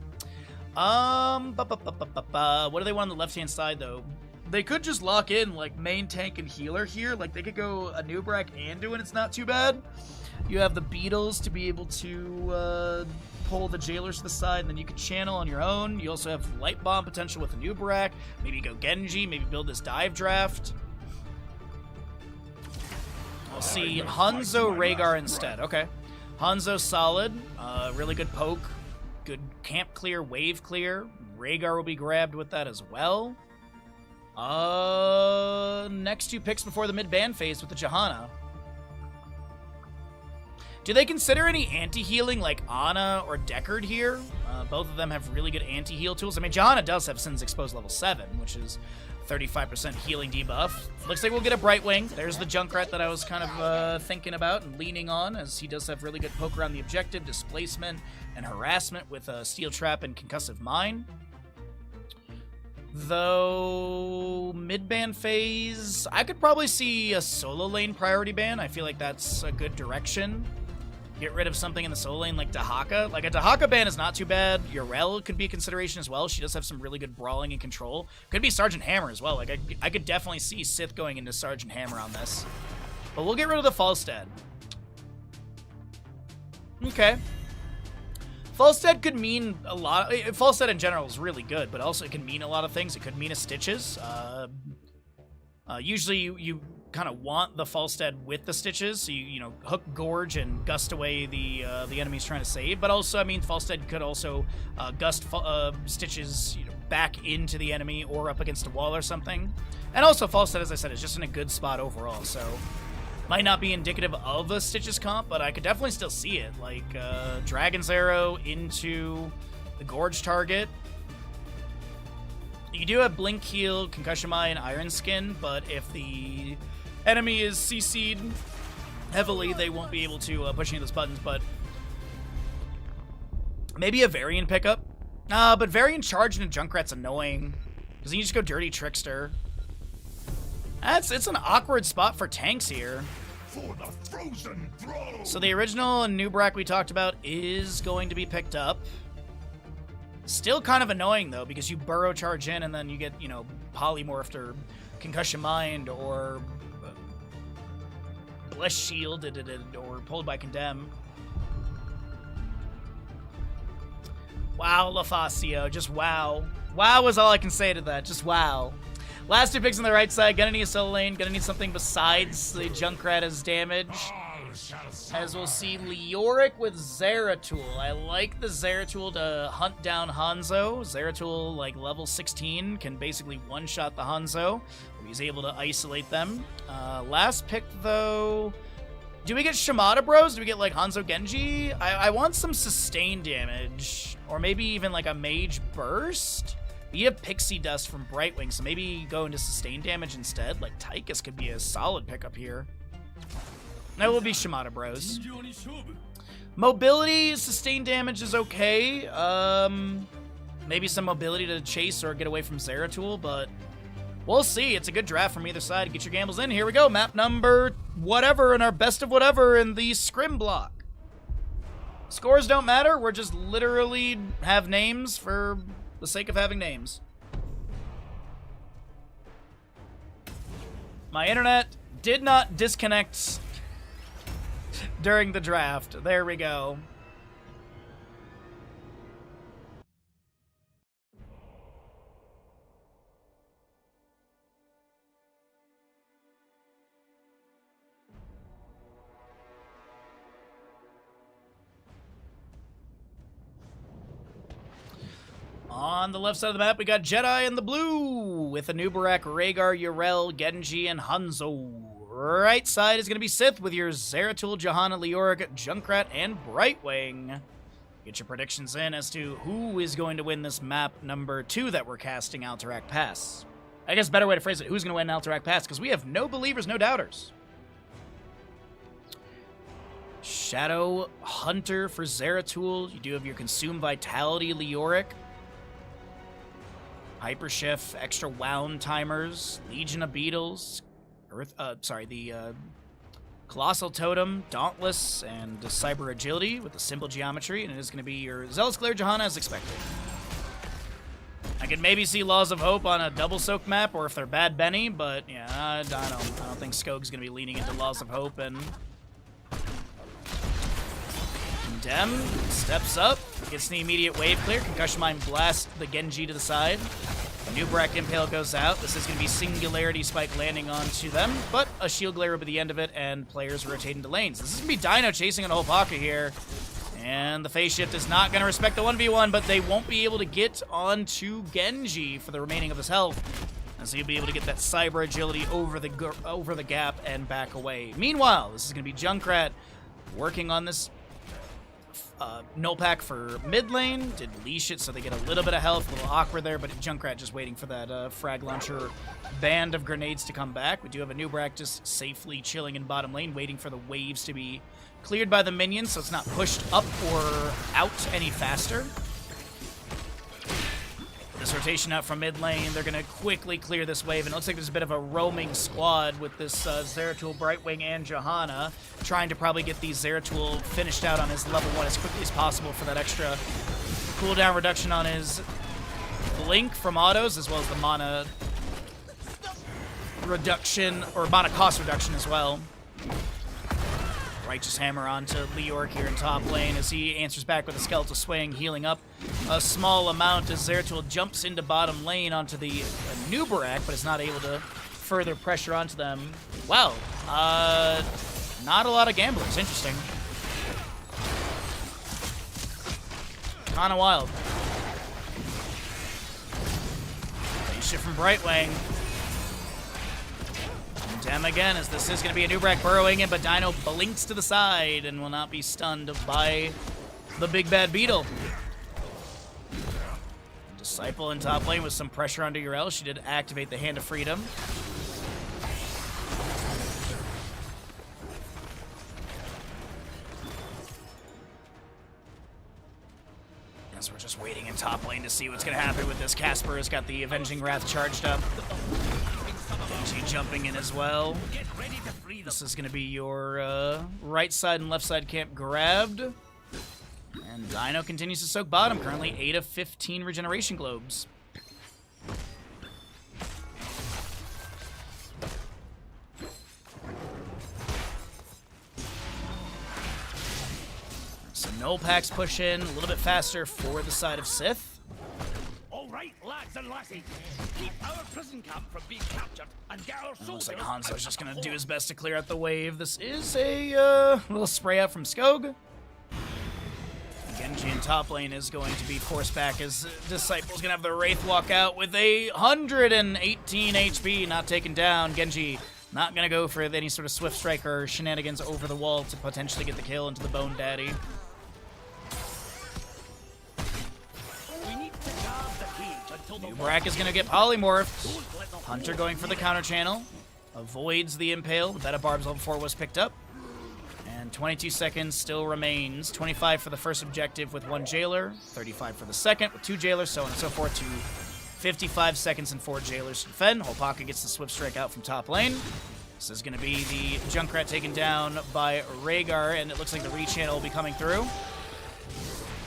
What do they want on the left-hand side, though? They could just lock in, like, main tank and healer here. Like, they could go Anub'arak Andu, and it's not too bad. You have the Beetles to be able to pull the Jailers to the side, and then you could channel on your own. You also have Light Bomb potential with Anub'arak. Maybe go Genji, maybe build this dive draft. We'll see Hanzo Rhaegar instead. Okay. Hanzo solid. Really good poke. Good camp clear, wave clear. Rhaegar will be grabbed with that as well. Next two picks before the mid-ban phase with the Johanna. Do they consider any anti-healing like Ana or Deckard here? Both of them have really good anti-heal tools. I mean, Johanna does have Sins Exposed level 7, which is 35% healing debuff. Looks like we'll get a Brightwing. There's the Junkrat that I was kind of thinking about and leaning on, as he does have really good poke around the objective, displacement, and harassment with Steel Trap and Concussive Mine. Though, mid-ban phase, I could probably see a solo lane priority ban. I feel like that's a good direction. Get rid of something in the solo lane like Dahaka. Like, a Dahaka ban is not too bad. Yrel could be a consideration as well. She does have some really good brawling and control. Could be Sergeant Hammer as well. Like, I could definitely see Sith going into Sergeant Hammer on this. But we'll get rid of the Falstad. Okay. Falstad could mean a lot. Falstad in general is really good, but also it can mean a lot of things. It could mean a Stitches. Usually you kind of want the Falstad with the Stitches, so you know, hook Gorge and gust away the enemies trying to save. But also, I mean, Falstad could also gust Stitches, you know, back into the enemy or up against a wall or something. And also, Falstad, as I said, is just in a good spot overall, so might not be indicative of a Stitches comp, but I could definitely still see it. Like, Dragon's Arrow into the Gorge target. You do have Blink Heal, Concussion Mine, and Iron Skin, but if the enemy is CC'd heavily, they won't be able to push any of those buttons, but maybe a Varian pickup. But Varian charge into Junkrat's annoying, because you just go Dirty Trickster. It's an awkward spot for tanks here. For the frozen throne. So the original Anub'arak we talked about is going to be picked up. Still kind of annoying, though, because you burrow charge in and then you get, you know, polymorphed or concussion mined or bless shielded or pulled by condemn. Wow, LaFacio, just wow. Wow is all I can say to that, just wow. Last two picks on the right side, gonna need a solo lane, gonna need something besides the Junkrat as damage. As we'll see Leoric with Zeratul. I like the Zeratul to hunt down Hanzo. Zeratul, like level 16, can basically one-shot the Hanzo. He's able to isolate them. Last pick, though, do we get Shimada Bros? Do we get, like, Hanzo Genji? I want some sustain damage. Or maybe even, like, a Mage Burst? You have Pixie Dust from Brightwing, so maybe go into sustain damage instead. Like, Tychus could be a solid pickup here. That will be Shimada Bros. Mobility, sustain damage is okay. Maybe some mobility to chase or get away from Zeratul, but we'll see. It's a good draft from either side. Get your gambles in. Here we go. Map number whatever and our best of whatever in the Scrim block. Scores don't matter. We're just literally have names for the sake of having names. My internet did not disconnect during the draft. There we go. On the left side of the map, we got Jedi in the blue with Anub'arak, Rhaegar, Yrel, Genji, and Hanzo. Right side is going to be Sith with your Zeratul, Johanna, Leoric, Junkrat, and Brightwing. Get your predictions in as to who is going to win this map number 2 that we're casting, Alterac Pass. I guess a better way to phrase it, who's going to win Alterac Pass, because we have no believers, no doubters. Shadow Hunter for Zeratul. You do have your Consume Vitality Leoric. Hyper Shift, extra wound timers, Legion of Beetles, Colossal Totem, Dauntless, and Cyber Agility with the Simple Geometry, and it is going to be your Zealous Glare Johanna as expected. I could maybe see Laws of Hope on a double soak map, or if they're Bad Benny, but yeah, I don't think Skog's going to be leaning into Laws of Hope, and Dem steps up, gets the immediate wave clear. Concussion Mine blast the Genji to the side. Nubrak Impale goes out. This is going to be Singularity Spike landing onto them, but a Shield Glare will be the end of it, and players rotate into lanes. This is going to be Dino chasing on Hopaka here, and the phase shift is not going to respect the 1v1, but they won't be able to get onto Genji for the remaining of his health, and so you'll be able to get that Cyber Agility over the gap and back away. Meanwhile, this is going to be Junkrat working on this null pack for mid lane. Did leash it so they get a little bit of health. A little awkward there, but Junkrat just waiting for that frag launcher band of grenades to come back. We do have a Nubrak just safely chilling in bottom lane, waiting for the waves to be cleared by the minions so it's not pushed up or out any faster. This rotation out from mid lane, they're going to quickly clear this wave, and it looks like there's a bit of a roaming squad with this Zeratul, Brightwing, and Johanna, trying to probably get these Zeratul finished out on his level 1 as quickly as possible for that extra cooldown reduction on his Blink from autos, as well as the mana reduction, or mana cost reduction as well. Righteous Hammer onto Leoric here in top lane as he answers back with a Skeletal Swing, healing up a small amount as Zeratul jumps into bottom lane onto the Nubarak, but is not able to further pressure onto them. Wow, not a lot of gamblers. Interesting. Kinda wild. Shift from Brightwing. Dem again, as this is going to be a Nubrak burrowing in, but Dino blinks to the side and will not be stunned by the big bad beetle. Disciple in top lane with some pressure under Yrel. She did activate the Hand of Freedom. As we're just waiting in top lane to see what's going to happen with this. Casper has got the Avenging Wrath charged up. Genji jumping in as well. This is going to be your right side and left side camp grabbed. And Dino continues to soak bottom. Currently 8 of 15 regeneration globes. So null packs push in a little bit faster for the side of Sith. Right, lads and lassies, keep our prison camp from being captured and get our soldiers. Looks like Hanzo's just gonna do his best to clear out the wave. This is a little spray out from Skog. Genji in top lane is going to be forced back as Disciple's gonna have the Wraith walk out with 118 HP, not taken down. Genji not gonna go for any sort of Swift Strike or shenanigans over the wall to potentially get the kill into the Bone Daddy. Nubrak is going to get polymorphed. Hunter going for the counter channel. Avoids the impale. The Beta Barbs level 4 was picked up. And 22 seconds still remains. 25 for the first objective with 1 jailer. 35 for the second with 2 jailers, so on and so forth, to 55 seconds and 4 jailers to defend. Hopaka gets the Swift Strike out from top lane. This is going to be the Junkrat taken down by Rhaegar, and it looks like the re-channel will be coming through.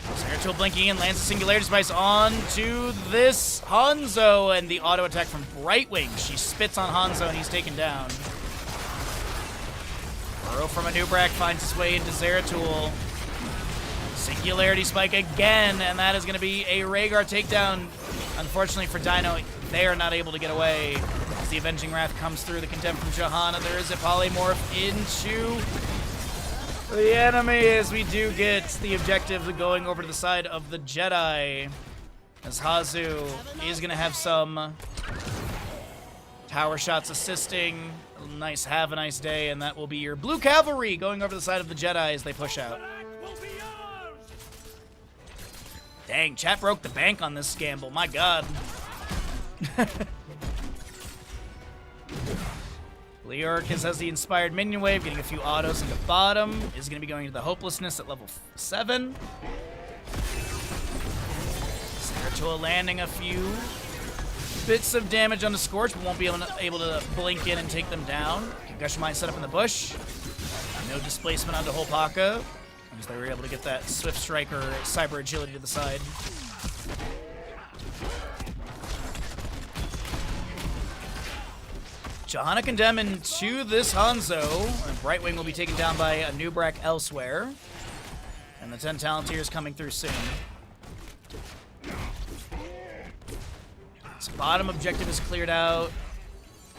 Zeratul blinking in, lands a Singularity Spice onto this Hanzo, and the auto attack from Brightwing. She spits on Hanzo, and he's taken down. Burrow from a Nubrak finds his way into Zeratul. Singularity Spike again, and that is going to be a Rhaegar takedown. Unfortunately for Dino, they are not able to get away. As the Avenging Wrath comes through, the Contempt from Johanna, there is a polymorph into the enemy, as we do get the objective going over to the side of the Jedi, as Hazu is going to have some power shots assisting. Nice, have a nice day, and that will be your Blue Cavalry going over to the side of the Jedi as they push out. Dang, chat broke the bank on this scamble. My god. Leorcus has the Inspired Minion Wave, getting a few autos into bottom. Is going to be going into the Hopelessness at level 7. Zeratul landing a few bits of damage on the Scorch, but won't be able to blink in and take them down. Concussion Mine set up in the bush. No displacement onto Holpaka, as they were able to get that Swift Strike or Cyber Agility to the side. Johanna Condemn into this Hanzo, and Brightwing will be taken down by a Nubrak elsewhere. And the 10 Talonteers coming through soon. So bottom objective is cleared out.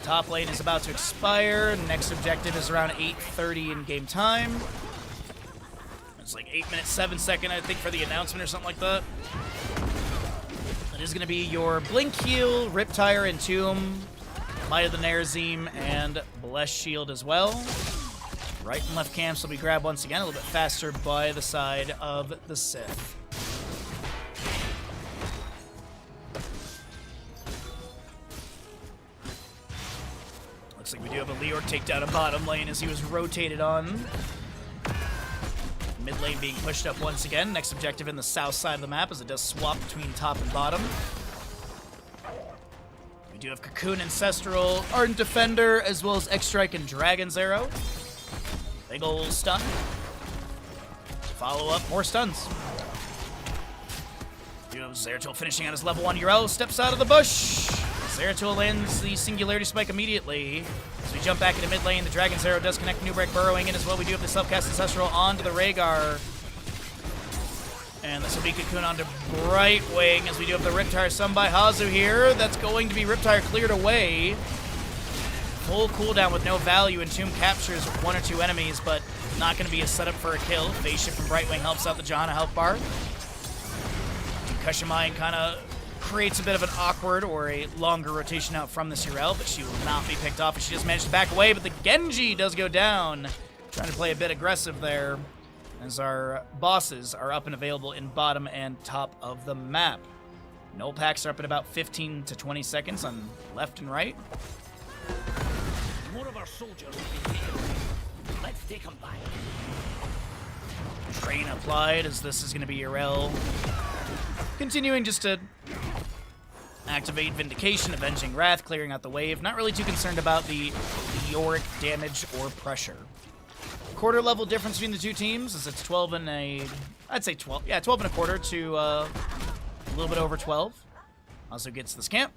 Top lane is about to expire. Next objective is around 8:30 in game time. It's like 8 minutes, 7 seconds, I think, for the announcement or something like that. It is going to be your Blink Heal, Riptire, Entomb, Might of the Nerazim, and Bless Shield as well. Right and left camps will be grabbed once again, a little bit faster by the side of the Sith. Looks like we do have a Leorc takedown in bottom lane as he was rotated on. Mid lane being pushed up once again. Next objective in the south side of the map as it does swap between top and bottom. We do have Cocoon, Ancestral, Ardent Defender, as well as X-Strike and Dragon's Arrow. Big ol' stun. Follow up, more stuns. We have Zeratul finishing on his level 1 Yrel, steps out of the bush. Zeratul lands the Singularity Spike immediately. As we jump back into mid lane, the Dragon's Arrow does connect Nubrak burrowing in as well. We do have the self-cast Ancestral onto the Rhaegar. And this will be Cocoon onto Brightwing, as we do have the Riptire summoned by Hazu here. That's going to be Riptire cleared away. Full cooldown with no value. Entomb captures 1 or 2 enemies, but not going to be a setup for a kill. Phase shift from Brightwing helps out the Johanna health bar. Concussion Mine kind of creates a bit of an awkward or a longer rotation out from this Yrel, but she will not be picked off, and she does manage to back away, but the Genji does go down. Trying to play a bit aggressive there, as our bosses are up and available in bottom and top of the map. Null packs are up in about 15 to 20 seconds on left and right. More of our soldiers have been taken away. Let's take them back. Train applied, as this is going to be Yrel continuing just to activate Vindication, Avenging Wrath, clearing out the wave. Not really too concerned about the Yorick damage or pressure. Quarter level difference between the two teams is it's 12 and I'd say 12. Yeah, 12 and a quarter to a little bit over 12. Also gets the Scamp.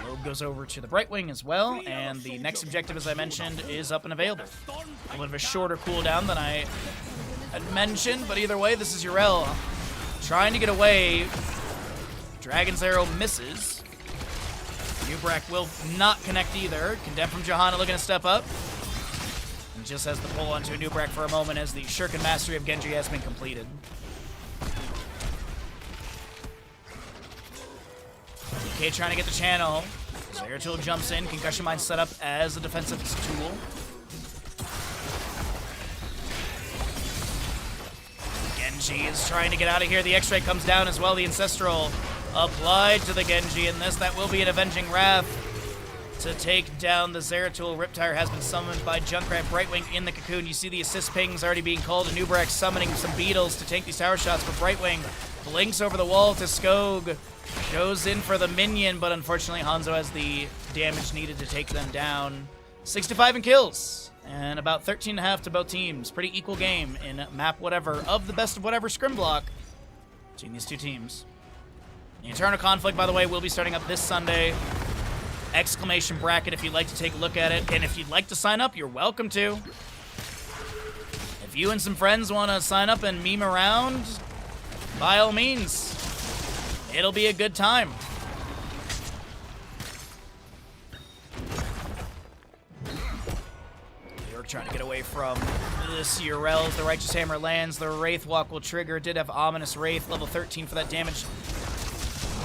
Lobe goes over to the Brightwing as well, and the next objective, as I mentioned, is up and available. A little bit of a shorter cooldown than I had mentioned, but either way, this is Yrel trying to get away. Dragon's Arrow misses. Nubrak will not connect either. Condemned from Johanna looking to step up. And just has the pull onto a Nubrak for a moment as the Shuriken Mastery of Genji has been completed. DK trying to get the channel. Zeratul jumps in. Concussion Mine set up as a defensive tool. Genji is trying to get out of here. The X-Ray comes down as well. The Ancestral applied to the Genji in this. That will be an Avenging Wrath to take down the Zeratul. Riptire has been summoned by Junkrat. Brightwing in the Cocoon. You see the assist pings already being called. And Nubrak summoning some beetles to tank these tower shots. But Brightwing blinks over the wall to Skog. Goes in for the minion, but unfortunately Hanzo has the damage needed to take them down. 6-5 in kills, and about 13.5 to both teams. Pretty equal game in map whatever of the best of whatever scrim block between these two teams. The Eternal Conflict, by the way, will be starting up this Sunday. Exclamation bracket if you'd like to take a look at it, and if you'd like to sign up, you're welcome to. If you and some friends want to sign up and meme around, by all means. It'll be a good time. You're trying to get away from this Yrel. The Righteous Hammer lands. The Wraith Walk will trigger. Did have Ominous Wraith, level 13 for that damage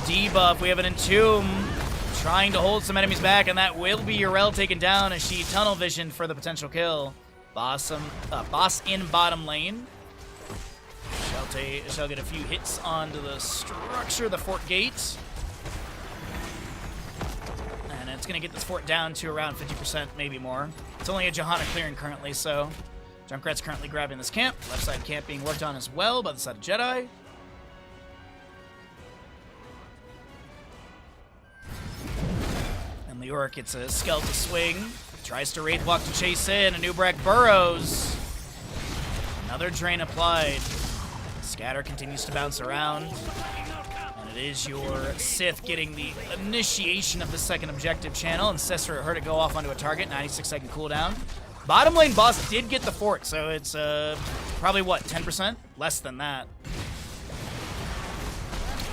debuff. We have an Entomb trying to hold some enemies back, and that will be Yrel taken down as she tunnel visioned for the potential kill. Boss in bottom lane. Shall She'll get a few hits onto the structure, the fort gate. And it's going to get this fort down to around 50%, maybe more. It's only a Johanna clearing currently, so Junkrat's currently grabbing this camp. Left side camp being worked on as well by the side of Jedi. And Leoric gets a skeleton swing. Tries to Wraithwalk to chase in. Anub'arak burrows. Another drain applied. Scatter continues to bounce around. And it is your Sith getting the initiation of the second objective channel. And Cesar heard it go off onto a target. 96-second cooldown. Bottom lane boss did get the fort, so it's probably, what, 10%? Less than that.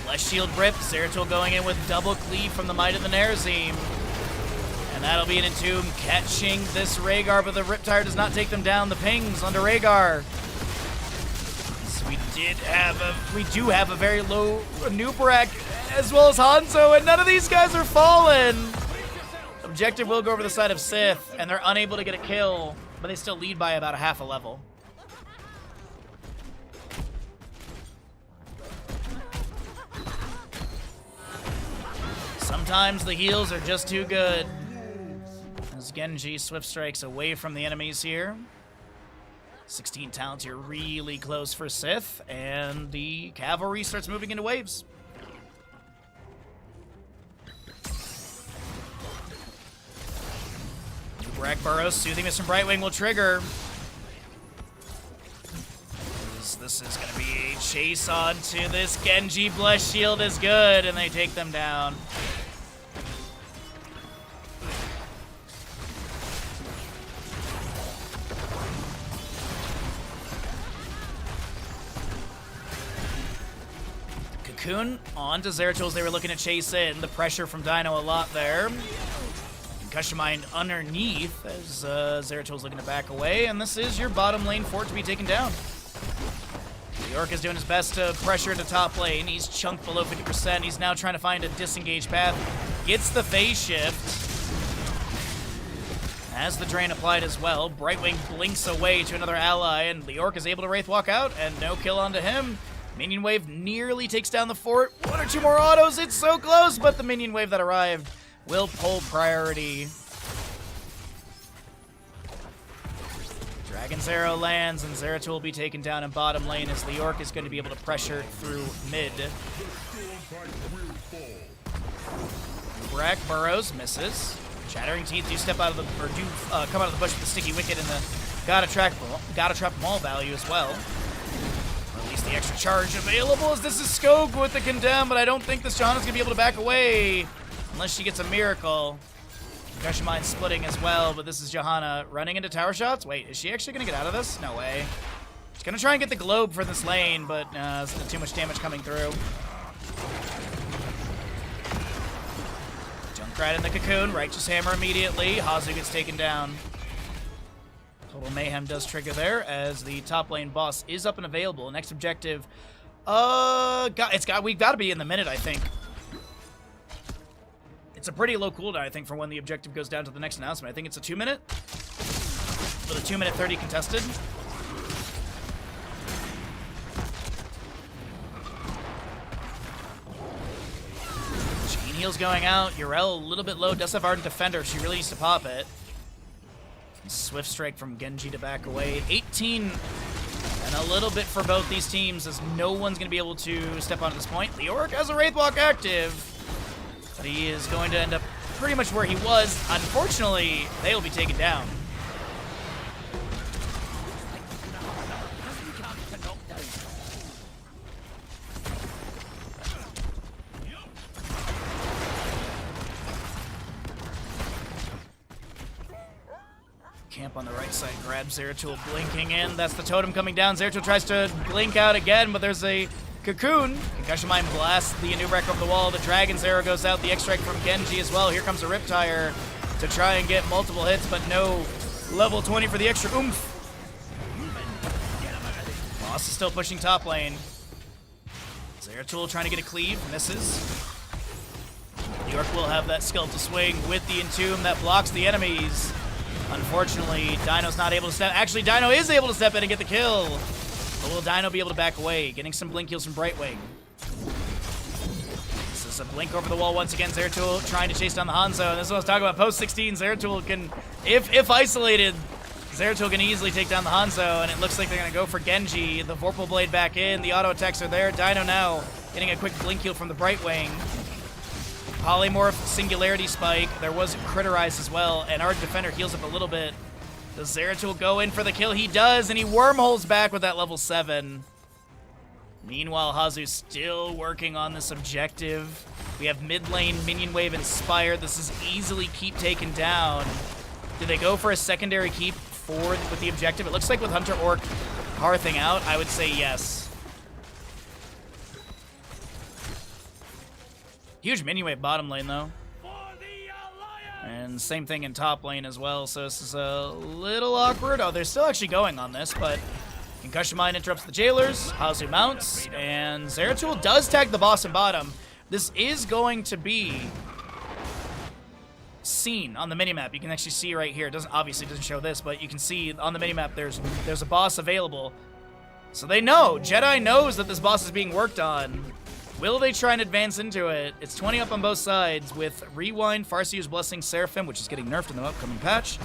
Less shield rip. Zeratul going in with double cleave from the Might of the Nerazim. And that'll be an Entomb catching this Rhaegar, but the Riptire does not take them down. The pings onto Rhaegar. So we do have a very low Anub'arak as well as Hanzo, and none of these guys are fallen. Objective will go over the side of Sith, and they're unable to get a kill, but they still lead by about a half a level. Sometimes the heals are just too good. As Genji swift strikes away from the enemies here. 16 talents here really close for Sith, and the cavalry starts moving into waves. Anub'arak burrows, Soothing Mist from Brightwing will trigger. This is going to be a chase onto this Genji. Blessed Shield is good, and they take them down. Cocoon on to Zeratul as they were looking to chase in. The pressure from Dino a lot there. Concussion Mind underneath as Zeratul's looking to back away, and this is your bottom lane fort to be taken down. Leoric is doing his best to pressure into top lane. He's chunked below 50%. He's now trying to find a disengaged path. Gets the phase shift. As the drain applied as well, Brightwing blinks away to another ally, and Leoric is able to Wraithwalk out, and no kill onto him. Minion Wave nearly takes down the fort. One or two more autos, it's so close, but the Minion Wave that arrived will pull priority. Dragon's Arrow lands, and Zeratul will be taken down in bottom lane as Leoric is going to be able to pressure through mid. Anub'arak burrows, misses. Shattering Teeth do step out of the, or do come out of the bush with the Sticky Wicket and the Gotta Trap Maul value as well. The extra charge available as this is Skog with the Condemn, but I don't think this Johanna's going to be able to back away unless she gets a miracle. Concussion Mind splitting as well, but this is Johanna running into tower shots. Wait, is she actually going to get out of this? No way. She's going to try and get the globe for this lane, but there's too much damage coming through. Junkrat in the Cocoon, Righteous Hammer immediately. Hazu gets taken down. Total Mayhem does trigger there as the top lane boss is up and available. Next objective, we've got to be in the minute, I think. It's a pretty low cooldown, I think, for when the objective goes down to the next announcement. I think it's a 2-minute with a 2-minute 30 contested. Chain heals going out. Yrel a little bit low. Does have Ardent Defender. She really needs to pop it. Swift strike from Genji to back away. 18 and a little bit for both these teams as no one's going to be able to step onto this point. Leoric has a Wraithwalk active, but he is going to end up pretty much where he was. Unfortunately, they will be taken down. Camp on the right side, grabs Zeratul, blinking in. That's the totem coming down. Zeratul tries to blink out again, but there's a Cocoon. Concussion Mind blasts the Anub'arak over the wall. The Dragon's Arrow goes out. The X-Strike from Genji as well. Here comes a Riptire to try and get multiple hits, but no level 20 for the extra oomph. Boss is still pushing top lane. Zeratul trying to get a cleave, misses. Leoric will have that skeletal swing with the Entomb that blocks the enemies. Unfortunately, Dino's not able to step. Actually, Dino is able to step in and get the kill. But will Dino be able to back away? Getting some blink heals from Brightwing. This is a blink over the wall once again. Zeratul trying to chase down the Hanzo. And this is what I was talking about. Post 16, Zeratul can, if isolated, Zeratul can easily take down the Hanzo. And it looks like they're going to go for Genji. The Vorpal Blade back in. The auto attacks are there. Dino now getting a quick blink heal from the Brightwing. Polymorph, Singularity Spike. There was Critterize as well. And our defender heals up a little bit. Does Zeratul go in for the kill? He does, and he wormholes back with that level 7. Meanwhile, Hazu's still working on this objective. We have mid lane minion wave inspired. This is easily keep taken down. Do they go for a secondary keep forward with the objective? It looks like with Hunter Orc hearthing out, I would say yes. Huge minion wave bottom lane, though. And same thing in top lane as well, so this is a little awkward. Oh, they're still actually going on this, but Concussion Mine interrupts the Jailers, Hazu mounts, and Zeratul does tag the boss in bottom. This is going to be seen on the minimap. You can actually see right here. It obviously doesn't show this, but you can see on the minimap there's a boss available. So they know, Jedi knows that this boss is being worked on. Will they try and advance into it? It's 20 up on both sides with Rewind, Farseer's Blessing, Seraphim, which is getting nerfed in the upcoming patch.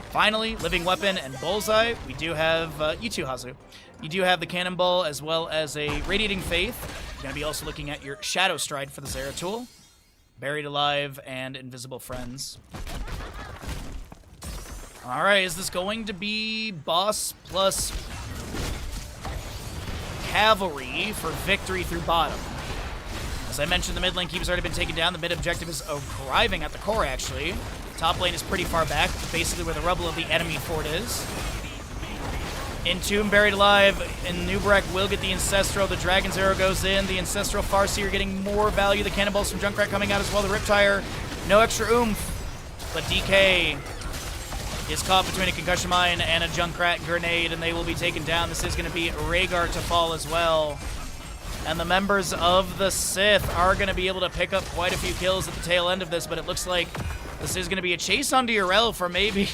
Finally, Living Weapon and Bullseye. We do have, you too, Hazu. You do have the Cannonball as well as a Radiating Faith. You're going to be also looking at your Shadow Stride for the Zeratul. Buried Alive and Invisible Friends. All right, is this going to be boss plus cavalry for victory through bottom? As I mentioned, the mid lane keep has already been taken down. The mid objective is arriving at the core, actually. Top lane is pretty far back, basically where the rubble of the enemy fort is. Entomb, Buried Alive, and Nubarek will get the Ancestral. The Dragon's Arrow goes in. The Ancestral Farseer getting more value. The Cannonballs from Junkrat coming out as well. The Riptire, no extra oomph, but DK is caught between a Concussion Mine and a Junkrat Grenade, and they will be taken down. This is going to be Rhaegar to fall as well. And the members of the Sith are going to be able to pick up quite a few kills at the tail end of this, but it looks like this is going to be a chase onto Yrel for maybe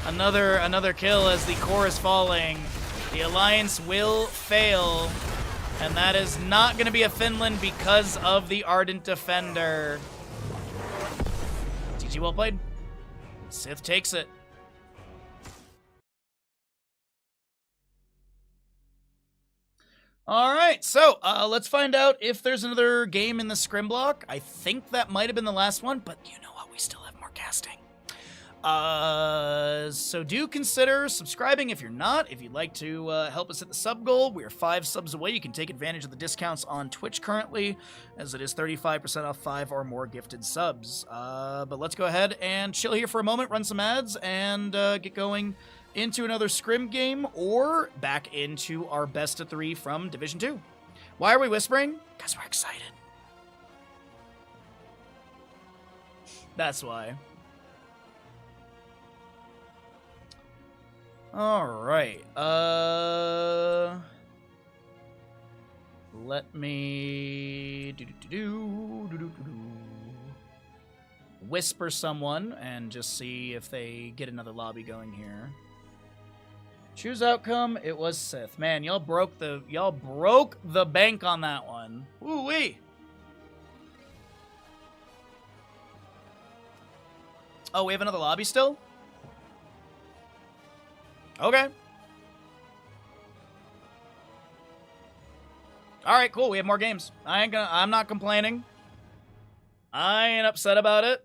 another kill as the core is falling. The Alliance will fail, and that is not going to be a Finland because of the Ardent Defender. GG, well played. Sith takes it. All right, so let's find out if there's another game in the scrim block. I think that might have been the last one, but you know what? We still have more casting. So do consider subscribing if you're not. If you'd like to help us hit the sub goal, we are 5 subs away. You can take advantage of the discounts on Twitch currently, as it is 35% off 5 or more gifted subs. But let's go ahead and chill here for a moment, run some ads, and get going into another scrim game or back into our best of 3 from Division 2. Why are we whispering? Because we're excited. That's why. All right. Let me whisper someone and just see if they get another lobby going here. Choose outcome. It was Sith. Man, y'all broke the bank on that one. Woo wee. Oh, we have another lobby still? Okay. All right, cool. We have more games. I'm not complaining. I ain't upset about it.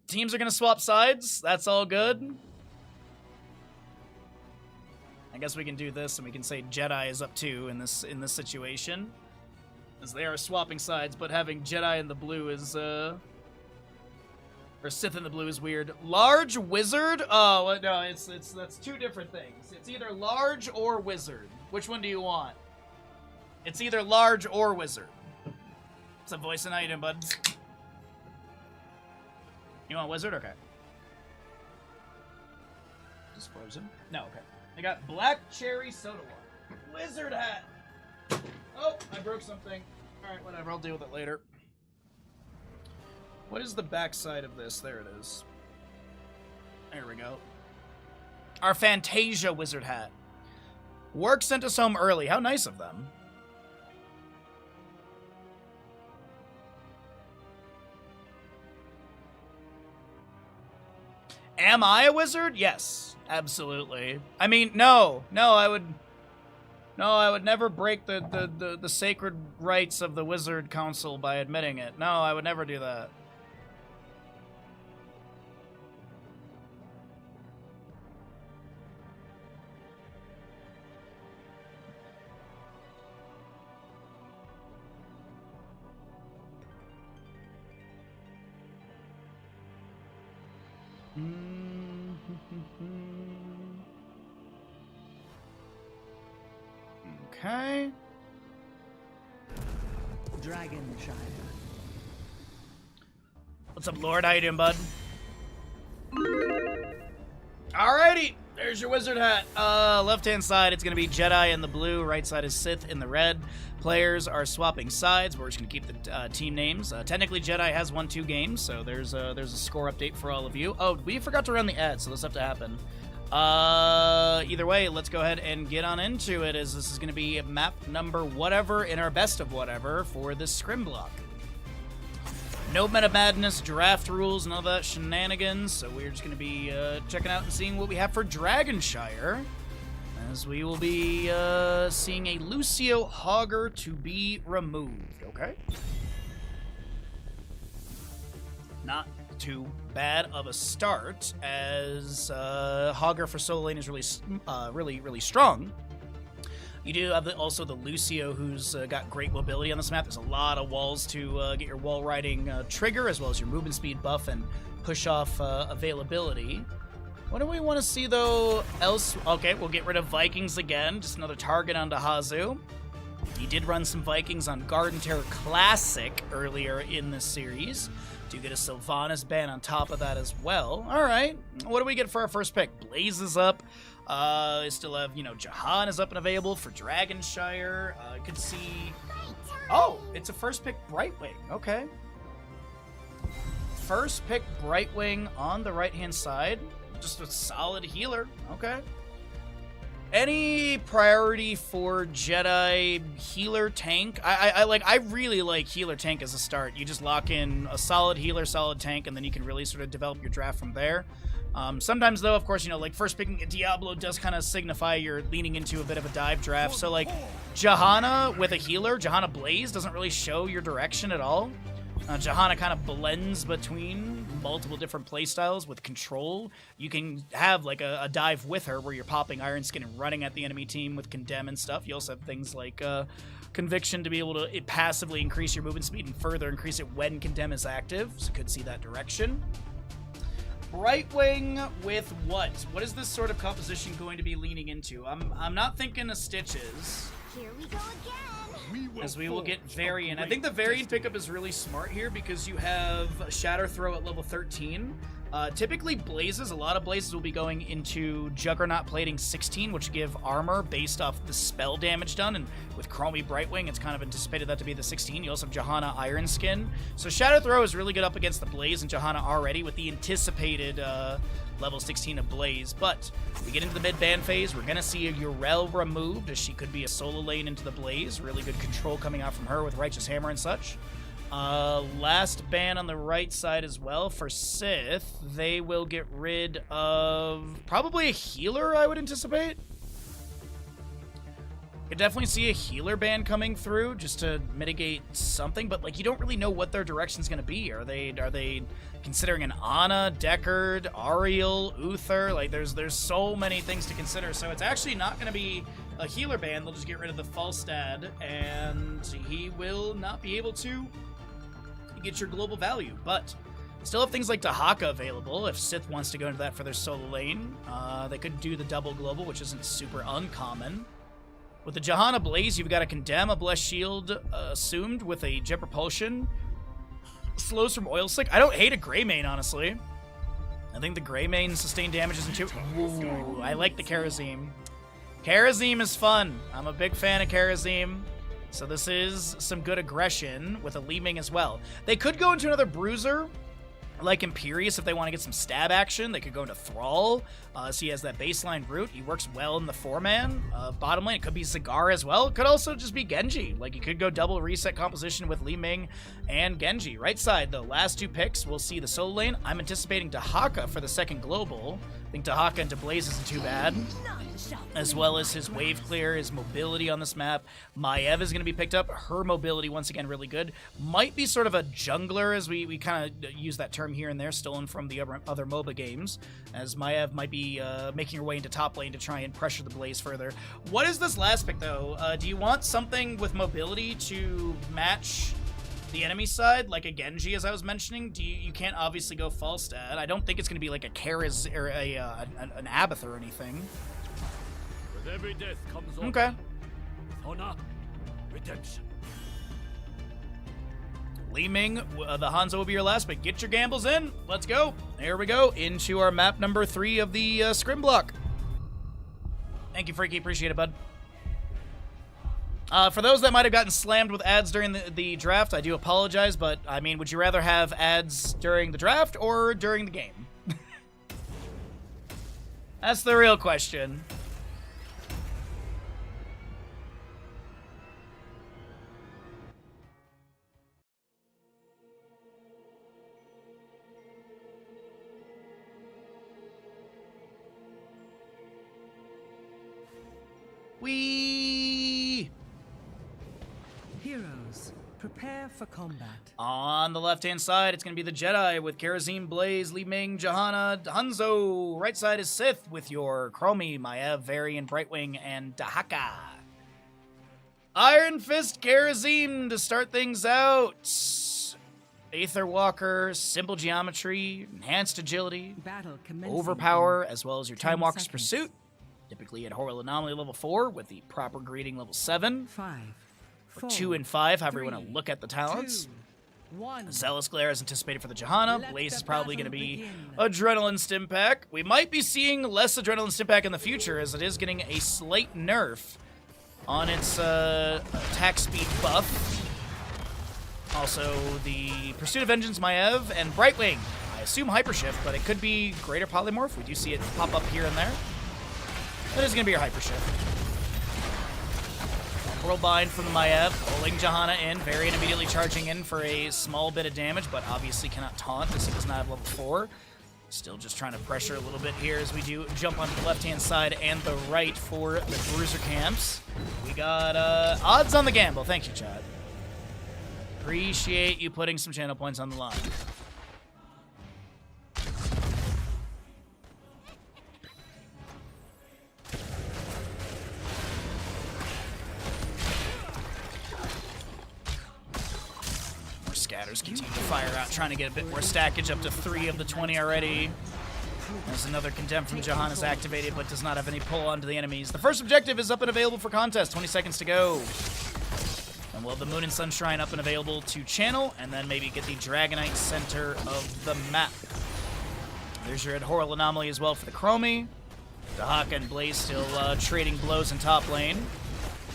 Teams are gonna swap sides. That's all good. I guess we can do this, and we can say Jedi is up 2 in this situation, as they are swapping sides. But having Jedi in the blue is or Sith in the blue is weird. Large wizard? Oh no, that's 2 different things. It's either large or wizard. Which one do you want? It's either large or wizard. It's a voice and item, bud. You want wizard? Okay. Just frozen? No, okay. I got black cherry soda water. Wizard hat! Oh, I broke something. Alright, whatever, I'll deal with it later. What is the backside of this? There it is. There we go. Our Fantasia wizard hat. Work sent us home early. How nice of them. Am I a wizard? Yes, absolutely. I mean, no, I would never break the sacred rights of the Wizard Council by admitting it. No, I would never do that. Okay. Dragonshire. What's up, Lord? How you doing, bud? Alrighty, there's your wizard hat. Left-hand side, it's gonna be Jedi in the blue. Right side is Sith in the red. Players are swapping sides. We're just gonna keep the team names. Technically, Jedi has won 2 games, so there's a score update for all of you. Oh, we forgot to run the ad, so this have to happen. Either way, let's go ahead and get on into it, as this is going to be map number whatever in our best of whatever for this scrim block. No meta madness, draft rules, none of that shenanigans, so we're just going to be checking out and seeing what we have for Dragonshire, as we will be seeing a Lucio Hogger to be removed, okay? Not too bad of a start, as Hogger for solo lane is really strong. You do have also the Lucio, who's got great mobility on this map. There's a lot of walls to get your wall riding trigger, as well as your movement speed buff and push off availability. What do we want to see though else? Okay, we'll get rid of Vikings again, just another target onto Hazu. He did run some Vikings on Garden Terror Classic earlier in this series. Do get a Sylvanas ban on top of that as well. All right, what do we get for our first pick? Blaze is up. Still have, Jahan is up and available for Dragonshire. I could see... Oh, it's a first pick Brightwing. Okay. First pick Brightwing on the right-hand side. Just a solid healer. Okay. Any priority for Jedi healer tank? I really like healer tank as a start. You just lock in a solid healer, solid tank, and then you can really sort of develop your draft from there. Sometimes though, of course, like first picking a Diablo does kind of signify you're leaning into a bit of a dive draft. So like Johanna with a healer, Johanna Blaze doesn't really show your direction at all. Johanna kind of blends between multiple different playstyles with control. You can have like a dive with her where you're popping Iron Skin and running at the enemy team with Condemn and stuff. You also have things like Conviction to be able to passively increase your movement speed and further increase it when Condemn is active, so could see that direction. Brightwing with what? What is this sort of composition going to be leaning into? I'm not thinking of Stitches. Here we go again. As we will get Variant. I think the Variant pickup is really smart here because you have Shatter Throw at level 13. Typically Blazes, a lot of Blazes will be going into Juggernaut Plating 16, which give armor based off the spell damage done, and with Chromie Brightwing, it's kind of anticipated that to be the 16. You also have Johanna Iron Skin. So Shatter Throw is really good up against the Blaze and Johanna already with the anticipated level 16 of Blaze, but we get into the mid-ban phase. We're going to see a Yrel removed, as she could be a solo lane into the Blaze. Really good control coming out from her with Righteous Hammer and such. Last ban on the right side as well for Sith. They will get rid of probably a healer, I would anticipate. Could definitely see a healer ban coming through just to mitigate something, but like you don't really know what their direction's going to be. Are they considering an Ana, Deckard, Ariel, Uther? Like there's so many things to consider. So it's actually not going to be a healer ban. They'll just get rid of the Falstad, and he will not be able to get your global value. But still have things like Dahaka available if Sith wants to go into that for their solo lane. They could do the double global, which isn't super uncommon. With the Johanna Blaze, you've got a Condemn, a Blessed Shield assumed with a Jet Propulsion. Slows from Oil Slick. I don't hate a Greymane, honestly. I think the Greymane sustained damage isn't too... Ooh, I like the Kharazim. Kharazim is fun. I'm a big fan of Kharazim. So this is some good aggression with a Li Ming as well. They could go into another Bruiser. like Imperius, if they want to get some stab action, they could go into Thrall. So he has that baseline route. He works well in the 4-man. Bottom lane, it could be Zagar as well. It could also just be Genji. Like, you could go double reset composition with Li Ming and Genji. Right side, the last 2 picks, we'll see the solo lane. I'm anticipating Dahaka for the second global. I think Dahaka into Blaze isn't too bad, as well as his wave clear, his mobility on this map. Maiev is going to be picked up. Her mobility, once again, really good. Might be sort of a jungler, as we kind of use that term here and there, stolen from the other MOBA games, as Maiev might be making her way into top lane to try and pressure the Blaze further. What is this last pick, though? Do you want something with mobility to match the enemy side, like a Genji, as I was mentioning? You can't obviously go Falstad. I don't think it's going to be like a Kariz or an Abath or anything. With every death comes Okay. honor, redemption. Li Ming, the Hanzo will be your last, but get your gambles in. Let's go. There we go, into our map number 3 of the scrim block. Thank you, Freaky. Appreciate it, bud. For those that might have gotten slammed with ads during the draft, I do apologize, but, I mean, would you rather have ads during the draft or during the game? That's the real question. Heroes, prepare for combat. On the left-hand side, it's going to be the Jedi with Karazim, Blaze, Li Ming, Johanna, Hanzo. Right side is Sith with your Chromie, Maiev, Varian, Brightwing, and Dahaka. Iron Fist, Karazim to start things out. Aether Walker, Simple Geometry, Enhanced Agility, Battle commencing. Overpower, as well as your 10 Time Walker's seconds. Pursuit. Typically at Horrible Anomaly level 4 with the proper greeting level 7. 5, Or 4, 2 and 5, however you 3, want to look at the talents. 2, 1. Zealous Glare is anticipated for the Johanna. Let Blaze the is probably going to battle be begin. Adrenaline Stim Pack. We might be seeing less Adrenaline Stim Pack in the future, as it is getting a slight nerf on its attack speed buff. Also, the Pursuit of Vengeance, Maiev, and Brightwing. I assume Hypershift, but it could be Greater Polymorph. We do see it pop up here and there. That is going to be your Hypershift. Whirlbind from the Maiev, pulling Johanna in. Varian immediately charging in for a small bit of damage, but obviously cannot taunt as he does not have level 4. Still just trying to pressure a little bit here as we do jump onto the left-hand side and the right for the Bruiser camps. We got odds on the gamble. Thank you, Chad. Appreciate you putting some channel points on the line. More scatters continue to fire out, trying to get a bit more stackage, up to 3 of the 20 already. There's another Condemn from Johanna's activated, but does not have any pull onto the enemies. The first objective is up and available for contest. 20 seconds to go. And we'll have the Moon and Sun Shrine up and available to channel, and then maybe get the Dragonite center of the map. There's your Horrible Anomaly as well for the Chromie. Dahaka and Blaze still trading blows in top lane.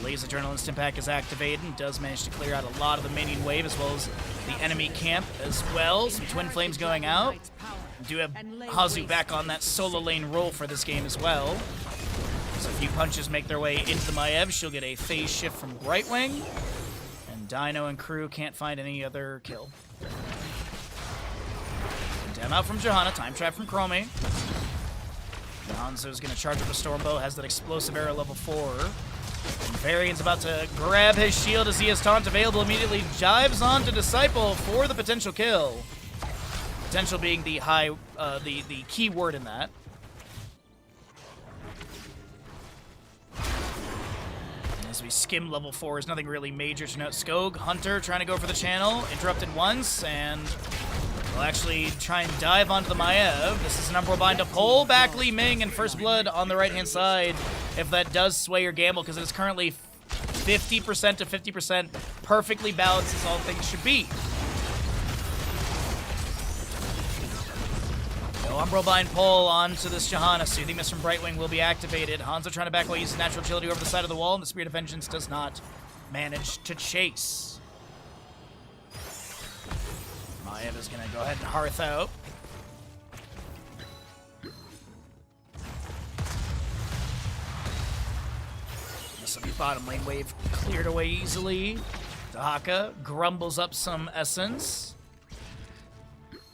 Blaze Adrenaline Stim Pack is activated and does manage to clear out a lot of the minion wave, as well as the enemy camp as well. Some Twin Flames going out. We do have Hazu back on that solo lane role for this game as well. So a few punches make their way into the Maiev. She'll get a phase shift from Brightwing. And Dino and crew can't find any other kill. Condemn out from Johanna. Time Trap from Chromie. Hanzo's going to charge up a Stormbow. Has that explosive arrow level 4. And Varian's about to grab his shield as he has taunt available. Immediately dives on to Disciple for the potential kill. Potential being the the key word in that. As we skim level 4s, nothing really major to note. Skog, Hunter trying to go for the channel. Interrupted once, and we'll actually try and dive onto the Maiev. This is an Umbral Bind to pull back Li Ming and First Blood on the right-hand side, if that does sway your gamble, because it is currently 50% to 50%, perfectly balanced as all things should be. No Umbral Bind pull onto this Johanna. Soothing Mist from Brightwing will be activated. Hanzo trying to back away, using Natural Agility over the side of the wall, and the Spirit of Vengeance does not manage to chase. Maiev Wave is gonna go ahead and hearth out. This will be bottom lane wave cleared away easily. Dahaka grumbles up some essence.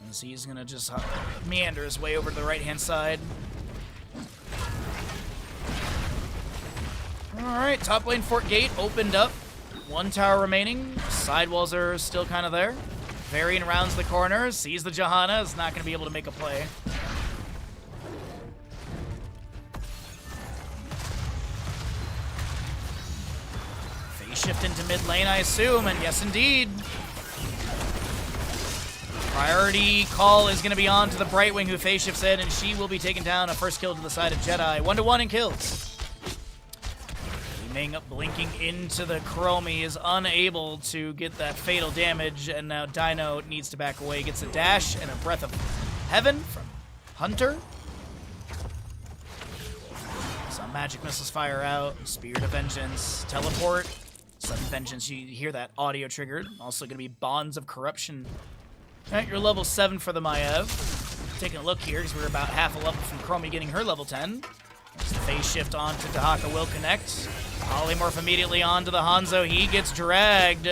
As he's gonna just meander his way over to the right-hand side. Alright, top lane Fort Gate opened up. 1 tower remaining. Sidewalls are still kind of there. Varian rounds the corner, sees the Johanna, is not going to be able to make a play. Phase shift into mid lane, I assume, and yes, indeed. Priority call is going to be on to the Brightwing, who phase shifts in, and she will be taking down a first kill to the side of Jedi. 1-1 in kills. Ming blinking into the Chromie is unable to get that fatal damage, and now Dino needs to back away. Gets a dash and a Breath of Heaven from Hunter. Some magic missiles fire out. Spirit of Vengeance, teleport, sudden vengeance. You hear that audio triggered. Also going to be Bonds of Corruption. All right, you're level 7 for the Maiev. Taking a look here, because we're about half a level from Chromie getting her level 10. As the phase shift onto Dahaka will connect. Polymorph immediately onto the Hanzo. He gets dragged,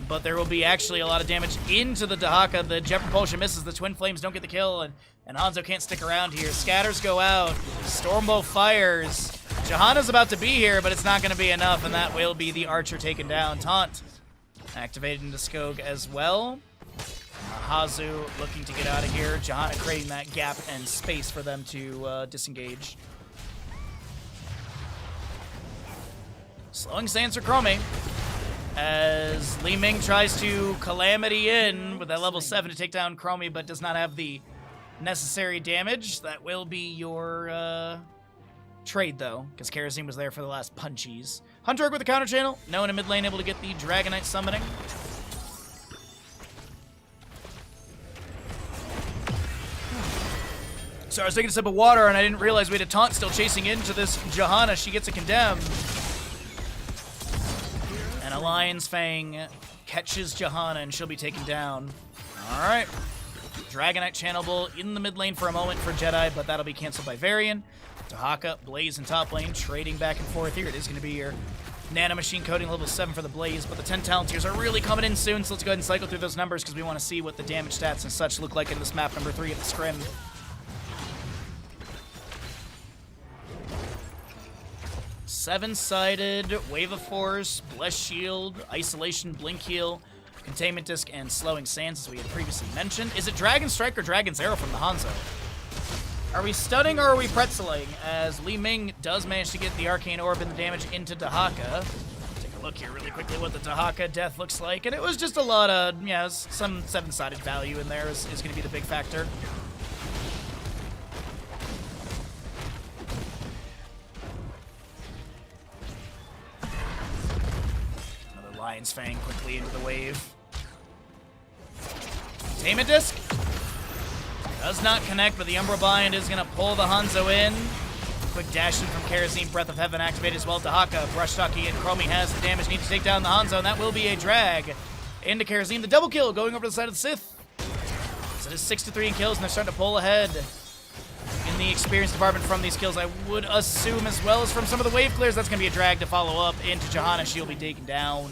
but there will be actually a lot of damage into the Dahaka. The Jet Propulsion misses. The Twin Flames don't get the kill, and Hanzo can't stick around here. Scatters go out. Stormbow fires. Johanna's about to be here, but it's not going to be enough, and that will be the Archer taken down. Taunt activated into Skog as well. Hazu looking to get out of here. Johanna creating that gap and space for them to disengage. Slowing stance for Chromie as Li Ming tries to Calamity in with that level 7 to take down Chromie, but does not have the necessary damage. That will be your trade, though, because Kerosene was there for the last punchies. Hunter with the counter channel. No one in mid lane able to get the Dragonite summoning. So I was taking a sip of water, and I didn't realize we had a taunt still chasing into this Johanna. She gets a condemn. And a Lion's Fang catches Johanna, and she'll be taken down. All right. Dragonite Channelable in the mid lane for a moment for Jedi, but that'll be canceled by Varian. Dahaka, Blaze in top lane, trading back and forth here. It is going to be your Nano Machine Coding level 7 for the Blaze, but the 10 talent tiers are really coming in soon, so let's go ahead and cycle through those numbers because we want to see what the damage stats and such look like in this map number 3 of the Scrim. Seven-sided, Wave of Force, Blessed Shield, Isolation, Blink Heal, Containment Disc, and Slowing Sands, as we had previously mentioned. Is it Dragon Strike or Dragon's Arrow from the Hanzo? Are we stunning or are we pretzeling? As Li Ming does manage to get the Arcane Orb and the damage into Dahaka. Take a look here really quickly what the Dahaka death looks like. And it was just a lot of, yeah, some seven-sided value in there is going to be the big factor. Lion's Fang quickly into the wave. Containment Disc does not connect, but the Umbral Bind is going to pull the Hanzo in. Quick dash in from Kerosene, Breath of Heaven activated as well. Dahaka, Brush Ducky, and Chromie has the damage need to take down the Hanzo, and that will be a drag into Kerosene. The double kill going over to the side of the Sith. So it is 6-3 in kills, and they're starting to pull ahead in the experience department from these kills. I would assume, as well as from some of the wave clears, that's going to be a drag to follow up into Johanna. She'll be taken down.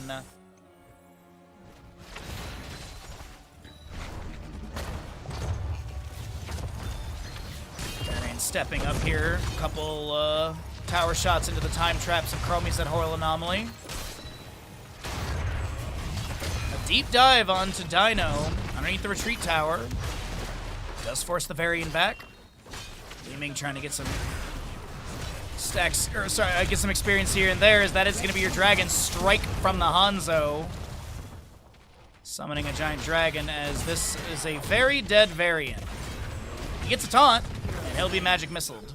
Varian stepping up here. A couple tower shots into the time traps of Chromie's at Horror Anomaly. A deep dive onto Dino underneath the retreat tower. Does force the Varian back. Li Ming trying to get some stacks, or sorry, get some experience here and there, as that is going to be your Dragon Strike from the Hanzo. Summoning a giant dragon, as this is a very dead Varian. He gets a taunt, and he'll be magic missiled.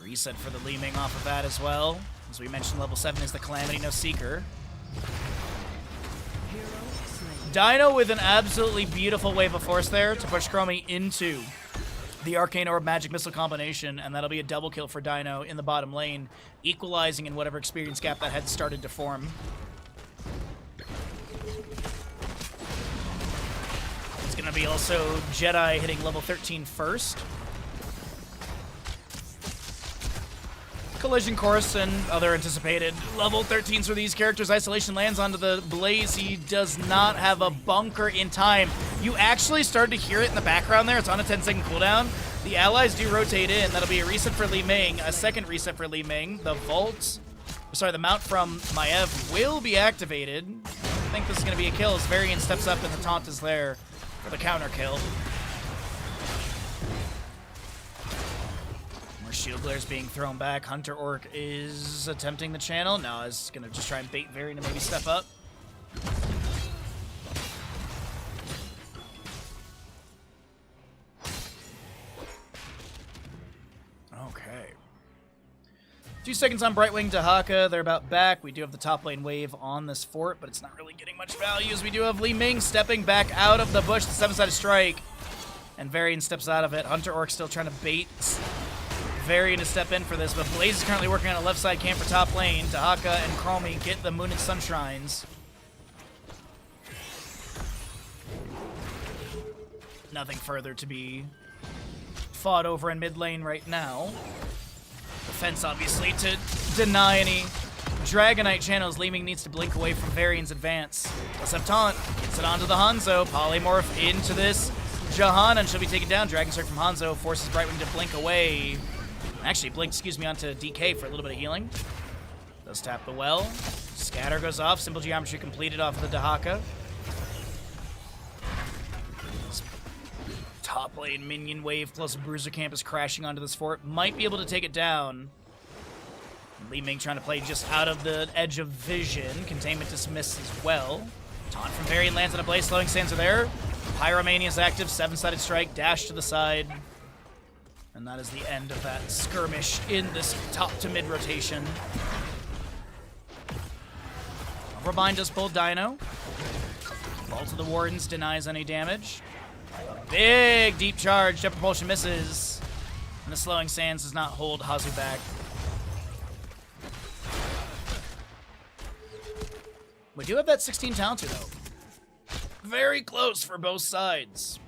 Reset for the Li Ming off of that as well. As we mentioned, level 7 is the Calamity, no Seeker. Dino with an absolutely beautiful Wave of Force there to push Chromie into the Arcane Orb Magic Missile combination, and that'll be a double kill for Dino in the bottom lane, equalizing in whatever experience gap that had started to form. to be also Jedi hitting level 13 first. Collision Course and other anticipated level 13s for these characters. Isolation lands onto the Blaze. He does not have a bunker in time. You actually started to hear it in the background there. It's on a 10-second cooldown. The allies do rotate in. That'll be a reset for Li Ming, a second reset for Li Ming. The the mount from Maiev will be activated. I think this is going to be a kill as Varian steps up and the taunt is there for the counter kill. More shield glares being thrown back. Hunter Orc is attempting the channel. No, is going to just try and bait Varian to maybe step up. Okay. 2 seconds on Brightwing Dahaka. They're about back. We do have the top lane wave on this fort, but it's not really getting much value as we do have Li Ming stepping back out of the bush. The 7-sided strike. And Varian steps out of it. Hunter Orc still trying to bait Varian to step in for this, but Blaze is currently working on a left side camp for top lane. Dahaka and Chromie get the Moon and Sun Shrines. Nothing further to be fought over in mid lane right now. Defense, obviously, to deny any Dragonite channels. Li Ming needs to blink away from Varian's advance. Let's have taunt. Gets it onto the Hanzo. Polymorph into this Jahan, and she'll be taken down. Dragon Strike from Hanzo forces Brightwing to blink away. Actually, blink, onto DK for a little bit of healing. Does tap the well. Scatter goes off. Simple geometry completed off of the Dahaka. Top lane minion wave plus Bruiser Camp is crashing onto this fort. Might be able to take it down. Li Ming trying to play just out of the edge of vision. Containment dismissed as well. Taunt from Varian lands on a Blaze. Slowing Sands are there. Pyromania is active. 7-sided strike. Dash to the side. And that is the end of that skirmish in this top to mid rotation. Overbind does pull Dino. Vault of the Wardens denies any damage. A big deep charge. Jet Propulsion misses. And the Slowing Sands does not hold Hazu back. We do have that 16 Talented though. Very close for both sides.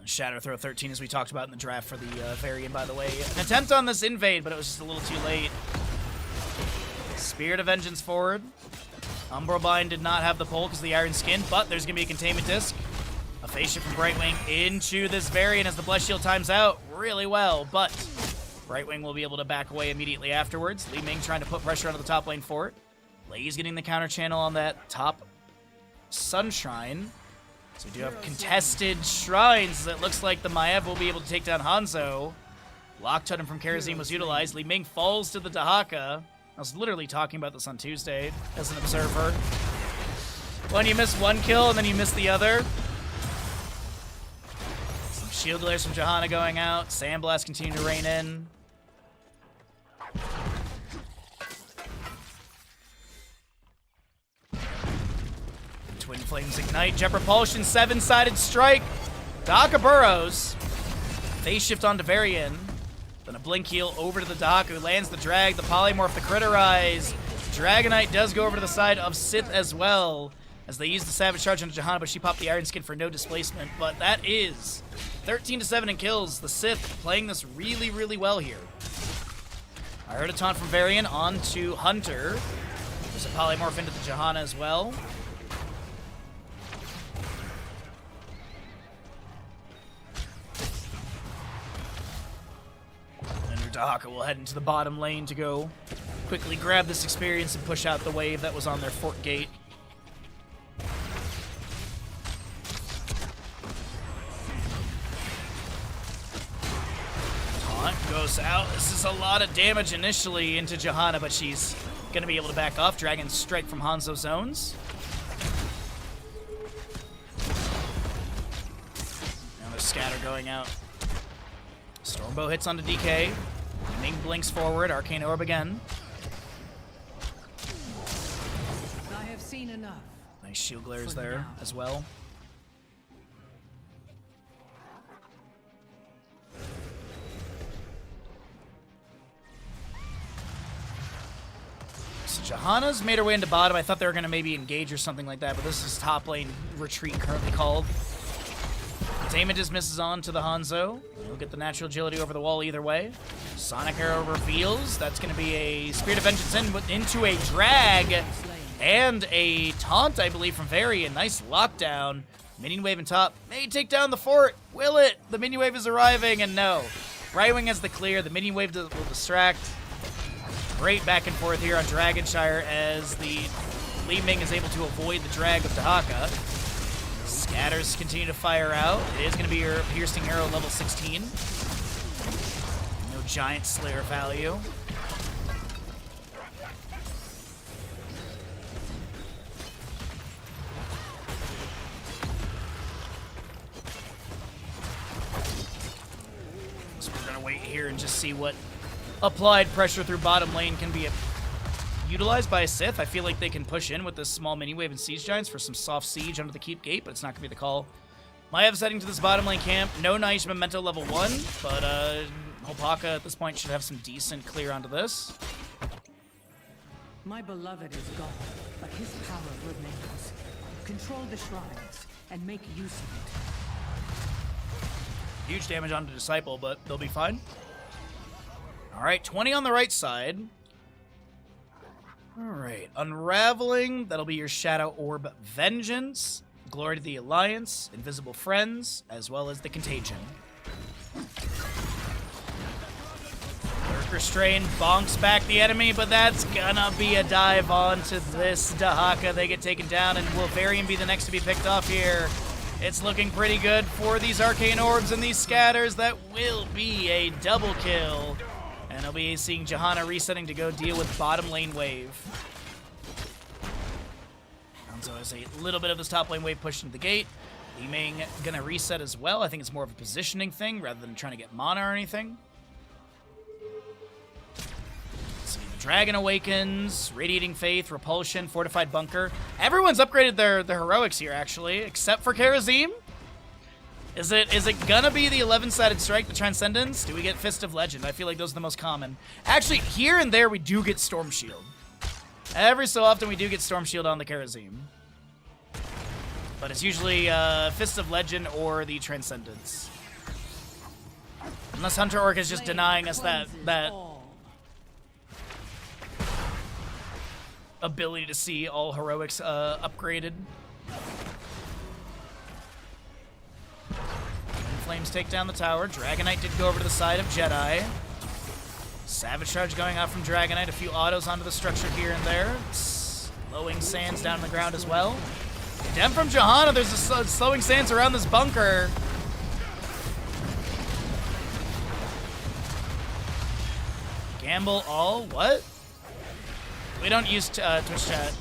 Shadow Throw 13, as we talked about in the draft for the Varian, by the way. An attempt on this invade, but it was just a little too late. Spirit of Vengeance forward. Umbrobind did not have the pull because of the Iron Skin, but there's going to be a Containment Disc. A Face Shift from Brightwing into this Varian as the Blessed Shield times out really well, but Brightwing will be able to back away immediately afterwards. Li Ming trying to put pressure onto the top lane fort. Blaze getting the counter channel on that top Sunshrine. So we do have contested shrines. It looks like the Maiev will be able to take down Hanzo. Lock Totem from Karazim was utilized. Li Ming falls to the Dahaka. I was literally talking about this on Tuesday as an observer. When you miss one kill and then you miss the other. Some shield glares from Johanna going out. Sandblast continuing to rain in. Twin Flames ignite. Jet Propulsion, 7-sided strike. Dahaka burrows. Face shift onto Varian. Then a blink heal over to the Dahaka, who lands the drag, the polymorph, the criterize. Dragonite does go over to the side of Sith as well, as they use the Savage Charge onto Johanna, but she popped the Iron Skin for no displacement. But that is 13-7 in kills. The Sith playing this really, really well here. I heard a taunt from Varian onto Hunter. There's a polymorph into the Johanna as well. Dahaka will head into the bottom lane to go quickly grab this experience and push out the wave that was on their fort gate. Taunt goes out. This is a lot of damage initially into Johanna, but she's going to be able to back off. Dragon Strike from Hanzo zones. Now there's Scatter going out. Stormbow hits onto DK. Ming blinks forward, Arcane Orb again. I have seen enough. Nice shield glares there as well. So Johanna's made her way into bottom. I thought they were going to maybe engage or something like that, but this is top lane retreat currently called. Containment just misses on to the Hanzo. He'll get the natural agility over the wall either way. Sonic Arrow reveals. That's going to be a Spirit of Vengeance into a drag and a taunt, I believe, from Varian. Nice lockdown. Minion wave in top. May take down the fort. Will it? The minion wave is arriving, and no. Brightwing has the clear. The minion wave will distract. Great back and forth here on Dragonshire as the Li Ming is able to avoid the drag of Dahaka. Scatters continue to fire out. It is going to be your Piercing Arrow level 16. No giant Slayer value. So we're going to wait here and just see what applied pressure through bottom lane can be utilized by a Sith. I feel like they can push in with this small mini wave and Siege Giants for some soft siege under the keep gate, but it's not going to be the call. Maev's heading to this bottom lane camp. No nice Memento level 1, but Hopaka at this point should have some decent clear onto this. My beloved is gone, but his power remains. Control the shrines and make use of it. Huge damage onto Disciple, but they'll be fine. All right, 20 on the right side. All right, Unraveling. That'll be your Shadow Orb Vengeance. Glory to the Alliance, Invisible Friends, as well as the Contagion. Lurk Restrain bonks back the enemy, but that's gonna be a dive onto this Dahaka. They get taken down, and will Varian be the next to be picked off here? It's looking pretty good for these Arcane Orbs and these Scatters. That will be a double kill. And I'll be seeing Johanna resetting to go deal with bottom lane wave. Hanzo has a little bit of this top lane wave pushed into the gate. Li Ming gonna reset as well. I think it's more of a positioning thing rather than trying to get mana or anything. Let's see, the Dragon Awakens, Radiating Faith, Repulsion, Fortified Bunker. Everyone's upgraded their heroics here, actually, except for Kharazim. Is it gonna be the 11-sided strike, the Transcendence? Do we get Fist of Legend? I feel like those are the most common. Actually, here and there we do get Storm Shield. Every so often we do get Storm Shield on the Kharazim. But it's usually Fist of Legend or the Transcendence. Unless Hunter Orc is just denying us that ability to see all heroics upgraded. Flames take down the tower. Dragonite did go over to the side of Jedi. Savage Charge going out from Dragonite. A few autos onto the structure here and there. Slowing Sands down on the ground as well. Dem from Johanna. There's a slowing Sands around this bunker. Gamble all. What? We don't use Twitch chat.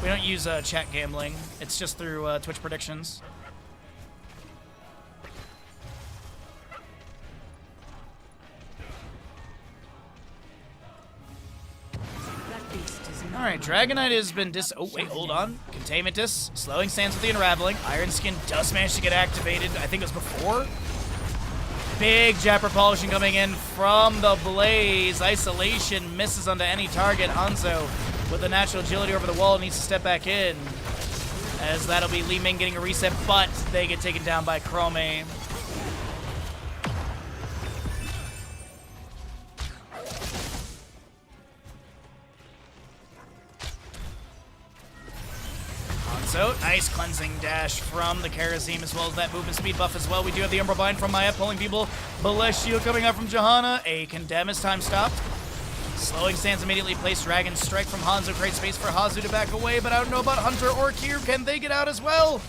We don't use chat gambling. It's just through Twitch predictions. Alright, Dragonite has been oh wait, hold on. Containment Dis, slowing Sands with the Unraveling. Iron Skin does manage to get activated, I think it was before. Big Jet Propulsion coming in from the Blaze. Isolation misses onto any target. Hanzo with the natural agility over the wall needs to step back in. As that'll be Li Ming getting a reset, but they get taken down by Chrome. So, nice cleansing dash from the Kharazim as well as that movement speed buff as well. We do have the Umbral Bind from Maiev pulling people. Belesh Shield coming out from Johanna. A Condemn as time stopped. Slowing Sands immediately placed Dragon Strike from Hanzo. Create space for Hazu to back away, but I don't know about Hunter or Q. Can they get out as well?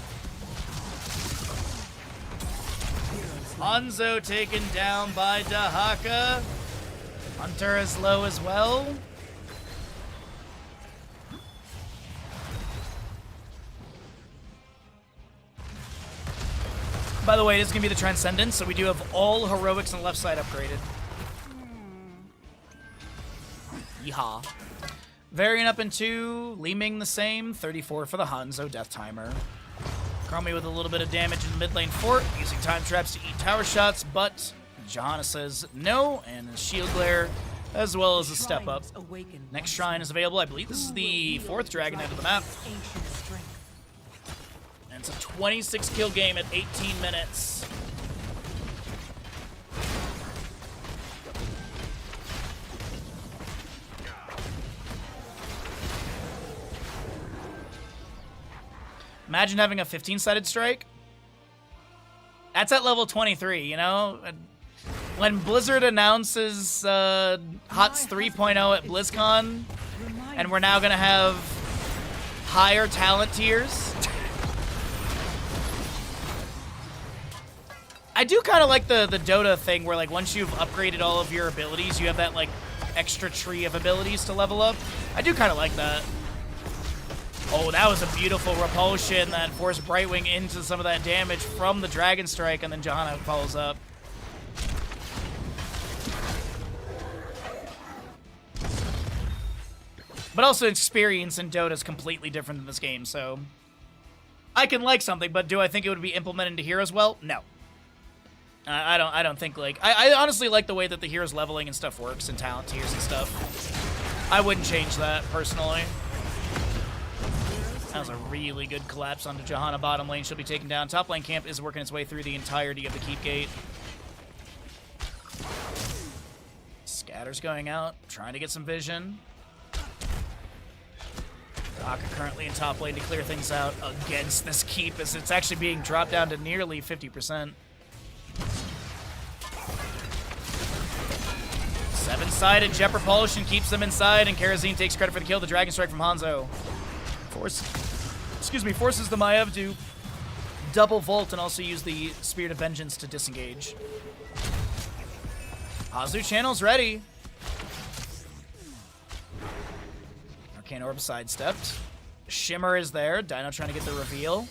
Hanzo taken down by Dahaka. Hunter is low as well. By the way, it is going to be the Transcendence, so we do have all heroics on the left side upgraded. Yeehaw. Variant up in 2, Li Ming the same, 34 for the Hanzo Death Timer. Chromie with a little bit of damage in the mid lane fort, using time traps to eat tower shots, but Johanna says no, and the Shield Glare as well as a step up. Shrines awaken Next once shrine is available. I believe this is the 4th dragon out of the map. ancient strength. And it's a 26 kill game at 18 minutes. Imagine having a 15-sided strike. That's at level 23, you know? When Blizzard announces HOTS 3.0 at BlizzCon, and we're now gonna have higher talent tiers. I do kind of like the Dota thing where, like, once you've upgraded all of your abilities, you have that, like, extra tree of abilities to level up. I do kind of like that. Oh, that was a beautiful repulsion that forced Brightwing into some of that damage from the Dragon Strike, and then Johanna follows up. But also, experience in Dota is completely different than this game, so I can like something, but do I think it would be implemented into Heroes well? No. I don't think, like, I honestly like the way that the Heroes leveling and stuff works and talent tiers and stuff. I wouldn't change that, personally. That was a really good collapse onto Johanna bottom lane. She'll be taken down. Top lane camp is working its way through the entirety of the keep gate. Scatter's going out, trying to get some vision. Aka currently in top lane to clear things out against this keep, as it's actually being dropped down to nearly 50%. 7-sided Jet Propulsion keeps them inside, and Karazin takes credit for the kill. The Dragon Strike from Hanzo forces the Maiev to double vault and also use the Spirit of Vengeance to disengage. Hazu channel's ready. Arcane Orb sidestepped. Shimmer is there. Dino trying to get the reveal.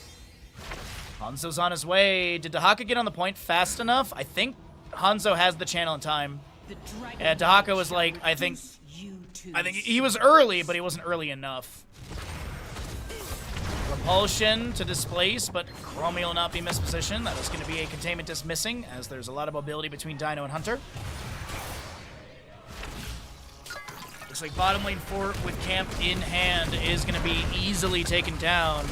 Hanzo's on his way. Did Dahaka get on the point fast enough? I think Hanzo has the channel in time. Yeah, Dahaka was like, I think he was early, but he wasn't early enough. Repulsion to displace, but Chromie will not be mispositioned. That is going to be a containment disc missing, as there's a lot of mobility between Dino and Hunter. Looks like bottom lane fort with camp in hand is going to be easily taken down.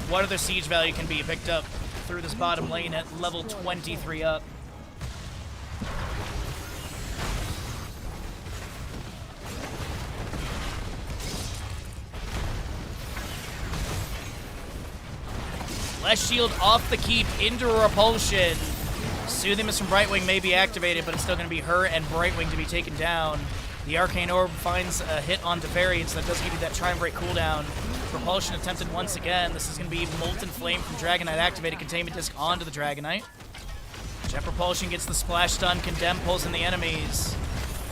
What other siege value can be picked up through this bottom lane at level 23 up? Less shield off the keep into a repulsion. Soothing Mist from Brightwing may be activated, but it's still going to be her and Brightwing to be taken down. The Arcane Orb finds a hit on Variance that does give you that Try and Break cooldown. Repulsion attempted once again. This is going to be Molten Flame from Dragonite activated. Containment Disc onto the Dragonite. Jet Propulsion gets the splash stun. Condemn pulls in the enemies.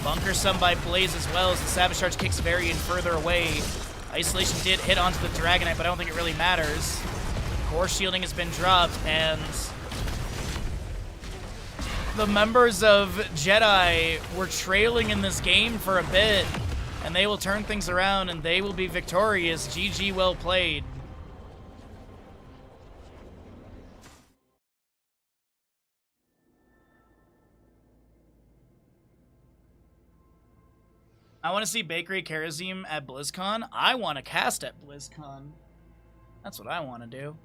Bunker Sum by Blaze as well as the Savage Charge kicks Varian further away. Isolation did hit onto the Dragonite, but I don't think it really matters. Core shielding has been dropped, and the members of Jedi were trailing in this game for a bit, and they will turn things around, and they will be victorious. GG, well played. I want to see Bakery Karazim at BlizzCon. I want to cast at BlizzCon. That's what I want to do.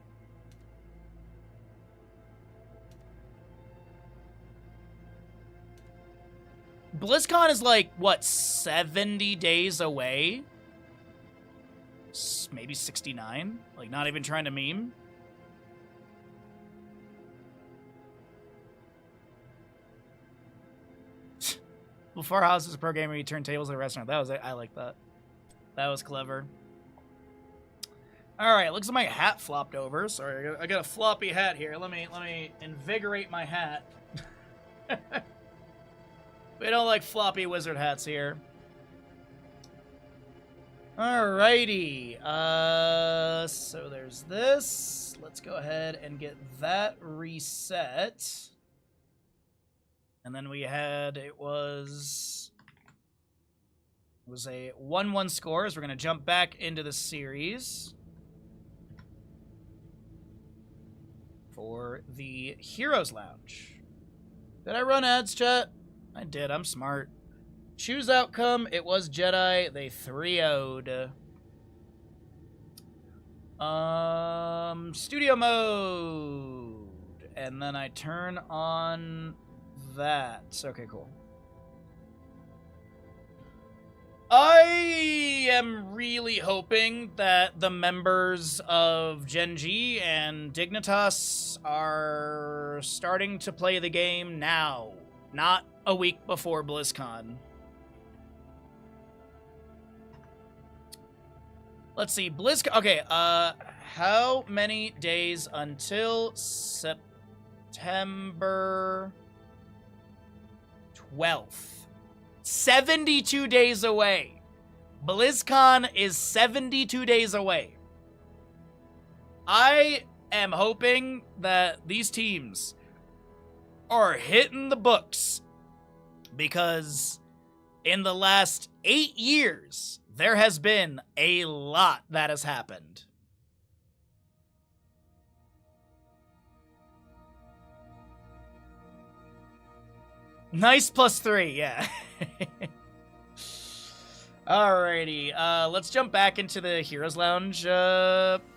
BlizzCon is like, what, 70 days away? Maybe 69? Like, not even trying to meme? Before House is a pro gamer, you turn tables at a restaurant. I like that. That was clever. Alright, looks like my hat flopped over. Sorry, I got a floppy hat here. Let me invigorate my hat. We don't like floppy wizard hats here. Alrighty. So there's this. Let's go ahead and get that reset. And then we had, it was a 1-1 score, as we're going to jump back into the series for the Heroes Lounge. Did I run ads, chat? I did. I'm smart. Choose outcome. It was Jedi. They 3-0'd. Studio mode. And then I turn on that. Okay, cool. I am really hoping that the members of Gen G and Dignitas are starting to play the game now, not a week before BlizzCon. Let's see, BlizzCon. Okay, how many days until September 12th? 72 days away. BlizzCon is 72 days away. I am hoping that these teams are hitting the books, because in the last 8 years, there has been a lot that has happened. Nice +3, yeah. Alrighty, let's jump back into the Heroes Lounge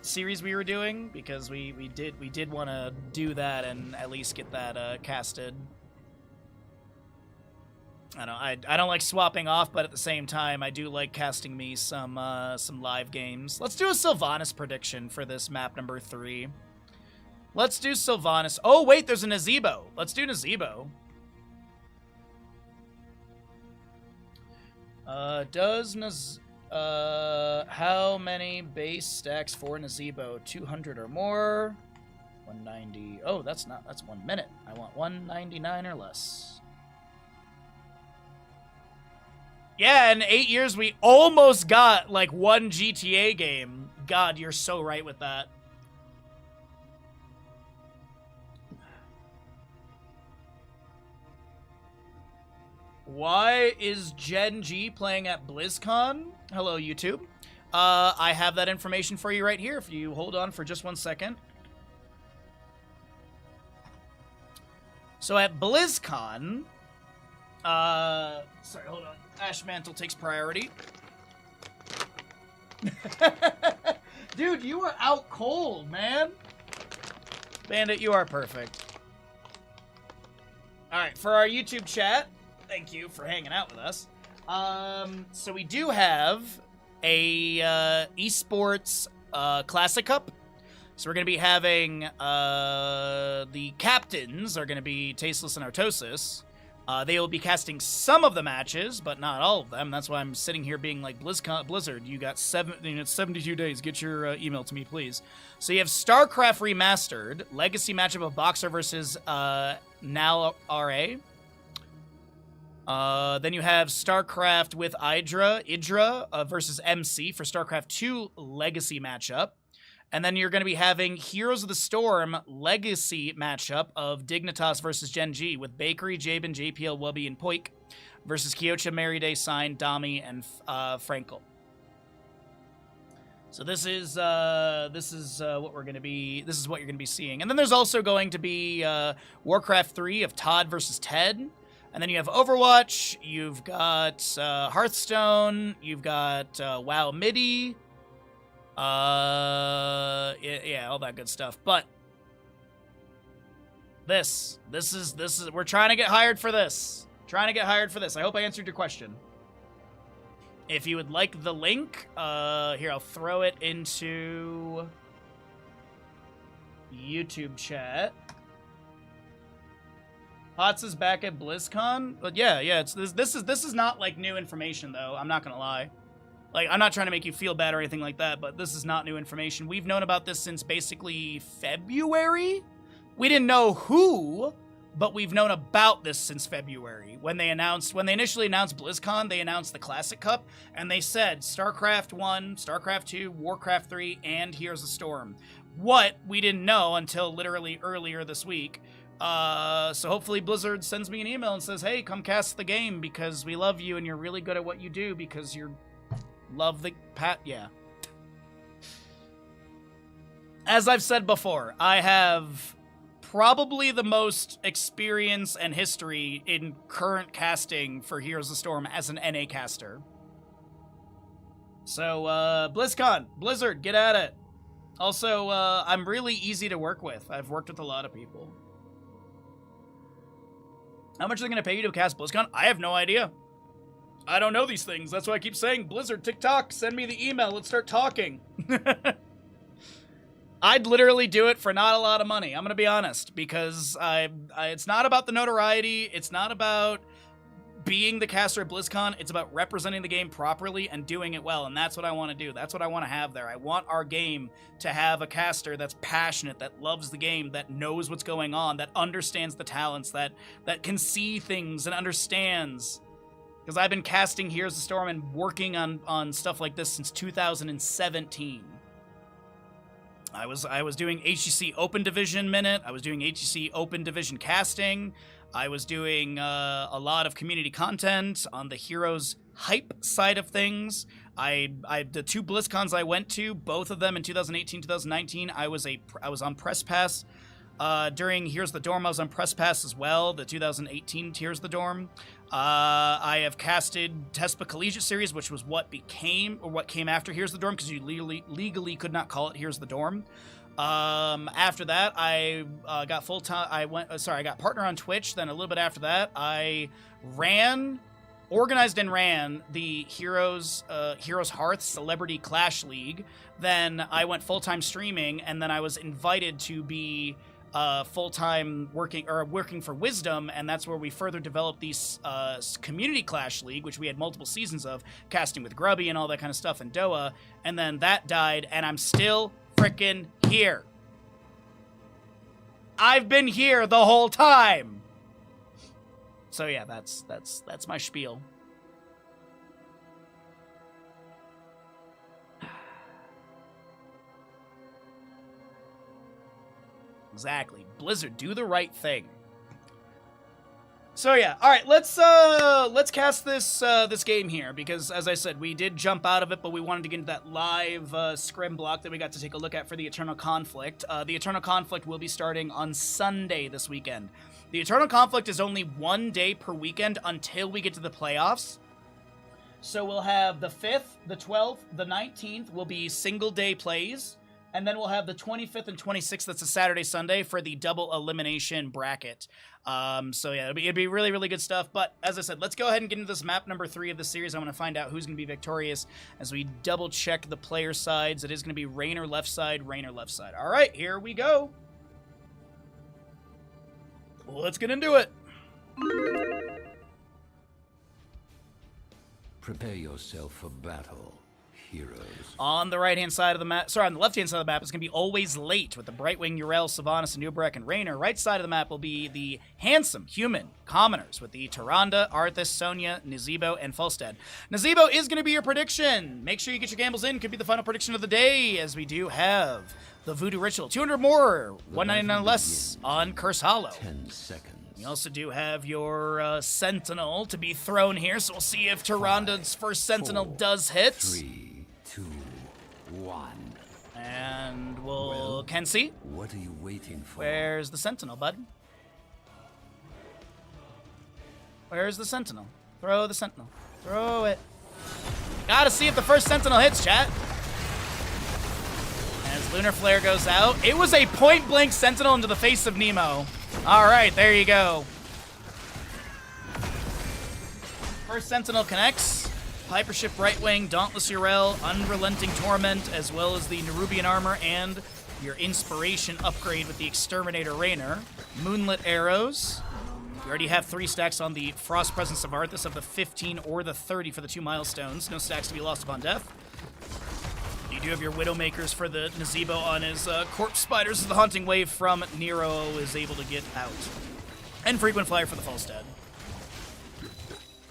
series we were doing, because we did want to do that and at least get that casted. I don't like swapping off, but at the same time, I do like casting me some live games. Let's do a Sylvanas prediction for this map number 3. Let's do Sylvanas. Oh wait, there's a Nazebo. Let's do Nazebo. How many base stacks for Nazebo? 200 or more. 190. Oh, that's 1 minute. I want 199 or less. Yeah, in 8 years, we almost got, like, one GTA game. God, you're so right with that. Why is Gen G playing at BlizzCon? Hello, YouTube. I have that information for you right here, if you hold on for just 1 second. So at BlizzCon... sorry, hold on. Ash Mantle takes priority. Dude, you are out cold, man. Bandit, you are perfect. Alright, for our YouTube chat... Thank you for hanging out with us. So we do have a esports Classic Cup. So we're going to be having the captains are going to be Tasteless and Artosis. They will be casting some of the matches, but not all of them. That's why I'm sitting here being like, Blizzard, you got 72 days. Get your email to me, please. So you have StarCraft Remastered, Legacy matchup of Boxer versus Nal RA. Then you have StarCraft with Idra versus MC for StarCraft 2 Legacy matchup. And then you're going to be having Heroes of the Storm Legacy matchup of Dignitas versus Gen G with Bakery, Jabin, JPL, Wubby, and Poik versus Kyocha, Merryday, Sign, Dami, and Frankel. So this is what we're going to be. This is what you're going to be seeing. And then there's also going to be Warcraft 3 of Todd versus Ted. And then you have Overwatch, you've got Hearthstone, you've got WoW MIDI, yeah, all that good stuff. But this is we're trying to get hired for this. I hope I answered your question. If you would like the link, here, I'll throw it into YouTube chat. Hots is back at BlizzCon, but yeah, this is not like new information though. I'm not gonna lie, like I'm not trying to make you feel bad or anything like that, but this is not new information. We've known about this since basically February. We didn't know who, but we've known about this since February when they initially announced BlizzCon. They announced the Classic Cup and they said StarCraft 1, StarCraft 2, Warcraft 3, and Heroes of the Storm. What we didn't know until literally earlier this week. So hopefully Blizzard sends me an email and says, hey, come cast the game because we love you and you're really good at what you do because you love the yeah. As I've said before, I have probably the most experience and history in current casting for Heroes of the Storm as an NA caster. So, BlizzCon, Blizzard, get at it. Also, I'm really easy to work with. I've worked with a lot of people. How much are they going to pay you to cast BlizzCon? I have no idea. I don't know these things. That's why I keep saying, Blizzard, TikTok, send me the email. Let's start talking. I'd literally do it for not a lot of money. I'm going to be honest, because it's not about the notoriety. It's not about being the caster at BlizzCon. It's about representing the game properly and doing it well, and that's what I want to do. That's what I want to have there. I want our game to have a caster that's passionate, that loves the game, that knows what's going on, that understands the talents, that can see things and understands. Because I've been casting Heroes of the Storm and working on stuff like this since 2017. I was doing HGC Open Division Minute. I was doing HGC Open Division casting. I was doing a lot of community content on the Heroes hype side of things. The 2 BlizzCons I went to, both of them in 2018, 2019, I was on Press Pass. During Heroes of the Dorm, I was on Press Pass as well, the 2018 Heroes of the Dorm. I have casted TESPA Collegiate Series, which was what came after Heroes of the Dorm, because you legally could not call it Heroes of the Dorm. After that, I got full-time. I got partner on Twitch. Then a little bit after that, I organized and ran the Heroes Hearth Celebrity Clash League. Then I went full-time streaming, and then I was invited to be full-time working for Wisdom, and that's where we further developed these Community Clash League, which we had multiple seasons of, casting with Grubby and all that kind of stuff in Doha, and then that died, and I'm still frickin' here. I've been here the whole time. So yeah, that's my spiel. Exactly. Blizzard, do the right thing. So yeah, all right, let's cast this game here, because as I said, we did jump out of it, but we wanted to get into that live scrim block that we got to take a look at for the Eternal Conflict. The Eternal Conflict will be starting on Sunday this weekend. The Eternal Conflict is only 1 day per weekend until we get to the playoffs. So we'll have the 5th, the 12th, the 19th will be single day plays. And then we'll have the 25th and 26th, that's a Saturday, Sunday, for the double elimination bracket. So yeah, it'd be really, really good stuff. But as I said, let's go ahead and get into this map number 3 of the series. I want to find out who's going to be victorious as we double check the player sides. It is going to be Raynor left side, Raynor left side. All right, here we go. Let's get into it. Prepare yourself for battle. Heroes. On the right-hand side of the map, sorry, on the left-hand side of the map, it's going to be Always Late with the Brightwing, Yrel, Sylvanas, Anub'arak, and Raynor. Right side of the map will be the handsome human commoners with the Tyrande, Arthas, Sonya, Nazeebo, and Falstad. Nazeebo is going to be your prediction. Make sure you get your gambles in. Could be the final prediction of the day, as we do have the Voodoo Ritual. 200 more, 199 less on Curse Hollow. 10 seconds. You also do have your Sentinel to be thrown here, so we'll see if Tyrande's first Sentinel does hit. 3, 2, 1. And we'll Kenzie. What are you waiting for? Where's the Sentinel, bud? Where's the Sentinel? Throw the Sentinel. Throw it. Gotta see if the first Sentinel hits, chat. As Lunar Flare goes out. It was a point-blank Sentinel into the face of Nemo. All right, there you go. First Sentinel connects. Hyper Ship Brightwing, Dauntless Yrel, Unrelenting Torment, as well as the Nerubian Armor and your Inspiration upgrade with the Exterminator Raynor. Moonlit Arrows. You already have 3 stacks on the Frost Presence of Arthas of the 15 or the 30 for the 2 milestones. No stacks to be lost upon death. You do have your Widowmakers for the Nazeebo on his Corpse Spiders as the Haunting Wave from Nero is able to get out. And Frequent Flyer for the Falstad.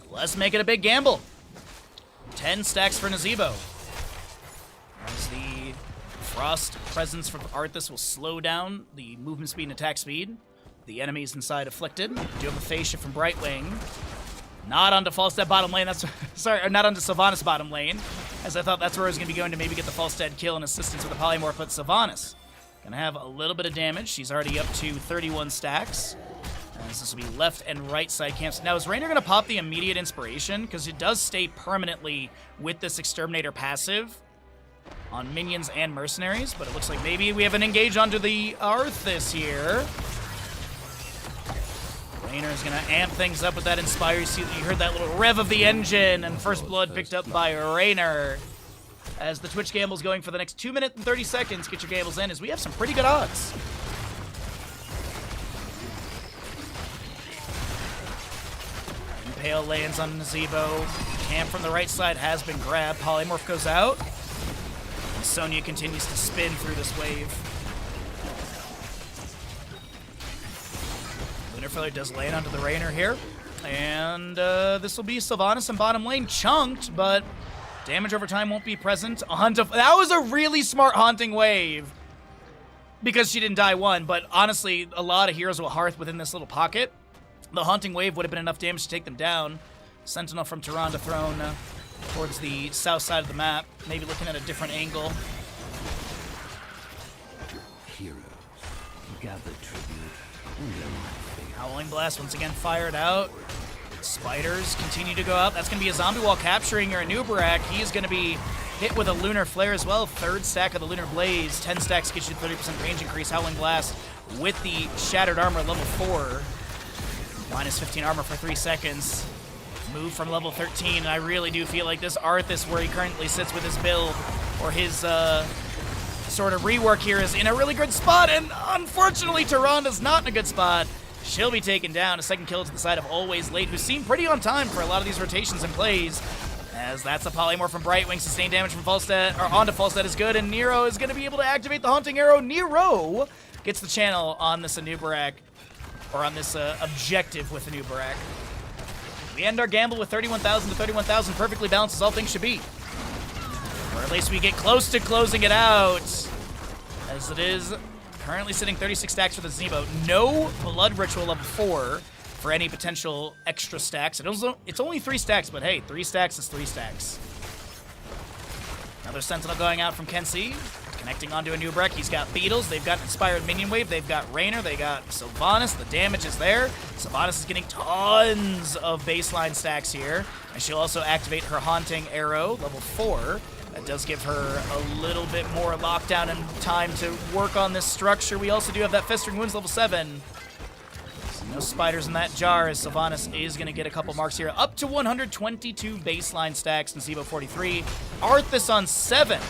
Let's make it a big gamble. 10 stacks for Nazeebo. As the Frost Presence from Arthas will slow down the movement speed and attack speed. The enemies inside afflicted. You do have a Phase Shift from Brightwing. Not onto Falstad bottom lane. That's sorry, or not onto Sylvanas bottom lane, as I thought that's where I was going to be going to maybe get the Falstad kill and assistance with the Polymorph, but Sylvanas Gonna have a little bit of damage. She's already up to 31 stacks. As this will be left and right side camps. Now, is Raynor gonna pop the immediate inspiration? Because it does stay permanently with this Exterminator passive on minions and mercenaries, but it looks like maybe we have an engage onto the Arthas here. Raynor is gonna amp things up with that Inspire. You see, you heard that little rev of the engine, and first blood picked up by Raynor. As the Twitch Gamble's going for the next 2 minutes and 30 seconds, get your gambles in, as we have some pretty good odds. Impale lands on Nazeebo. Camp from the right side has been grabbed. Polymorph goes out. And Sonya continues to spin through this wave. Lunar Flare does land onto the Raynor here. And this will be Sylvanas in bottom lane, chunked, but damage over time won't be present. That was a really smart haunting wave. Because she didn't die one, but honestly, a lot of heroes will hearth within this little pocket. The haunting wave would have been enough damage to take them down. Sentinel from Tyrande thrown towards the south side of the map, maybe looking at a different angle. Heroes, gather tribute. Howling Blast once again fired out. Spiders continue to go out. That's going to be a zombie wall capturing your Anubarak. He is going to be hit with a Lunar Flare as well. Third stack of the Lunar Blaze. 10 stacks gets you 30% range increase. Howling Blast with the Shattered Armor level 4. Minus 15 armor for 3 seconds. Move from level 13, and I really do feel like this Arthas, where he currently sits with his build, or his sort of rework here, is in a really good spot, and unfortunately Tyrande's not in a good spot. She'll be taken down. A second kill to the side of Always Late, who seemed pretty on time for a lot of these rotations and plays, as that's a Polymorph from Brightwing. Sustained damage from Falstad, or onto Falstad is good, and Nero is going to be able to activate the Haunting Arrow. Nero gets the channel on this Anubarak, or on this objective with Anubarak. We end our gamble with 31,000 to 31,000, perfectly balanced as all things should be. Or at least we get close to closing it out, as it is currently sitting 36 stacks for the Nazeebo. No Blood Ritual level 4 for any potential extra stacks. It's only 3 stacks, but hey, 3 stacks is 3 stacks. Another Sentinel going out from Kenzie. Connecting onto Anubarak, he's got Beetles, they've got Inspired Minion Wave, they've got Raynor, they got Sylvanas, the damage is there. Sylvanas is getting tons of baseline stacks here, and she'll also activate her Haunting Arrow, level 4. That does give her a little bit more lockdown and time to work on this structure. We also do have that Festering Wounds, level 7. So no spiders in that jar, as Sylvanas is going to get a couple marks here. Up to 122 baseline stacks, Nazeebo 43. Arthas on 7.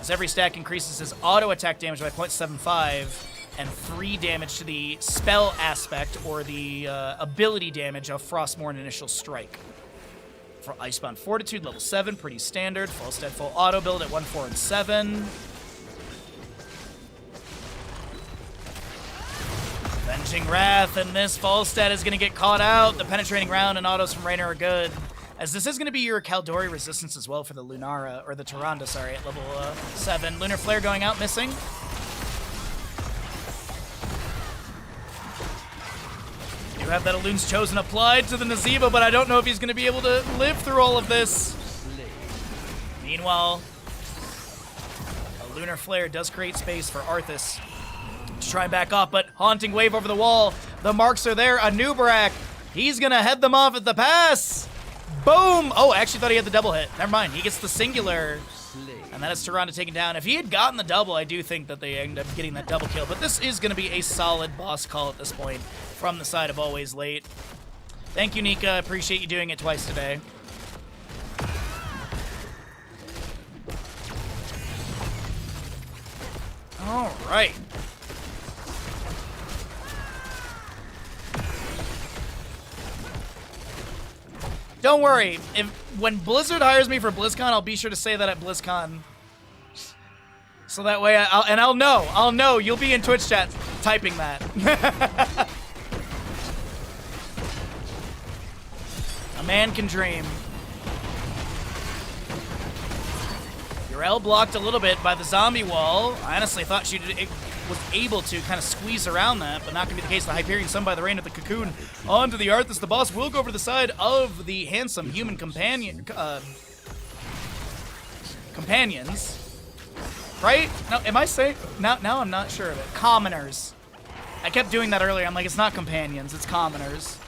As every stack increases his auto attack damage by 0.75 and 3 damage to the spell aspect, or the ability damage of Frostmourne Initial Strike. For Icebound Fortitude, level 7, pretty standard. Falstad full auto build at 1, 4, and 7. Avenging Wrath, and this Falstad is going to get caught out. The Penetrating Round and autos from Raynor are good, as this is going to be your Kaldori resistance as well for the Lunara, or the Tyrande, sorry, at level 7. Lunar Flare going out, missing. You have that Elun's Chosen applied to the Nazeebo, but I don't know if he's going to be able to live through all of this. Meanwhile, a Lunar Flare does create space for Arthas to try and back off, but Haunting Wave over the wall. The marks are there. Anubarak, he's going to head them off at the pass. Boom! Oh, I actually thought he had the double hit. Never mind. He gets the singular. And that is Tyrande taken down. If he had gotten the double, I do think that they end up getting that double kill. But this is going to be a solid boss call at this point from the side of Always Late. Thank you, Nika. Appreciate you doing it twice today. All right. Don't worry. When Blizzard hires me for BlizzCon, I'll be sure to say that at BlizzCon. So that way, I'll know. You'll be in Twitch chat typing that. A man can dream. Urel blocked a little bit by the zombie wall. I honestly thought she was able to kind of squeeze around that, but not going to be the case. The Hyperion summoned by the Reign of the Cocoon onto the Arthas. The boss will go over to the side of the handsome human companions. Right? No, am I saying? Now I'm not sure of it. Commoners. I kept doing that earlier. I'm like, it's not companions, it's commoners.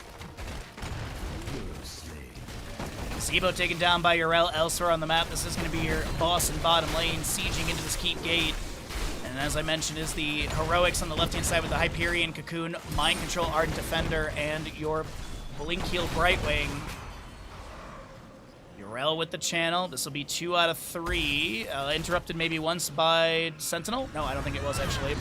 Zebo taken down by Yrel elsewhere on the map. This is going to be your boss in bottom lane, sieging into this keep gate. And as I mentioned, is the heroics on the left-hand side with the Hyperion, Cocoon, Mind Control, Ardent Defender, and your Blink Heal Brightwing. Yrel with the channel. This will be 2 out of 3. Interrupted maybe once by Sentinel? No, I don't think it was, actually.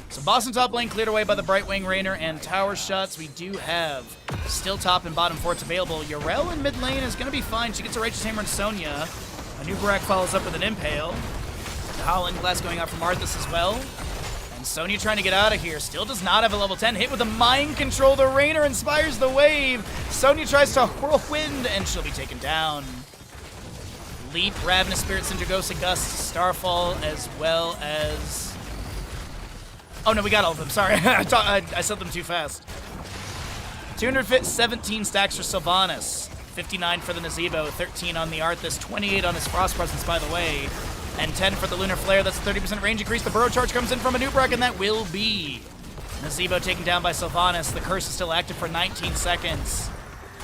So Boston top lane cleared away by the Brightwing, Raynor, and tower shots. We do have still top and bottom forts available. Yrel in mid lane is going to be fine. She gets a Righteous Hammer and Sonya. A new Barak follows up with an Impale. The Howling Blast going out from Arthas as well. And Sonya trying to get out of here. Still does not have a level 10 hit with a Mind Control. The Raynor inspires the wave. Sonya tries to Whirlwind, and she'll be taken down. Leap, Ravenous Spirit, Sindragosa, Gust, Starfall, as well as... Oh, no, we got all of them. Sorry. I said them too fast. 217 stacks for Sylvanas. 59 for the Nazebo. 13 on the Arthas. 28 on his Frost Presence, by the way. And 10 for the Lunar Flare. That's a 30% range increase. The Burrow Charge comes in from Anub'arak, and that will be Nazebo taken down by Sylvanas. The Curse is still active for 19 seconds.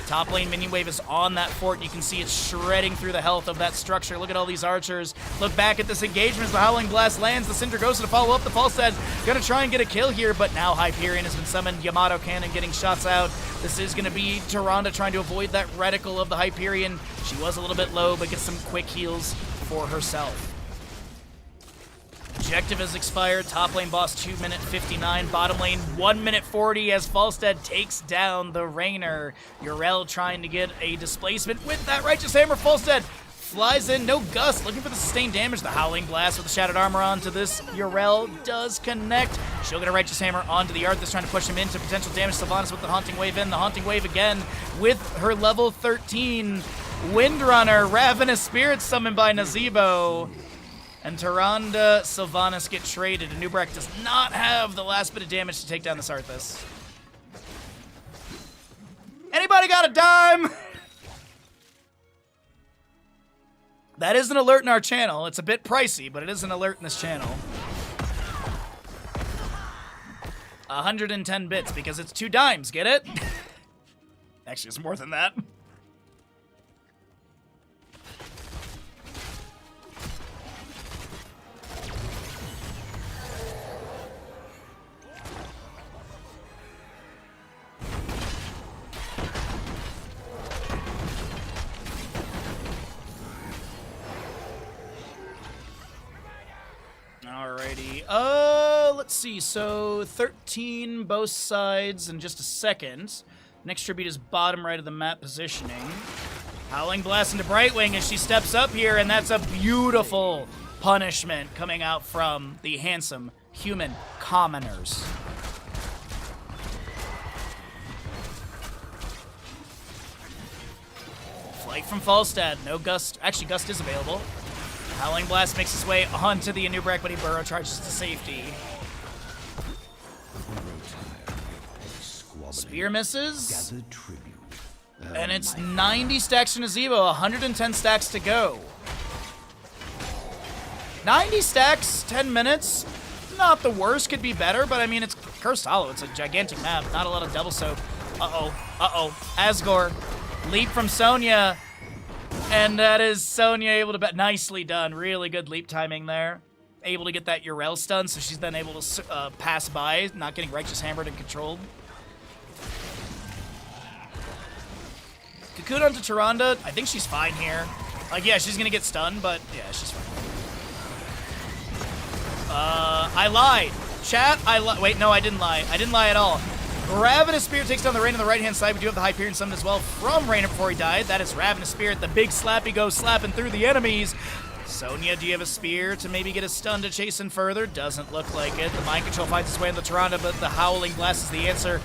Top lane minion wave is on that fort. You can see it shredding through the health of that structure. Look at all these archers. Look back at this engagement as the Howling Blast lands. The Sindragosa to follow up. The Falstad gonna try and get a kill here, but now Hyperion has been summoned. Yamato Cannon getting shots out. This is gonna be Tyrande trying to avoid that reticle of the Hyperion. She was a little bit low, but gets some quick heals for herself. Objective has expired. Top lane boss 2 minute 59. Bottom lane 1 minute 40 as Falstad takes down the Raynor. Yrel trying to get a displacement with that Righteous Hammer. Falstad flies in. No Gust. Looking for the sustained damage. The Howling Blast with the Shattered Armor onto this. Yrel does connect. She'll get a Righteous Hammer onto the Arthas, trying to push him into potential damage. Sylvanas with the Haunting Wave in. The Haunting Wave again with her level 13 Windrunner. Ravenous Spirit summoned by Nazebo. And Tyrande, Sylvanas get traded. Anub'arak does not have the last bit of damage to take down this Arthas. Anybody got a dime? That is an alert in our channel. It's a bit pricey, but it is an alert in this channel. 110 bits because it's 2 dimes, get it? Actually, it's more than that. Alrighty, let's see, so 13 both sides in just a second. Next tribute is bottom right of the map positioning. Howling Blast into Brightwing as she steps up here, and that's a beautiful punishment coming out from the handsome human commoners. Flight from Falstad, no Gust, actually Gust is available. Howling Blast makes his way onto the Anub'arak, but he Burrow Charges to safety. Spear misses. And it's 90 stacks to Nazebo, 110 stacks to go. 90 stacks, 10 minutes. Not the worst, could be better, but I mean, it's Cursed Hollow. It's a gigantic map, not a lot of double soak. Asgore. Leap from Sonya. And that is Sonya able to bet. Nicely done. Really good leap timing there. Able to get that Yrel stun, so she's then able to pass by, not getting Righteous Hammered and controlled. Cocoon onto Tyrande. I think she's fine here. Like, yeah, she's gonna get stunned, but yeah, she's fine. I lied. Chat, wait, no, I didn't lie. I didn't lie at all. Ravenous Spirit takes down the Rain on the right-hand side. We do have the Hyperion summoned as well from Raynor before he died. That is Ravenous Spirit. The big slappy goes slapping through the enemies. Sonya, do you have a spear to maybe get a stun to chase in further? Doesn't look like it. The Mind Control finds its way into Tyrande, but the Howling Blast is the answer.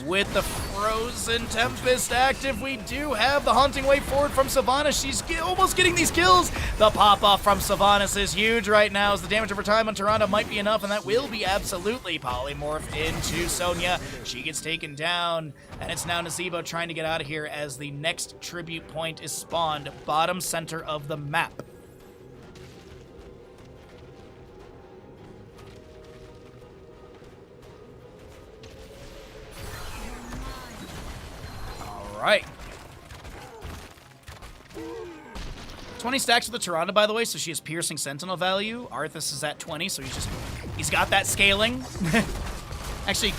With the Frozen Tempest active, we do have the Haunting Wave forward from Sylvanas. She's almost getting these kills. The pop-off from Sylvanas is huge right now, as the damage over time on Tyrande might be enough, and that will be absolutely polymorph into Sonya. She gets taken down, and it's now Nazebo trying to get out of here as the next tribute point is spawned, bottom center of the map. right. 20 stacks with the Tyrande, by the way, so she has piercing sentinel value. Arthas is at 20, so he's got that scaling. Actually,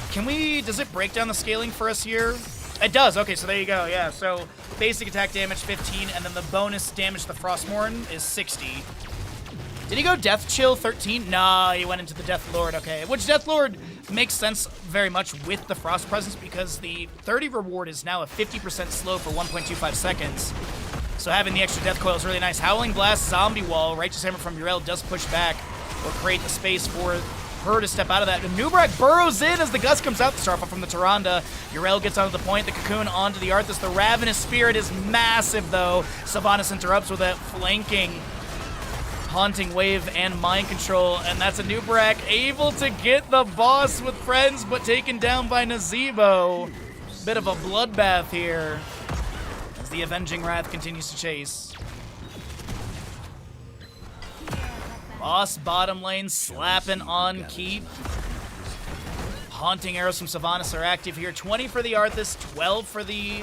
does it break down the scaling for us here? It does. Okay, so there you go. Yeah, so basic attack damage 15, and then the bonus damage to the Frostmourne is 60. Did he go Death Chill 13? Nah, he went into the Death Lord. Okay, which Death Lord makes sense very much with the Frost Presence because the 30 reward is now a 50% slow for 1.25 seconds. So having the extra Death Coil is really nice. Howling Blast, Zombie Wall, Righteous Hammer from Yrel does push back or create the space for her to step out of that. And Nubrak burrows in as the Gust comes out. The Starfall from the Tyrande. Yrel gets onto the point. The Cocoon onto the Arthas. The Ravenous Spirit is massive, though. Sylvanas interrupts with a flanking Haunting Wave and Mind Control. And that's a Nubrak able to get the boss with friends, but taken down by Nazeebo. Bit of a bloodbath here as the Avenging Wrath continues to chase. Boss bottom lane slapping on keep. Haunting Arrows from Sylvanas are active here. 20 for the Arthas, 12 for the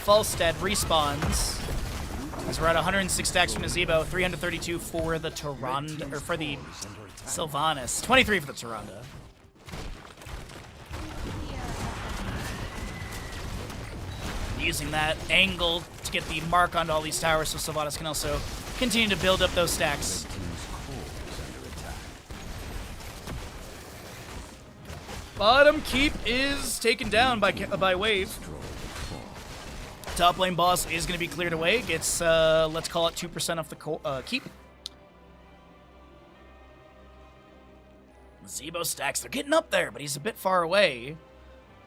Falstad respawns. As we're at 106 stacks from Nazeebo, 332 for the Tyrande, or for the Sylvanas. 23 for the Tyrande. Using that angle to get the mark onto all these towers so Sylvanas can also continue to build up those stacks. Bottom keep is taken down by Wave. Top lane boss is going to be cleared away. Gets, let's call it 2% off the keep. Nazeebo stacks, they're getting up there, but he's a bit far away.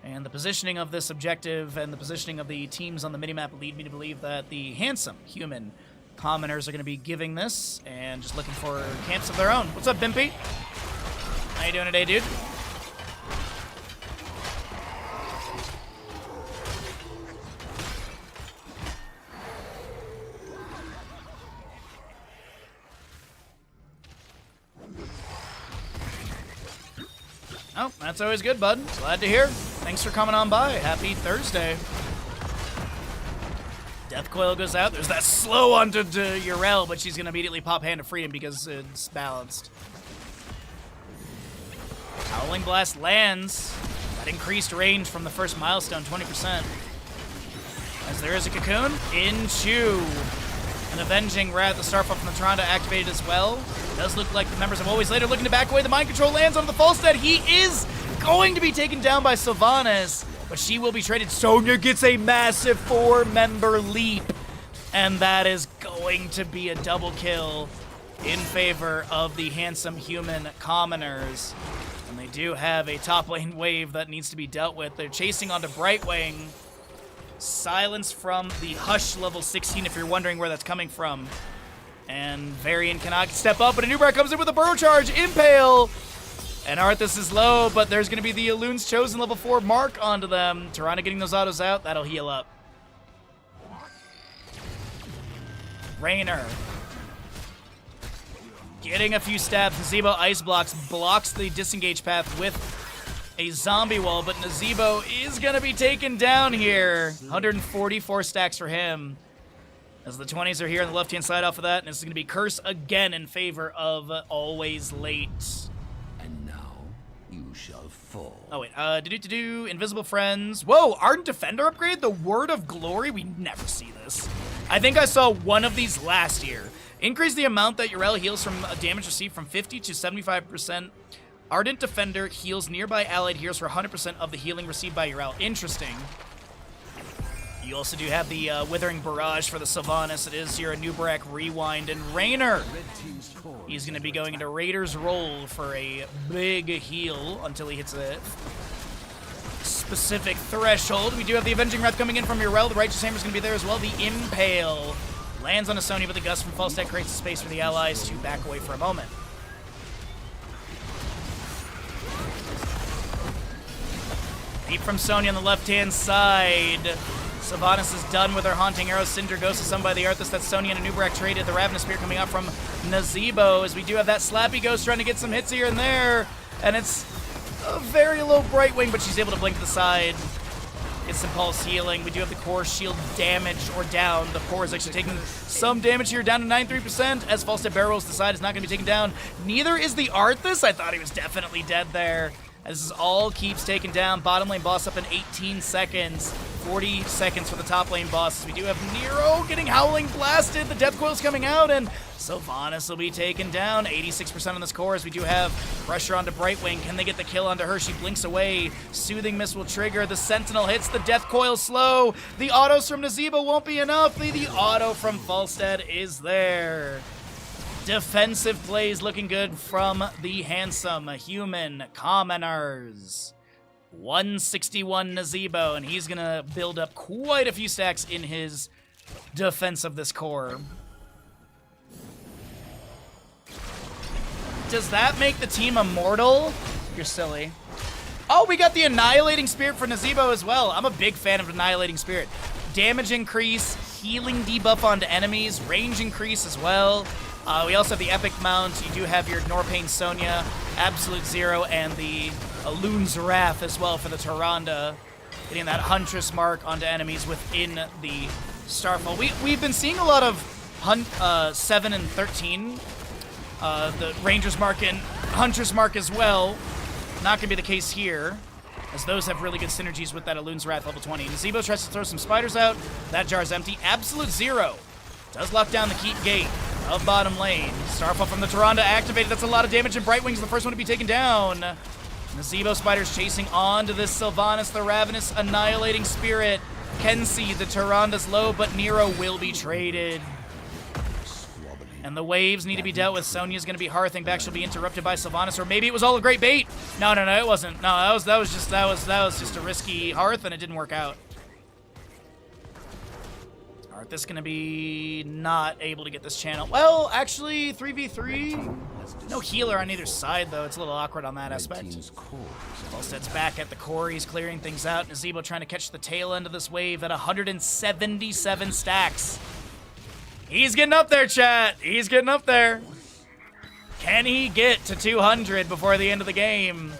And the positioning of this objective and the positioning of the teams on the minimap lead me to believe that the handsome human commoners are going to be giving this and just looking for camps of their own. What's up, Bimpy? How you doing today, dude? Oh, that's always good, bud. Glad to hear. Thanks for coming on by. Happy Thursday. Death Coil goes out. There's that slow onto Yrel, but she's going to immediately pop Hand of Freedom because it's balanced. Howling Blast lands. That increased range from the first milestone, 20%. As there is a Cocoon. Into an Avenging Wrath. The Starfall from the Tyrande activated as well. Does look like the members of Always Later looking to back away. The Mind Control lands on the Falstad. He is going to be taken down by Sylvanas, but she will be traded. Sonya gets a massive 4-member leap, and that is going to be a double kill in favor of the handsome human commoners. And they do have a top lane wave that needs to be dealt with. They're chasing onto Brightwing. Silence from the Hush level 16, if you're wondering where that's coming from. And Varian cannot step up, but a Nubrak comes in with a Burrow Charge, Impale! And Arthas is low, but there's going to be the Elun's Chosen level 4 mark onto them. Tyrande getting those autos out, that'll heal up. Raynor getting a few stabs. Nazeebo Ice blocks the disengage path with a zombie wall, but Nazeebo is going to be taken down here. 144 stacks for him. As the 20s are here on the left-hand side off of that, and this is going to be Curse again in favor of Always Late. And now you shall fall. Oh, wait. Invisible Friends. Whoa, Ardent Defender upgrade? The Word of Glory? We never see this. I think I saw one of these last year. Increase the amount that Yrel heals from damage received from 50 to 75%. Ardent Defender heals nearby allied heroes for 100% of the healing received by Yrel. Interesting. You also do have the Withering Barrage for the Sylvanas. It is your Nubrak Rewind. And Raynor, he's going to be going into Raider's role for a big heal until he hits a specific threshold. We do have the Avenging Wrath coming in from Yrel. The Righteous Hammer is going to be there as well. The Impale lands on a Sonya, but the Gust from Falstad creates a space for the allies to back away for a moment. Deep from Sonya on the left-hand side. Sylvanas is done with her Haunting Arrow. Cinder goes to some by the Arthas. That's Sonya and a Nubrak traded. The Ravenous Spear coming up from Nazeebo as we do have that Slappy Ghost trying to get some hits here and there. And it's a very low Brightwing, but she's able to blink to the side. Get some pulse healing. We do have the core shield damaged or down. The core is actually taking some damage here, down to 93%, as Falstad barrel rolls to the side. Is not going to be taken down. Neither is the Arthas. I thought he was definitely dead there. As this all keeps taken down. Bottom lane boss up in 18 seconds. 40 seconds for the top lane boss. We do have Nero getting Howling Blasted. The Death Coil's coming out, and Sylvanas will be taken down. 86% on this core, as we do have pressure onto Brightwing. Can they get the kill onto her? She blinks away. Soothing Mist will trigger. The Sentinel hits. The Death Coil slow. The autos from Nazeebo won't be enough. The auto from Falstad is there. Defensive plays looking good from the handsome human commoners. 161 Nazeebo, and he's gonna build up quite a few stacks in his defense of this core. Does that make the team immortal? You're silly. Oh, we got the Annihilating Spirit for Nazeebo as well. I'm a big fan of Annihilating Spirit. Damage increase, healing debuff onto enemies, range increase as well. We also have the Epic Mount. You do have your Norpain Sonya, Absolute Zero, and the Loon's Wrath as well for the Tyrande. Getting that Huntress mark onto enemies within the Starfall. We've been seeing a lot of 7 and 13. The Ranger's mark and Huntress mark as well. Not going to be the case here, as those have really good synergies with that Loon's Wrath level 20. Nazeebo tries to throw some spiders out. That jar's empty. Absolute Zero does lock down the keep gate of bottom lane. Starfall from the Tyrande activated. That's a lot of damage, and Brightwing's the first one to be taken down. Nazeebo Spiders chasing on to this Sylvanas, the Ravenous Annihilating Spirit. Kenzie, the Tyrande's low, but Nero will be traded. And the waves need to be dealt with. Sonya's going to be hearthing back. She'll be interrupted by Sylvanas, or maybe it was all a great bait. No, it wasn't. No, that was just a risky hearth, and it didn't work out. This is going to be not able to get this channel. Well, actually, 3v3. No healer on either side, though. It's a little awkward on that aspect. Falstad's back at the core. He's clearing things out. Nazeebo trying to catch the tail end of this wave at 177 stacks. He's getting up there, chat. He's getting up there. Can he get to 200 before the end of the game?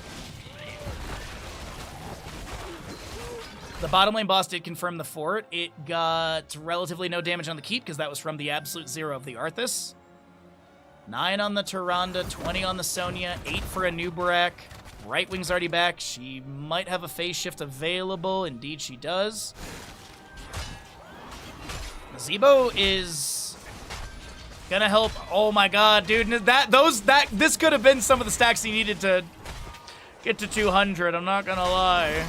The bottom lane boss did confirm the fort. It got relatively no damage on the keep because that was from the Absolute Zero of the Arthas. 9 on the Tyrande, 20 on the Sonya, 8 for a Nubarak. Brightwing's already back. She might have a phase shift available. Indeed, she does. Nazeebo is gonna help. Oh my god, dude. This could have been some of the stacks he needed to get to 200. I'm not gonna lie.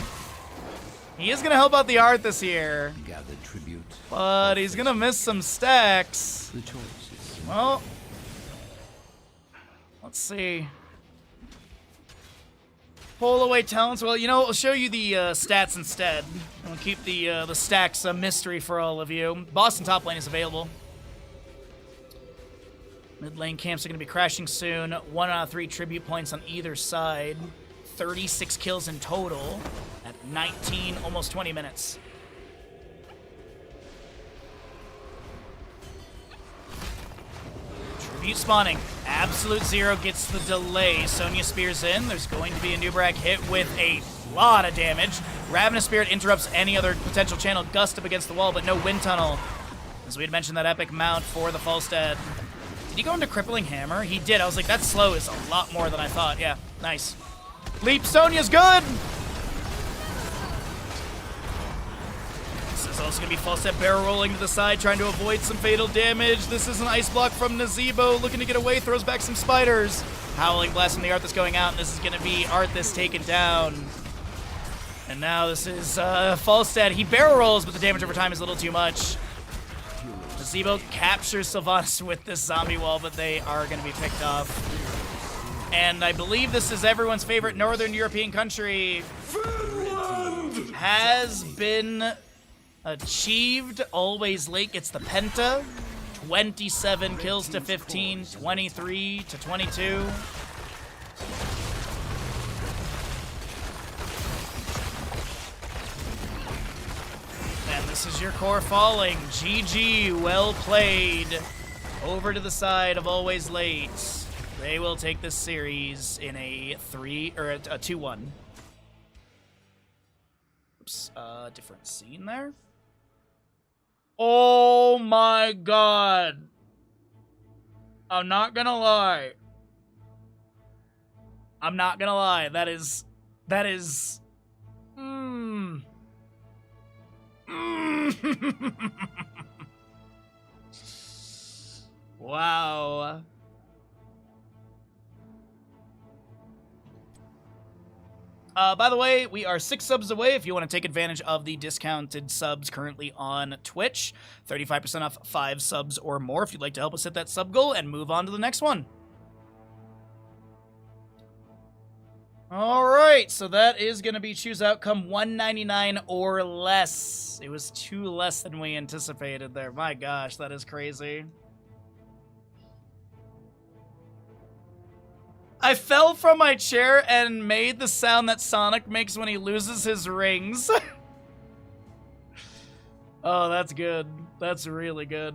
He is going to help out the Arthas here. Gather tribute. But he's going to miss some stacks. The choices. Well, let's see. Pull away talents. Well, you know, I'll show you the stats instead. We'll keep the stacks a mystery for all of you. Boston top lane is available. Mid lane camps are going to be crashing soon. 1 out of 3 tribute points on either side. 36 kills in total at 19, almost 20 minutes. Tribute spawning. Absolute Zero gets the delay. Sonya spears in. There's going to be a Nubarak hit with a lot of damage. Ravenous Spirit interrupts any other potential channel. Gust up against the wall, but no Wind Tunnel. As we had mentioned, that epic mount for the Falstad. Did he go into Crippling Hammer? He did. I was like, that slow is a lot more than I thought. Yeah, nice. Leap Sonya's good! This is also going to be Falstad barrel rolling to the side, trying to avoid some fatal damage. This is an ice block from Nazeebo, looking to get away, throws back some spiders. Howling Blast from the Arthas going out, and this is going to be Arthas taken down. And now this is Falstad. He barrel rolls, but the damage over time is a little too much. Nazeebo captures Sylvanas with this zombie wall, but they are going to be picked off. And I believe this is everyone's favorite Northern European country. Finland has been achieved. Always Late gets the Penta. 27 kills to 15, 23 to 22. And this is your core falling. GG, well played. Over to the side of Always Late. They will take this series in a 2-1. Oops. different scene there. Oh my god. I'm not gonna lie. That is... Wow. By the way, we are 6 subs away if you want to take advantage of the discounted subs currently on Twitch. 35% off 5 subs or more if you'd like to help us hit that sub goal and move on to the next one. Alright, so that is going to be choose outcome $199 or less. It was 2 less than we anticipated there. My gosh, that is crazy. I fell from my chair and made the sound that Sonic makes when he loses his rings. Oh, that's good. That's really good.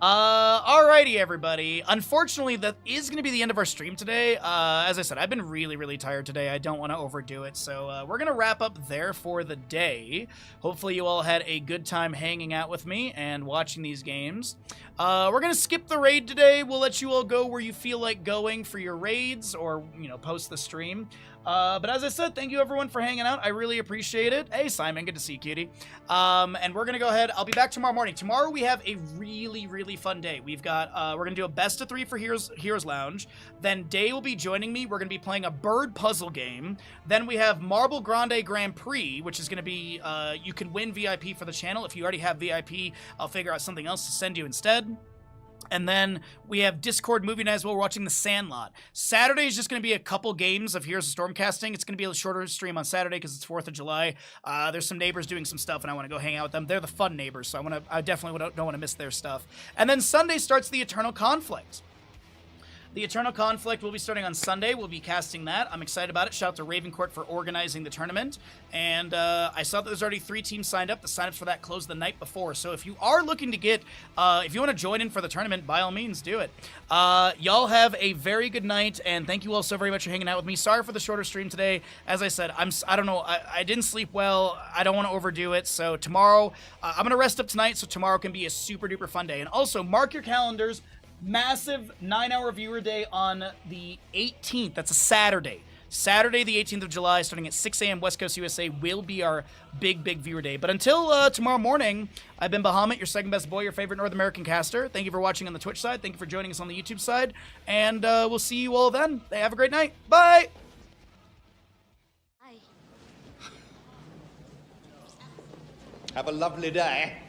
Alrighty, everybody. Unfortunately, that is going to be the end of our stream today. As I said, I've been really, really tired today. I don't want to overdo it, so we're going to wrap up there for the day. Hopefully, you all had a good time hanging out with me and watching these games. We're going to skip the raid today. We'll let you all go where you feel like going for your raids or, you know, post the stream. But as I said, thank you everyone for hanging out. I really appreciate it. Hey, Simon, good to see you, cutie. And we're going to go ahead. I'll be back tomorrow morning. Tomorrow we have a really, really fun day. We've got, we're going to do a best of 3 for Heroes Lounge. Then Day will be joining me. We're going to be playing a bird puzzle game. Then we have Marble Grande Grand Prix, which is going to be, you can win VIP for the channel. If you already have VIP, I'll figure out something else to send you instead. And then we have Discord movie night as well. We're watching The Sandlot. Saturday is just going to be a couple games of Heroes of Stormcasting. It's going to be a shorter stream on Saturday because it's 4th of July. There's some neighbors doing some stuff, and I want to go hang out with them. They're the fun neighbors, so I definitely don't want to miss their stuff. And then Sunday starts the Eternal Conflict. The Eternal Conflict will be starting on Sunday. We'll be casting that. I'm excited about it. Shout out to Ravencourt for organizing the tournament. And I saw that there's already 3 teams signed up. The signups for that closed the night before. So if you are looking to get, if you want to join in for the tournament, by all means, do it. Y'all have a very good night, and thank you all so very much for hanging out with me. Sorry for the shorter stream today. As I said, I don't know. I didn't sleep well. I don't want to overdo it. So tomorrow, I'm going to rest up tonight, so tomorrow can be a super duper fun day. And also, mark your calendars. Massive 9-hour viewer day on the 18th. That's a Saturday. Saturday, the 18th of July, starting at 6 a.m. West Coast USA, will be our big viewer day. But until tomorrow morning, I've been Bahamut, your second best boy, your favorite North American caster. Thank you for watching on the Twitch side. Thank you for joining us on the YouTube side. And we'll see you all then. Have a great night. Bye! Have a lovely day.